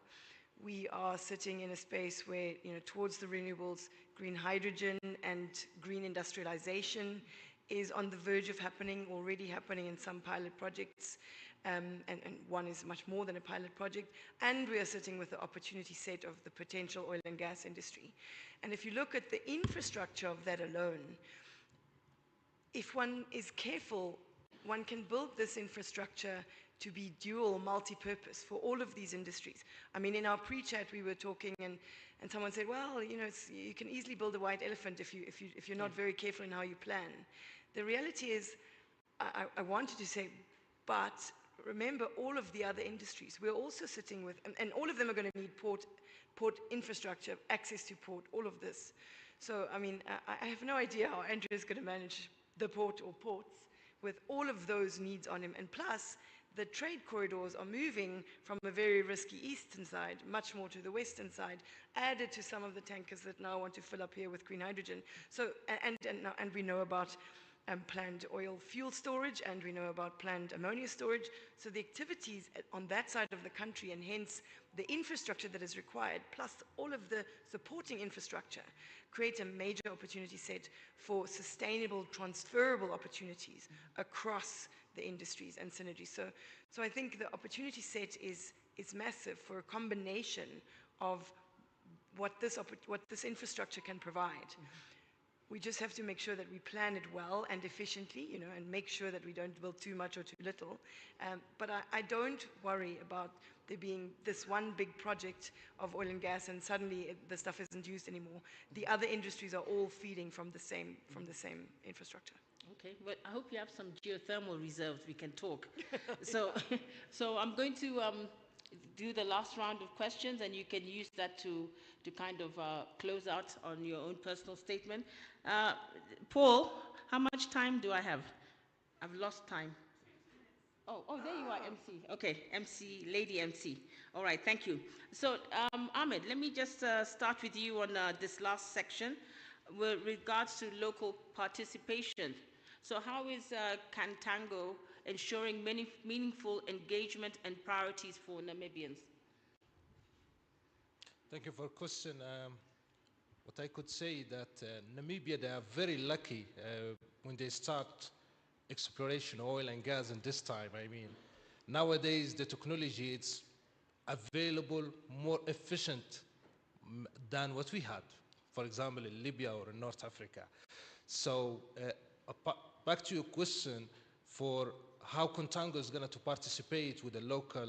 We are sitting in a space where, you know, towards the renewables, green hydrogen and green industrialization is on the verge of happening, already happening in some pilot projects. And one is much more than a pilot project. And we are sitting with the opportunity set of the potential oil and gas industry. And if you look at the infrastructure of that alone, if one is careful, one can build this infrastructure to be dual, multi-purpose for all of these industries. I mean, in our pre-chat, we were talking, and someone said, well, you know, you can easily build a white elephant if you're not very careful in how you plan. The reality is, I wanted to say, but remember all of the other industries. We're also sitting with, and all of them are going to need port infrastructure, access to port, all of this. So, I mean, I have no idea how Andrew is going to manage the port or ports with all of those needs on him. And plus, the trade corridors are moving from a very risky eastern side, much more to the western side, added to some of the tankers that now want to fill up here with green hydrogen. So, and we know about planned oil fuel storage, and we know about planned ammonia storage. So the activities on that side of the country, and hence the infrastructure that is required, plus all of the supporting infrastructure, create a major opportunity set for sustainable, transferable opportunities across the industries and synergies. So I think the opportunity set is massive for a combination of what this infrastructure can provide. We just have to make sure that we plan it well and efficiently, you know, and make sure that we don't build too much or too little. But I don't worry about there being this one big project of oil and gas and suddenly the stuff isn't used anymore. The other industries are all feeding from the same infrastructure. Okay, well, I hope you have some geothermal reserves we can talk. So I'm going to do the last round of questions, and you can use that to kind of close out on your own personal statement. Paul, how much time do I have? I've lost time. Oh, there you are, MC. Okay, MC, Lady MC. All right, thank you. So, Ahmed, let me just start with you on this last section with regards to local participation. So how is Contango ensuring meaningful engagement and priorities for Namibians? Thank you for the question. What I could say that Namibia, they are very lucky when they start exploration, oil and gas in this time. I mean, nowadays the technology, it's available, more efficient than what we had, for example, in Libya or in North Africa. So back to your question for how Contango is going to participate with the local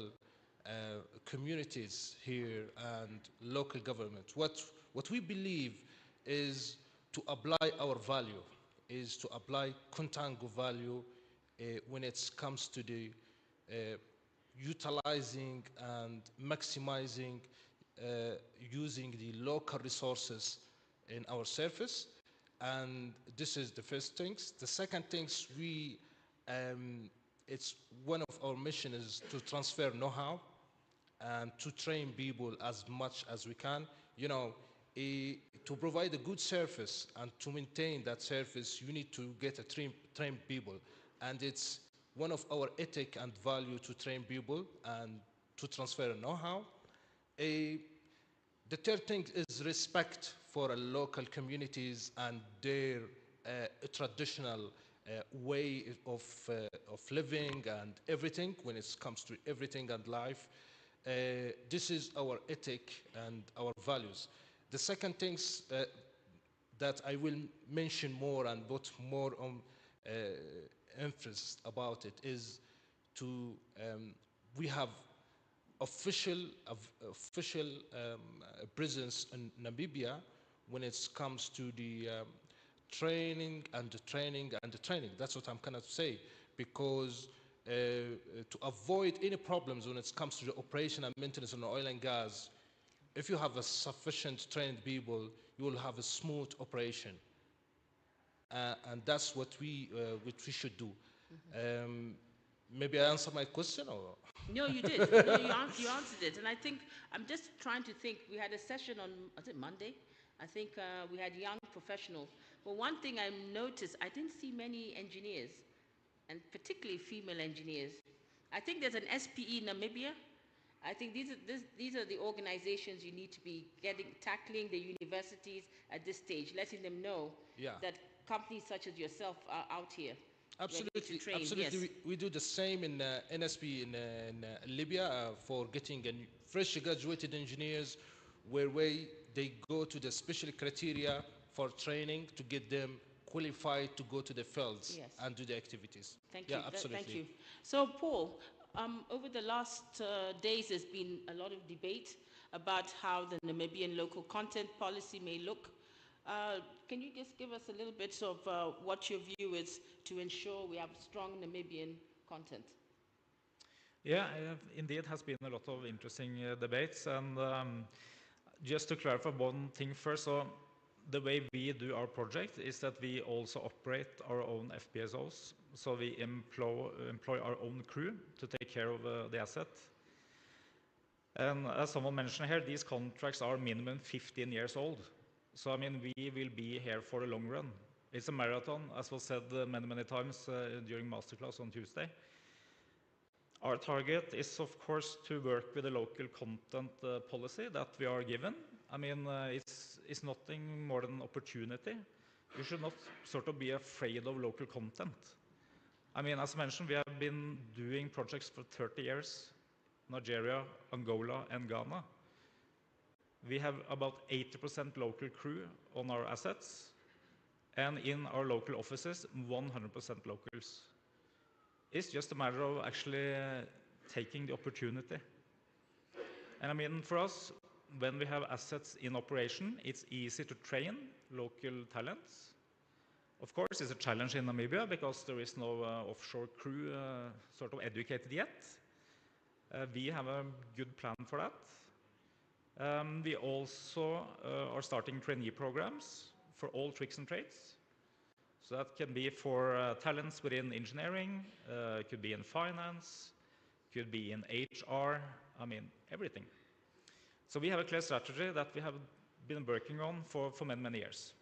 communities here and local government. What we believe is to apply our value, is to apply Contango value when it comes to the utilizing and maximizing using the local resources in our surface. And this is the first things. The second things, it's one of our mission is to transfer know-how and to train people as much as we can. You know, to provide a good service and to maintain that service, you need to get a trained people. And it's one of our ethic and value to train people and to transfer know-how. The third thing is respect for local communities and their traditional way of living and everything when it comes to everything and life. This is our ethic and our values. The second things that I will mention more and put more on emphasis about it is to we have official presence in Namibia when it comes to the training and the training and the training. That's what I'm going to say, because to avoid any problems when it comes to the operation and maintenance on oil and gas, if you have a sufficient trained people, you will have a smooth operation. And that's what we should do. Maybe I answered my question, or? No, you did. No, you answered it. And I think, I'm just trying to think, we had a session on, was it Monday? I think we had young professionals. But one thing I noticed, I didn't see many engineers, and particularly female engineers. I think there's an SPE Namibia. I think these are the organizations you need to be tackling the universities at this stage, letting them know that companies such as yourself are out here. Absolutely, absolutely. Yes. We do the same in NSP in Libya for getting fresh graduated engineers, where they go to the special criteria for training to get them qualified to go to the fields and do the activities. Thank you. Absolutely. Thank you. So, Paul, over the last days, there's been a lot of debate about how the Namibian local content policy may look. Can you just give us a little bit of what your view is to ensure we have strong Namibian content? Yeah, indeed has been a lot of interesting debates. And just to clarify one thing first, so the way we do our project is that we also operate our own FPSOs. So we employ our own crew to take care of the asset. And as someone mentioned here, these contracts are minimum 15 years old. So, I mean, we will be here for a long run. It's a marathon, as was said many, many times during masterclass on Tuesday. Our target is, of course, to work with the local content policy that we are given. I mean, it's nothing more than an opportunity. You should not sort of be afraid of local content. I mean, as mentioned, we have been doing projects for 30 years, Nigeria, Angola, and Ghana. We have about 80% local crew on our assets, and in our local offices, 100% locals. It's just a matter of actually taking the opportunity. And I mean, for us, when we have assets in operation, it's easy to train local talents. Of course, it's a challenge in Namibia because there is no offshore crew sort of educated yet. We have a good plan for that. We also are starting trainee programs for all tricks and trades. So that can be for talents within engineering, it could be in finance, could be in HR, I mean, everything. So we have a clear strategy that we have been working on for many, many years.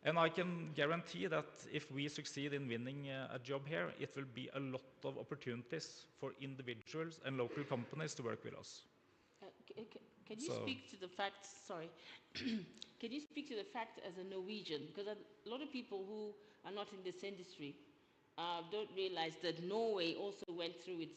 And I can guarantee that if we succeed in winning a job here, it will be a lot of opportunities for individuals and local companies to work with us. Can you speak to the fact, sorry, can you speak to the fact as a Norwegian? Because a lot of people who are not in this industry don't realize that Norway also went through its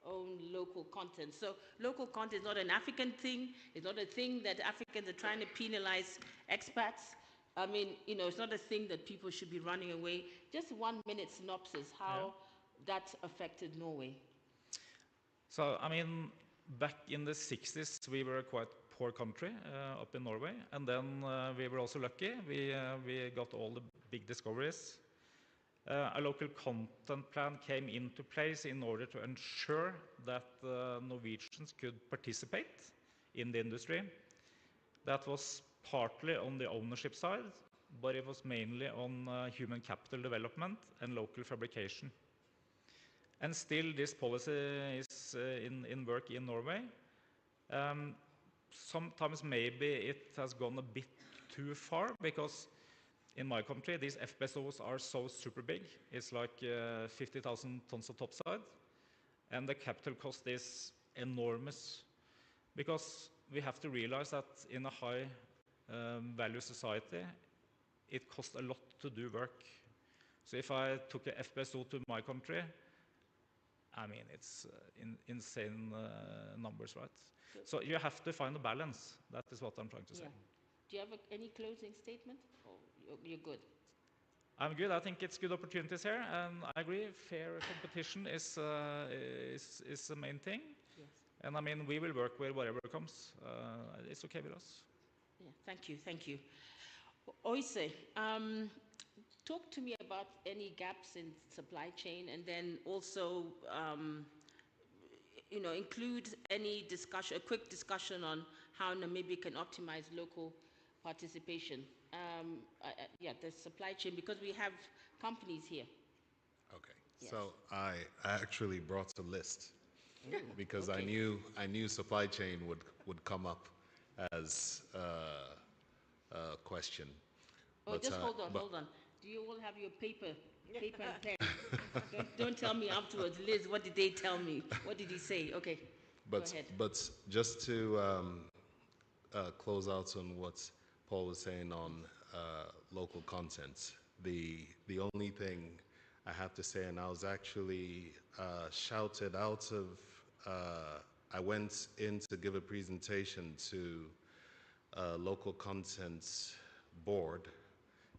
own local content. So local content is not an African thing. It's not a thing that Africans are trying to penalize expats. I mean, you know, it's not a thing that people should be running away. Just 1 minute synopsis, how that affected Norway. So, I mean, back in the 60s, we were a quite poor country up in Norway. And then we were also lucky. We got all the big discoveries. A local content plan came into place in order to ensure that Norwegians could participate in the industry. That was partly on the ownership side, but it was mainly on human capital development and local fabrication. And still this policy is in work in Norway. Sometimes maybe it has gone a bit too far, because in my country these FPSOs are so super big. It's like 50,000 tons of topside, and the capital cost is enormous, because we have to realize that in a high value society it costs a lot to do work. So if I took a FPSO to my country, I mean, it's insane numbers, right? So you have to find a balance. That is what I'm trying to say. Do you have any closing statement? Or you're good? I'm good. I think it's good opportunities here, and I agree. Fair competition is the main thing. Yes. And I mean, we will work with whatever comes. It's okay with us. Yeah. Thank you. Thank you. Oise, talk to me about any gaps in supply chain, and then also, you know, include any discussion, a quick discussion on how Namibia can optimize local participation. Yeah, the supply chain, because we have companies here. Okay, Yes. so I actually brought a list because Okay. I knew supply chain would come up as a question. Oh, But, just hold but- on. Do you all have your paper and pen? Don't tell me afterwards, Liz, what did they tell me? What did he say? Okay, go ahead. But just to close out on what Paul was saying on local content, the only thing I have to say, and I was actually shouted out of, I went in to give a presentation to a local content board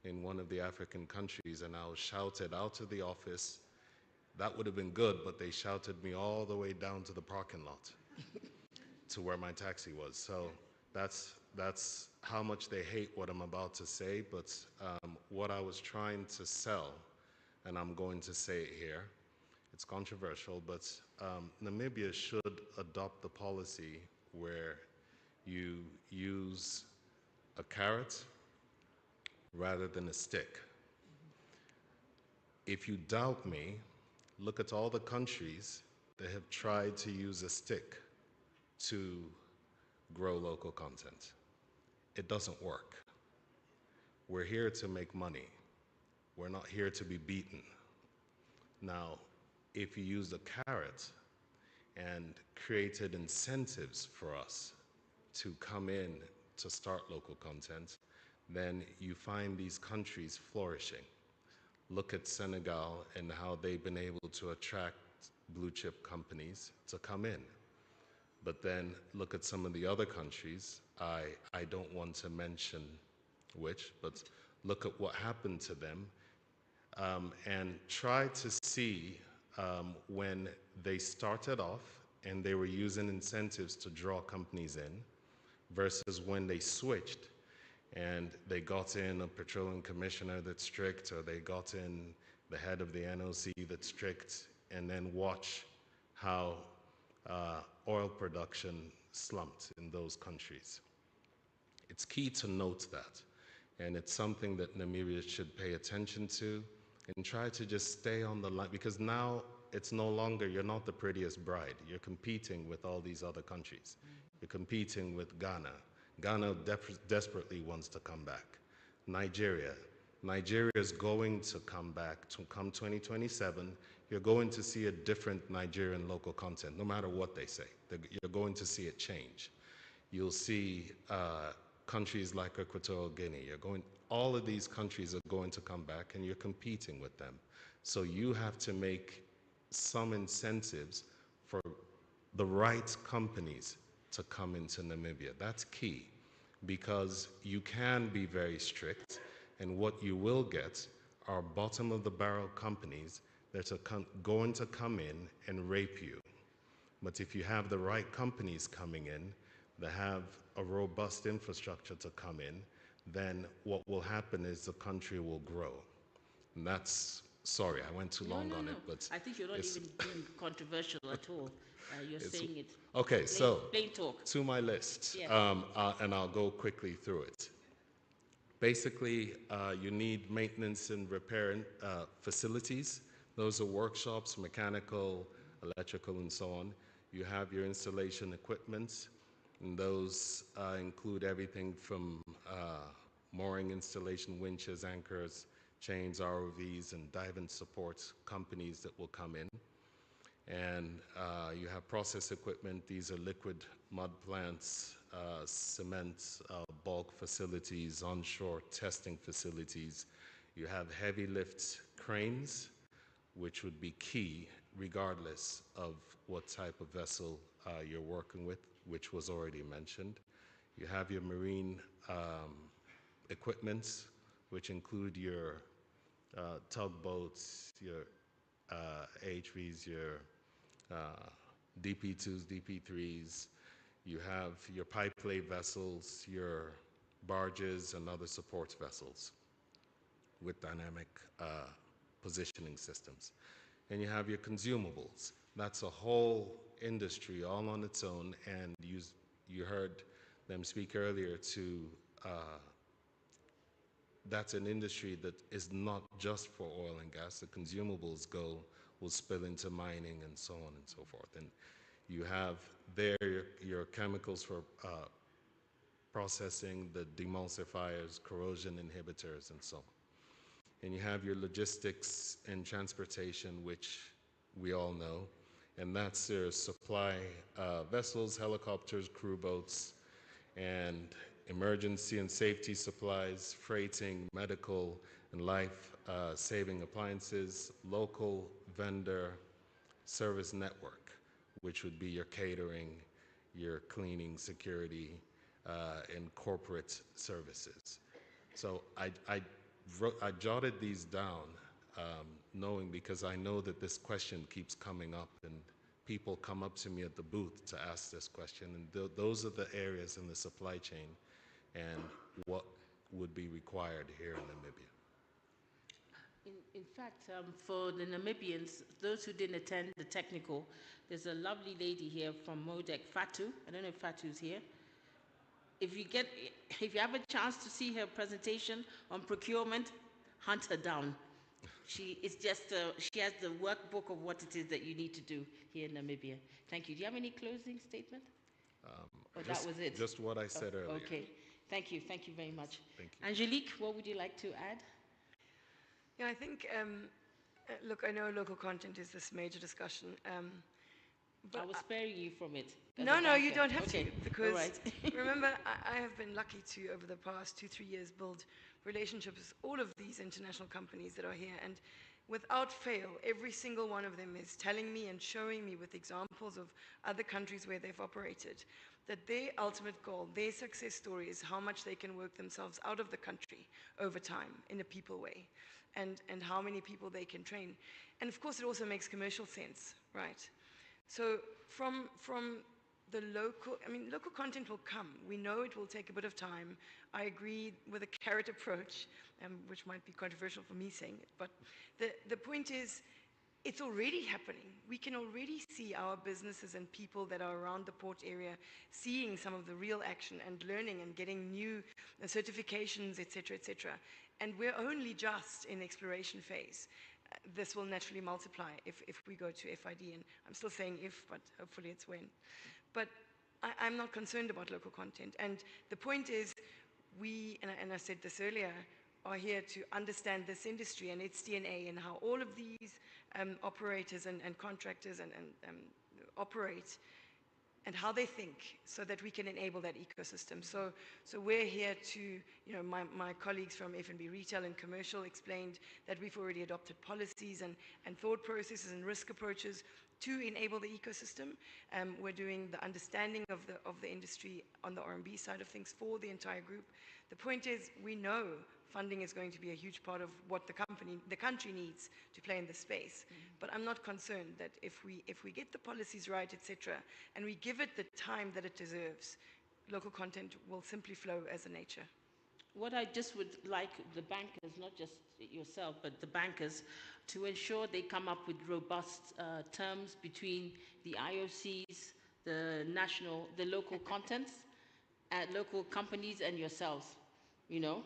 in one of the African countries, and I was shouted out of the office. That would have been good, but they shouted me all the way down to the parking lot to where my taxi was. So that's how much they hate what I'm about to say, but what I was trying to sell, and I'm going to say it here, it's controversial, but Namibia should adopt the policy where you use a carrot rather than a stick. If you doubt me, look at all the countries that have tried to use a stick to grow local content. It doesn't work. We're here to make money. We're not here to be beaten. Now, if you use a carrot and created incentives for us to come in to start local content, then you find these countries flourishing. Look at Senegal and how they've been able to attract blue chip companies to come in. But then look at some of the other countries, I don't want to mention which, but look at what happened to them, and try to see when they started off and they were using incentives to draw companies in versus when they switched and they got in a petroleum commissioner that's strict, or they got in the head of the NOC that's strict, and then watch how oil production slumped in those countries. It's key to note that, and it's something that Namibia should pay attention to and try to just stay on the line, because now it's no longer, you're not the prettiest bride. You're competing with all these other countries. You're competing with Ghana. Ghana desperately wants to come back. Nigeria is going to come back. To come 2027, you're going to see a different Nigerian local content, no matter what they say. You're going to see it change. You'll see countries like Equatorial Guinea. All of these countries are going to come back, and you're competing with them. So you have to make some incentives for the right companies to come into Namibia. That's key, because you can be very strict, and what you will get are bottom of the barrel companies that are going to come in and rape you. But if you have the right companies coming in that have a robust infrastructure to come in, then what will happen is the country will grow. And that's, sorry, I went too long on it, but I think you're not even being controversial at all. You're saying it. Okay, plain talk. To my list, Yeah. and I'll go quickly through it. Basically, you need maintenance and repair facilities. Those are workshops, mechanical, electrical, and so on. You have your installation equipment, and those include everything from mooring installation, winches, anchors, chains, ROVs, and diving support companies that will come in. And you have process equipment. These are liquid mud plants, cement, bulk facilities, onshore testing facilities. You have heavy lift cranes, which would be key regardless of what type of vessel you're working with, which was already mentioned. You have your marine equipment, which include your tugboats, your HVs, your DP2s, DP3s. You have your pipe-lay vessels, your barges, and other support vessels with dynamic positioning systems. And you have your consumables. That's a whole industry all on its own, and you heard them speak earlier to that's an industry that is not just for oil and gas. The consumables will spill into mining and so on and so forth. And you have there your chemicals for processing, the demulsifiers, corrosion inhibitors, and so on. And you have your logistics and transportation, which we all know, and that's your supply vessels, helicopters, crew boats, and emergency and safety supplies, freighting, medical, and life-saving appliances, local vendor service network, which would be your catering, your cleaning, security, and corporate services. So I jotted these down, knowing, because I know that this question keeps coming up, and people come up to me at the booth to ask this question, and those are the areas in the supply chain and what would be required here in Namibia. In fact, for the Namibians, those who didn't attend the technical, there's a lovely lady here from MODEC, Fatu. I don't know if Fatu's here. If you have a chance to see her presentation on procurement, hunt her down. She has the workbook of what it is that you need to do here in Namibia. Thank you. Do you have any closing statement? That was it? Just what I said earlier. Okay. Thank you. Thank you very much. Thank you. Angelique, what would you like to add? Yeah, I think, look, I know local content is this major discussion. But I will spare you from it. No, you don't have to. Because all right. remember, I have been lucky to, over the past 2-3 years, build relationships with all of these international companies that are here. And without fail, every single one of them is telling me and showing me with examples of other countries where they've operated that their ultimate goal, their success story is how much they can work themselves out of the country over time in a people way, and how many people they can train. And of course, it also makes commercial sense, right? So from the local content will come. We know it will take a bit of time. I agree with a carrot approach, which might be controversial for me saying it, but the point is, it's already happening. We can already see our businesses and people that are around the port area seeing some of the real action and learning and getting new certifications, etc., etc. And we're only just in the exploration phase. This will naturally multiply if we go to FID, and I'm still saying if, but hopefully it's when. But I'm not concerned about local content. And the point is, we, and I said this earlier, are here to understand this industry and its DNA and how all of these operators and contractors and operate and how they think so that we can enable that ecosystem. So we're here to, you know, my colleagues from F&B Retail and Commercial explained that we've already adopted policies and thought processes and risk approaches to enable the ecosystem. We're doing the understanding of the industry on the R&B side of things for the entire group. The point is, we know funding is going to be a huge part of what the country needs to play in this space. But I'm not concerned that if we get the policies right, etc., and we give it the time that it deserves, local content will simply flow as a nature. What I just would like the bankers, not just yourself, but the bankers, to ensure they come up with robust terms between the IOCs, the local contents, local companies, and yourselves. You know,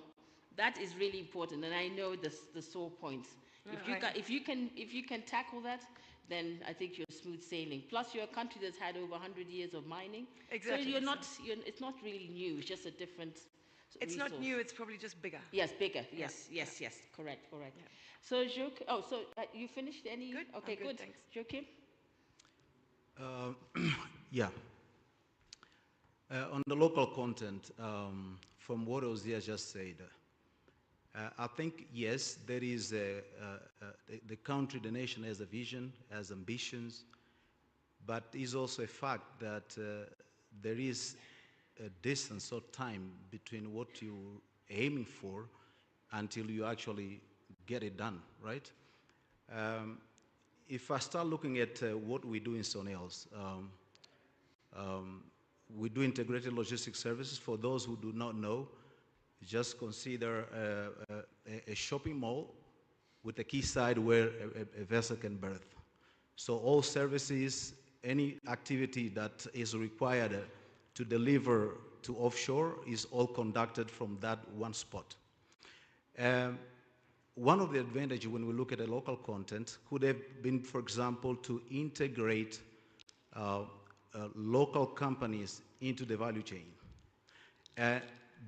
that is really important, and I know the sore points. If you can tackle that, then I think you're smooth sailing. Plus, you're a country that's had over 100 years of mining. Exactly. So it's not really new. It's just a different. It's resource. not new. It's probably just bigger. Yes, bigger. Yes. Correct. Yeah. So, you finished any? Good. Okay, good. good. Thanks. Joachim? Yeah. On the local content, from what Ozia just said, I think, yes, there is the country, the nation has a vision, has ambitions, but it's also a fact that there is a distance or time between what you're aiming for until you actually get it done, right? If I start looking at what we do in Sonels, we do integrated logistics services. For those who do not know, just consider a shopping mall with a quayside where a vessel can berth. So all services, any activity that is required to deliver to offshore is all conducted from that one spot. One of the advantages when we look at a local content could have been, for example, to integrate local companies into the value chain.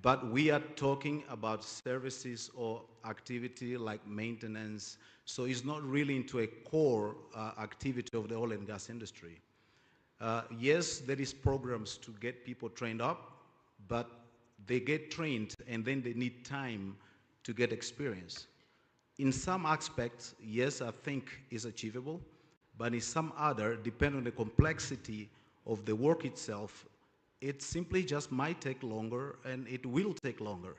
But we are talking about services or activity like maintenance, so it's not really into a core activity of the oil and gas industry. Yes, there is programs to get people trained up, but they get trained and then they need time to get experience. In some aspects, yes, I think it's achievable, but in some other, depending on the complexity of the work itself, it simply just might take longer, and it will take longer.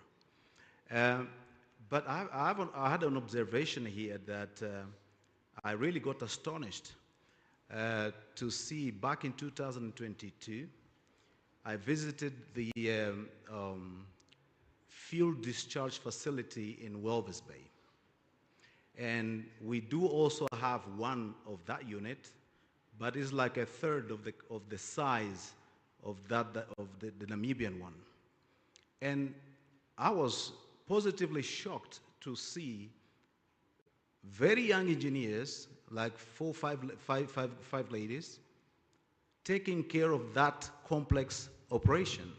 But I had an observation here that I really got astonished to see back in 2022. I visited the fuel discharge facility in Walvis Bay. And we do also have one of that unit, but it's like a third of the size of the Namibian one. And I was positively shocked to see very young engineers, like five ladies, taking care of that complex operation.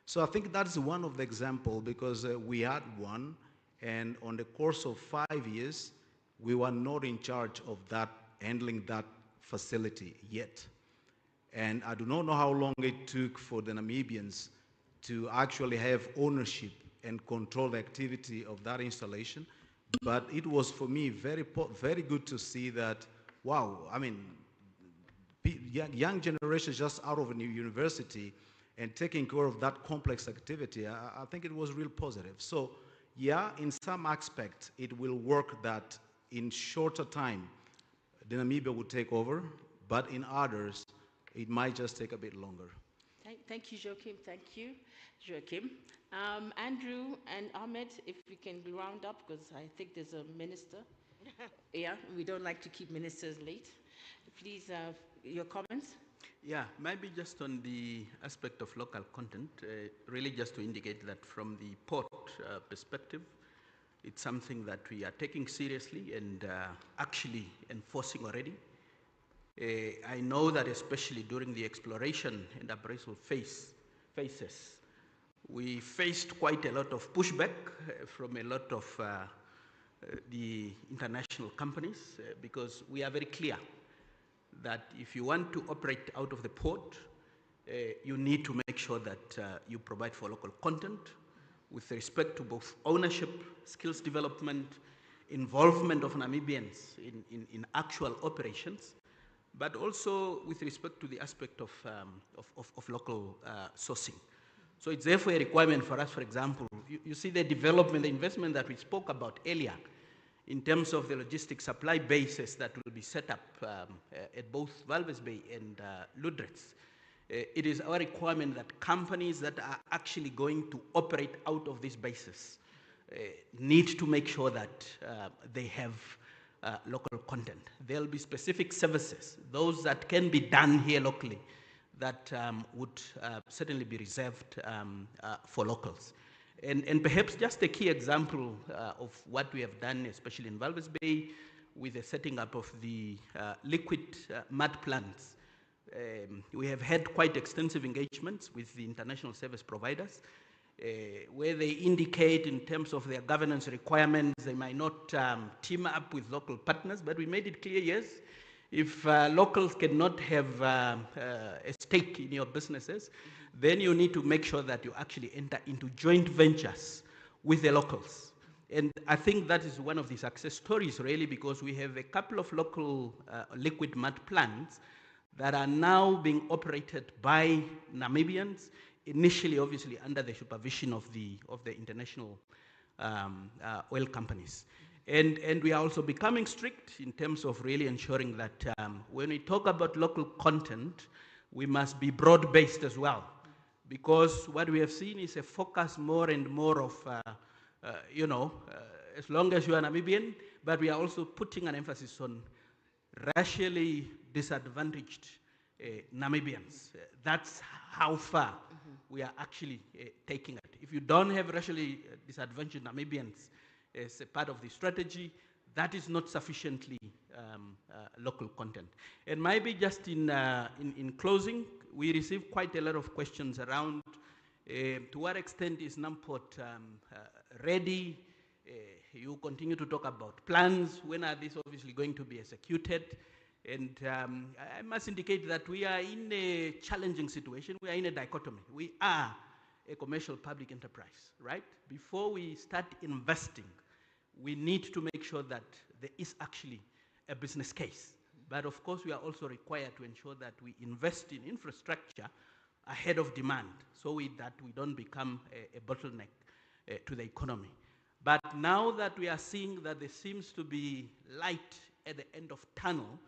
So I think that's one of the examples, because we had one, and on the course of 5 years, we were not in charge of that, handling that facility yet. And I do not know how long it took for the Namibians to actually have ownership and control the activity of that installation. But it was, for me, very good to see that, wow, I mean, young generation just out of a new university and taking care of that complex activity, I think it was real positive. So, yeah, in some aspect, it will work that in shorter time, the Namibia will take over, but in others, it might just take a bit longer. Thank you, Joachim. Thank you, Joachim. Andrew and Ahmed, if we can round up, because I think there's a minister Yeah, we don't like to keep ministers late. Please, your comments? Yeah, maybe just on the aspect of local content, really just to indicate that from the port perspective, it's something that we are taking seriously and actually enforcing already. I know that especially during the exploration and appraisal phases, we faced quite a lot of pushback from a lot of the international companies because we are very clear that if you want to operate out of the port, you need to make sure that you provide for local content with respect to both ownership, skills development, involvement of Namibians in actual operations, but also with respect to the aspect of local sourcing. So it's therefore a requirement for us, for example, you see the development, the investment that we spoke about earlier in terms of the logistics supply bases that will be set up at both Walvis Bay and Ludretz. It is our requirement that companies that are actually going to operate out of these bases need to make sure that they have local content. There'll be specific services, those that can be done here locally, that would certainly be reserved for locals. And perhaps just a key example of what we have done, especially in Walvis Bay, with the setting up of the liquid mud plants. We have had quite extensive engagements with the international service providers, where they indicate in terms of their governance requirements, they might not team up with local partners, but we made it clear, yes, if locals cannot have a stake in your businesses, then you need to make sure that you actually enter into joint ventures with the locals. And I think that is one of the success stories, really, because we have a couple of local liquid mud plants that are now being operated by Namibians, initially, obviously, under the supervision of the international oil companies. And we are also becoming strict in terms of really ensuring that when we talk about local content, we must be broad-based as well. Because what we have seen is a focus more and more of, as long as you are Namibian, but we are also putting an emphasis on racially disadvantaged Namibians. That's how far we are actually taking it. If you don't have racially disadvantaged Namibians as a part of the strategy, that is not sufficiently local content. And maybe just in closing, we received quite a lot of questions around to what extent is Namport ready? You continue to talk about plans. When are these obviously going to be executed? And I must indicate that we are in a challenging situation. We are in a dichotomy. We are a commercial public enterprise, right? Before we start investing, we need to make sure that there is actually a business case. But of course, we are also required to ensure that we invest in infrastructure ahead of demand so that we don't become a bottleneck to the economy. But now that we are seeing that there seems to be light at the end of tunnel,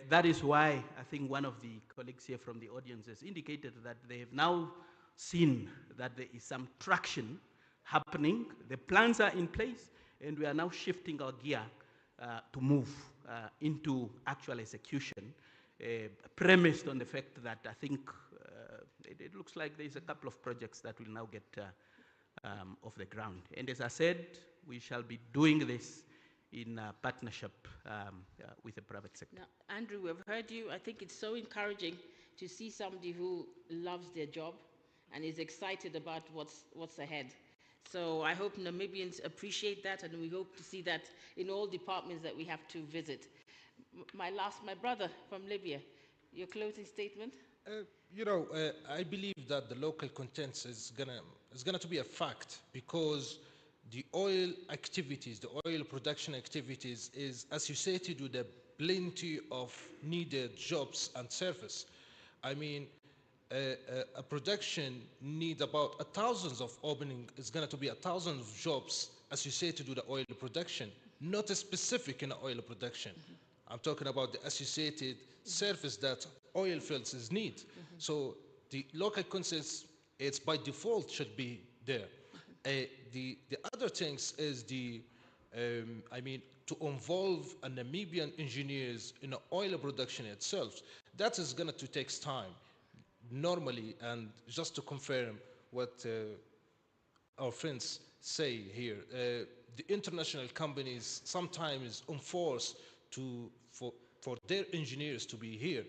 that is why I think one of the colleagues here from the audience has indicated that they have now seen that there is some traction happening. The plans are in place, and we are now shifting our gear to move into actual execution, premised on the fact that I think it looks like there's a couple of projects that will now get off the ground. And as I said, we shall be doing this in partnership with the private sector. Now, Andrew, we've heard you. I think it's so encouraging to see somebody who loves their job and is excited about what's ahead. So I hope Namibians appreciate that, and we hope to see that in all departments that we have to visit. My brother from Libya, your closing statement? I believe that the local content is gonna to be a fact, because the oil activities, the oil production activities is associated with a plenty of needed jobs and service. I mean, a production need about thousands of opening, is going to be 1,000 of jobs associated with the oil production, not a specific in oil production. I'm talking about the associated service that oil fields is need. So the local consensus, it's by default should be there. The other things is to involve a Namibian engineers in the oil production itself, that is going to take time normally. And just to confirm what our friends say here, the international companies sometimes enforce for their engineers to be here.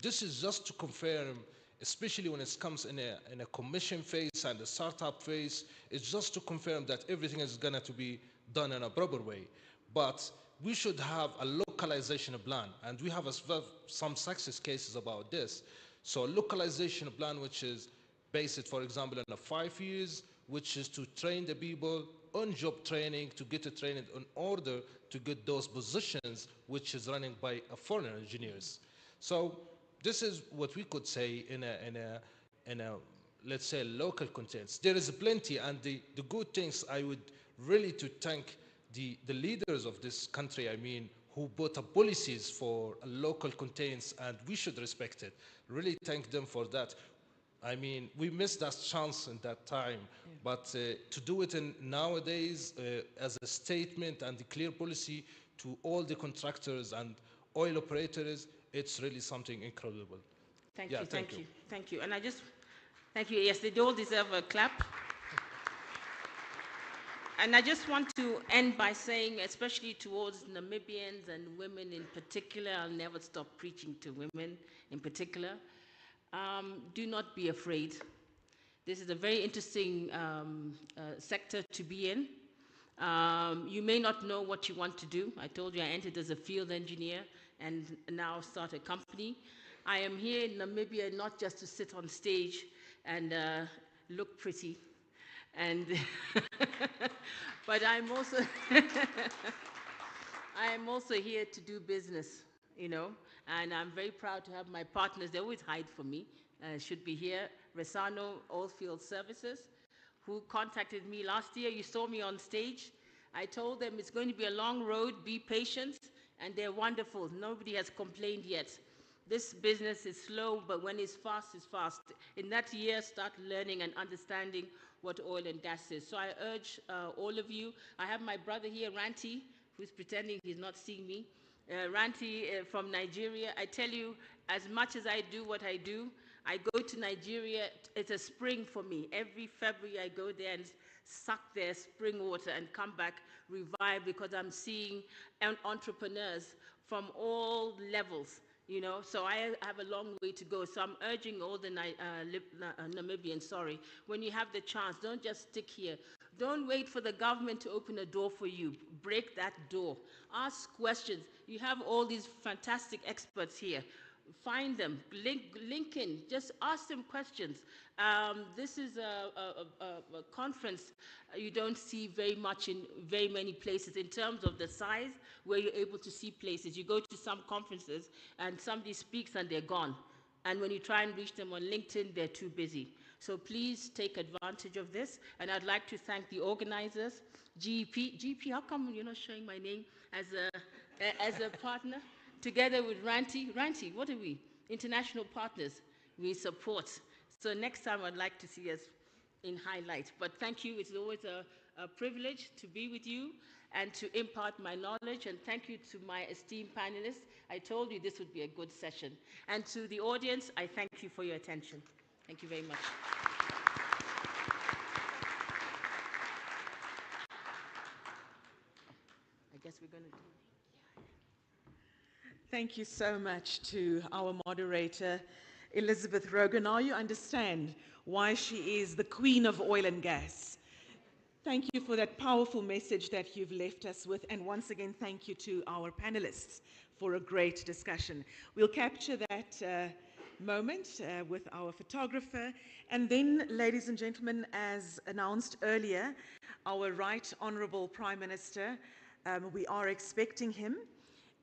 This is just to confirm, especially when it comes in a commission phase and a startup phase, it's just to confirm that everything is going to be done in a proper way. But we should have a localization plan, and we have some success cases about this. So a localization plan which is based, for example, on 5 years, which is to train the people on-job training, to get a training in order to get those positions which is running by foreign engineers. So this is what we could say in a let's say local context. There is plenty, and the good things I would really to thank the leaders of this country, I mean, who put up policies for local contents, and we should respect it. Really thank them for that. I mean, we missed that chance in that time, but to do it nowadays as a statement and a clear policy to all the contractors and oil operators, it's really something incredible. Thank you, thank you, thank you. And I just, thank you. Yes, they all deserve a clap. And I just want to end by saying, especially towards Namibians and women in particular, I'll never stop preaching to women in particular, do not be afraid. This is a very interesting sector to be in. You may not know what you want to do. I told you I entered as a field engineer and now start a company. I am here in Namibia not just to sit on stage and look pretty, and but I'm also I am also here to do business, you know, and I'm very proud to have my partners. They always hide from me. Should be here. Resano Oilfield Services, who contacted me last year. You saw me on stage. I told them it's going to be a long road. Be patient, and they're wonderful. Nobody has complained yet. This business is slow, but when it's fast, it's fast. In that year, start learning and understanding what oil and gas is. So I urge all of you. I have my brother here, Ranti, who's pretending he's not seeing me. Ranti from Nigeria. I tell you, as much as I do what I do, I go to Nigeria. It's a spring for me. Every February, I go there and suck their spring water and come back revived, because I'm seeing entrepreneurs from all levels. You know, so I have a long way to go. So I'm urging all the Namibians, when you have the chance, don't just stick here. Don't wait for the government to open a door for you. Break that door. Ask questions. You have all these fantastic experts here. Find them, link in, just ask them questions. This is a conference you don't see very much in very many places in terms of the size where you're able to see places. You go to some conferences and somebody speaks and they're gone. And when you try and reach them on LinkedIn, they're too busy. So please take advantage of this. And I'd like to thank the organizers, GEP. GEP, how come you're not showing my name as a partner? Together with Ranti. Ranti, what are we? International partners. We support. So next time I'd like to see us in highlight. But thank you. It's always a privilege to be with you and to impart my knowledge. And thank you to my esteemed panelists. I told you this would be a good session. And to the audience, I thank you for your attention. Thank you very much. I guess we're going to do. Thank you so much to our moderator, Elizabeth Rogan. Now you understand why she is the queen of oil and gas. Thank you for that powerful message that you've left us with. And once again, thank you to our panelists for a great discussion. We'll capture that moment with our photographer. And then, ladies and gentlemen, as announced earlier, our Right Honourable Prime Minister, we are expecting him.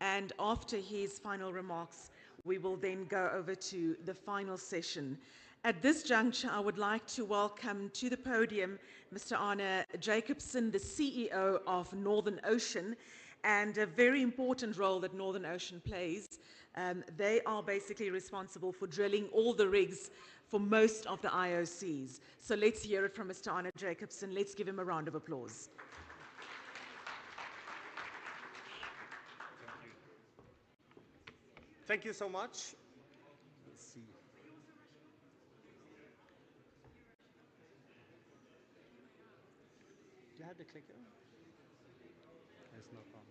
And after his final remarks, we will then go over to the final session. At this juncture, I would like to welcome to the podium Mr. Arne Jacobsen, the CEO of Northern Ocean, and a very important role that Northern Ocean plays. They are basically responsible for drilling all the rigs for most of the IOCs. So let's hear it from Mr. Arne Jacobsen. Let's give him a round of applause. Thank you so much. Let's see. Do you have the clicker? There's no problem.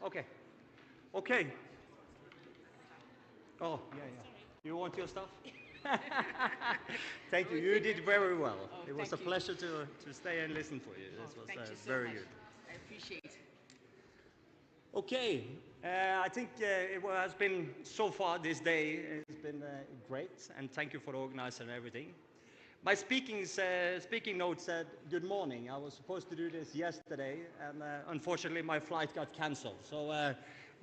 Okay. Okay. Oh, yeah, yeah. You want your stuff? Thank you. You did very well. It was a pleasure to stay and listen for you. This was very good. I appreciate it. Okay. I think it has been, so far this day, it's been great. And thank you for the organizer and everything. My speaking note said, good morning. I was supposed to do this yesterday, and unfortunately my flight got cancelled. So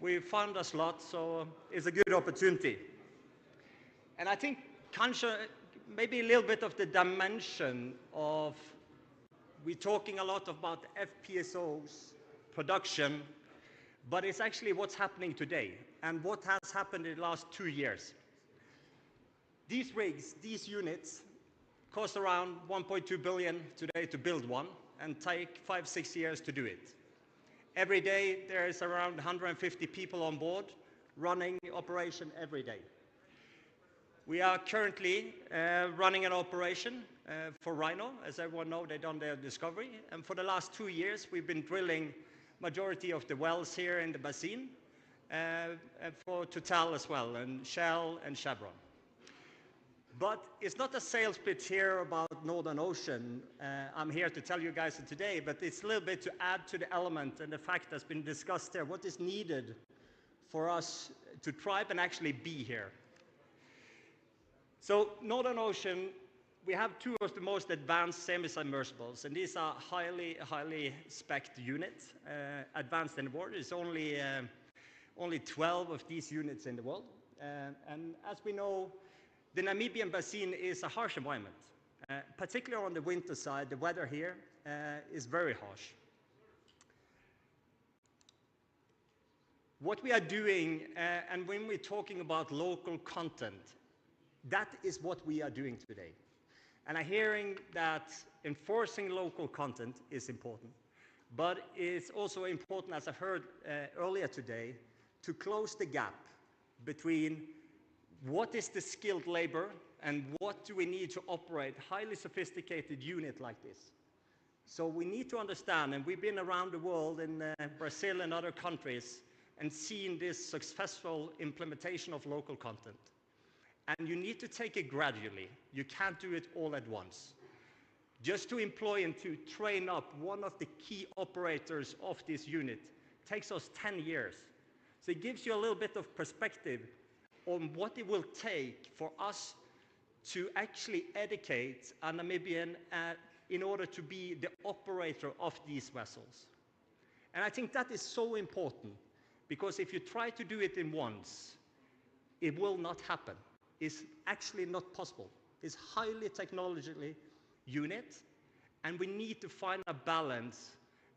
we found a slot, so it's a good opportunity. And I think maybe a little bit of the dimension of, we're talking a lot about FPSOs, production, but it's actually what's happening today and what has happened in the last 2 years. These rigs, these units, cost around 1.2 billion today to build one and take 5-6 years to do it. Every day there is around 150 people on board running operation every day. We are currently running an operation for Rhino. As everyone knows, they've done their discovery. And for the last 2 years, we've been drilling majority of the wells here in the basin for Total as well, and Shell and Chevron. But it's not a sales pitch here about Northern Ocean. I'm here to tell you guys today, but it's a little bit to add to the element and the fact that's been discussed there, what is needed for us to thrive and actually be here. So Northern Ocean, we have 2 of the most advanced semi-submersibles, and these are highly spec'd units, advanced in the world. There's only 12 of these units in the world. And as we know, the Namibian basin is a harsh environment, particularly on the winter side. The weather here is very harsh. What we are doing, and when we're talking about local content, that is what we are doing today. And I'm hearing that enforcing local content is important, but it's also important, as I heard earlier today, to close the gap between what is the skilled labor and what do we need to operate a highly sophisticated unit like this. So we need to understand, and we've been around the world in Brazil and other countries and seen this successful implementation of local content. And you need to take it gradually. You can't do it all at once. Just to employ and to train up one of the key operators of this unit takes us 10 years. So it gives you a little bit of perspective on what it will take for us to actually educate a Namibian in order to be the operator of these vessels. And I think that is so important, because if you try to do it in once, it will not happen. It's actually not possible. It's highly technologically unit, and we need to find a balance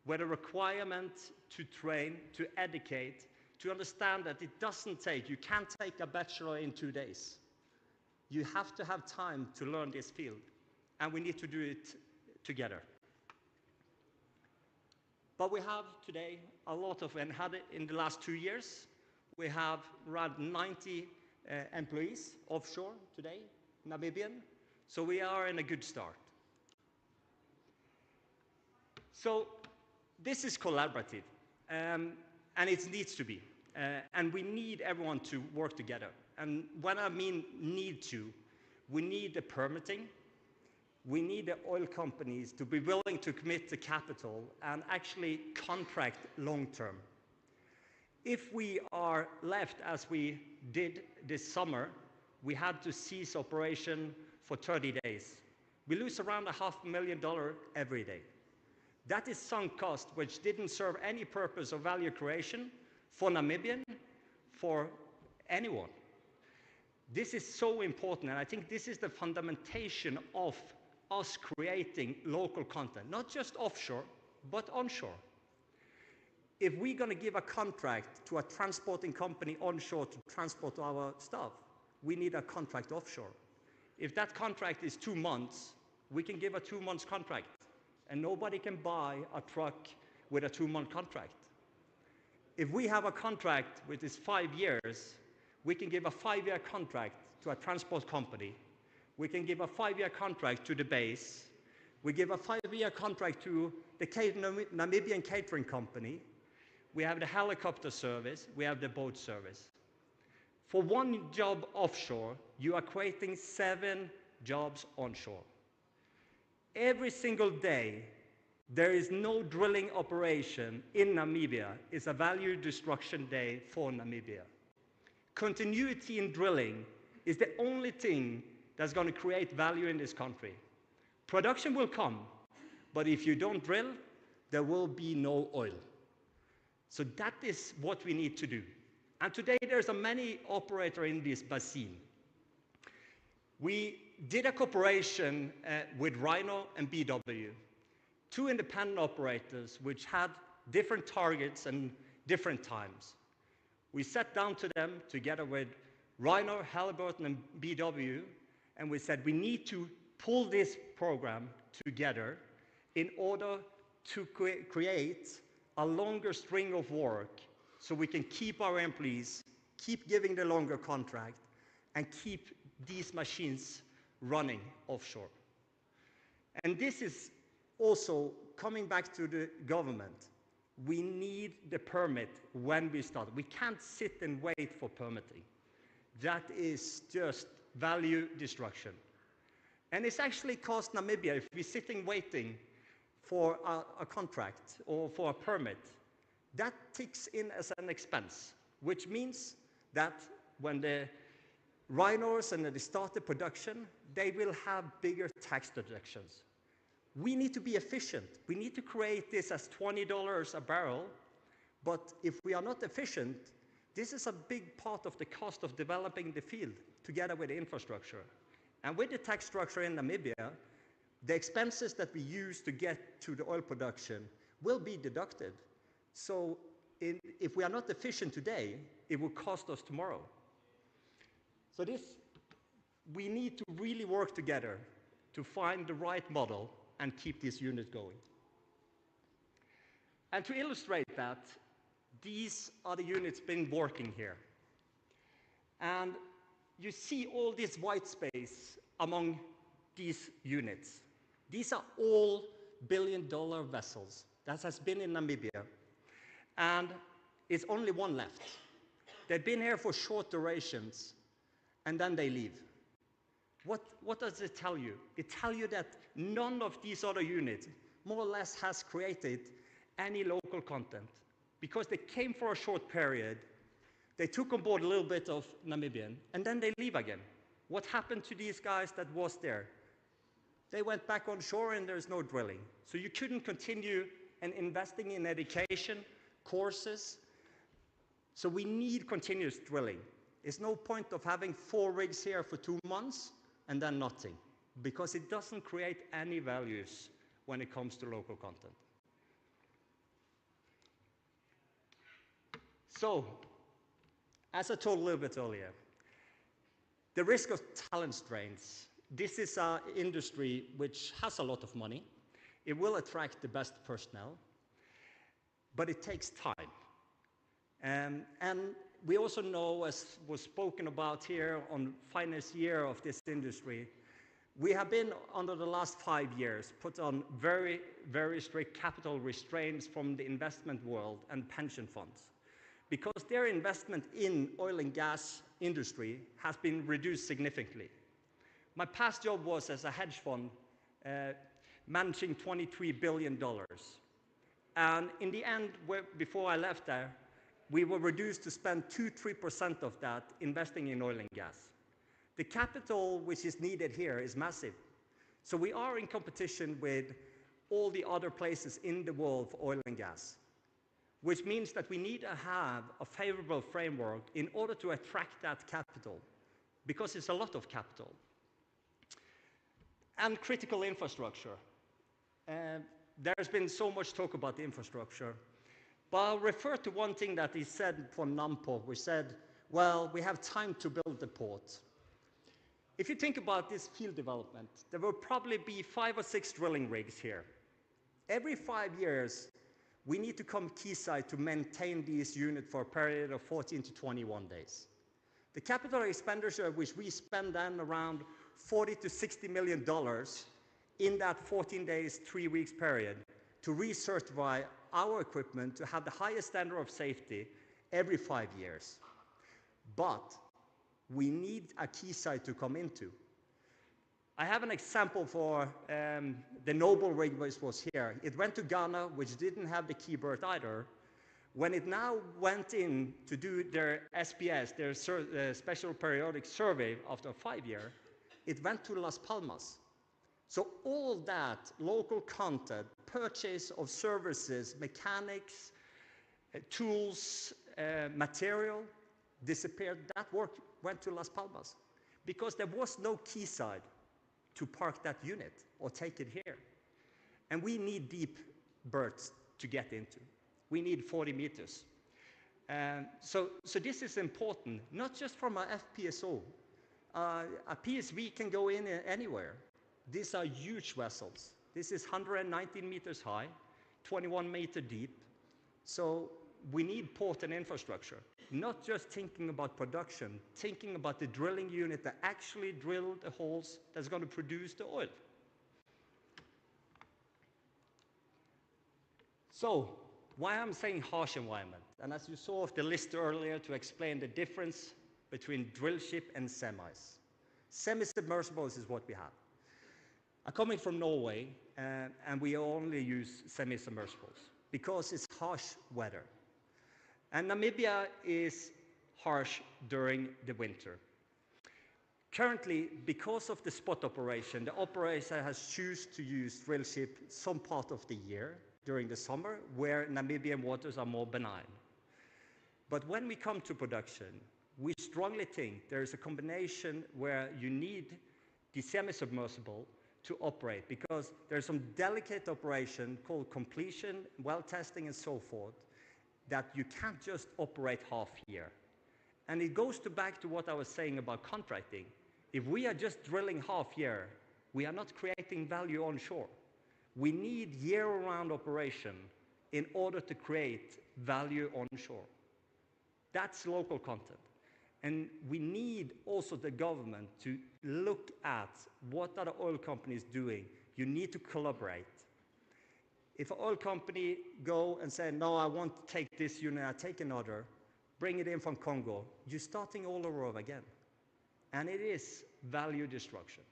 where the requirement to train, to educate, to understand that it doesn't take, you can't take a bachelor in 2 days. You have to have time to learn this field, and we need to do it together. But we have today a lot of, and had it in the last 2 years, we have around 90 employees offshore today, Namibian, so we are in a good start. So this is collaborative, and it needs to be, and we need everyone to work together. And when I mean need to, we need the permitting, we need the oil companies to be willing to commit the capital and actually contract long-term. If we are left, as we did this summer, we had to cease operation for 30 days. We lose around $500,000 every day. That is sunk cost, which didn't serve any purpose or value creation for Namibian, for anyone. This is so important, and I think this is the fundamentation of us creating local content, not just offshore, but onshore. If we're going to give a contract to a transporting company onshore to transport our stuff, we need a contract offshore. If that contract is 2 months, we can give a 2-month contract, and nobody can buy a truck with a 2-month contract. If we have a contract which is 5 years, we can give a 5-year contract to a transport company. We can give a 5-year contract to the base. We give a 5-year contract to the Namibian catering company. We have the helicopter service. We have the boat service. For one job offshore, you are creating 7 jobs onshore. Every single day, there is no drilling operation in Namibia. It's a value destruction day for Namibia. Continuity in drilling is the only thing that's going to create value in this country. Production will come, but if you don't drill, there will be no oil. So that is what we need to do. And today there's a many operators in this basin. We did a cooperation with Rhino and BW, 2 independent operators which had different targets and different times. We sat down to them together with Rhino, Halliburton, and BW, and we said we need to pull this program together in order to create a longer string of work so we can keep our employees, keep giving the longer contract, and keep these machines running offshore. And this is also coming back to the government. We need the permit when we start. We can't sit and wait for permitting. That is just value destruction. And it's actually cost Namibia, if we're sitting waiting for a contract or for a permit, that ticks in as an expense, which means that when the rhinos and they start the production, they will have bigger tax deductions. We need to be efficient. We need to create this as $20 a barrel, but if we are not efficient, this is a big part of the cost of developing the field together with the infrastructure. And with the tax structure in Namibia, the expenses that we use to get to the oil production will be deducted. So if we are not efficient today, it will cost us tomorrow. So we need to really work together to find the right model and keep this unit going. And to illustrate that, these are the units been working here. And you see all this white space among these units. These are all billion-dollar vessels that has been in Namibia, and it's only one left. They've been here for short durations, and then they leave. What does it tell you? It tells you that none of these other units more or less has created any local content because they came for a short period, they took on board a little bit of Namibian, and then they leave again. What happened to these guys that was there? They went back on shore and there's no drilling. So you couldn't continue and investing in education, courses. So we need continuous drilling. It's no point of having 4 rigs here for 2 months and then nothing, because it doesn't create any values when it comes to local content. So, as I told a little bit earlier, the risk of talent strains. This is an industry which has a lot of money. It will attract the best personnel, but it takes time. And we also know, as was spoken about here on finest year of this industry, we have been, under the last 5 years, put on very, very strict capital restraints from the investment world and pension funds, because their investment in oil and gas industry has been reduced significantly. My past job was as a hedge fund, managing $23 billion. And in the end, before I left there, we were reduced to spend 2-3% of that investing in oil and gas. The capital which is needed here is massive. So we are in competition with all the other places in the world for oil and gas, which means that we need to have a favorable framework in order to attract that capital, because it's a lot of capital. And critical infrastructure. There's been so much talk about the infrastructure, but I'll refer to one thing that he said from NAMPORT, which said, well, we have time to build the port. If you think about this field development, there will probably be 5 or 6 drilling rigs here. Every 5 years, we need to come quayside to maintain these units for a period of 14 to 21 days. The capital expenditure, which we spend then around $40 to $60 million in that 14 days, 3 weeks period to recertify our equipment to have the highest standard of safety every 5 years. But we need a quayside to come into. I have an example for the Noble rig which was here. It went to Ghana, which didn't have the key berth either. When it now went in to do their SPS, their special periodic survey after 5 years, it went to Las Palmas. So all that local content, purchase of services, mechanics, tools, material, disappeared. That work went to Las Palmas because there was no quayside to park that unit or take it here. And we need deep berths to get into. We need 40 meters. So this is important, not just from our FPSO. A PSV can go in anywhere. These are huge vessels. This is 119 meters high, 21 meter deep. So we need port and infrastructure, not just thinking about production, thinking about the drilling unit that actually drilled the holes that's going to produce the oil. So why I'm saying harsh environment, and as you saw of the list earlier to explain the difference between drill ship and semis. Semi-submersibles is what we have. I'm coming from Norway, and we only use semi-submersibles because it's harsh weather. And Namibia is harsh during the winter. Currently, because of the spot operation, the operator has chosen to use drill ship some part of the year during the summer, where Namibian waters are more benign. But when we come to production, we strongly think there is a combination where you need the semi-submersible to operate, because there's some delicate operation called completion, well testing, and so forth, that you can't just operate half year. And it goes back to what I was saying about contracting. If we are just drilling half year, we are not creating value onshore. We need year-round operation in order to create value onshore. That's local content. And we need also the government to look at what are the oil companies doing. You need to collaborate. If an oil company go and say, no, I want to take this unit, I take another, bring it in from Congo, you're starting all over again. And it is value destruction.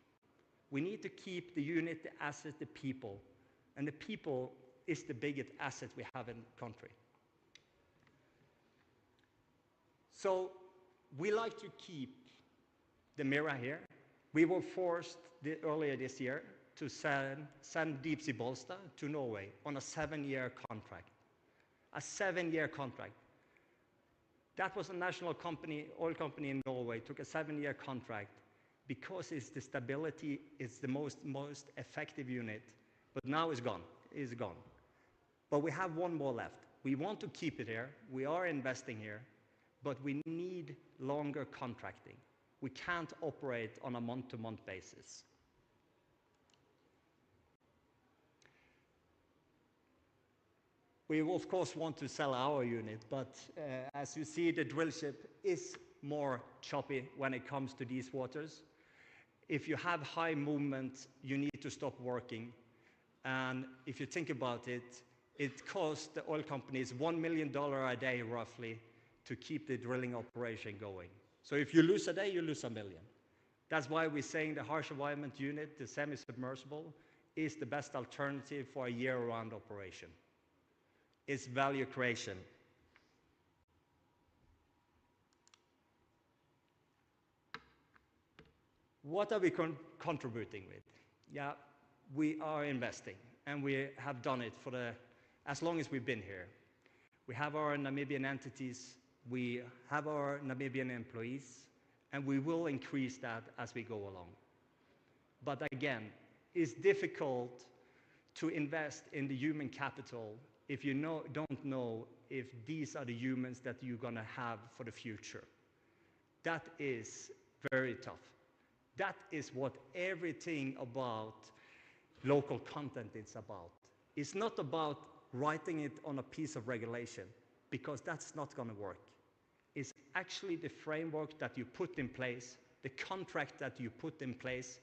We need to keep the unit, the asset, the people. And the people is the biggest asset we have in the country. So we like to keep the mirror here. We were forced earlier this year to send Deep Sea Bolster to Norway on a 7-year contract. A 7-year contract. That was a national company, oil company in Norway, took a 7-year contract because it's the stability, it's the most effective unit, but now it's gone, it's gone. But we have one more left. We want to keep it here, we are investing here, but we need longer contracting. We can't operate on a month-to-month basis. We, of course, want to sell our unit, but as you see, the drill ship is more choppy when it comes to these waters. If you have high movement, you need to stop working. And if you think about it, it costs the oil companies $1 million a day, roughly, to keep the drilling operation going. So if you lose a day, you lose $1 million. That's why we're saying the harsh environment unit, the semi-submersible, is the best alternative for a year-round operation. It's value creation. What are we contributing with? Yeah, we are investing, and we have done it for as long as we've been here. We have our Namibian entities, we have our Namibian employees, and we will increase that as we go along. But again, it's difficult to invest in the human capital if you don't know if these are the humans that you're going to have for the future. That is very tough. That is what everything about local content is about. It's not about writing it on a piece of regulation, because that's not going to work. It's actually the framework that you put in place, the contract that you put in place,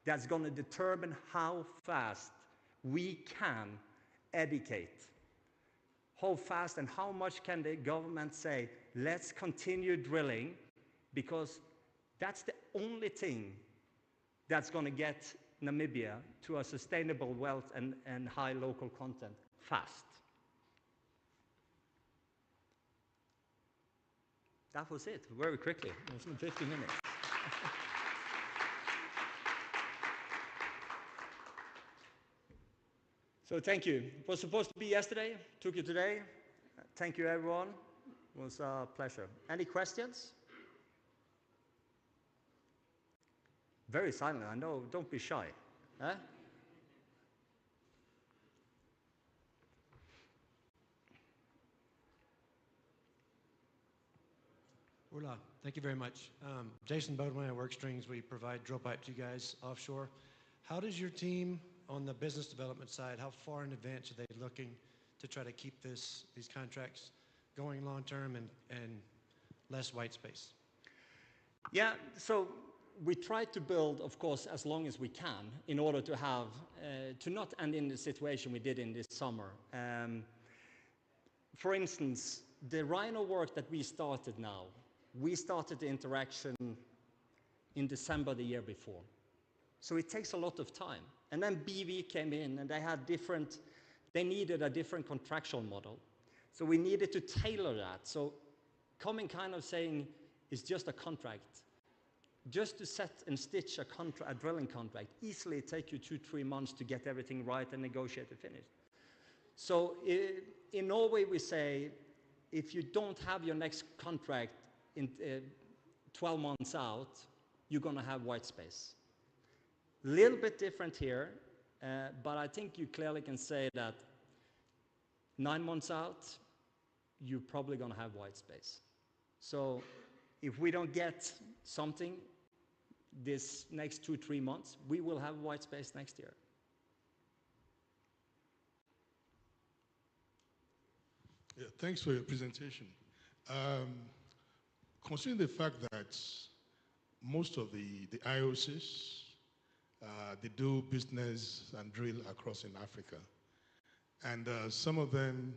that's going to determine how fast we can educate. How fast and how much can the government say, let's continue drilling, because that's the only thing that's going to get Namibia to a sustainable wealth and high local content fast. That was it, very quickly. It was in 50 minutes. So thank you. It was supposed to be yesterday, took you today. Thank you, everyone. It was a pleasure. Any questions? Very silent, I know. Don't be shy. Huh? Hola, thank you very much. Jason Bodwin at Workstrings. We provide drill pipe to you guys offshore. How does your team on the business development side, how far in advance are they looking to try to keep these contracts going long term and less white space? Yeah, so we try to build, of course, as long as we can in order to have, to not end in the situation we did in this summer. For instance, the Rhino work that we started now, we started the interaction in December the year before. So it takes a lot of time. And then BV came in and they needed a different contractual model. So we needed to tailor that. So coming kind of saying it's just a contract. Just to set and stitch a drilling contract, easily take you 2-3 months to get everything right and negotiate and finish. So in Norway we say, if you don't have your next contract in 12 months out, you're going to have white space. Little bit different here, but I think you clearly can say that 9 months out, you're probably going to have white space. So if we don't get something this next 2-3 months, we will have white space next year. Yeah, thanks for your presentation. Considering the fact that most of the IOCs, they do business and drill across in Africa, and some of them,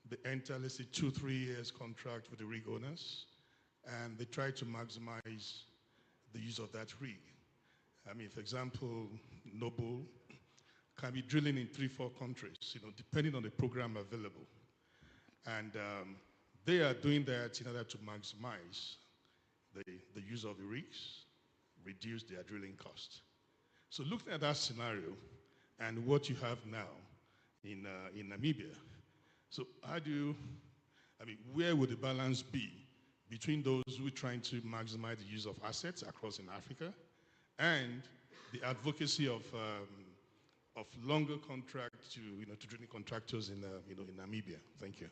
they enter, let's say, 2-3 years contract with the rig owners, and they try to maximize the use of that rig. I mean, for example, Noble can be drilling in 3-4 countries, depending on the program available. And they are doing that in order to maximize the use of the rigs, reduce their drilling cost. So looking at that scenario and what you have now in Namibia, so where would the balance be between those who are trying to maximize the use of assets across in Africa and the advocacy of longer contract to drilling contractors in Namibia? Thank you.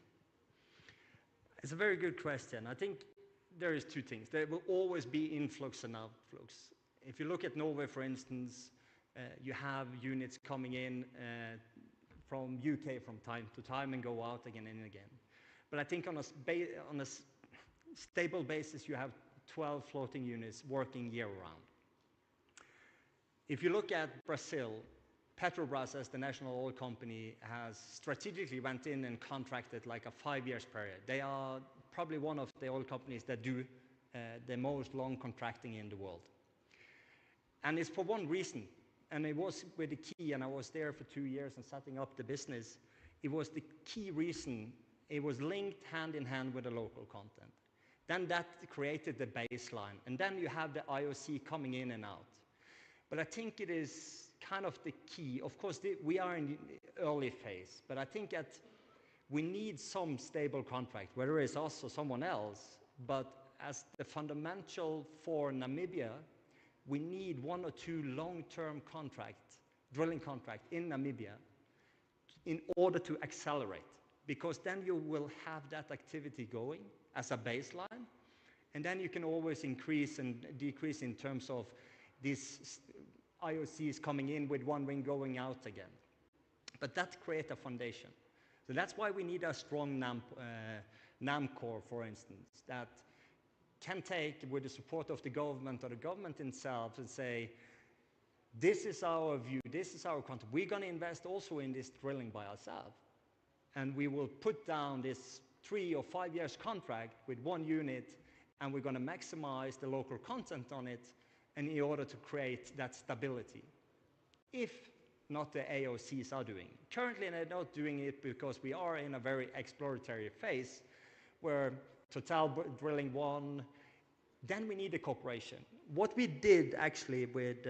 It's a very good question. I think there is two things. There will always be influx and outflux. If you look at Norway, for instance, you have units coming in from UK from time to time and go out again and again. But I think on a stable basis, you have 12 floating units working year-round. If you look at Brazil, Petrobras, as the national oil company, has strategically went in and contracted like a 5-year period. They are probably one of the oil companies that do the most long contracting in the world. And it's for one reason, and it was with the key, and I was there for 2 years and setting up the business. It was the key reason. It was linked hand in hand with the local content. Then that created the baseline, and then you have the IOC coming in and out. But I think it is kind of the key. Of course, we are in the early phase, but I think that we need some stable contract, whether it's us or someone else. But as the fundamental for Namibia, we need 1 or 2 long-term contracts drilling contract in Namibia in order to accelerate, because then you will have that activity going as a baseline, and then you can always increase and decrease in terms of these IOCs coming in with one ring going out again. But that creates a foundation. So that's why we need a strong NAMCOR, for instance, that can take, with the support of the government or the government itself, and say, this is our view, this is our content. We're going to invest also in this drilling by ourselves. And we will put down this 3 or 5 years contract with one unit, and we're going to maximize the local content on it in order to create that stability. If not the AOCs are doing. Currently, they're not doing it because we are in a very exploratory phase where Total drilling one, then we need a cooperation. What we did actually with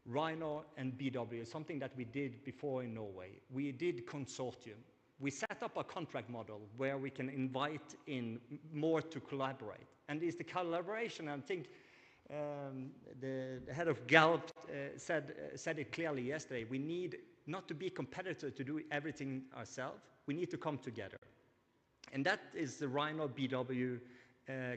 Rhino and BW, something that we did before in Norway, we did consortium. We set up a contract model where we can invite in more to collaborate. And it's the collaboration, I think the head of Gallup said it clearly yesterday, we need not to be competitors to do everything ourselves, we need to come together. And that is the Rhino BW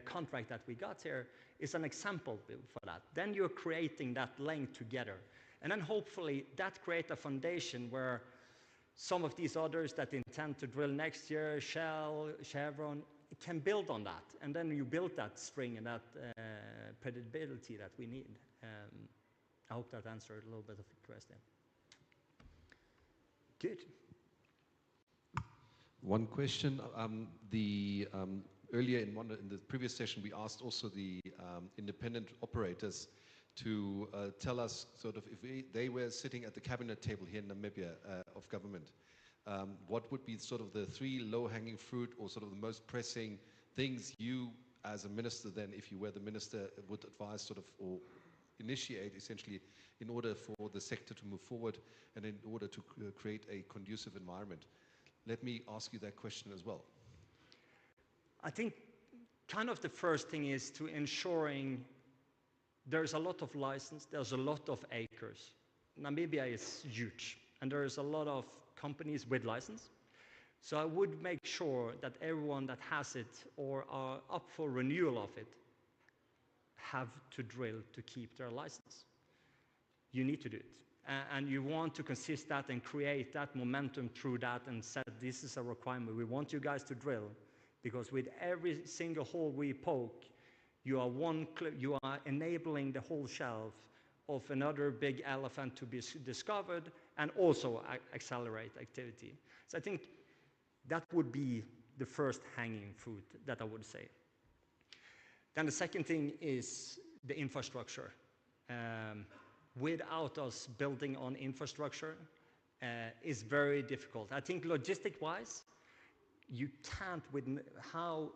contract that we got here is an example for that. Then you're creating that link together. And then hopefully that creates a foundation where some of these others that intend to drill next year, Shell, Chevron, can build on that. And then you build that string and that predictability that we need. I hope that answered a little bit of the question. Good. One question. Earlier in the previous session, we asked also the independent operators to tell us sort of if they were sitting at the cabinet table here in Namibia of government, what would be sort of the 3 low-hanging fruit or sort of the most pressing things you as a minister then, if you were the minister, would advise sort of or initiate essentially in order for the sector to move forward and in order to create a conducive environment? Let me ask you that question as well. I think kind of the first thing is to ensuring there's a lot of license, there's a lot of acres. Namibia is huge, and there's a lot of companies with license. So I would make sure that everyone that has it or are up for renewal of it have to drill to keep their license. You need to do it. And you want to consist that and create that momentum through that and say, this is a requirement. We want you guys to drill, because with every single hole we poke, you are enabling the whole shelf of another big elephant to be discovered and also accelerate activity. So I think that would be the first hanging fruit that I would say. Then the second thing is the infrastructure. Without us building on infrastructure is very difficult. I think logistic-wise, you can't, with how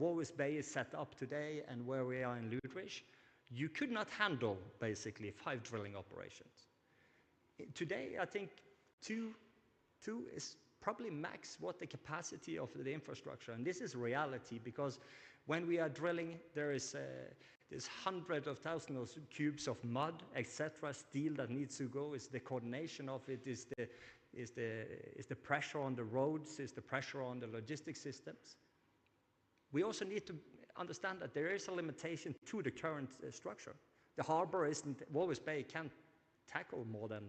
Walvis Bay is set up today and where we are in Ludwig, you could not handle basically 5 drilling operations. Today, I think two is probably max what the capacity of the infrastructure. And this is reality, because when we are drilling, there's hundreds of thousands of cubes of mud, etc., steel that needs to go. It's the coordination of it, is the pressure on the roads, is the pressure on the logistic systems. We also need to understand that there is a limitation to the current structure. The harbor Walvis Bay can't tackle more than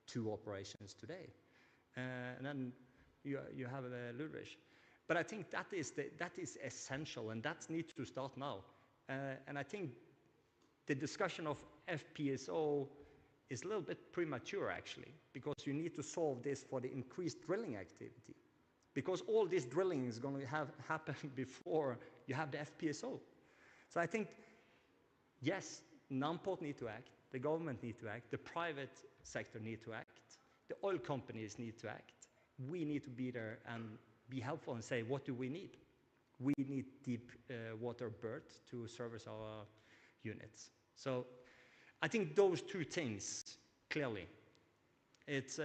2 operations today. And then you have Ludwig. But I think that is essential, and that needs to start now. And I think the discussion of FPSO is a little bit premature, actually, because you need to solve this for the increased drilling activity. Because all this drilling is going to happen before you have the FPSO. So I think, yes, NAMPORT need to act, the government need to act, the private sector need to act, the oil companies need to act. We need to be there and be helpful and say, what do we need? We need deep water berth to service our units. So I think those 2 things, clearly. It's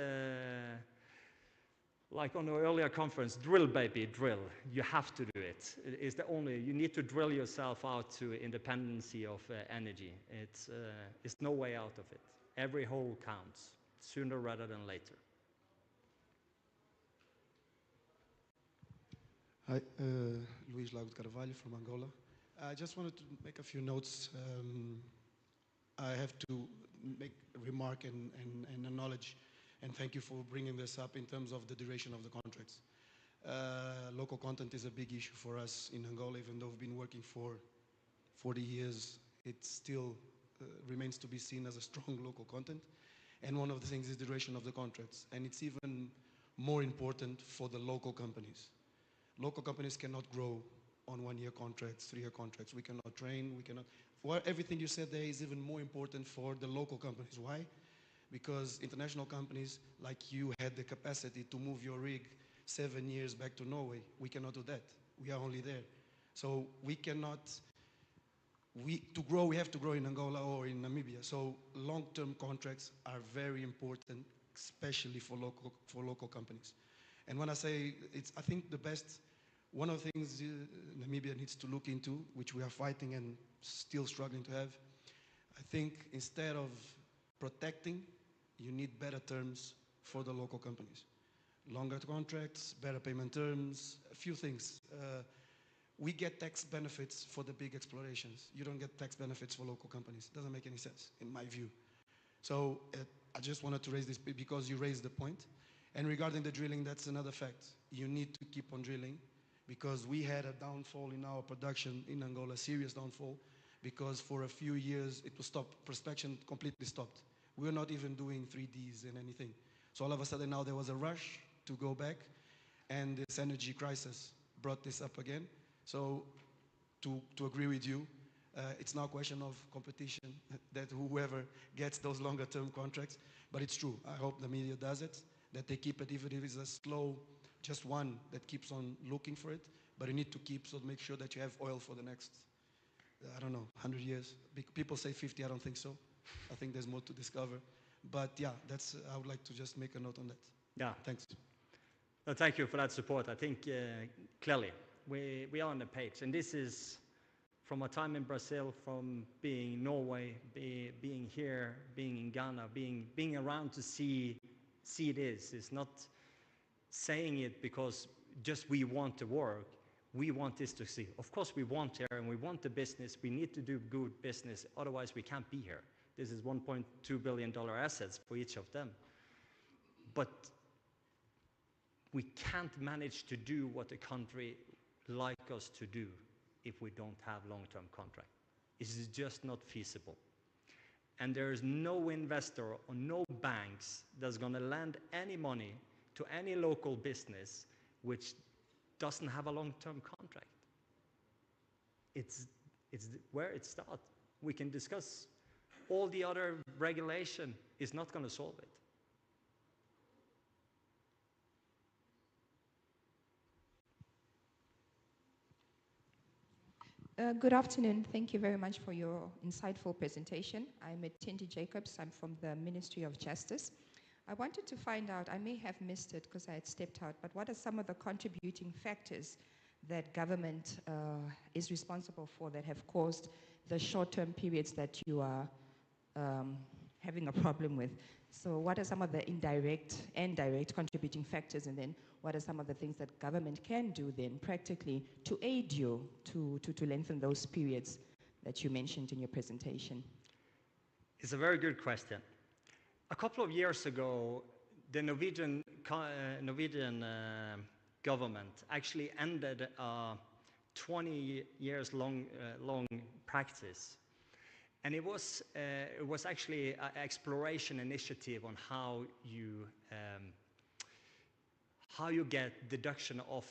like on the earlier conference, drill, baby, drill. You have to do it. It's you need to drill yourself out to independency of energy. It's no way out of it. Every hole counts, sooner rather than later. Hi, Luis Lago de Carvalho from Angola. I just wanted to make a few notes. I have to make a remark and acknowledge and thank you for bringing this up in terms of the duration of the contracts. Local content is a big issue for us in Angola, even though we've been working for 40 years, it still remains to be seen as a strong local content. And one of the things is the duration of the contracts. And it's even more important for the local companies. Local companies cannot grow on 1-year contracts, 3-year contracts. We cannot train, we cannot. Everything you said there is even more important for the local companies. Why? Because international companies like you had the capacity to move your rig 7 years back to Norway. We cannot do that. We are only there. So we cannot, to grow, we have to grow in Angola or in Namibia. So long-term contracts are very important, especially for local companies. And when I say I think the best, one of the things Namibia needs to look into, which we are fighting and still struggling to have, I think instead of protecting, you need better terms for the local companies. Longer contracts, better payment terms, a few things. We get tax benefits for the big explorations. You don't get tax benefits for local companies. Doesn't make any sense, in my view. So I just wanted to raise this because you raised the point. And regarding the drilling, that's another fact. You need to keep on drilling because we had a downfall in our production in Angola, serious downfall, because for a few years it was stopped. Prospection completely stopped. We were not even doing 3Ds and anything. So all of a sudden now there was a rush to go back, and this energy crisis brought this up again. So to agree with you, it's now a question of competition, that whoever gets those longer term contracts, but it's true. I hope the media does it, that they keep it, even if it's a slow, just one that keeps on looking for it, but you need to keep, so make sure that you have oil for the next, I don't know, 100 years. People say 50, I don't think so. I think there's more to discover. But yeah, I would like to just make a note on that. Yeah. Thanks. Well, thank you for that support. I think clearly we are on the page. And this is from a time in Brazil, from being in Norway, being here, being in Ghana, being around to see this. It's not saying it because just we want to work. We want this to see. Of course, we want here and we want the business. We need to do good business. Otherwise, we can't be here. This is $1.2 billion assets for each of them. But we can't manage to do what a country like us to do if we don't have long-term contract. It's just not feasible. And there is no investor or no banks that's going to lend any money to any local business which doesn't have a long-term contract. It's where it starts. We can discuss all the other regulation is not going to solve it. Good afternoon. Thank you very much for your insightful presentation. I'm Tindi Jacobs. I'm from the Ministry of Justice. I wanted to find out, I may have missed it because I had stepped out, but what are some of the contributing factors that government is responsible for that have caused the short-term periods that you are having a problem with? So what are some of the indirect and direct contributing factors, and then what are some of the things that government can do then practically to aid you to lengthen those periods that you mentioned in your presentation? It's a very good question. A couple of years ago, the Norwegian government actually ended a 20 years long practice. And it was actually an exploration initiative on how you get deduction of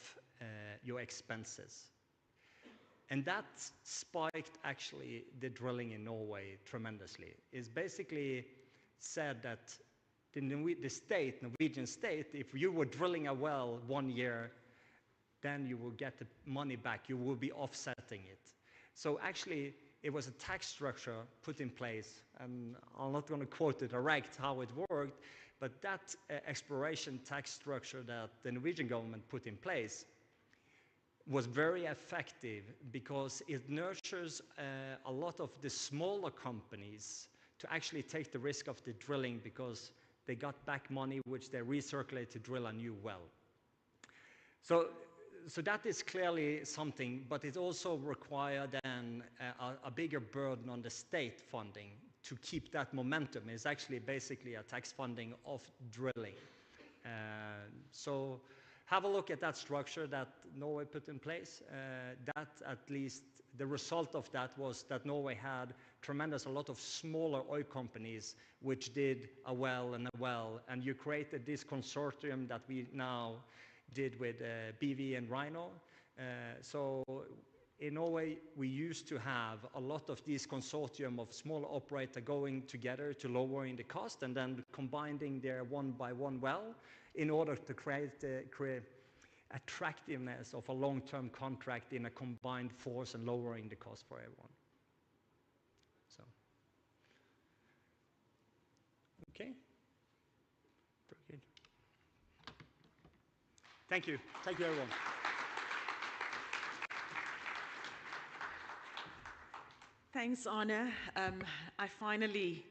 your expenses. And that spiked actually the drilling in Norway tremendously. It's basically said that the Norwegian state, if you were drilling a well 1 year, then you will get the money back. You will be offsetting it. So actually, it was a tax structure put in place, and I'm not going to quote it direct how it worked, but that exploration tax structure that the Norwegian government put in place was very effective because it nurtures a lot of the smaller companies to actually take the risk of the drilling because they got back money which they recirculate to drill a new well. So that is clearly something, but it also required then a bigger burden on the state funding to keep that momentum. It's actually basically a tax funding of drilling. So have a look at that structure that Norway put in place. That at least the result of that was that Norway had a lot of smaller oil companies which did a well, and you created this consortium that we now did with BV and Rhino. So in Norway, we used to have a lot of these consortium of small operators going together to lowering the cost and then combining their one by one well in order to create attractiveness of a long-term contract in a combined force and lowering the cost for everyone. So, okay. Very good. Thank you. Thank you, everyone. Thanks, Arne. I finally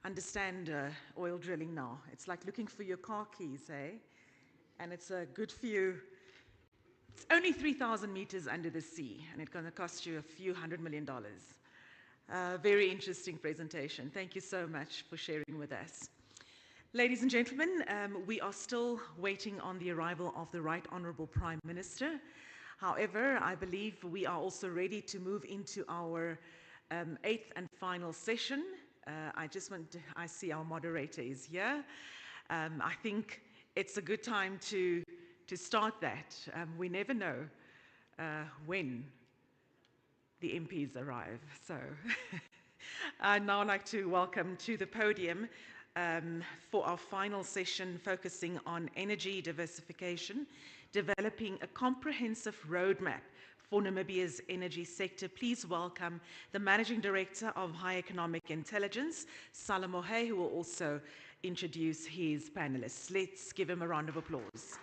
understand oil drilling now. It's like looking for your car keys, eh? And it's a good few. It's only 3,000 meters under the sea, and it's going to cost you a few $100 million. Very interesting presentation. Thank you so much for sharing with us. Ladies and gentlemen, we are still waiting on the arrival of the Right Honourable Prime Minister. However, I believe we are also ready to move into our 8th and final session. I see our moderator is here. I think it's a good time to start that. We never know when the MPs arrive. So I'd now like to welcome to the podium for our final session focusing on energy diversification, developing a comprehensive roadmap for Namibia's energy sector. Please welcome the Managing Director of High Economic Intelligence, Salah Mohe, who will also introduce his panelists. Let's give him a round of applause.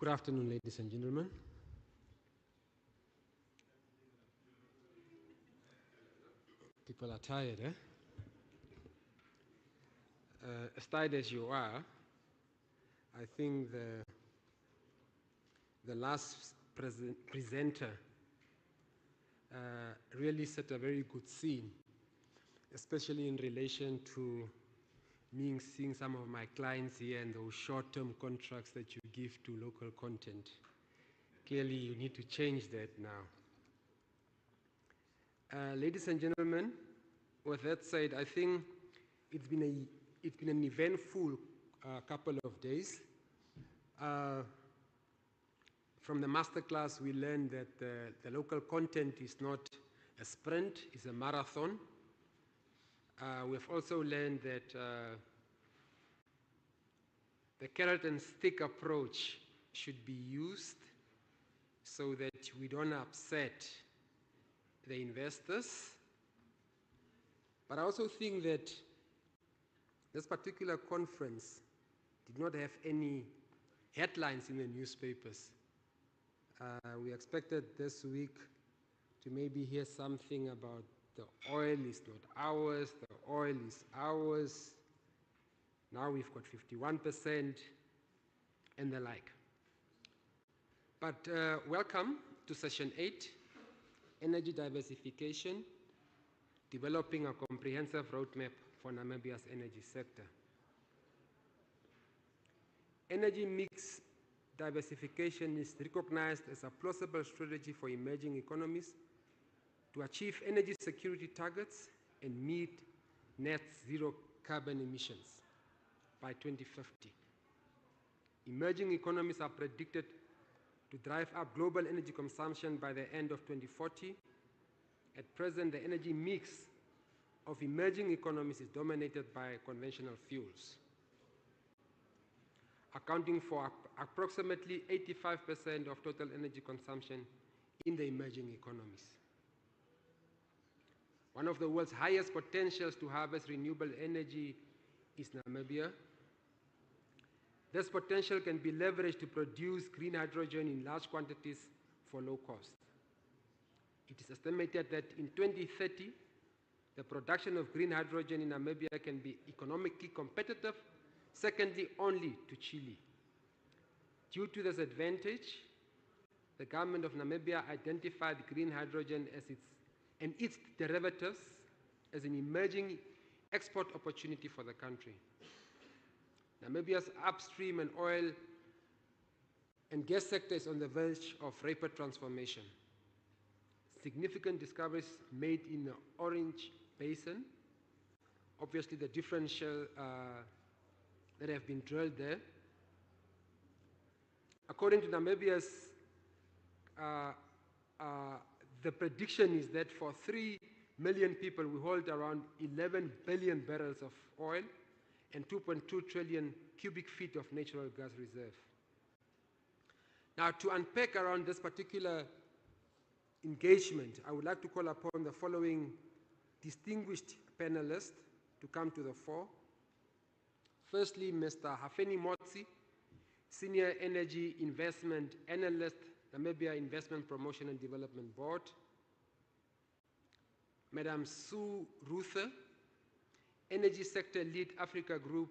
Good afternoon, ladies and gentlemen. People are tired, eh? As tired as you are, I think the last presenter really set a very good scene, especially in relation to me seeing some of my clients here and those short-term contracts that you give to local content. Clearly, you need to change that now. Ladies and gentlemen, with that said, I think it's been an eventful couple of days. From the masterclass, we learned that the local content is not a sprint, it's a marathon. We've also learned that the carrot and stick approach should be used so that we don't upset the investors. But I also think that this particular conference did not have any headlines in the newspapers. We expected this week to maybe hear something about the oil is not ours, the oil is ours. Now we've got 51% and the like. But welcome to session 8, Energy Diversification, Developing a Comprehensive Roadmap for Namibia's Energy Sector. Energy mix diversification is recognized as a plausible strategy for emerging economies to achieve energy security targets and meet net zero carbon emissions by 2050. Emerging economies are predicted to drive up global energy consumption by the end of 2040. At present, the energy mix of emerging economies is dominated by conventional fuels, accounting for approximately 85% of total energy consumption in the emerging economies. One of the world's highest potentials to harvest renewable energy is Namibia. This potential can be leveraged to produce green hydrogen in large quantities for low cost. It is estimated that in 2030, the production of green hydrogen in Namibia can be economically competitive, secondly only to Chile. Due to this advantage, the government of Namibia identified green hydrogen and its derivatives as an emerging export opportunity for the country. Namibia's upstream and oil and gas sector is on the verge of rapid transformation. Significant discoveries made in the Orange Basin, obviously the differential that have been drilled there. According to Namibia's, the prediction is that for 3 million people, we hold around 11 billion barrels of oil and 2.2 trillion cubic feet of natural gas reserve. Now, to unpack around this particular engagement, I would like to call upon the following distinguished panelists to come to the fore. Firstly, Mr. Hafeni Motsi, Senior Energy Investment Analyst, Namibia Investment Promotion and Development Board. Madam Sue Ruther, Energy Sector Lead Africa Group,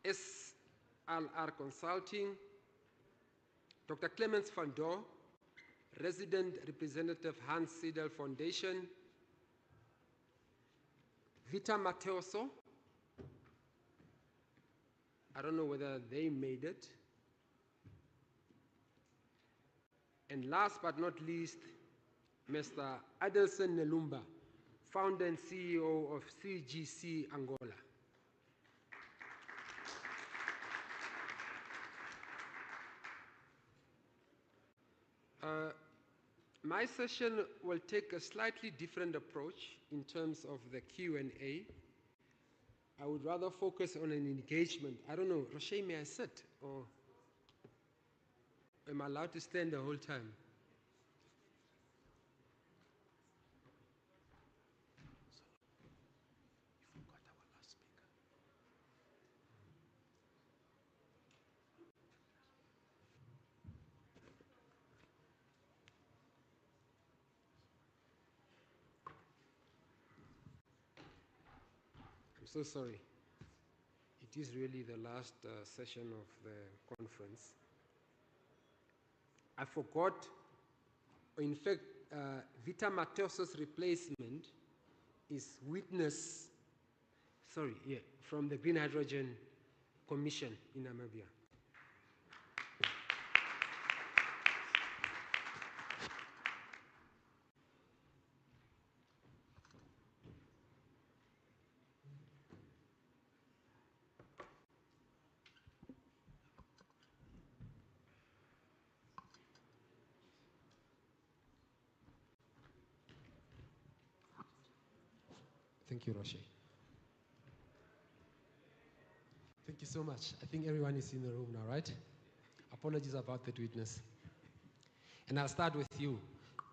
SLR Consulting. Dr. Clemens van Dor, Resident Representative, Hanns Seidel Foundation. Vita Mateoso, I don't know whether they made it. And last but not least, Mr. Adelson Nelumba, founder and CEO of CGC Angola. My session will take a slightly different approach in terms of the Q&A. I would rather focus on an engagement. I don't know, Roche, may I sit? Or am I allowed to stand the whole time? I'm so sorry. It is really the last session of the conference. I forgot, in fact, Vita Mateoso's replacement is witness, from the Green Hydrogen Commission in Namibia. Thank you, Roche. Thank you so much. I think everyone is in the room now, right? Apologies about that witness. And I'll start with you.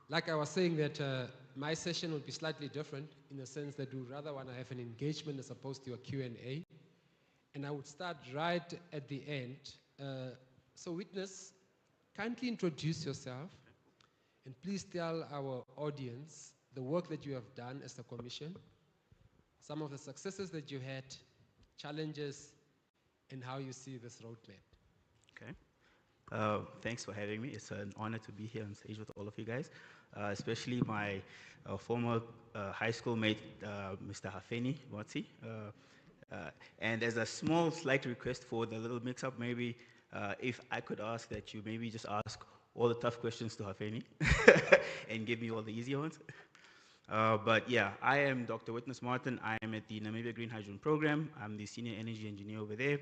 Like I was saying that my session will be slightly different in the sense that we would rather want to have an engagement as opposed to a Q&A. And I would start right at the end. So witness, kindly introduce yourself and please tell our audience the work that you have done as a commission, some of the successes that you had, challenges, and how you see this roadmap. Okay. Thanks for having me. It's an honor to be here on stage with all of you guys, especially my former high school mate, Mr. Hafeni Motsi. And as a small slight request for the little mix-up, maybe if I could ask that you maybe just ask all the tough questions to Hafeni and give me all the easy ones. But yeah, I am Dr. Witness Martin. I am at the Namibia Green Hydrogen Program. I'm the senior energy engineer over there.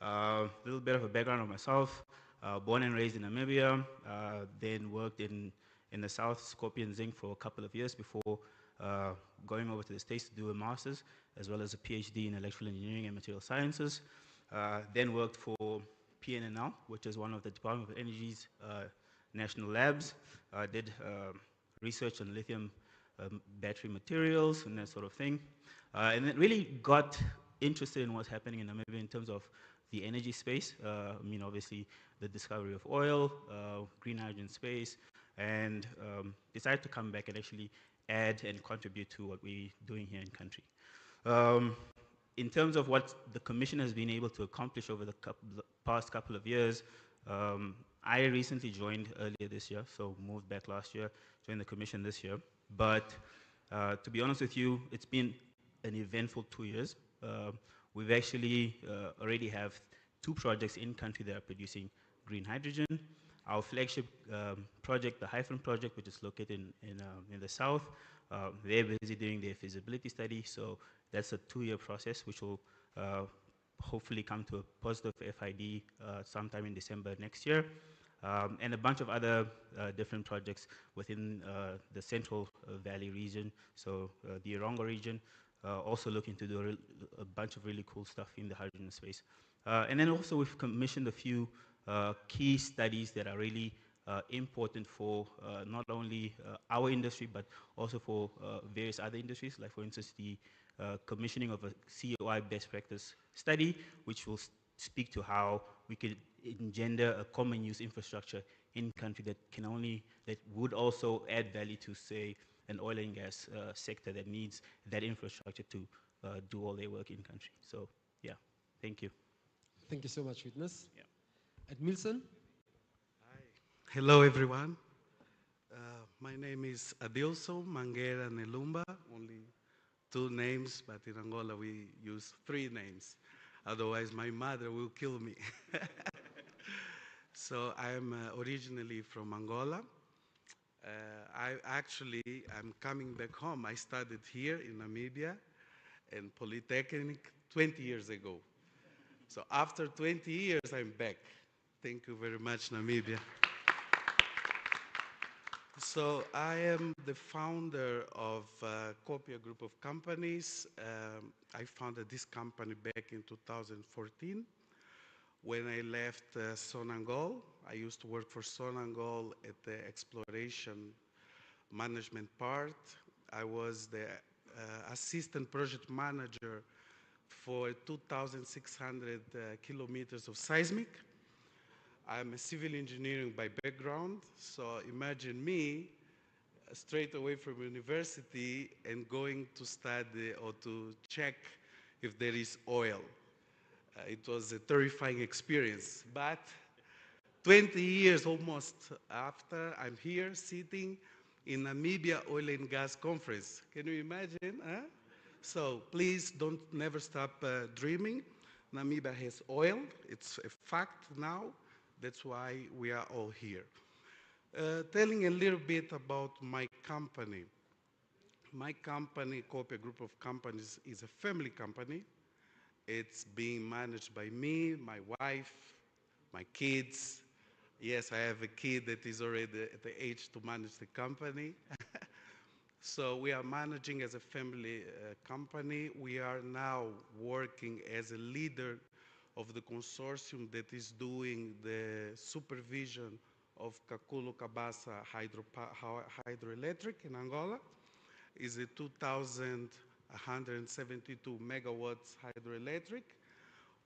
A little bit of a background on myself. Born and raised in Namibia, then worked in the South, Scorpion Zinc, for a couple of years before going over to the States to do a master's, as well as a PhD in electrical engineering and material sciences. Then worked for PNNL, which is one of the Department of Energy's national labs. Did research on lithium battery materials and that sort of thing. And then really got interested in what's happening in Namibia in terms of the energy space. I mean, obviously, the discovery of oil, green hydrogen space, and decided to come back and actually add and contribute to what we're doing here in country. In terms of what the Commission has been able to accomplish over the past couple of years, I recently joined earlier this year, so moved back last year, joined the Commission this year. But to be honest with you, it's been an eventful 2 years. We've actually already have 2 projects in country that are producing green hydrogen. Our flagship project, the Hyphen project, which is located in the south, they're busy doing their feasibility study. So that's a 2-year process, which will hopefully come to a positive FID sometime in December next year. And a bunch of other different projects within the Central Valley region, so the Irongo region, also looking to do a bunch of really cool stuff in the hydrogen space. And then also we've commissioned a few key studies that are really important for not only our industry, but also for various other industries, like for instance, the commissioning of a COI best practice study, which will speak to how we could engender a common use infrastructure in country that would also add value to, say, an oil and gas sector that needs that infrastructure to do all their work in country. So, yeah, thank you. Thank you so much, Witness. Yeah. Admilson? Hello, everyone. My name is Adilson Manguera Nelumba, only 2 names, but in Angola we use 3 names. Otherwise, my mother will kill me. So I'm originally from Angola. I'm coming back home. I studied here in Namibia in Polytechnic 20 years ago. So after 20 years, I'm back. Thank you very much, Namibia. So I am the founder of Copia Group of Companies. I founded this company back in 2014. When I left Sonangol, I used to work for Sonangol at the exploration management part. I was the assistant project manager for 2,600 kilometers of seismic. I'm a civil engineering by background, so imagine me straight away from university and going to study or to check if there is oil. It was a terrifying experience, but 20 years almost after, I'm here sitting in Namibia Oil and Gas Conference. Can you imagine? Huh? So please never stop dreaming. Namibia has oil. It's a fact now. That's why we are all here. Telling a little bit about my company. My company, Copia Group of Companies, is a family company. It's being managed by me, my wife, my kids. Yes, I have a kid that is already at the age to manage the company. So we are managing as a family company. We are now working as a leader of the consortium that is doing the supervision of Kakulu Kabasa hydroelectric in Angola. It's a 2,172 megawatts hydroelectric.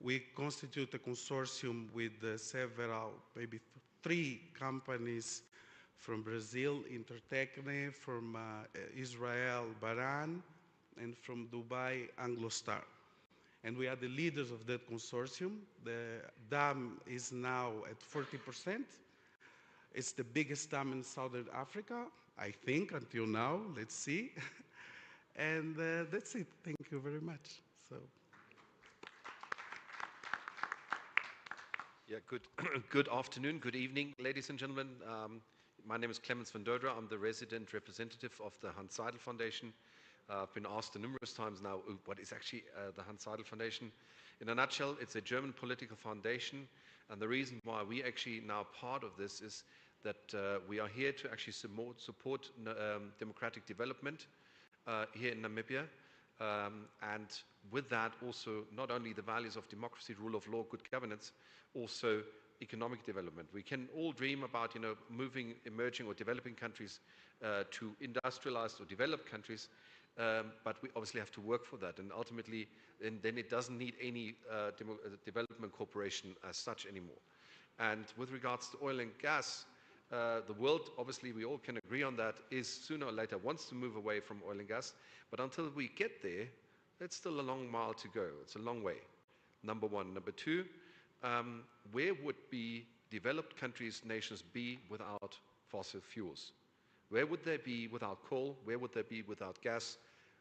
We constitute a consortium with several, maybe 3 companies from Brazil, Intertechne, from Israel, Baran, and from Dubai, Anglostar. And we are the leaders of that consortium. The dam is now at 40%. It's the biggest dam in Southern Africa, I think, until now. Let's see. And that's it. Thank you very much. So. Yeah, good afternoon, good evening, ladies and gentlemen. My name is Clemens van Dodra. I'm the resident representative of the Hanns Seidel Foundation. I've been asked numerous times now, what is actually the Hanns Seidel Foundation? In a nutshell, it's a German political foundation, and the reason why we actually now part of this is that we are here to actually support democratic development here in Namibia. And with that also not only the values of democracy, rule of law, good governance, also economic development. We can all dream about moving emerging or developing countries to industrialized or developed countries, but we obviously have to work for that. And ultimately, then it doesn't need any development corporation as such anymore. And with regards to oil and gas, the world, obviously we all can agree on that, is sooner or later wants to move away from oil and gas. But until we get there, it's still a long mile to go. It's a long way, number one. Number two, where would be developed countries, nations be without fossil fuels? Where would they be without coal? Where would they be without gas,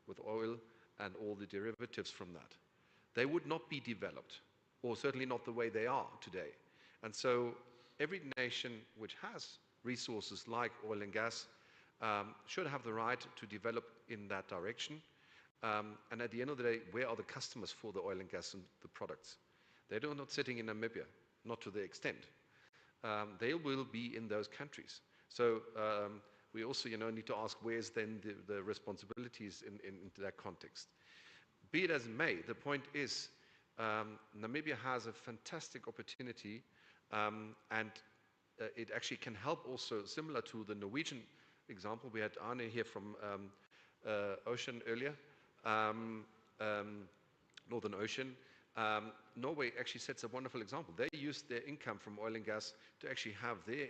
with oil, and all the derivatives from that? They would not be developed, or certainly not the way they are today. And so every nation which has resources like oil and gas should have the right to develop in that direction. And at the end of the day, where are the customers for the oil and gas and the products? They're not sitting in Namibia, not to the extent. They will be in those countries. So we also need to ask where's then the responsibilities into that context. Be it as it may, the point is Namibia has a fantastic opportunity, and it actually can help also, similar to the Norwegian example. We had Arne here from Ocean earlier, Northern Ocean. Norway actually sets a wonderful example. They use their income from oil and gas to actually have their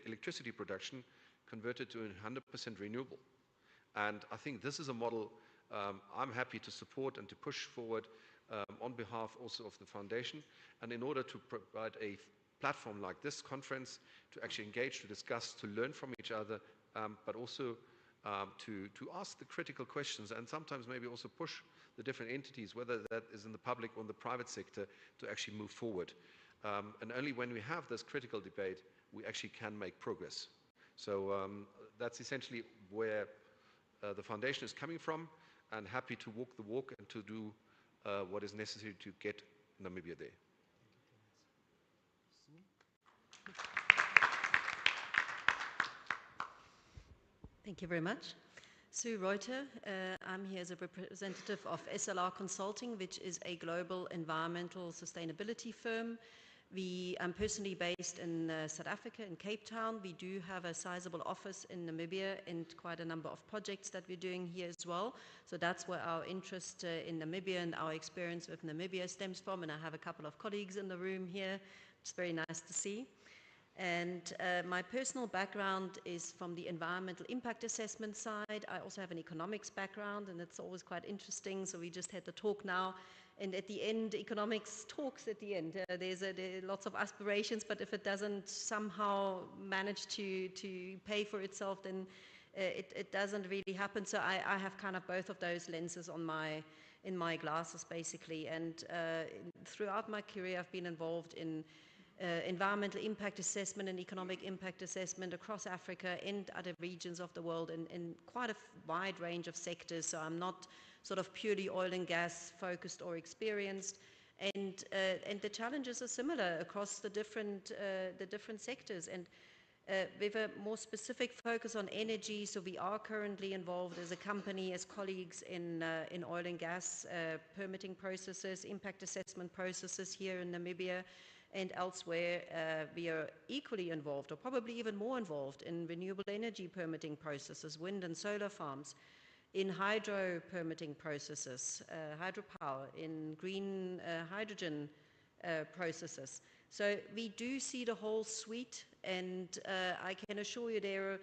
electricity production converted to 100% renewable. And I think this is a model I'm happy to support and to push forward on behalf also of the foundation. And in order to provide a platform like this conference to actually engage, to discuss, to learn from each other, but also to ask the critical questions, and sometimes maybe also push the different entities, whether that is in the public or in the private sector, to actually move forward. And only when we have this critical debate, we actually can make progress. So that's essentially where the foundation is coming from, and happy to walk the walk and to do what is necessary to get Namibia there. Thank you very much. Sue Reuter, I'm here as a representative of SLR Consulting, which is a global environmental sustainability firm. I'm personally based in South Africa, in Cape Town. We do have a sizable office in Namibia and quite a number of projects that we're doing here as well. So that's where our interest in Namibia and our experience with Namibia stems from. And I have a couple of colleagues in the room here. It's very nice to see. And my personal background is from the environmental impact assessment side. I also have an economics background, and it's always quite interesting. So we just had the talk now. And at the end, economics talks at the end. There are lots of aspirations, but if it doesn't somehow manage to pay for itself, then it doesn't really happen. So I have kind of both of those lenses in my glasses, basically. And throughout my career, I've been involved in environmental impact assessment and economic impact assessment across Africa and other regions of the world in quite a wide range of sectors. So I'm not sort of purely oil and gas focused or experienced, and the challenges are similar across the different sectors. And with a more specific focus on energy, so we are currently involved as a company, as colleagues in oil and gas permitting processes, impact assessment processes here in Namibia and elsewhere. We are equally involved, or probably even more involved, in renewable energy permitting processes, wind and solar farms, in hydro permitting processes, hydropower, in green hydrogen processes. So we do see the whole suite, and I can assure you there are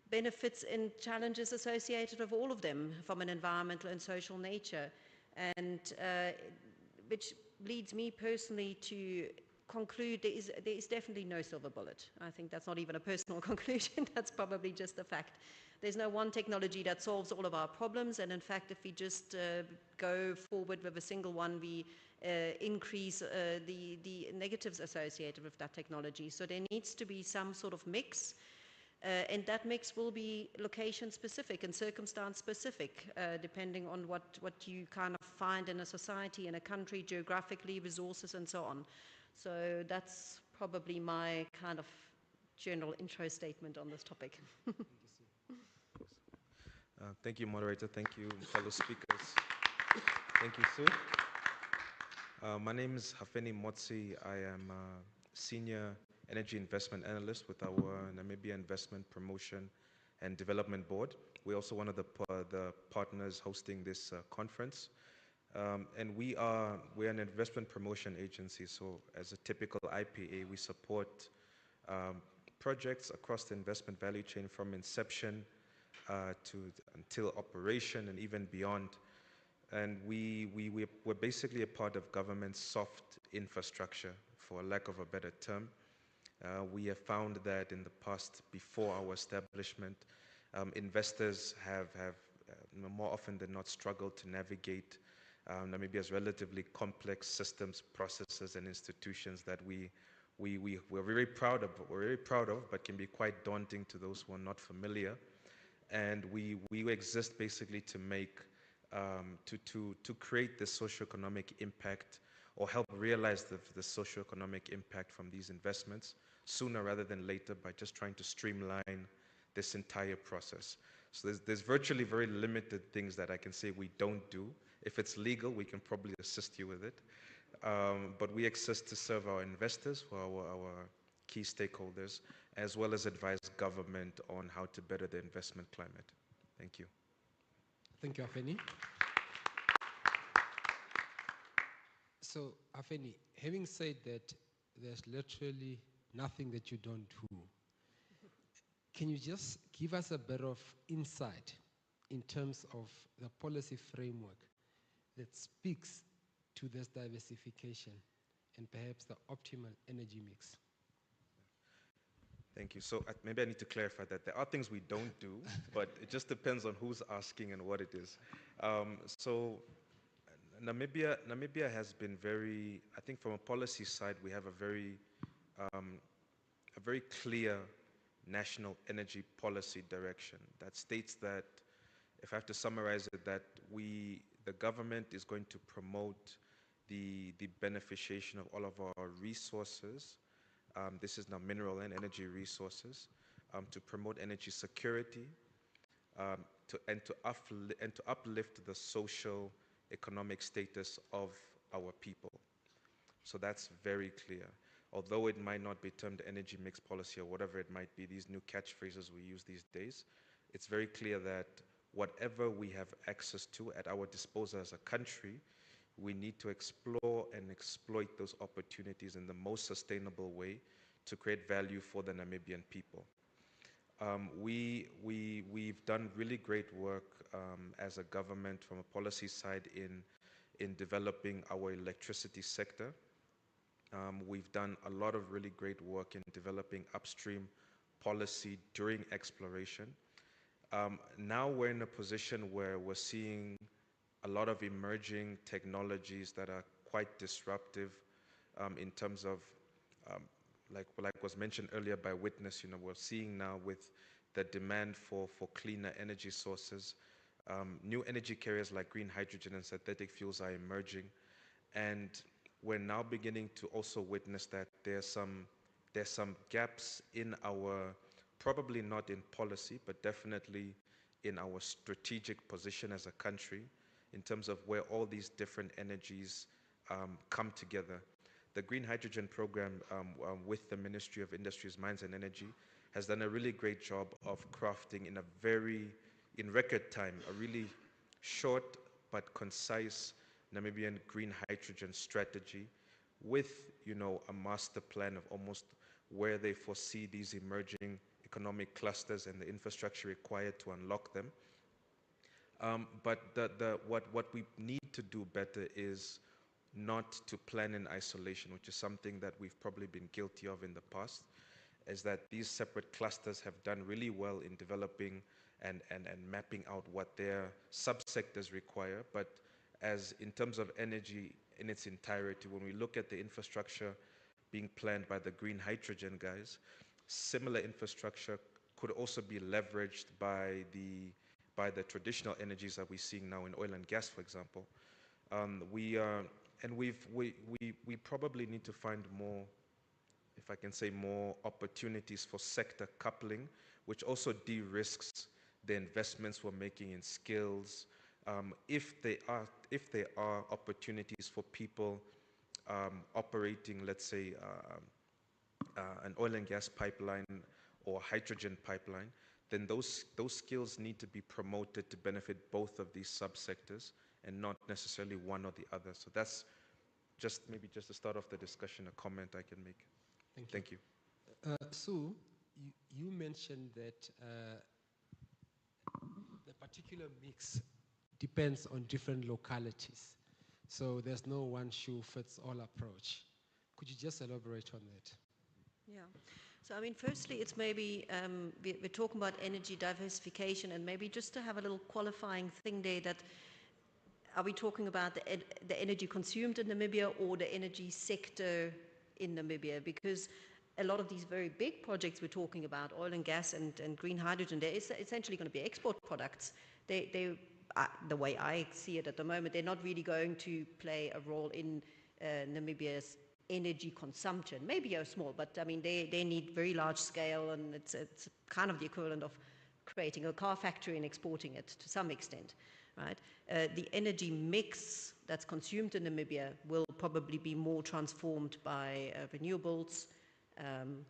benefits and challenges associated with all of them from an environmental and social nature, and which leads me personally to conclude there is definitely no silver bullet. I think that's not even a personal conclusion, that's probably just a fact. There's no one technology that solves all of our problems, and in fact, if we just go forward with a single one, we increase the negatives associated with that technology. So there needs to be some sort of mix, and that mix will be location specific and circumstance specific, depending on what you kind of find in a society, in a country, geographically, resources, and so on. So that's probably my kind of general intro statement on this topic. Thank you, moderator. Thank you, fellow speakers. Thank you, Sue. My name is Hafeni Motsi. I am a senior energy investment analyst with our Namibia Investment Promotion and Development Board. We're also one of the partners hosting this conference. And we're an investment promotion agency. So as a typical IPA, we support projects across the investment value chain from inception until operation and even beyond. And we're basically a part of government's soft infrastructure, for lack of a better term. We have found that in the past, before our establishment, investors have more often than not struggled to navigate Namibia's relatively complex systems, processes, and institutions that we're very proud of, but can be quite daunting to those who are not familiar. And we exist basically to make, to create the socioeconomic impact or help realize the socioeconomic impact from these investments sooner rather than later by just trying to streamline this entire process. So there's virtually very limited things that I can say we don't do. If it's legal, we can probably assist you with it. But we exist to serve our investors, for our key stakeholders, as well as advise government on how to better the investment climate. Thank you. Thank you, Afeni. So, Afeni, having said that there's literally nothing that you don't do, can you just give us a bit of insight in terms of the policy framework that speaks to this diversification and perhaps the optimal energy mix? Thank you. So maybe I need to clarify that there are things we don't do, but it just depends on who's asking and what it is. So Namibia has been very, I think from a policy side, we have a very clear national energy policy direction that states that, if I have to summarize it, that the government is going to promote the beneficiation of all of our resources. This is now mineral and energy resources, to promote energy security, and to uplift the social economic status of our people. So that's very clear. Although it might not be termed energy mix policy or whatever it might be, these new catchphrases we use these days, it's very clear that whatever we have access to at our disposal as a country, we need to explore and exploit those opportunities in the most sustainable way to create value for the Namibian people. We've done really great work as a government from a policy side in developing our electricity sector. We've done a lot of really great work in developing upstream policy during exploration. Now we're in a position where we're seeing a lot of emerging technologies that are quite disruptive in terms of, like was mentioned earlier by Witness, we're seeing now with the demand for cleaner energy sources, new energy carriers like green hydrogen and synthetic fuels are emerging. And we're now beginning to also witness that there's some gaps in our, probably not in policy, but definitely in our strategic position as a country, in terms of where all these different energies come together. The Green Hydrogen Program with the Ministry of Industries, Mines and Energy has done a really great job of crafting in record time, a really short but concise Namibian green hydrogen strategy with, a master plan of almost where they foresee these emerging economic clusters and the infrastructure required to unlock them. But what we need to do better is not to plan in isolation, which is something that we've probably been guilty of in the past, is that these separate clusters have done really well in developing and mapping out what their subsectors require. But as in terms of energy in its entirety, when we look at the infrastructure being planned by the green hydrogen guys, similar infrastructure could also be leveraged by the traditional energies that we're seeing now in oil and gas, for example. We probably need to find more, if I can say, more opportunities for sector coupling, which also de-risks the investments we're making in skills, if there are opportunities for people operating, let's say, an oil and gas pipeline or hydrogen pipeline, then those skills need to be promoted to benefit both of these subsectors and not necessarily one or the other. So that's maybe just the start of the discussion, a comment I can make. Thank you. Sue, you mentioned that the particular mix depends on different localities. So there's no one shoe fits all approach. Could you just elaborate on that? Yeah. So, I mean, firstly, it's maybe, we're talking about energy diversification, and maybe just to have a little qualifying thing there, that are we talking about the energy consumed in Namibia or the energy sector in Namibia? Because a lot of these very big projects we're talking about, oil and gas and green hydrogen, they're essentially going to be export products. The way I see it at the moment, they're not really going to play a role in Namibia's energy consumption. Maybe small, but I mean, they need very large scale, and it's kind of the equivalent of creating a car factory and exporting it to some extent, right? The energy mix that's consumed in Namibia will probably be more transformed by renewables,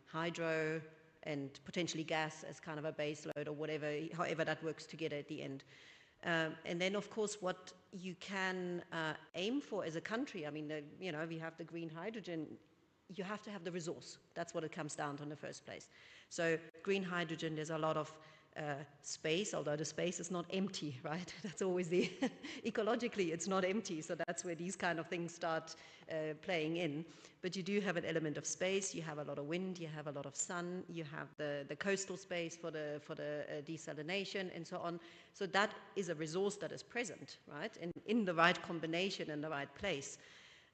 hydro, and potentially gas as kind of a base load or whatever, however that works together at the end. And then, of course, what you can aim for as a country, I mean, you know, we have the green hydrogen, you have to have the resource. That's what it comes down to in the first place. So green hydrogen, there's a lot of space, although the space is not empty, right? That's always the, ecologically, it's not empty. So that's where these kind of things start playing in. But you do have an element of space, you have a lot of wind, you have a lot of sun, you have the coastal space for the desalination and so on. So that is a resource that is present, right? And in the right combination in the right place.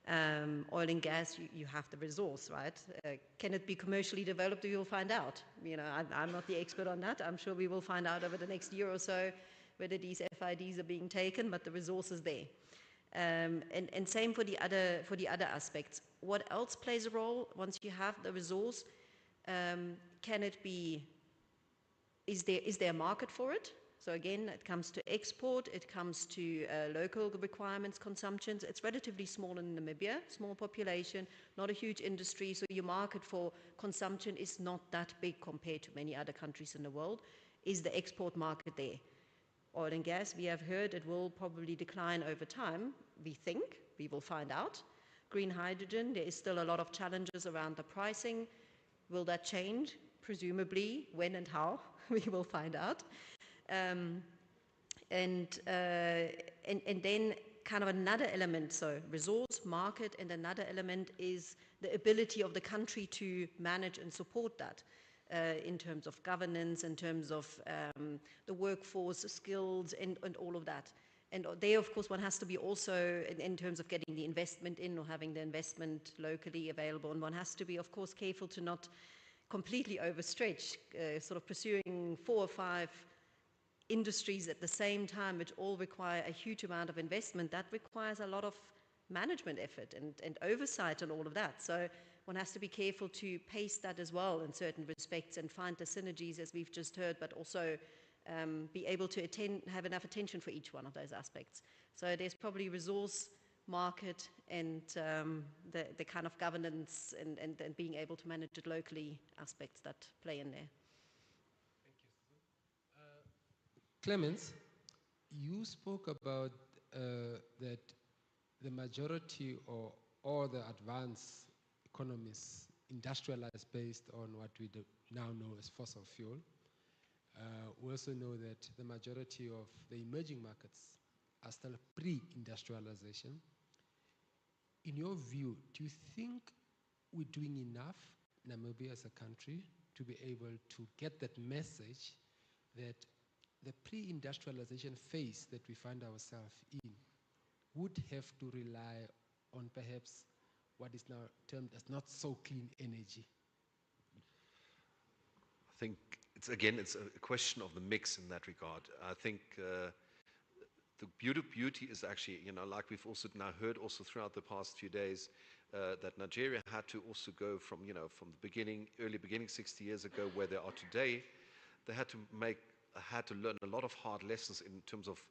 Oil and gas, you have the resource, right? Can it be commercially developed? You'll find out. You know, I'm not the expert on that. I'm sure we will find out over the next year or so whether these FIDs are being taken, but the resource is there. And same for the other aspects. What else plays a role once you have the resource? Can it be? Is there a market for it? So again, it comes to export, it comes to local requirements, consumptions. It's relatively small in Namibia, small population, not a huge industry, so your market for consumption is not that big compared to many other countries in the world. Is the export market there? Oil and gas, we have heard it will probably decline over time. We think, we will find out. Green hydrogen, there is still a lot of challenges around the pricing. Will that change? Presumably, when and how, we will find out. And then kind of another element, so resource, market, and another element is the ability of the country to manage and support that in terms of governance, in terms of the workforce, skills, and all of that. And there, of course, one has to be also, in terms of getting the investment in or having the investment locally available, and one has to be, of course, careful to not completely overstretch, sort of pursuing 4 or 5 industries at the same time, which all require a huge amount of investment. That requires a lot of management effort and oversight and all of that. So one has to be careful to pace that as well in certain respects and find the synergies, as we've just heard, but also be able to have enough attention for each one of those aspects. So there's probably resource, market, and the kind of governance and being able to manage it locally aspects that play in there. Clemens, you spoke about that the majority or all the advanced economies industrialized based on what we now know as fossil fuel. We also know that the majority of the emerging markets are still pre-industrialization. In your view, do you think we're doing enough, Namibia as a country, to be able to get that message that the pre-industrialization phase that we find ourselves in would have to rely on perhaps what is now termed as not so clean energy? I think it's a question of the mix in that regard. I think the beauty is actually, like we've also now heard also throughout the past few days, that Nigeria had to also go from the beginning, early beginning 60 years ago, where they are today. They had to make had to learn a lot of hard lessons in terms of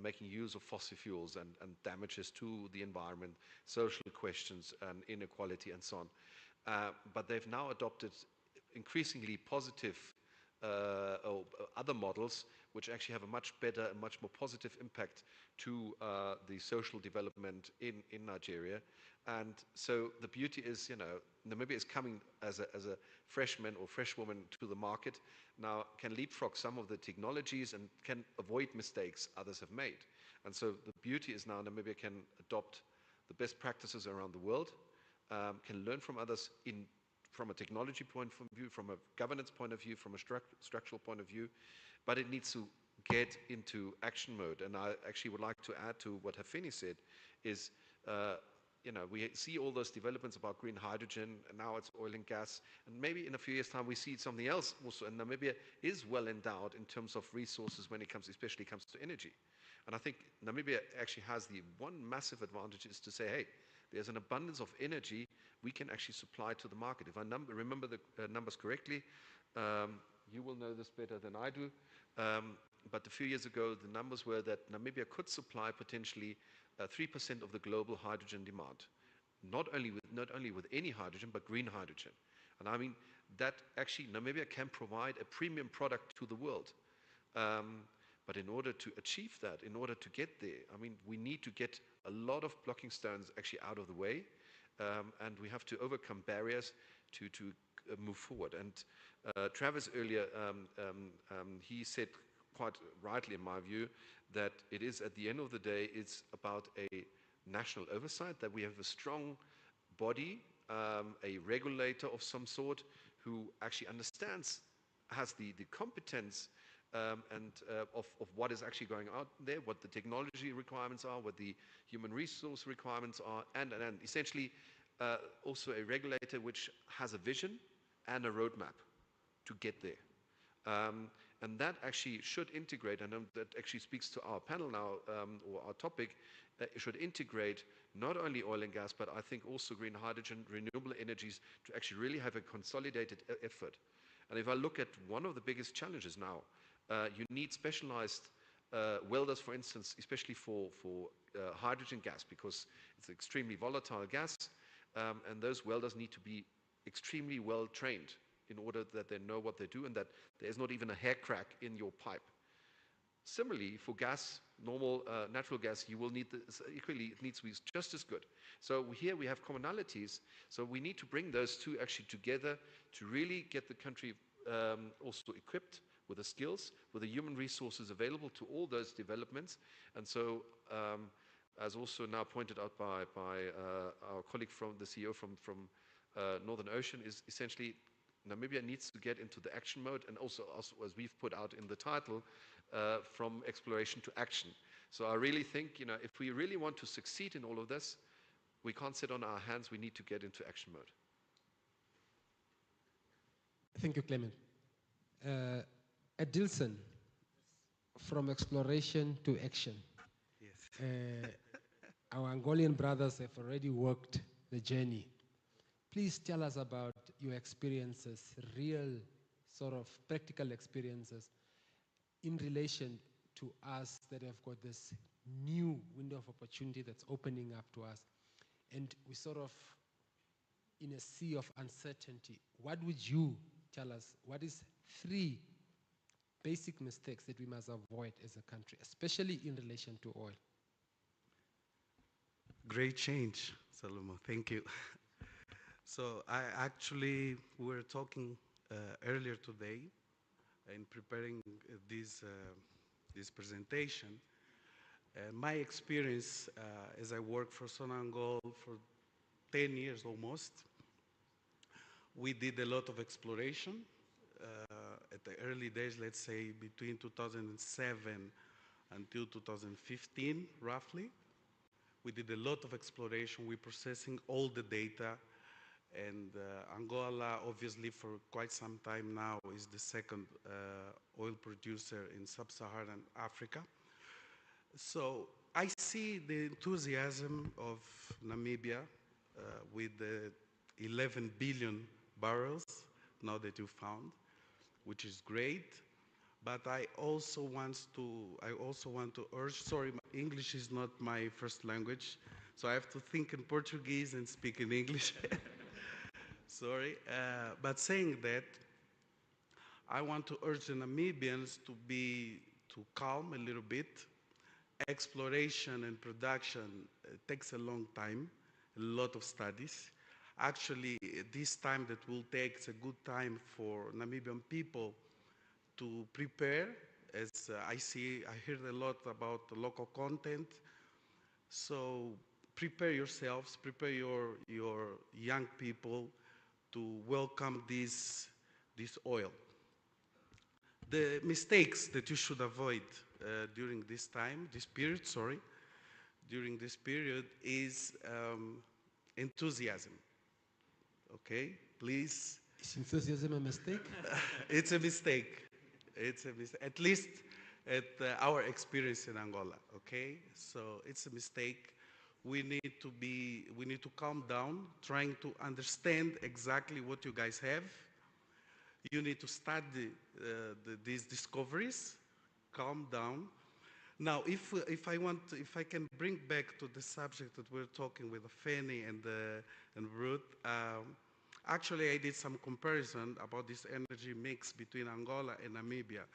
making use of fossil fuels and damages to the environment, social questions and inequality and so on. But they've now adopted increasingly positive or other models which actually have a much better and much more positive impact to the social development in Nigeria. And so the beauty is, you know, Namibia is coming as a freshman or freshwoman to the market, now can leapfrog some of the technologies and can avoid mistakes others have made. And so the beauty is now Namibia can adopt the best practices around the world, can learn from others from a technology point of view, from a governance point of view, from a structural point of view, but it needs to get into action mode. And I actually would like to add to what Hafeni said is, you know, we see all those developments about green hydrogen, and now it's oil and gas, and maybe in a few years' time we see something else also. And Namibia is well endowed in terms of resources when it comes, especially comes to energy. And I think Namibia actually has the one massive advantage is to say, hey, there's an abundance of energy we can actually supply to the market. If I remember the numbers correctly, you will know this better than I do, but a few years ago the numbers were that Namibia could supply potentially 3% of the global hydrogen demand, not only with any hydrogen, but green hydrogen. And I mean, that actually Namibia can provide a premium product to the world. But in order to achieve that, in order to get there, I mean, we need to get a lot of blocking stones actually out of the way, and we have to overcome barriers to move forward. And Travis earlier, he said quite rightly, in my view, that it is, at the end of the day, it's about a national oversight, that we have a strong body, a regulator of some sort, who actually understands, has the competence of what is actually going out there, what the technology requirements are, what the human resource requirements are, and essentially also a regulator which has a vision and a roadmap to get there. And that actually should integrate, and that actually speaks to our panel now, or our topic, it should integrate not only oil and gas, but I think also green hydrogen, renewable energies, to actually really have a consolidated effort. And if I look at one of the biggest challenges now, you need specialized welders, for instance, especially for hydrogen gas, because it's an extremely volatile gas, and those welders need to be extremely well trained in order that they know what they do and that there's not even a hair crack in your pipe. Similarly, for gas, normal natural gas, you will need equally, it needs to be just as good. So here we have commonalities, so we need to bring those two actually together to really get the country also equipped with the skills, with the human resources available to all those developments. And so, as also now pointed out by our colleague from the CEO from Northern Ocean, is essentially Namibia needs to get into the action mode, and also as we've put out in the title, from exploration to action. So I really think, you know, if we really want to succeed in all of this, we can't sit on our hands, we need to get into action mode. Thank you, Clement. Adilson, from exploration to action. Yes. Our Angolan brothers have already worked the journey. Please tell us about your experiences, real sort of practical experiences in relation to us that have got this new window of opportunity that's opening up to us. And we sort of, in a sea of uncertainty, what would you tell us? What is 3 basic mistakes that we must avoid as a country, especially in relation to oil? Great change, Saloma. Thank you. So we were talking earlier today in preparing this presentation. My experience as I worked for Sonangol for 10 years almost, we did a lot of exploration. At the early days, let's say between 2007 until 2015, roughly, we did a lot of exploration. We're processing all the data. And Angola, obviously, for quite some time now, is the second oil producer in sub-Saharan Africa. So I see the enthusiasm of Namibia with the 11 billion barrels now that you found, which is great. But I also want to urge, sorry, English is not my first language, so I have to think in Portuguese and speak in English. Sorry. But saying that, I want to urge the Namibians to calm a little bit. Exploration and production takes a long time, a lot of studies. Actually, this time that will take is a good time for Namibian people to prepare. As I heard a lot about the local content. So prepare yourselves, prepare your young people to welcome this oil. The mistakes that you should avoid during this period is enthusiasm. Okay, please. Is enthusiasm a mistake? It's a mistake. It's a mistake. At least at our experience in Angola. Okay, so it's a mistake. We need to calm down, trying to understand exactly what you guys have. You need to study these discoveries. Calm down. Now, if I can bring back to the subject that we're talking with Fanny and Ruth, actually I did some comparison about this energy mix between Angola and Namibia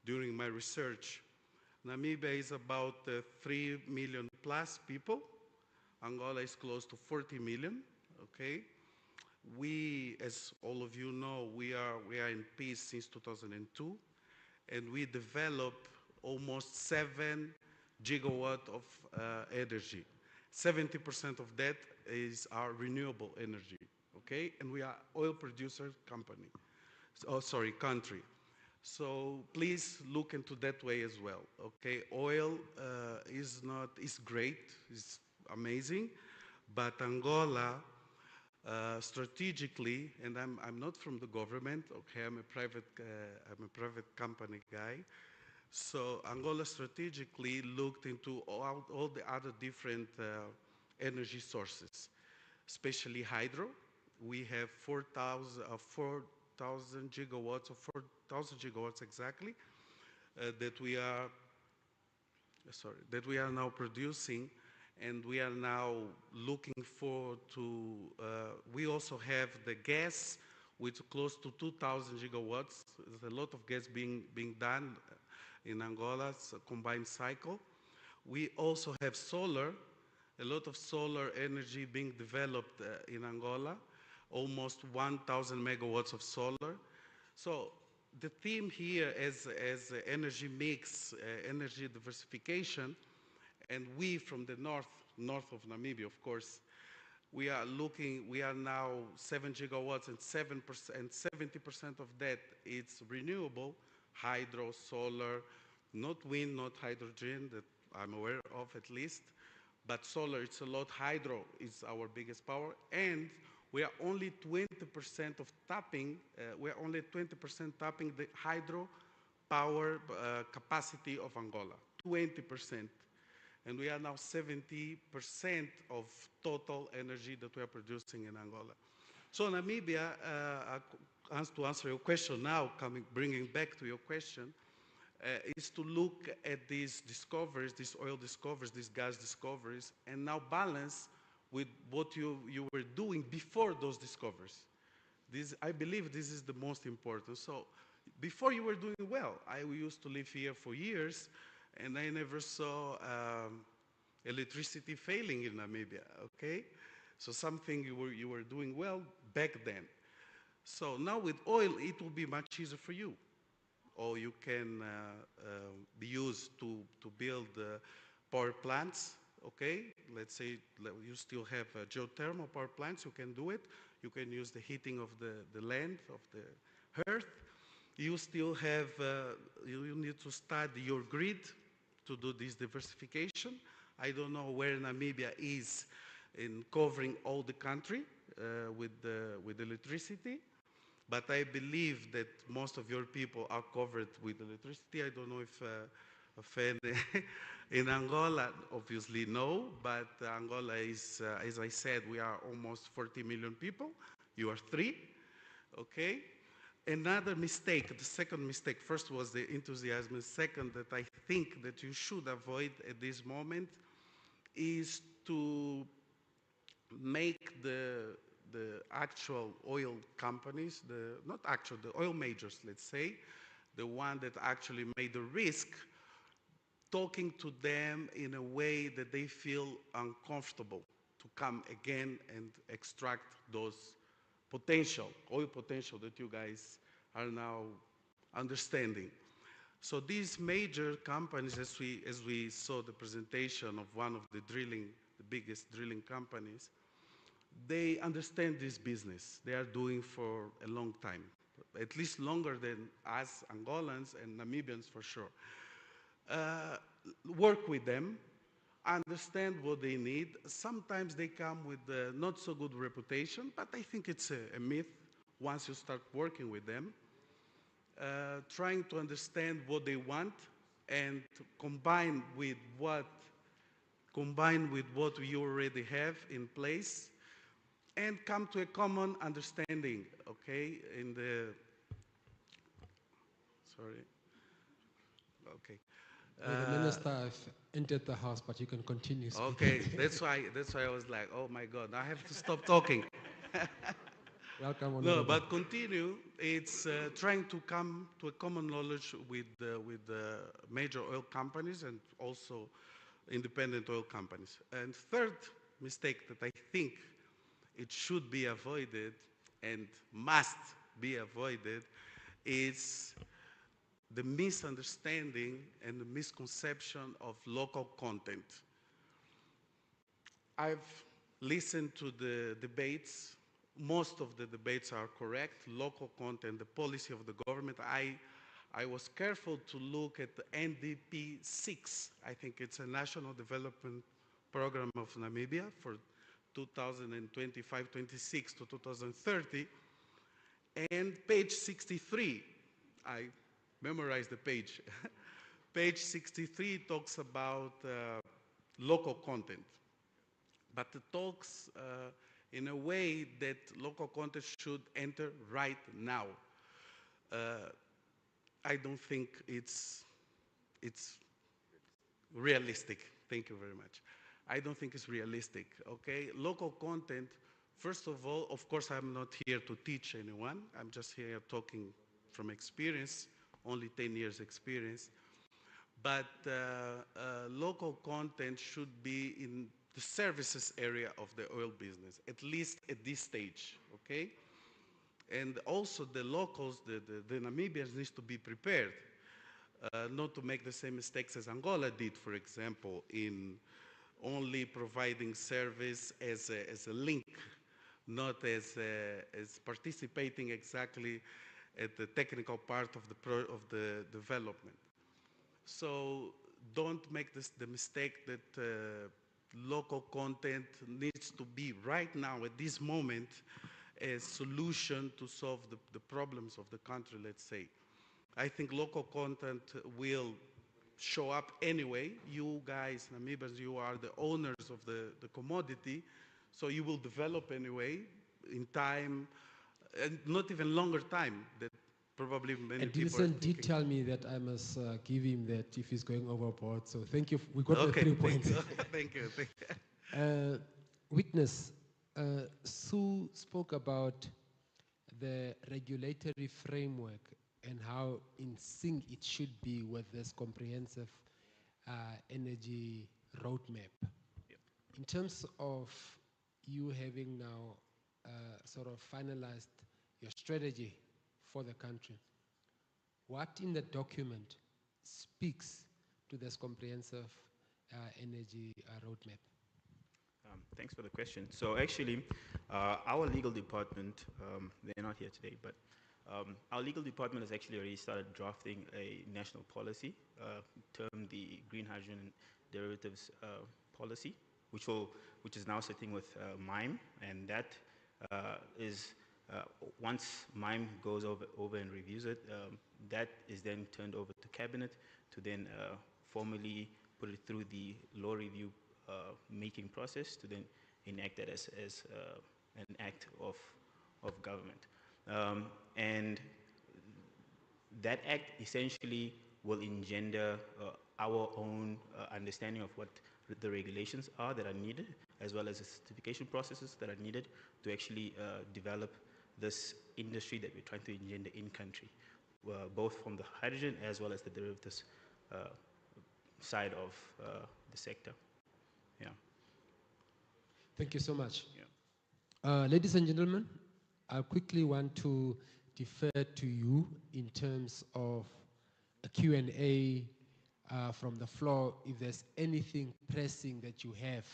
during my research. Namibia is about 3 million plus people. Angola is close to 40 million. Okay. We, as all of you know, we are in peace since 2002, and we develop almost 7 gigawatt of energy. 70% of that is our renewable energy, okay? And we are oil producer country. So please look into that way as well, okay? Oil is great, is amazing, but Angola, strategically, and I'm not from the government, okay? I'm a private company guy. So Angola strategically looked into all the other different energy sources, especially hydro. We have 4,000 gigawatts, or 4,000 gigawatts exactly, that we are now producing. And we are now looking forward to, we also have the gas with close to 2,000 gigawatts. There's a lot of gas being done in Angola, it's a combined cycle. We also have solar, a lot of solar energy being developed in Angola, almost 1,000 megawatts of solar. So the theme here as energy mix, energy diversification, and we from the north of Namibia, of course, we are now 7 gigawatts, and 70% of that is renewable, hydro, solar, not wind, not hydrogen, that I'm aware of at least, but solar, it's a lot. Hydro is our biggest power, and we are only 20% tapping the hydro power capacity of Angola, 20%. And we are now 70% of total energy that we are producing in Angola. So Namibia, to answer your question now, bringing back to your question, is to look at these discoveries, these oil discoveries, these gas discoveries, and now balance with what you were doing before those discoveries. I believe this is the most important. So before you were doing well, I used to live here for years, and I never saw electricity failing in Namibia, okay? So something you were doing well back then. So now with oil, it will be much easier for you. Or you can be used to build power plants, okay? Let's say you still have geothermal power plants, you can do it. You can use the heating of the land, of the earth. You still have, you need to study your grid to do this diversification. I don't know where Namibia is in covering all the country with electricity, but I believe that most of your people are covered with electricity. I don't know if in Angola, obviously no, but Angola is, as I said, we are almost 40 million people. You are 3, okay? another mistake, the second mistake, first was the enthusiasm, and second that I think that you should avoid at this moment is to make the actual oil companies, not actual, the oil majors, let's say, the one that actually made the risk, talking to them in a way that they feel uncomfortable to come again and extract those oil potential that you guys are now understanding. So these major companies, as we saw the presentation of one of the biggest drilling companies, they understand this business. They are doing for a long time, at least longer than us Angolans and Namibians for sure. Work with them, understand what they need. Sometimes they come with a not so good reputation, but I think it's a myth once you start working with them. Trying to understand what they want and combine with what we already have in place and come to a common understanding, okay? Okay. The minister have entered the house, but you can continue speaking. Okay, that's why I was like, oh my God, I have to stop talking. Welcome. No, but continue. It's trying to come to a common knowledge with the major oil companies and also independent oil companies. And third mistake that I think it should be avoided and must be avoided is the misunderstanding and the misconception of local content. I've listened to the debates. Most of the debates are correct. Local content, the policy of the government. I was careful to look at the NDP 6. I think it's a National Development Program of Namibia for 2025-26 to 2030. And page 63, I memorized the page. Page 63 talks about local content, but it talks in a way that local content should enter right now. I don't think it's realistic. Thank you very much. I don't think it's realistic, okay? Local content, first of all, of course, I'm not here to teach anyone. I'm just here talking from experience, only 10 years experience. But local content should be in the services area of the oil business, at least at this stage, okay? And also the locals, the Namibians need to be prepared not to make the same mistakes as Angola did, for example, in only providing service as a link, not as participating exactly at the technical part of the development. So don't make the mistake that local content needs to be right now at this moment a solution to solve the problems of the country, let's say. I think local content will show up anyway. You guys, Namibians, you are the owners of the commodity, so you will develop anyway in time, and not even longer time that probably many and people Dilson did tell me that I must give him that if he's going overboard, so thank you. We got okay, the 3 points. Thank you. Witness, Sue spoke about the regulatory framework and how in sync it should be with this comprehensive energy roadmap. Yep. In terms of you having now sort of finalized your strategy for the country, what in the document speaks to this comprehensive energy roadmap? Thanks for the question. So actually, our legal department, they're not here today, but our legal department has actually already started drafting a national policy termed the Green Hydrogen Derivatives Policy, which is now sitting with MIME, and that is once MIME goes over and reviews it, that is then turned over to Cabinet to then formally put it through the law review making process to then enact that as an act of government. And that act essentially will engender our own understanding of what the regulations are that are needed, as well as the certification processes that are needed to actually develop this industry that we're trying to engender in country, both from the hydrogen as well as the derivatives side of the sector. Yeah. Thank you so much. Yeah. Ladies and gentlemen, I quickly want to defer to you in terms of a Q&A from the floor. If there's anything pressing that you have,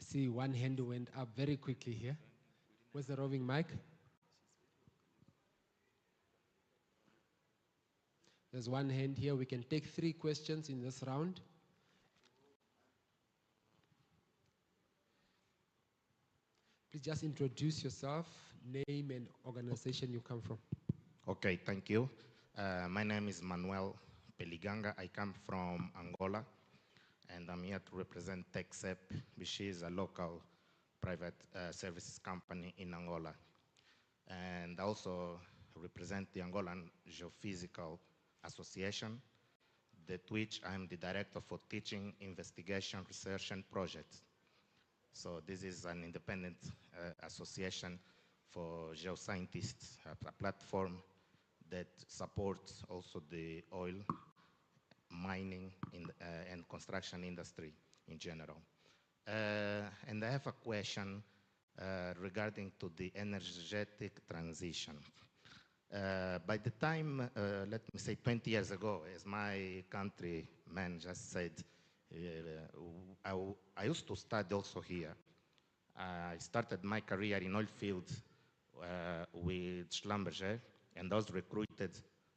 I see one hand went up very quickly here. Where's the roving mic? There's one hand here. We can take 3 questions in this round. Please just introduce yourself, name and organization you come from. Okay, thank you. My name is Manuel Peliganga. I come from Angola, and I'm here to represent TechSep, which is a local private services company in Angola. And I also represent the Angolan Geophysical Association, that which I'm the director for teaching, investigation, research, and projects. So this is an independent association for geoscientists, a platform that supports also the oil, mining, and construction industry in general. And I have a question regarding to the energetic transition. By the time, let me say 20 years ago, as my countryman just said, I used to study also here. I started my career in oil fields with Schlumberger, and I was recruited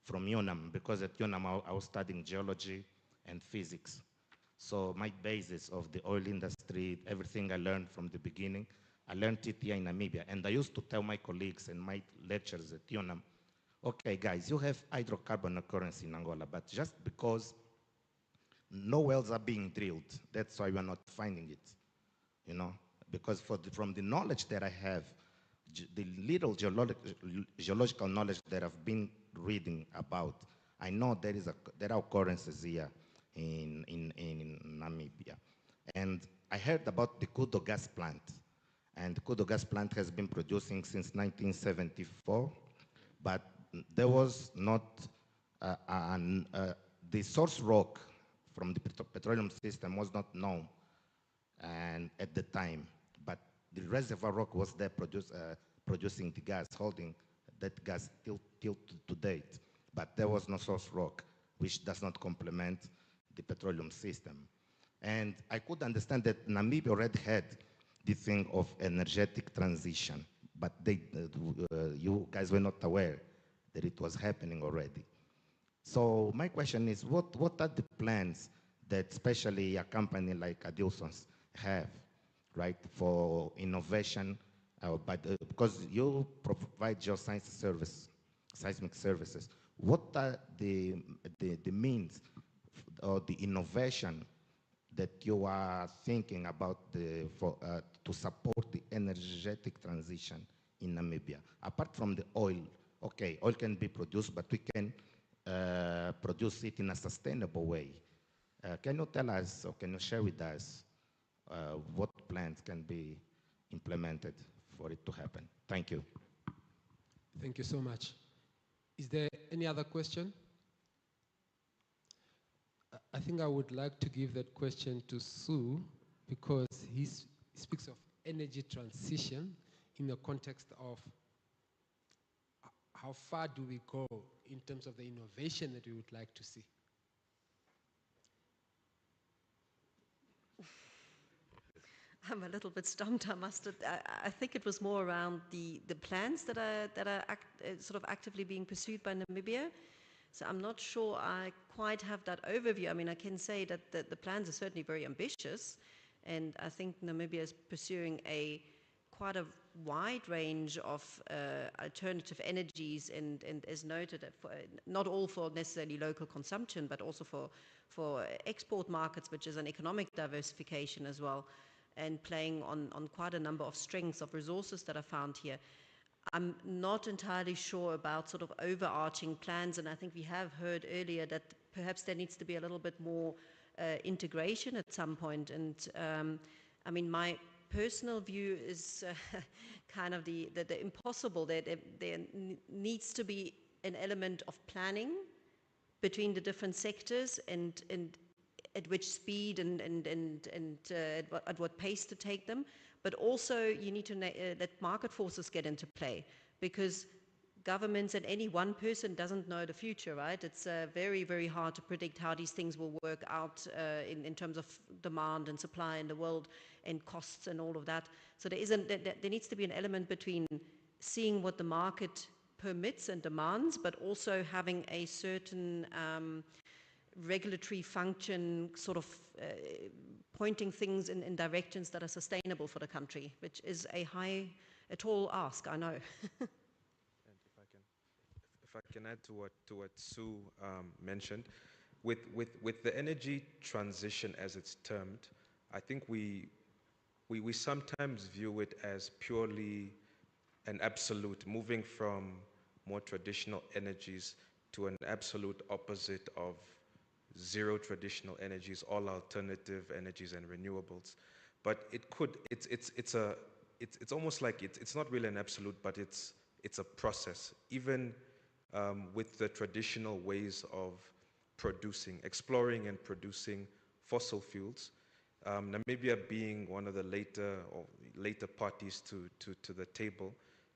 from UNAM, because at UNAM I was studying geology and physics. So my basis of the oil industry, everything I learned from the beginning, I learned it here in Namibia. And I used to tell my colleagues and my lecturers at UNAM, okay guys, you have hydrocarbon occurrence in Angola, but just because no wells are being drilled, that's why we're not finding it, you know? Because from the knowledge that I have, the little geological knowledge that I've been reading about, I know there are occurrences here in Namibia. And I heard about the Kudo gas plant. And the Kudo gas plant has been producing since 1974, but there was not, the source rock from the petroleum system was not known and at the time, but the reservoir rock was there producing the gas, holding that gas till to date. But there was no source rock, which does not complement the petroleum system. And I could understand that Namibia already had the thing of energetic transition, but you guys were not aware that it was happening already. So my question is, what are the plans that especially a company like Adilson's have, right, for innovation? Because you provide geoscience service, seismic services. What are the means or the innovation that you are thinking about to support the energetic transition in Namibia? Apart from the oil, okay, oil can be produced, but we can produce it in a sustainable way. Can you tell us, or can you share with us what plans can be implemented for it to happen? Thank you. Thank you so much. Is there any other question? I think I would like to give that question to Sue, because he speaks of energy transition in the context of how far do we go in terms of the innovation that we would like to see. I'm a little bit stumped, I must admit. I think it was more around the plans that are sort of actively being pursued by Namibia. So I'm not sure I quite have that overview. I mean, I can say that the plans are certainly very ambitious, and I think Namibia is pursuing quite a wide range of alternative energies, and as noted, not all for necessarily local consumption, but also for export markets, which is an economic diversification as well, and playing on quite a number of strengths of resources that are found here. I'm not entirely sure about sort of overarching plans, and I think we have heard earlier that perhaps there needs to be a little bit more integration at some point. And I mean, my personal view is kind of the impossible. There needs to be an element of planning between the different sectors, and at which speed and at what pace to take them. But also you need to let market forces get into play, because governments and any one person doesn't know the future, right? It's very, very hard to predict how these things will work out in terms of demand and supply in the world and costs and all of that. So there needs to be an element between seeing what the market permits and demands, but also having a certain regulatory function sort of pointing things in directions that are sustainable for the country, which is a tall ask, I know. If I can add to what Sue mentioned, with the energy transition as it's termed, I think we sometimes view it as purely an absolute, moving from more traditional energies to an absolute opposite of zero traditional energies, all alternative energies and renewables. But it's almost like it's not really an absolute, but it's a process. Even with the traditional ways of exploring and producing fossil fuels, Namibia being one of the later parties to the table,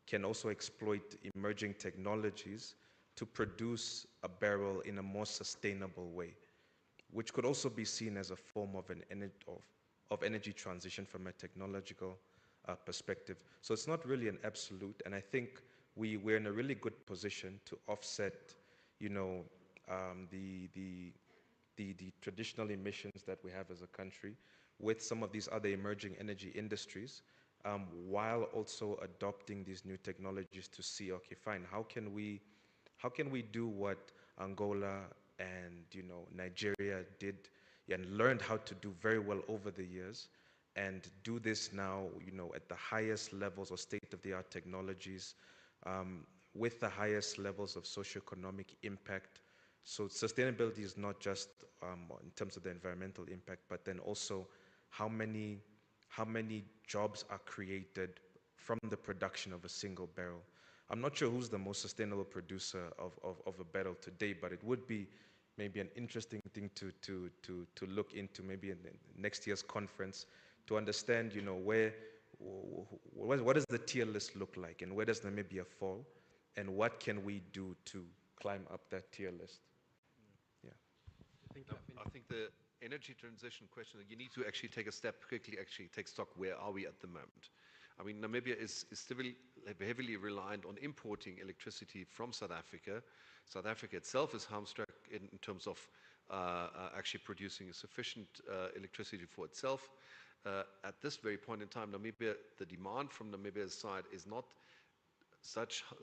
can also exploit emerging technologies to produce a barrel in a more sustainable way, which could also be seen as a form of energy transition from a technological perspective. So it's not really an absolute, and I think we're in a really good position to offset, the traditional emissions that we have as a country with some of these other emerging energy industries, while also adopting these new technologies to see, okay, fine, how can we do what Angola and Nigeria did and learned how to do very well over the years, and do this now at the highest levels of state-of-the-art technologies, with the highest levels of socioeconomic impact. So sustainability is not just in terms of the environmental impact, but then also how many jobs are created from the production of a single barrel. I'm not sure who's the most sustainable producer of a barrel today, but it would be maybe an interesting thing to look into, maybe in next year's conference, to understand, what does the tier list look like, and where does Namibia fall, and what can we do to climb up that tier list? Yeah. I think the energy transition question, you need to actually take a step quickly, actually take stock, where are we at the moment? I mean, Namibia is still heavily reliant on importing electricity from South Africa. South Africa itself is hamstrung in terms of actually producing sufficient electricity for itself. At this very point in time, Namibia, the demand from Namibia's side is not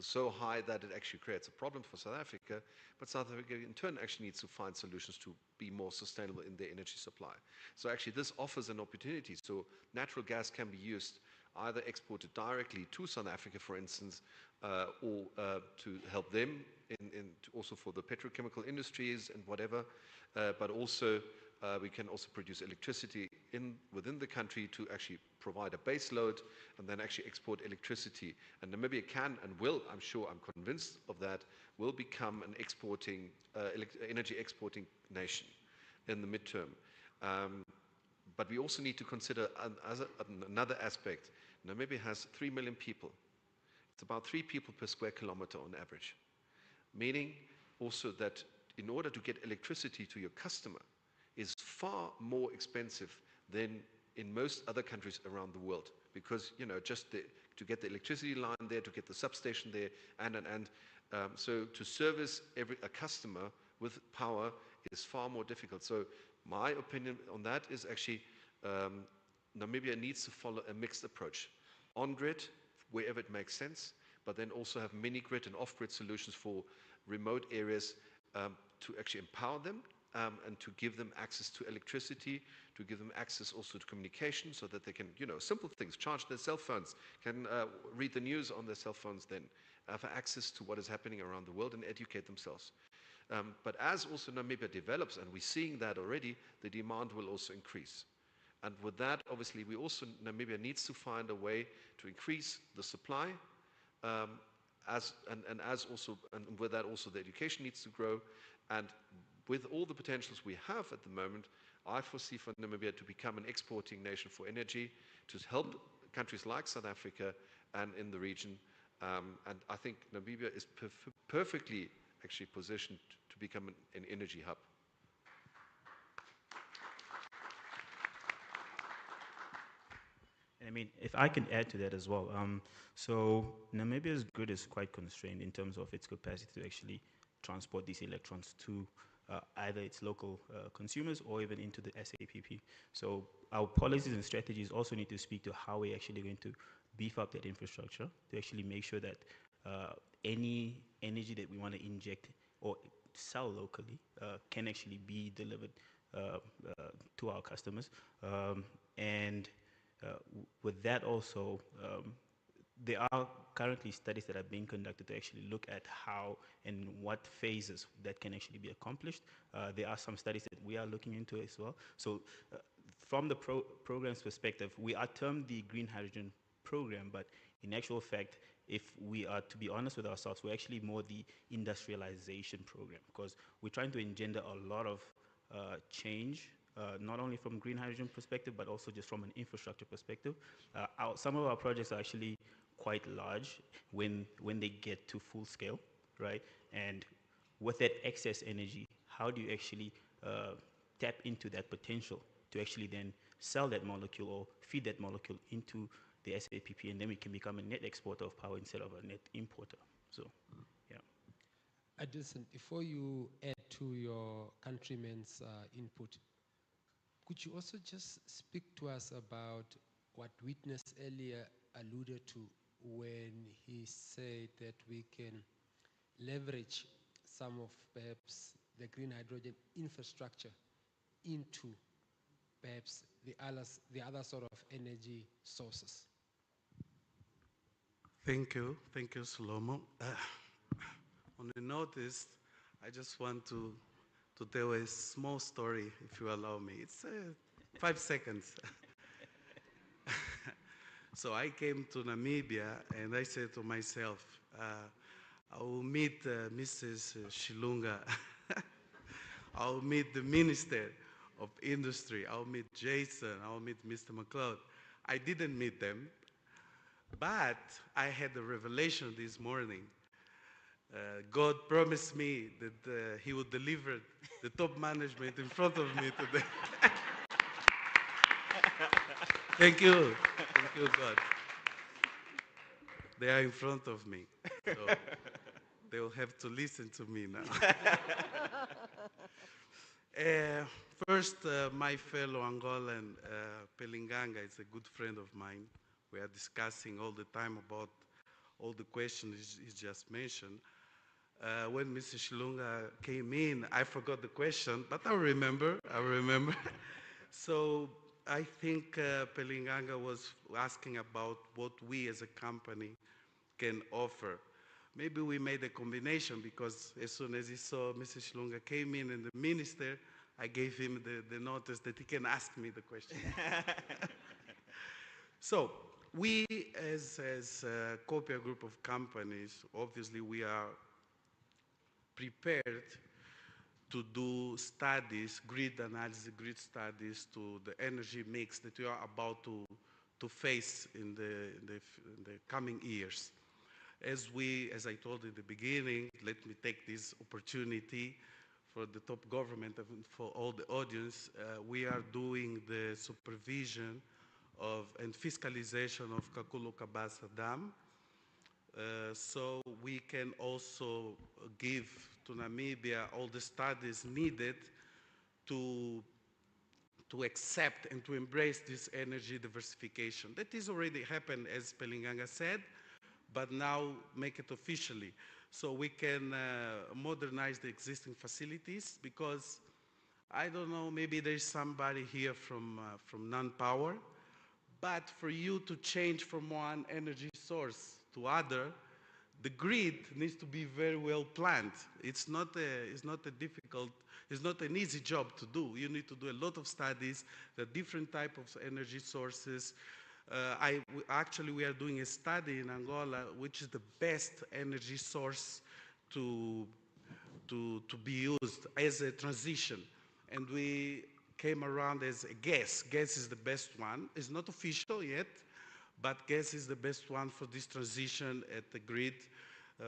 so high that it actually creates a problem for South Africa, but South Africa in turn actually needs to find solutions to be more sustainable in their energy supply. So actually this offers an opportunity. So natural gas can be used, either exported directly to South Africa, for instance, or to help them also for the petrochemical industries and whatever, but also we can also produce electricity within the country to actually provide a base load and then actually export electricity. And Namibia can and will, I'm sure, I'm convinced of that, will become an energy exporting nation in the midterm. But we also need to consider another aspect. Namibia has 3 million people. It's about 3 people per square kilometer on average. Meaning also that in order to get electricity to your customer is far more expensive than in most other countries around the world. Because, just to get the electricity line there, to get the substation there, so to service a customer with power is far more difficult. So my opinion on that is actually Namibia needs to follow a mixed approach. On-grid, wherever it makes sense, but then also have mini-grid and off-grid solutions for remote areas to actually empower them and to give them access to electricity, to give them access also to communication so that they can, simple things, charge their cell phones, can read the news on their cell phones then, have access to what is happening around the world and educate themselves. But as also Namibia develops, and we're seeing that already, the demand will also increase. And with that, obviously, Namibia needs to find a way to increase the supply, and with that also the education needs to grow. And with all the potentials we have at the moment, I foresee for Namibia to become an exporting nation for energy, to help countries like South Africa and in the region. And I think Namibia is perfectly actually positioned to become an energy hub. I mean, if I can add to that as well. So Namibia's grid is quite constrained in terms of its capacity to actually transport these electrons to either its local consumers or even into the SAPP. So our policies and strategies also need to speak to how we're actually going to beef up that infrastructure to actually make sure that any energy that we want to inject or sell locally can actually be delivered to our customers. With that also, there are currently studies that are being conducted to actually look at how and what phases that can actually be accomplished. There are some studies that we are looking into as well. So from the program's perspective, we are termed the Green Hydrogen Program, but in actual fact, if we are to be honest with ourselves, we're actually more the industrialization program, because we're trying to engender a lot of change, not only from green hydrogen perspective, but also just from an infrastructure perspective. Some of our projects are actually quite large when they get to full scale, right? And with that excess energy, how do you actually tap into that potential to actually then sell that molecule or feed that molecule into the SAPP, and then we can become a net exporter of power instead of a net importer. So, yeah. Addison, before you add to your countrymen's input, could you also just speak to us about what Witness earlier alluded to when he said that we can leverage some of perhaps the green hydrogen infrastructure into perhaps the other sort of energy sources? Thank you, Salomo. On the notice, I just want to tell a small story, if you allow me. It's 5 seconds. So I came to Namibia and I said to myself, I will meet Mrs. Shilunga. I'll meet the Minister of Industry. I'll meet Jason. I'll meet Mr. McLeod. I didn't meet them, but I had a revelation this morning. God promised me that he would deliver the top management in front of me today. Thank you, God. They are in front of me, so they will have to listen to me now. First, my fellow Angolan, Pelinganga, is a good friend of mine. We are discussing all the time about all the questions he just mentioned. When Mr. Shilunga came in, I forgot the question, but I remember. So I think Pelinganga was asking about what we as a company can offer. Maybe we made a combination, because as soon as he saw Mr. Shilunga came in and the minister, I gave him the notice that he can ask me the question. So we, as a Copia group of companies, obviously we are prepared to do studies, grid analysis, grid studies to the energy mix that we are about to face in the coming years. As I told in the beginning, let me take this opportunity for the top government and for all the audience. We are doing the supervision and fiscalization of Kakulu Kabasa Dam. So we can also give to Namibia all the studies needed to accept and to embrace this energy diversification. That is already happened, as Pelinganga said, but now make it officially. So we can modernize the existing facilities, because I don't know, maybe there's somebody here from non-power, but for you to change from one energy source to other, the grid needs to be very well planned. It's not an easy job to do. You need to do a lot of studies, the different type of energy sources. Actually, we are doing a study in Angola, which is the best energy source to be used as a transition. And we came around as a gas. Gas is the best one. It's not official yet, but gas is the best one for this transition at the grid.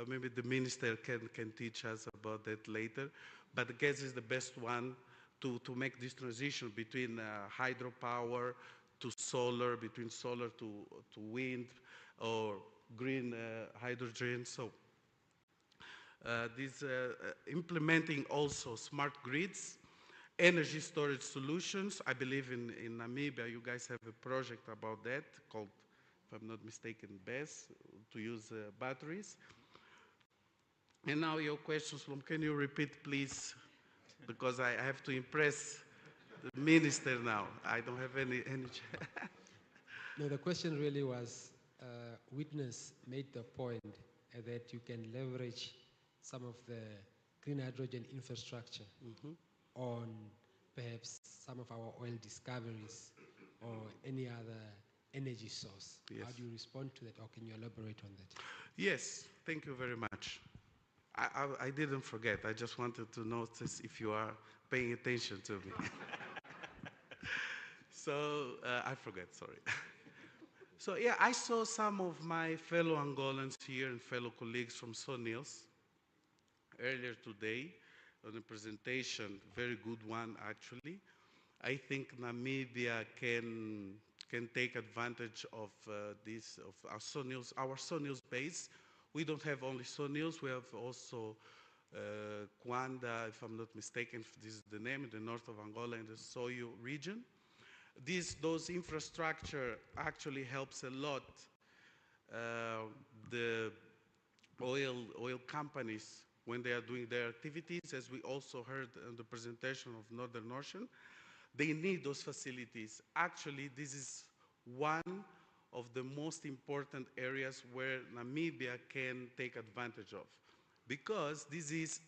Maybe the minister can teach us about that later. But gas is the best one to make this transition between hydropower to solar, between solar to wind or green hydrogen. So implementing also smart grids, energy storage solutions. I believe in Namibia you guys have a project about that called, if I'm not mistaken, BESS, to use batteries. And now your questions, can you repeat please? Because I have to impress the minister now. I don't have any No, the question really was, Witness made the point that you can leverage some of the green hydrogen infrastructure on perhaps some of our oil discoveries or any other energy source. Yes. How do you respond to that, or can you elaborate on that? Yes, thank you very much. I didn't forget. I just wanted to notice if you are paying attention to me. So I forget, sorry. So yeah, I saw some of my fellow Angolans here and fellow colleagues from SONILS earlier today on a presentation, very good one actually. I think Namibia can take advantage of our SONILS base. We don't have only SONILS, we have also Kwanda, if I'm not mistaken, if this is the name, in the north of Angola in the Soyo region. Those infrastructure actually helps a lot the oil companies when they are doing their activities, as we also heard in the presentation of Northern Ocean. They need those facilities. Actually, this is one of the most important areas where Namibia can take advantage of. Because this is,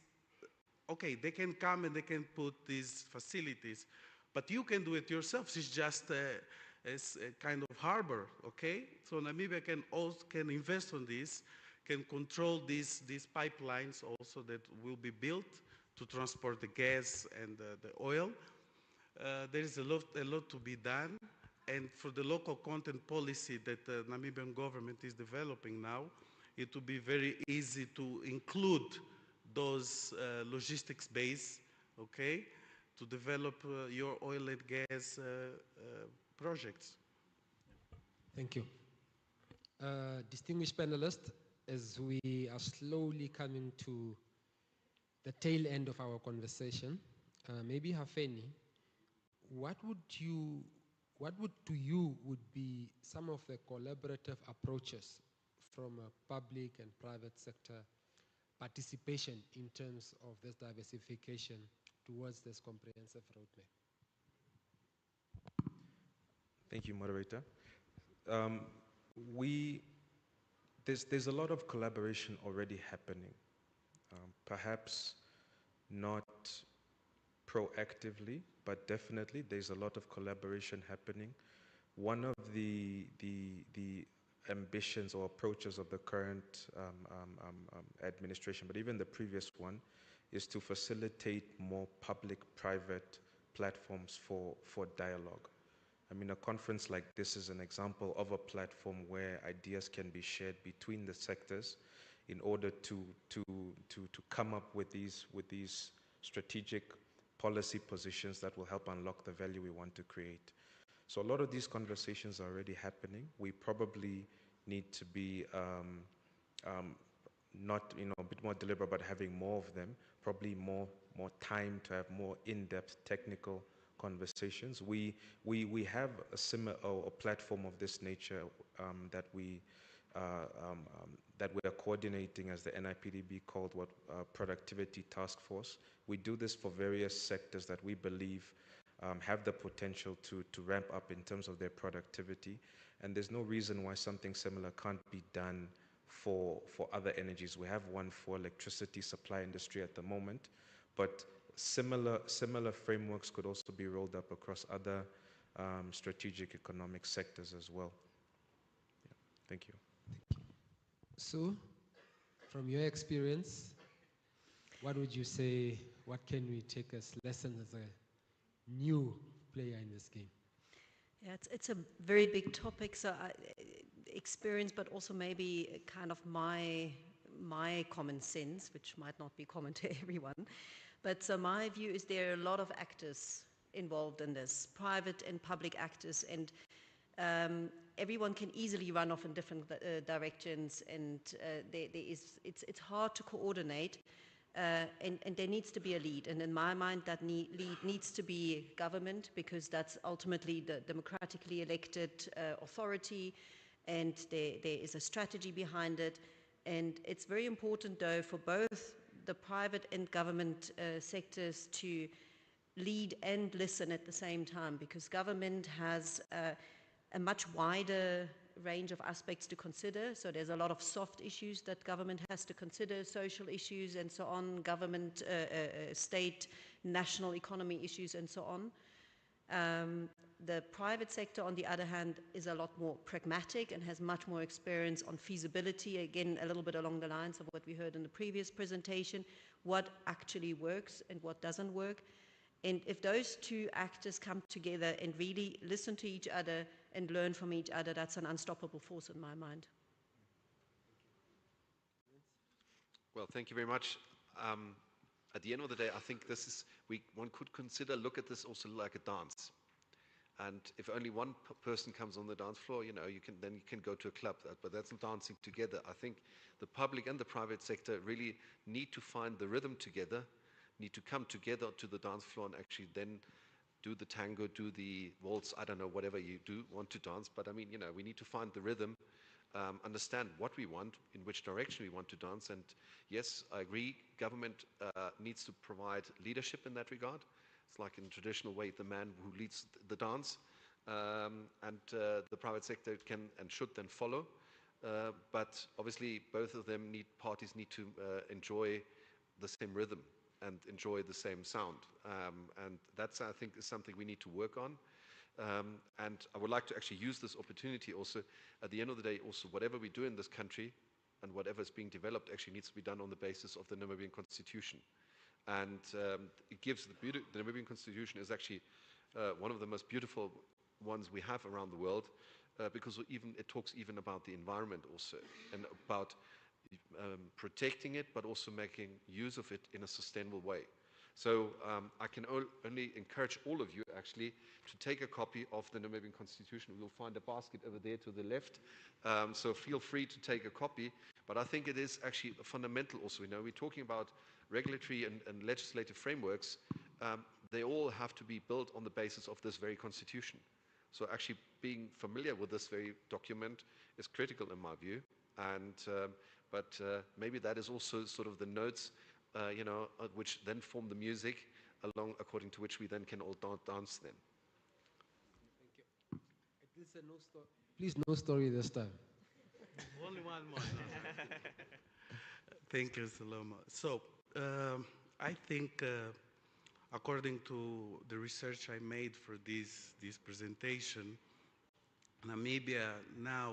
okay, they can come and they can put these facilities, but you can do it yourself. It's just a kind of harbor, okay? So Namibia can invest on this, can control these pipelines also that will be built to transport the gas and the oil. There is a lot to be done. And for the local content policy that the Namibian government is developing now, it will be very easy to include those logistics base, okay, to develop your oil and gas projects. Thank you. Distinguished panelists, as we are slowly coming to the tail end of our conversation, maybe Hafeni, what to you would be some of the collaborative approaches from a public and private sector participation in terms of this diversification towards this comprehensive roadmap? Thank you, moderator. There's a lot of collaboration already happening, perhaps not proactively, but definitely there's a lot of collaboration happening. One of the ambitions or approaches of the current administration, but even the previous one, is to facilitate more public-private platforms for dialogue. I mean, a conference like this is an example of a platform where ideas can be shared between the sectors in order to come up with these strategic policy positions that will help unlock the value we want to create. So a lot of these conversations are already happening. We probably need to be not, a bit more deliberate about having more of them, probably more time to have more in-depth technical conversations. We have a similar platform of this nature that we that we are coordinating as the NIPDB called Productivity Task Force. We do this for various sectors that we believe have the potential to ramp up in terms of their productivity. And there's no reason why something similar can't be done for other energies. We have one for electricity supply industry at the moment, but similar frameworks could also be rolled up across other strategic economic sectors as well. Yeah. Thank you. So, from your experience, what would you say, what can we take as lessons as a new player in this game? Yeah, it's a very big topic, so experience, but also maybe kind of my common sense, which might not be common to everyone. But so my view is there are a lot of actors involved in this, private and public actors, and everyone can easily run off in different directions, and it's hard to coordinate, and there needs to be a lead. And in my mind, that lead needs to be government, because that's ultimately the democratically elected authority, and there is a strategy behind it. And it's very important, though, for both the private and government sectors to lead and listen at the same time, because government has a much wider range of aspects to consider. So there's a lot of soft issues that government has to consider, social issues and so on, government, state, national economy issues and so on. The private sector, on the other hand, is a lot more pragmatic and has much more experience on feasibility, again, a little bit along the lines of what we heard in the previous presentation, what actually works and what doesn't work. And if those two actors come together and really listen to each other and learn from each other, that's an unstoppable force in my mind. Well, thank you very much. At the end of the day, I think this is, one could look at this also like a dance. And if only one person comes on the dance floor, you can go to a club, but that's not dancing together. I think the public and the private sector really need to find the rhythm together, need to come together to the dance floor and actually then do the tango, do the waltz, I don't know, whatever you do want to dance. But I mean, we need to find the rhythm, understand what we want, in which direction we want to dance. And yes, I agree, government needs to provide leadership in that regard. It's like in the traditional way, the man who leads the dance, and the private sector can and should then follow. But obviously, both of them parties need to enjoy the same rhythm and enjoy the same sound. And that's, I think, is something we need to work on. And I would like to actually use this opportunity also, at the end of the day, also whatever we do in this country and whatever is being developed actually needs to be done on the basis of the Namibian Constitution. And it gives the Namibian Constitution is actually one of the most beautiful ones we have around the world, because it talks even about the environment also, and about protecting it, but also making use of it in a sustainable way. So I can only encourage all of you actually to take a copy of the Namibian Constitution. You'll find a basket over there to the left. So feel free to take a copy. But I think it is actually fundamental also. We're talking about regulatory and legislative frameworks. They all have to be built on the basis of this very constitution. So actually being familiar with this very document is critical in my view. And but maybe that is also sort of the notes, which then form the music according to which we then can all dance then. Thank you. Please, no story this time. Only one more. Thank you, Saloma. So I think, according to the research I made for this presentation, Namibia now,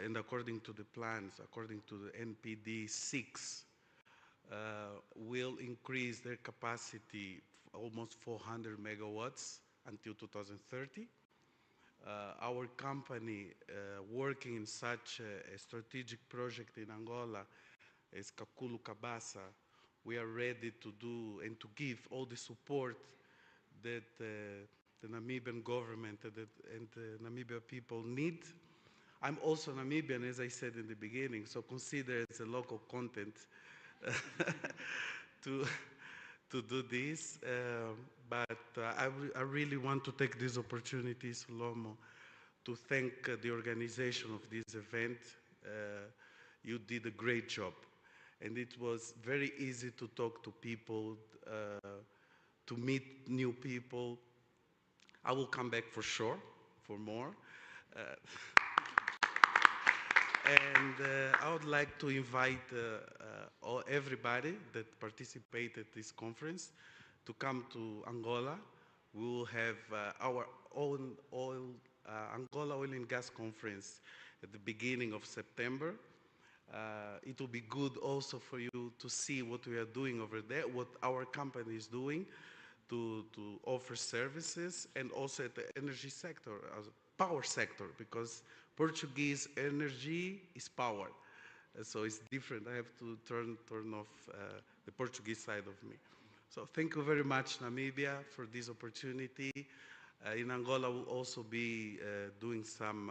and according to the plans, according to the NPD 6, will increase their capacity almost 400 megawatts until 2030. Our company working in such a strategic project in Angola is Kakulu Kabasa. We are ready to do and to give all the support that the Namibian government and the Namibia people need. I'm also Namibian, as I said in the beginning, so consider it a local content to do this. But I really want to take this opportunity, Salomo, to thank the organization of this event. You did a great job. And it was very easy to talk to people, to meet new people. I will come back for sure, for more. And I would like to invite everybody that participated in this conference to come to Angola. We will have our own Angola Oil and Gas Conference at the beginning of September. It will be good also for you to see what we are doing over there, what our company is doing to offer services, and also at the energy sector, power sector, because Portuguese energy is power. So it's different. I have to turn off the Portuguese side of me. So thank you very much, Namibia, for this opportunity. In Angola, we'll also be doing some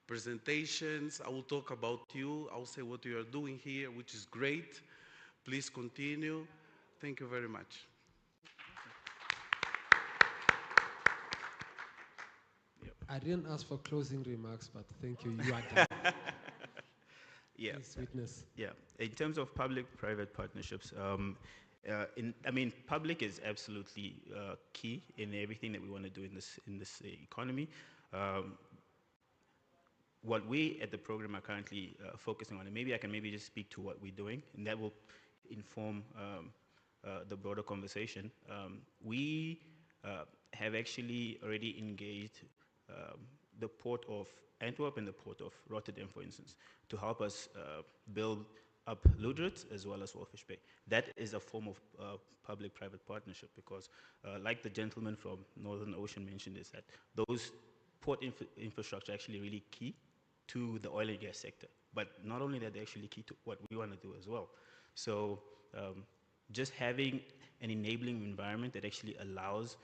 presentations. I will talk about you. I will say what you are doing here, which is great. Please continue. Thank you very much. I didn't ask for closing remarks, but thank you. You are done. Yeah. Please witness. Yeah. In terms of public-private partnerships, public is absolutely key in everything that we want to do in this economy. What we at the program are currently focusing on, and maybe I can just speak to what we're doing, and that will inform the broader conversation. We have actually already engaged the port of Antwerp and the port of Rotterdam, for instance, to help us build up Lutjert as well as Walfish Bay. That is a form of public-private partnership because, like the gentleman from Northern Ocean mentioned, is that those port infrastructure are actually really key to the oil and gas sector. But not only that, they're actually key to what we want to do as well. So just having an enabling environment that actually allows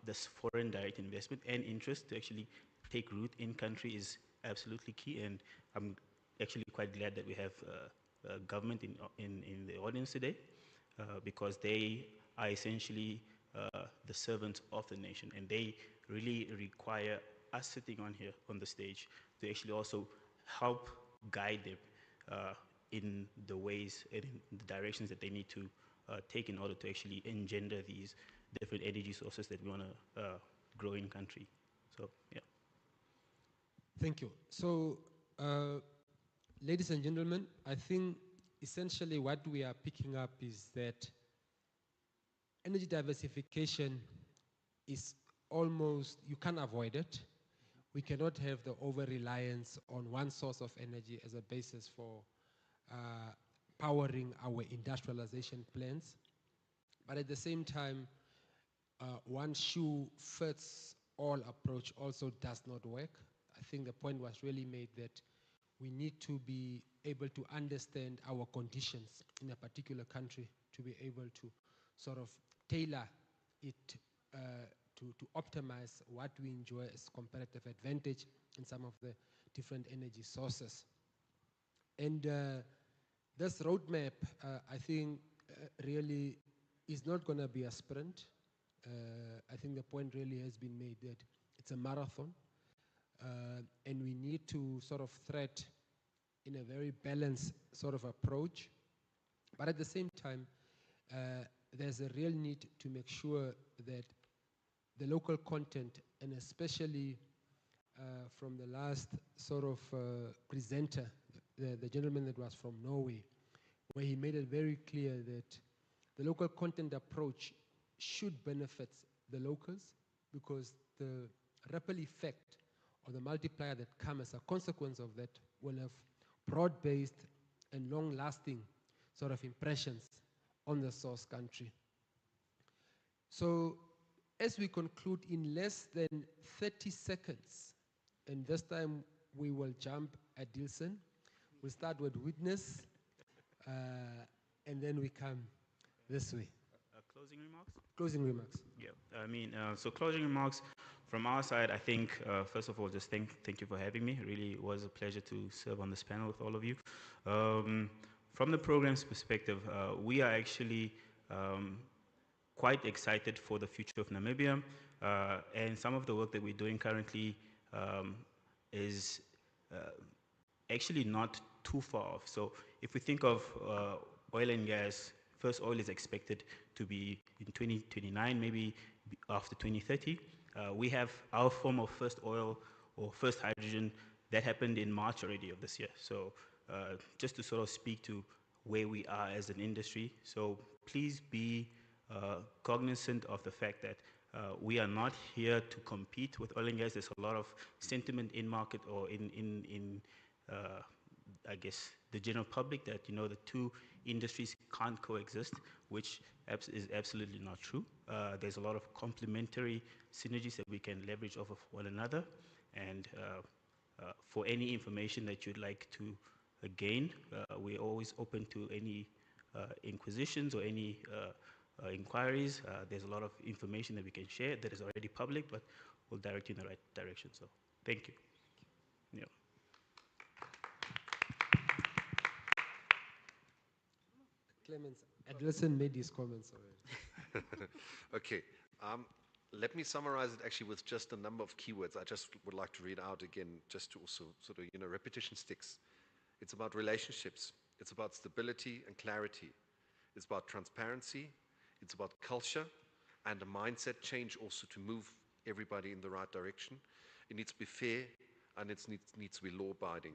this foreign direct investment and interest to actually take root in country is absolutely key. And I'm actually quite glad that we have government in the audience today because they are essentially the servants of the nation, and they really require us sitting on here on the stage to actually also help guide them in the ways and in the directions that they need to take in order to actually engender these different energy sources that we want to grow in country. So, yeah. Thank you. So, ladies and gentlemen, I think essentially what we are picking up is that energy diversification is almost, you can't avoid it. We cannot have the over-reliance on one source of energy as a basis for powering our industrialization plans. But at the same time, one shoe fits all approach also does not work. I think the point was really made that we need to be able to understand our conditions in a particular country to be able to sort of tailor it to optimize what we enjoy as comparative advantage in some of the different energy sources. And this roadmap, I think, really is not going to be a sprint. I think the point really has been made that it's a marathon, and we need to sort of thread in a very balanced sort of approach. But at the same time, there's a real need to make sure that the local content, and especially from the last sort of presenter, the gentleman that was from Norway, where he made it very clear that the local content approach should benefit the locals because the ripple effect or the multiplier that comes as a consequence of that will have broad-based and long-lasting sort of impressions on the source country. So as we conclude in less than 30 seconds, and this time we will jump at Dilson, we'll start with witness, and then we come this way. Closing remarks? Closing remarks. Yeah, so closing remarks from our side, I think, first of all, just thank you for having me. It really was a pleasure to serve on this panel with all of you. From the program's perspective, we are actually quite excited for the future of Namibia, and some of the work that we're doing currently is actually not too far off. So if we think of oil and gas, first oil is expected to be in 2029, maybe after 2030. We have our form of first oil or first hydrogen that happened in March already of this year. So just to sort of speak to where we are as an industry. So please be cognizant of the fact that we are not here to compete with oil and gas. There's a lot of sentiment in market or in I guess, the general public that, the two industries can't coexist, which is absolutely not true. There's a lot of complementary synergies that we can leverage off of one another. And for any information that you'd like to gain, we're always open to any inquisitions or any inquiries. There's a lot of information that we can share that is already public, but we'll direct you in the right direction. So thank you. Yeah. Clemens, Edlison made his comments already. Okay. Let me summarize it actually with just a number of keywords. I just would like to read out again, just to also sort of, repetition sticks. It's about relationships. It's about stability and clarity. It's about transparency. It's about culture and a mindset change also to move everybody in the right direction. It needs to be fair and it needs to be law-abiding.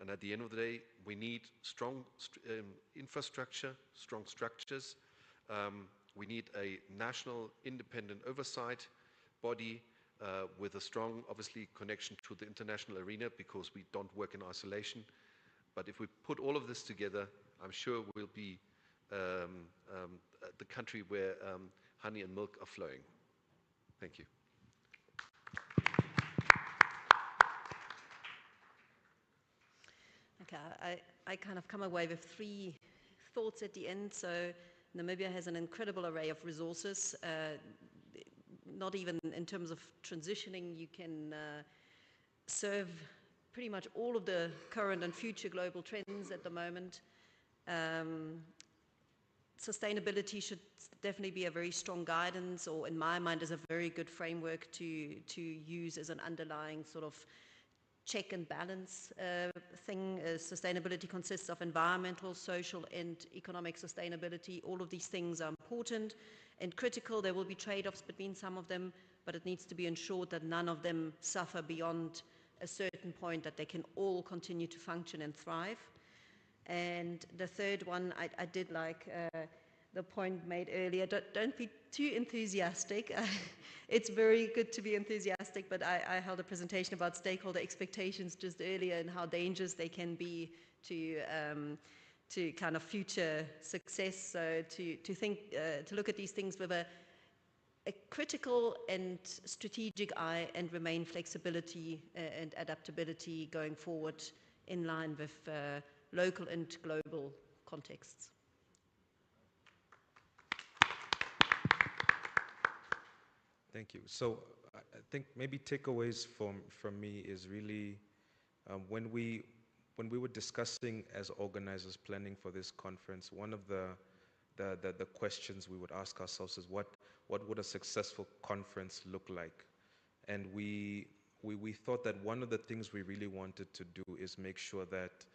And at the end of the day, we need strong infrastructure, strong structures. We need a national independent oversight body with a strong, obviously, connection to the international arena because we don't work in isolation. But if we put all of this together, I'm sure we'll be the country where honey and milk are flowing. Thank you. Okay, I kind of come away with three thoughts at the end. So Namibia has an incredible array of resources. Not even in terms of transitioning, you can serve pretty much all of the current and future global trends at the moment. Sustainability should definitely be a very strong guidance, or in my mind is a very good framework to use as an underlying sort of check and balance thing. Sustainability consists of environmental, social, and economic sustainability. All of these things are important and critical. There will be trade-offs between some of them, but it needs to be ensured that none of them suffer beyond a certain point, that they can all continue to function and thrive. And the third one, I did like the point made earlier, don't be too enthusiastic. It's very good to be enthusiastic, but I held a presentation about stakeholder expectations just earlier and how dangerous they can be to kind of future success. So to look at these things with a critical and strategic eye and remain flexibility and adaptability going forward in line with local and global contexts. Thank you. So I think maybe takeaways from me is really when we were discussing as organizers planning for this conference, one of the questions we would ask ourselves is what would a successful conference look like? And we thought that one of the things we really wanted to do is make sure that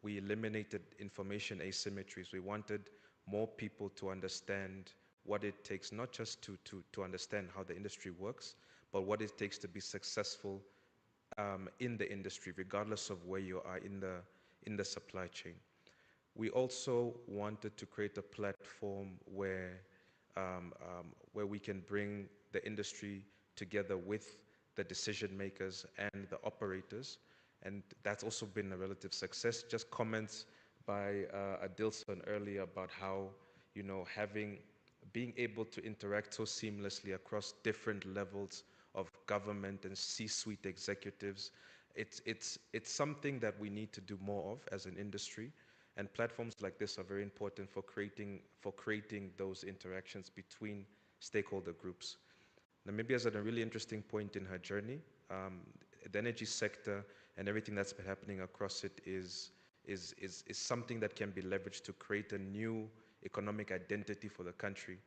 we eliminated information asymmetries. We wanted more people to understand what it takes, not just to understand how the industry works, but what it takes to be successful in the industry, regardless of where you are in the supply chain. We also wanted to create a platform where we can bring the industry together with the decision makers and the operators, and that's also been a relative success. Just comments by Adilson earlier about how, being able to interact so seamlessly across different levels of government and C-suite executives, it's something that we need to do more of as an industry, and platforms like this are very important for creating those interactions between stakeholder groups. Namibia is at a really interesting point in her journey. The energy sector and everything that's been happening across it is something that can be leveraged to create a new economic identity for the country.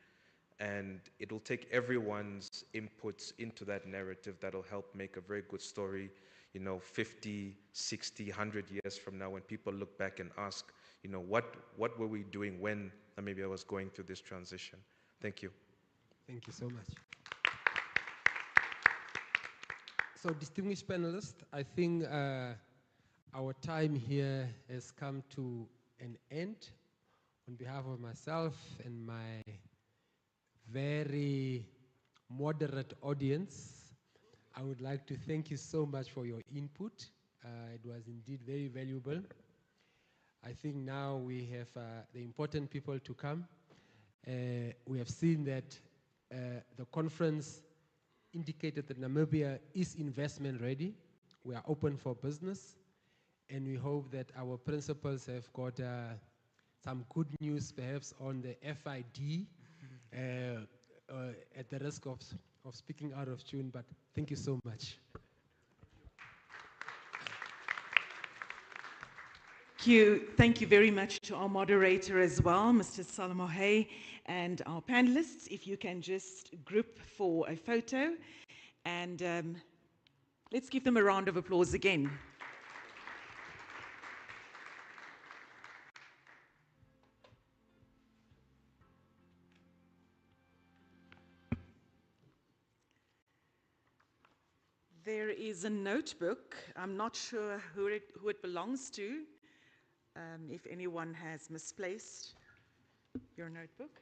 And it'll take everyone's inputs into that narrative that'll help make a very good story, 50, 60, 100 years from now when people look back and ask, what were we doing when Namibia was going through this transition? Thank you. Thank you so much. So, distinguished panelists, I think our time here has come to an end. On behalf of myself and my very moderate audience, I would like to thank you so much for your input. It was indeed very valuable. I think now we have the important people to come. We have seen that the conference indicated that Namibia is investment ready. We are open for business, and we hope that our principals have got some good news perhaps on the FID at the risk of speaking out of tune, but thank you so much. Thank you very much to our moderator as well, Mr. Salamohe, and our panelists. If you can just group for a photo, and let's give them a round of applause again. There is a notebook. I'm not sure who it belongs to. If anyone has misplaced your notebook.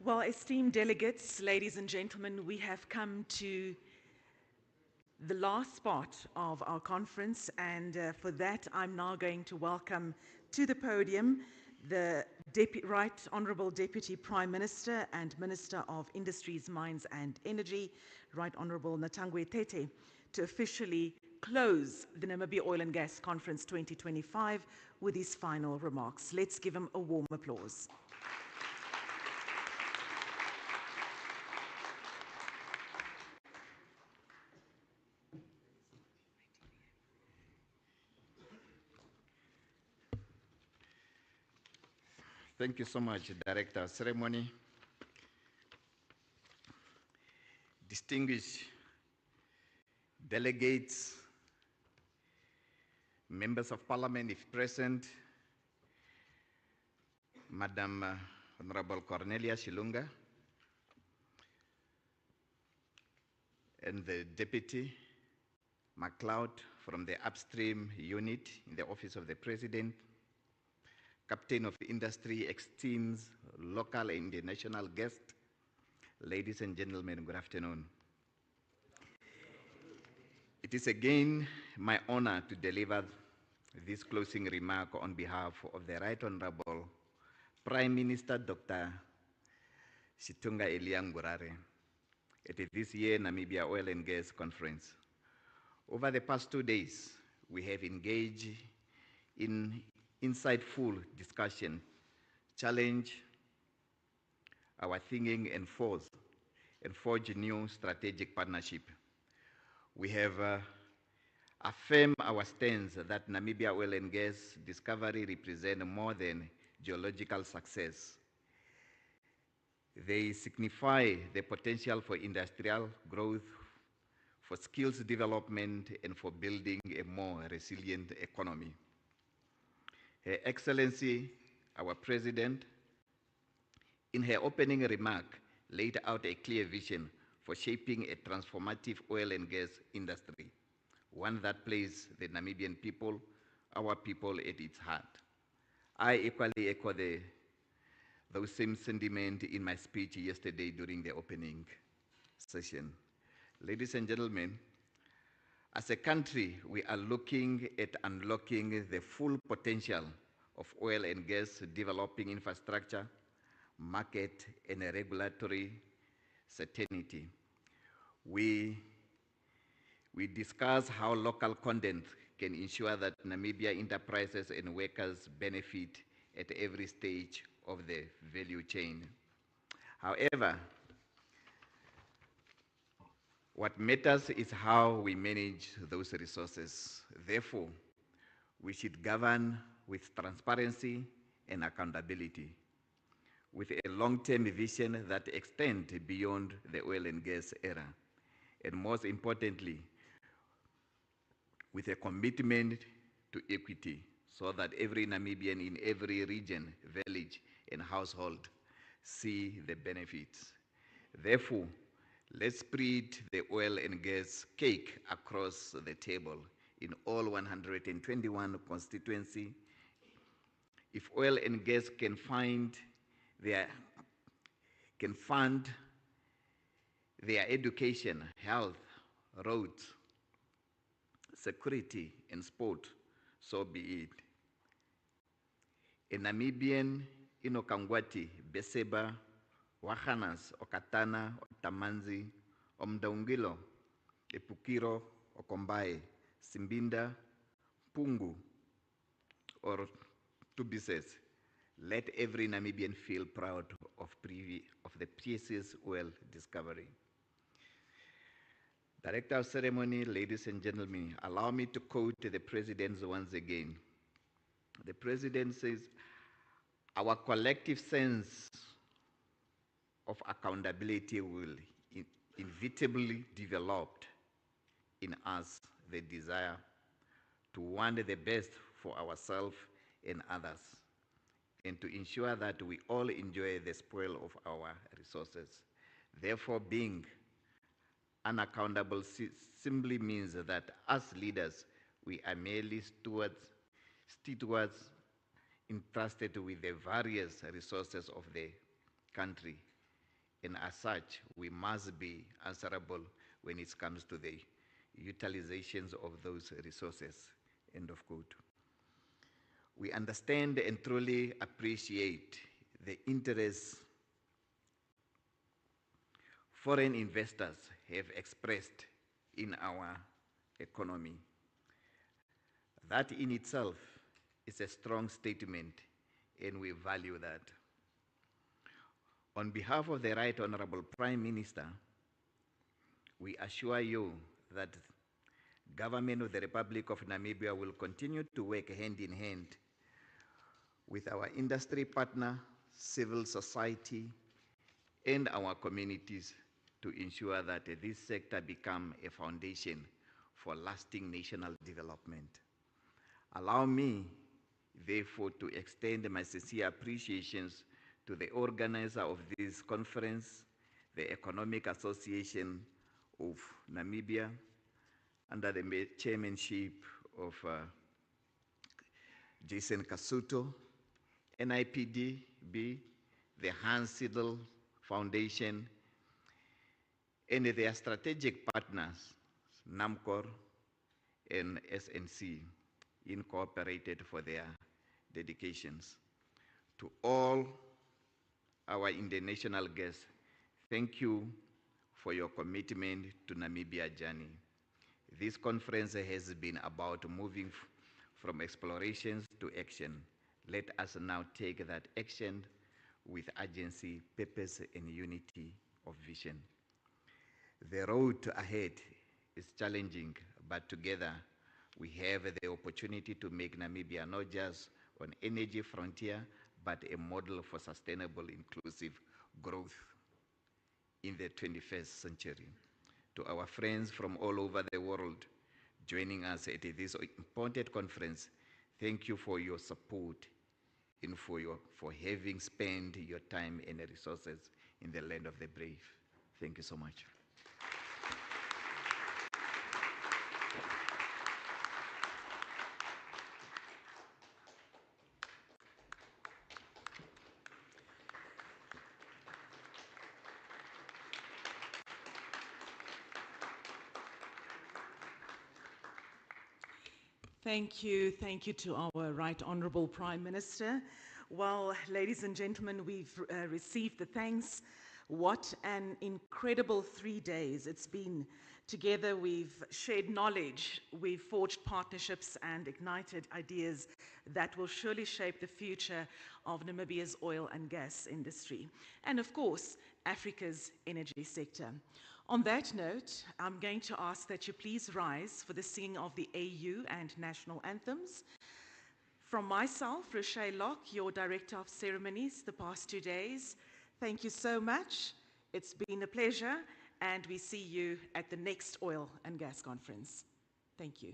Well, esteemed delegates, ladies and gentlemen, we have come to the last part of our conference, and for that, I'm now going to welcome to the podium the Right Honourable Deputy Prime Minister and Minister of Industries, Mines and Energy, Right Honourable Natangwe Tete, to officially close the Namibia Oil and Gas Conference 2025 with his final remarks. Let's give him a warm applause. Thank you so much, Director of Ceremony. Distinguished delegates, members of Parliament, if present, Madam Honorable Cornelia Shilunga, and the Deputy MacLeod from the Upstream Unit in the Office of the President, Captain of Industry, esteemed local and international guests, ladies and gentlemen, good afternoon. It is again my honor to deliver this closing remark on behalf of the Right Honorable Prime Minister Dr. Shitunga Eliangurare at this year's Namibia Oil and Gas Conference. Over the past 2 days, we have engaged in insightful discussion, challenge our thinking and forge new strategic partnership. We have affirmed our stance that Namibia oil and gas discovery represent more than geological success. They signify the potential for industrial growth, for skills development, and for building a more resilient economy. Her Excellency, our President, in her opening remark, laid out a clear vision for shaping a transformative oil and gas industry, one that places the Namibian people our people at its heart. I equally echo those same sentiments in my speech yesterday during the opening session. Ladies and gentlemen, as a country, we are looking at unlocking the full potential of oil and gas, developing infrastructure, market, and regulatory certainty. We discuss how local content can ensure that Namibia enterprises and workers benefit at every stage of the value chain. However, what matters is how we manage those resources. Therefore, we should govern with transparency and accountability, with a long-term vision that extends beyond the oil and gas era, and most importantly, with a commitment to equity, so that every Namibian in every region, village, and household see the benefits. Therefore, let's spread the oil and gas cake across the table in all 121 constituencies. If oil and gas can fund their education, health, roads, security, and sport, so be it. A Namibian inokangwati, Beseba, Wahanas, Okatana, Tamanzi, Omdaungilo, Epukiro, Okombaye, Simbinda, Pungu, or Tubises. Let every Namibian feel proud of the precious oil discovery. Director of Ceremony, ladies and gentlemen, allow me to quote the President once again. The President says, "Our collective sense of accountability will inevitably develop in us the desire to want the best for ourselves and others, and to ensure that we all enjoy the spoil of our resources. Therefore, being unaccountable simply means that as leaders, we are merely stewards entrusted with the various resources of the country, and as such, we must be answerable when it comes to the utilizations of those resources." End of quote. We understand and truly appreciate the interest foreign investors have expressed in our economy. That in itself is a strong statement, and we value that. On behalf of the Right Honorable Prime Minister, we assure you that Government of the Republic of Namibia will continue to work hand in hand with our industry partner, civil society, and our communities to ensure that this sector become a foundation for lasting national development. Allow me, therefore, to extend my sincere appreciations to the organizer of this conference, the Economic Association of Namibia, under the chairmanship of Jason Kasuto, NIPDB, the Hanns Seidel Foundation, and their strategic partners, NAMCOR and SNC Incorporated, for their dedications. To all our international guests, thank you for your commitment to Namibia journey. This conference has been about moving from explorations to action. Let us now take that action with urgency, purpose, and unity of vision. The road ahead is challenging, but together we have the opportunity to make Namibia not just an energy frontier, but a model for sustainable, inclusive growth in the 21st century. To our friends from all over the world joining us at this important conference, thank you for your support and for having spent your time and resources in the land of the brave. Thank you so much. Thank you. Thank you to our Right Honourable Prime Minister. Well, ladies and gentlemen, we've received the thanks. What an incredible 3 days it's been. Together we've shared knowledge, we've forged partnerships and ignited ideas that will surely shape the future of Namibia's oil and gas industry. And of course, Africa's energy sector. On that note, I'm going to ask that you please rise for the singing of the AU and national anthems. From myself, Rochelle Locke, your Director of Ceremonies the past 2 days, thank you so much. It's been a pleasure, and we see you at the next Oil and Gas Conference. Thank you.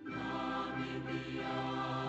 Namibia.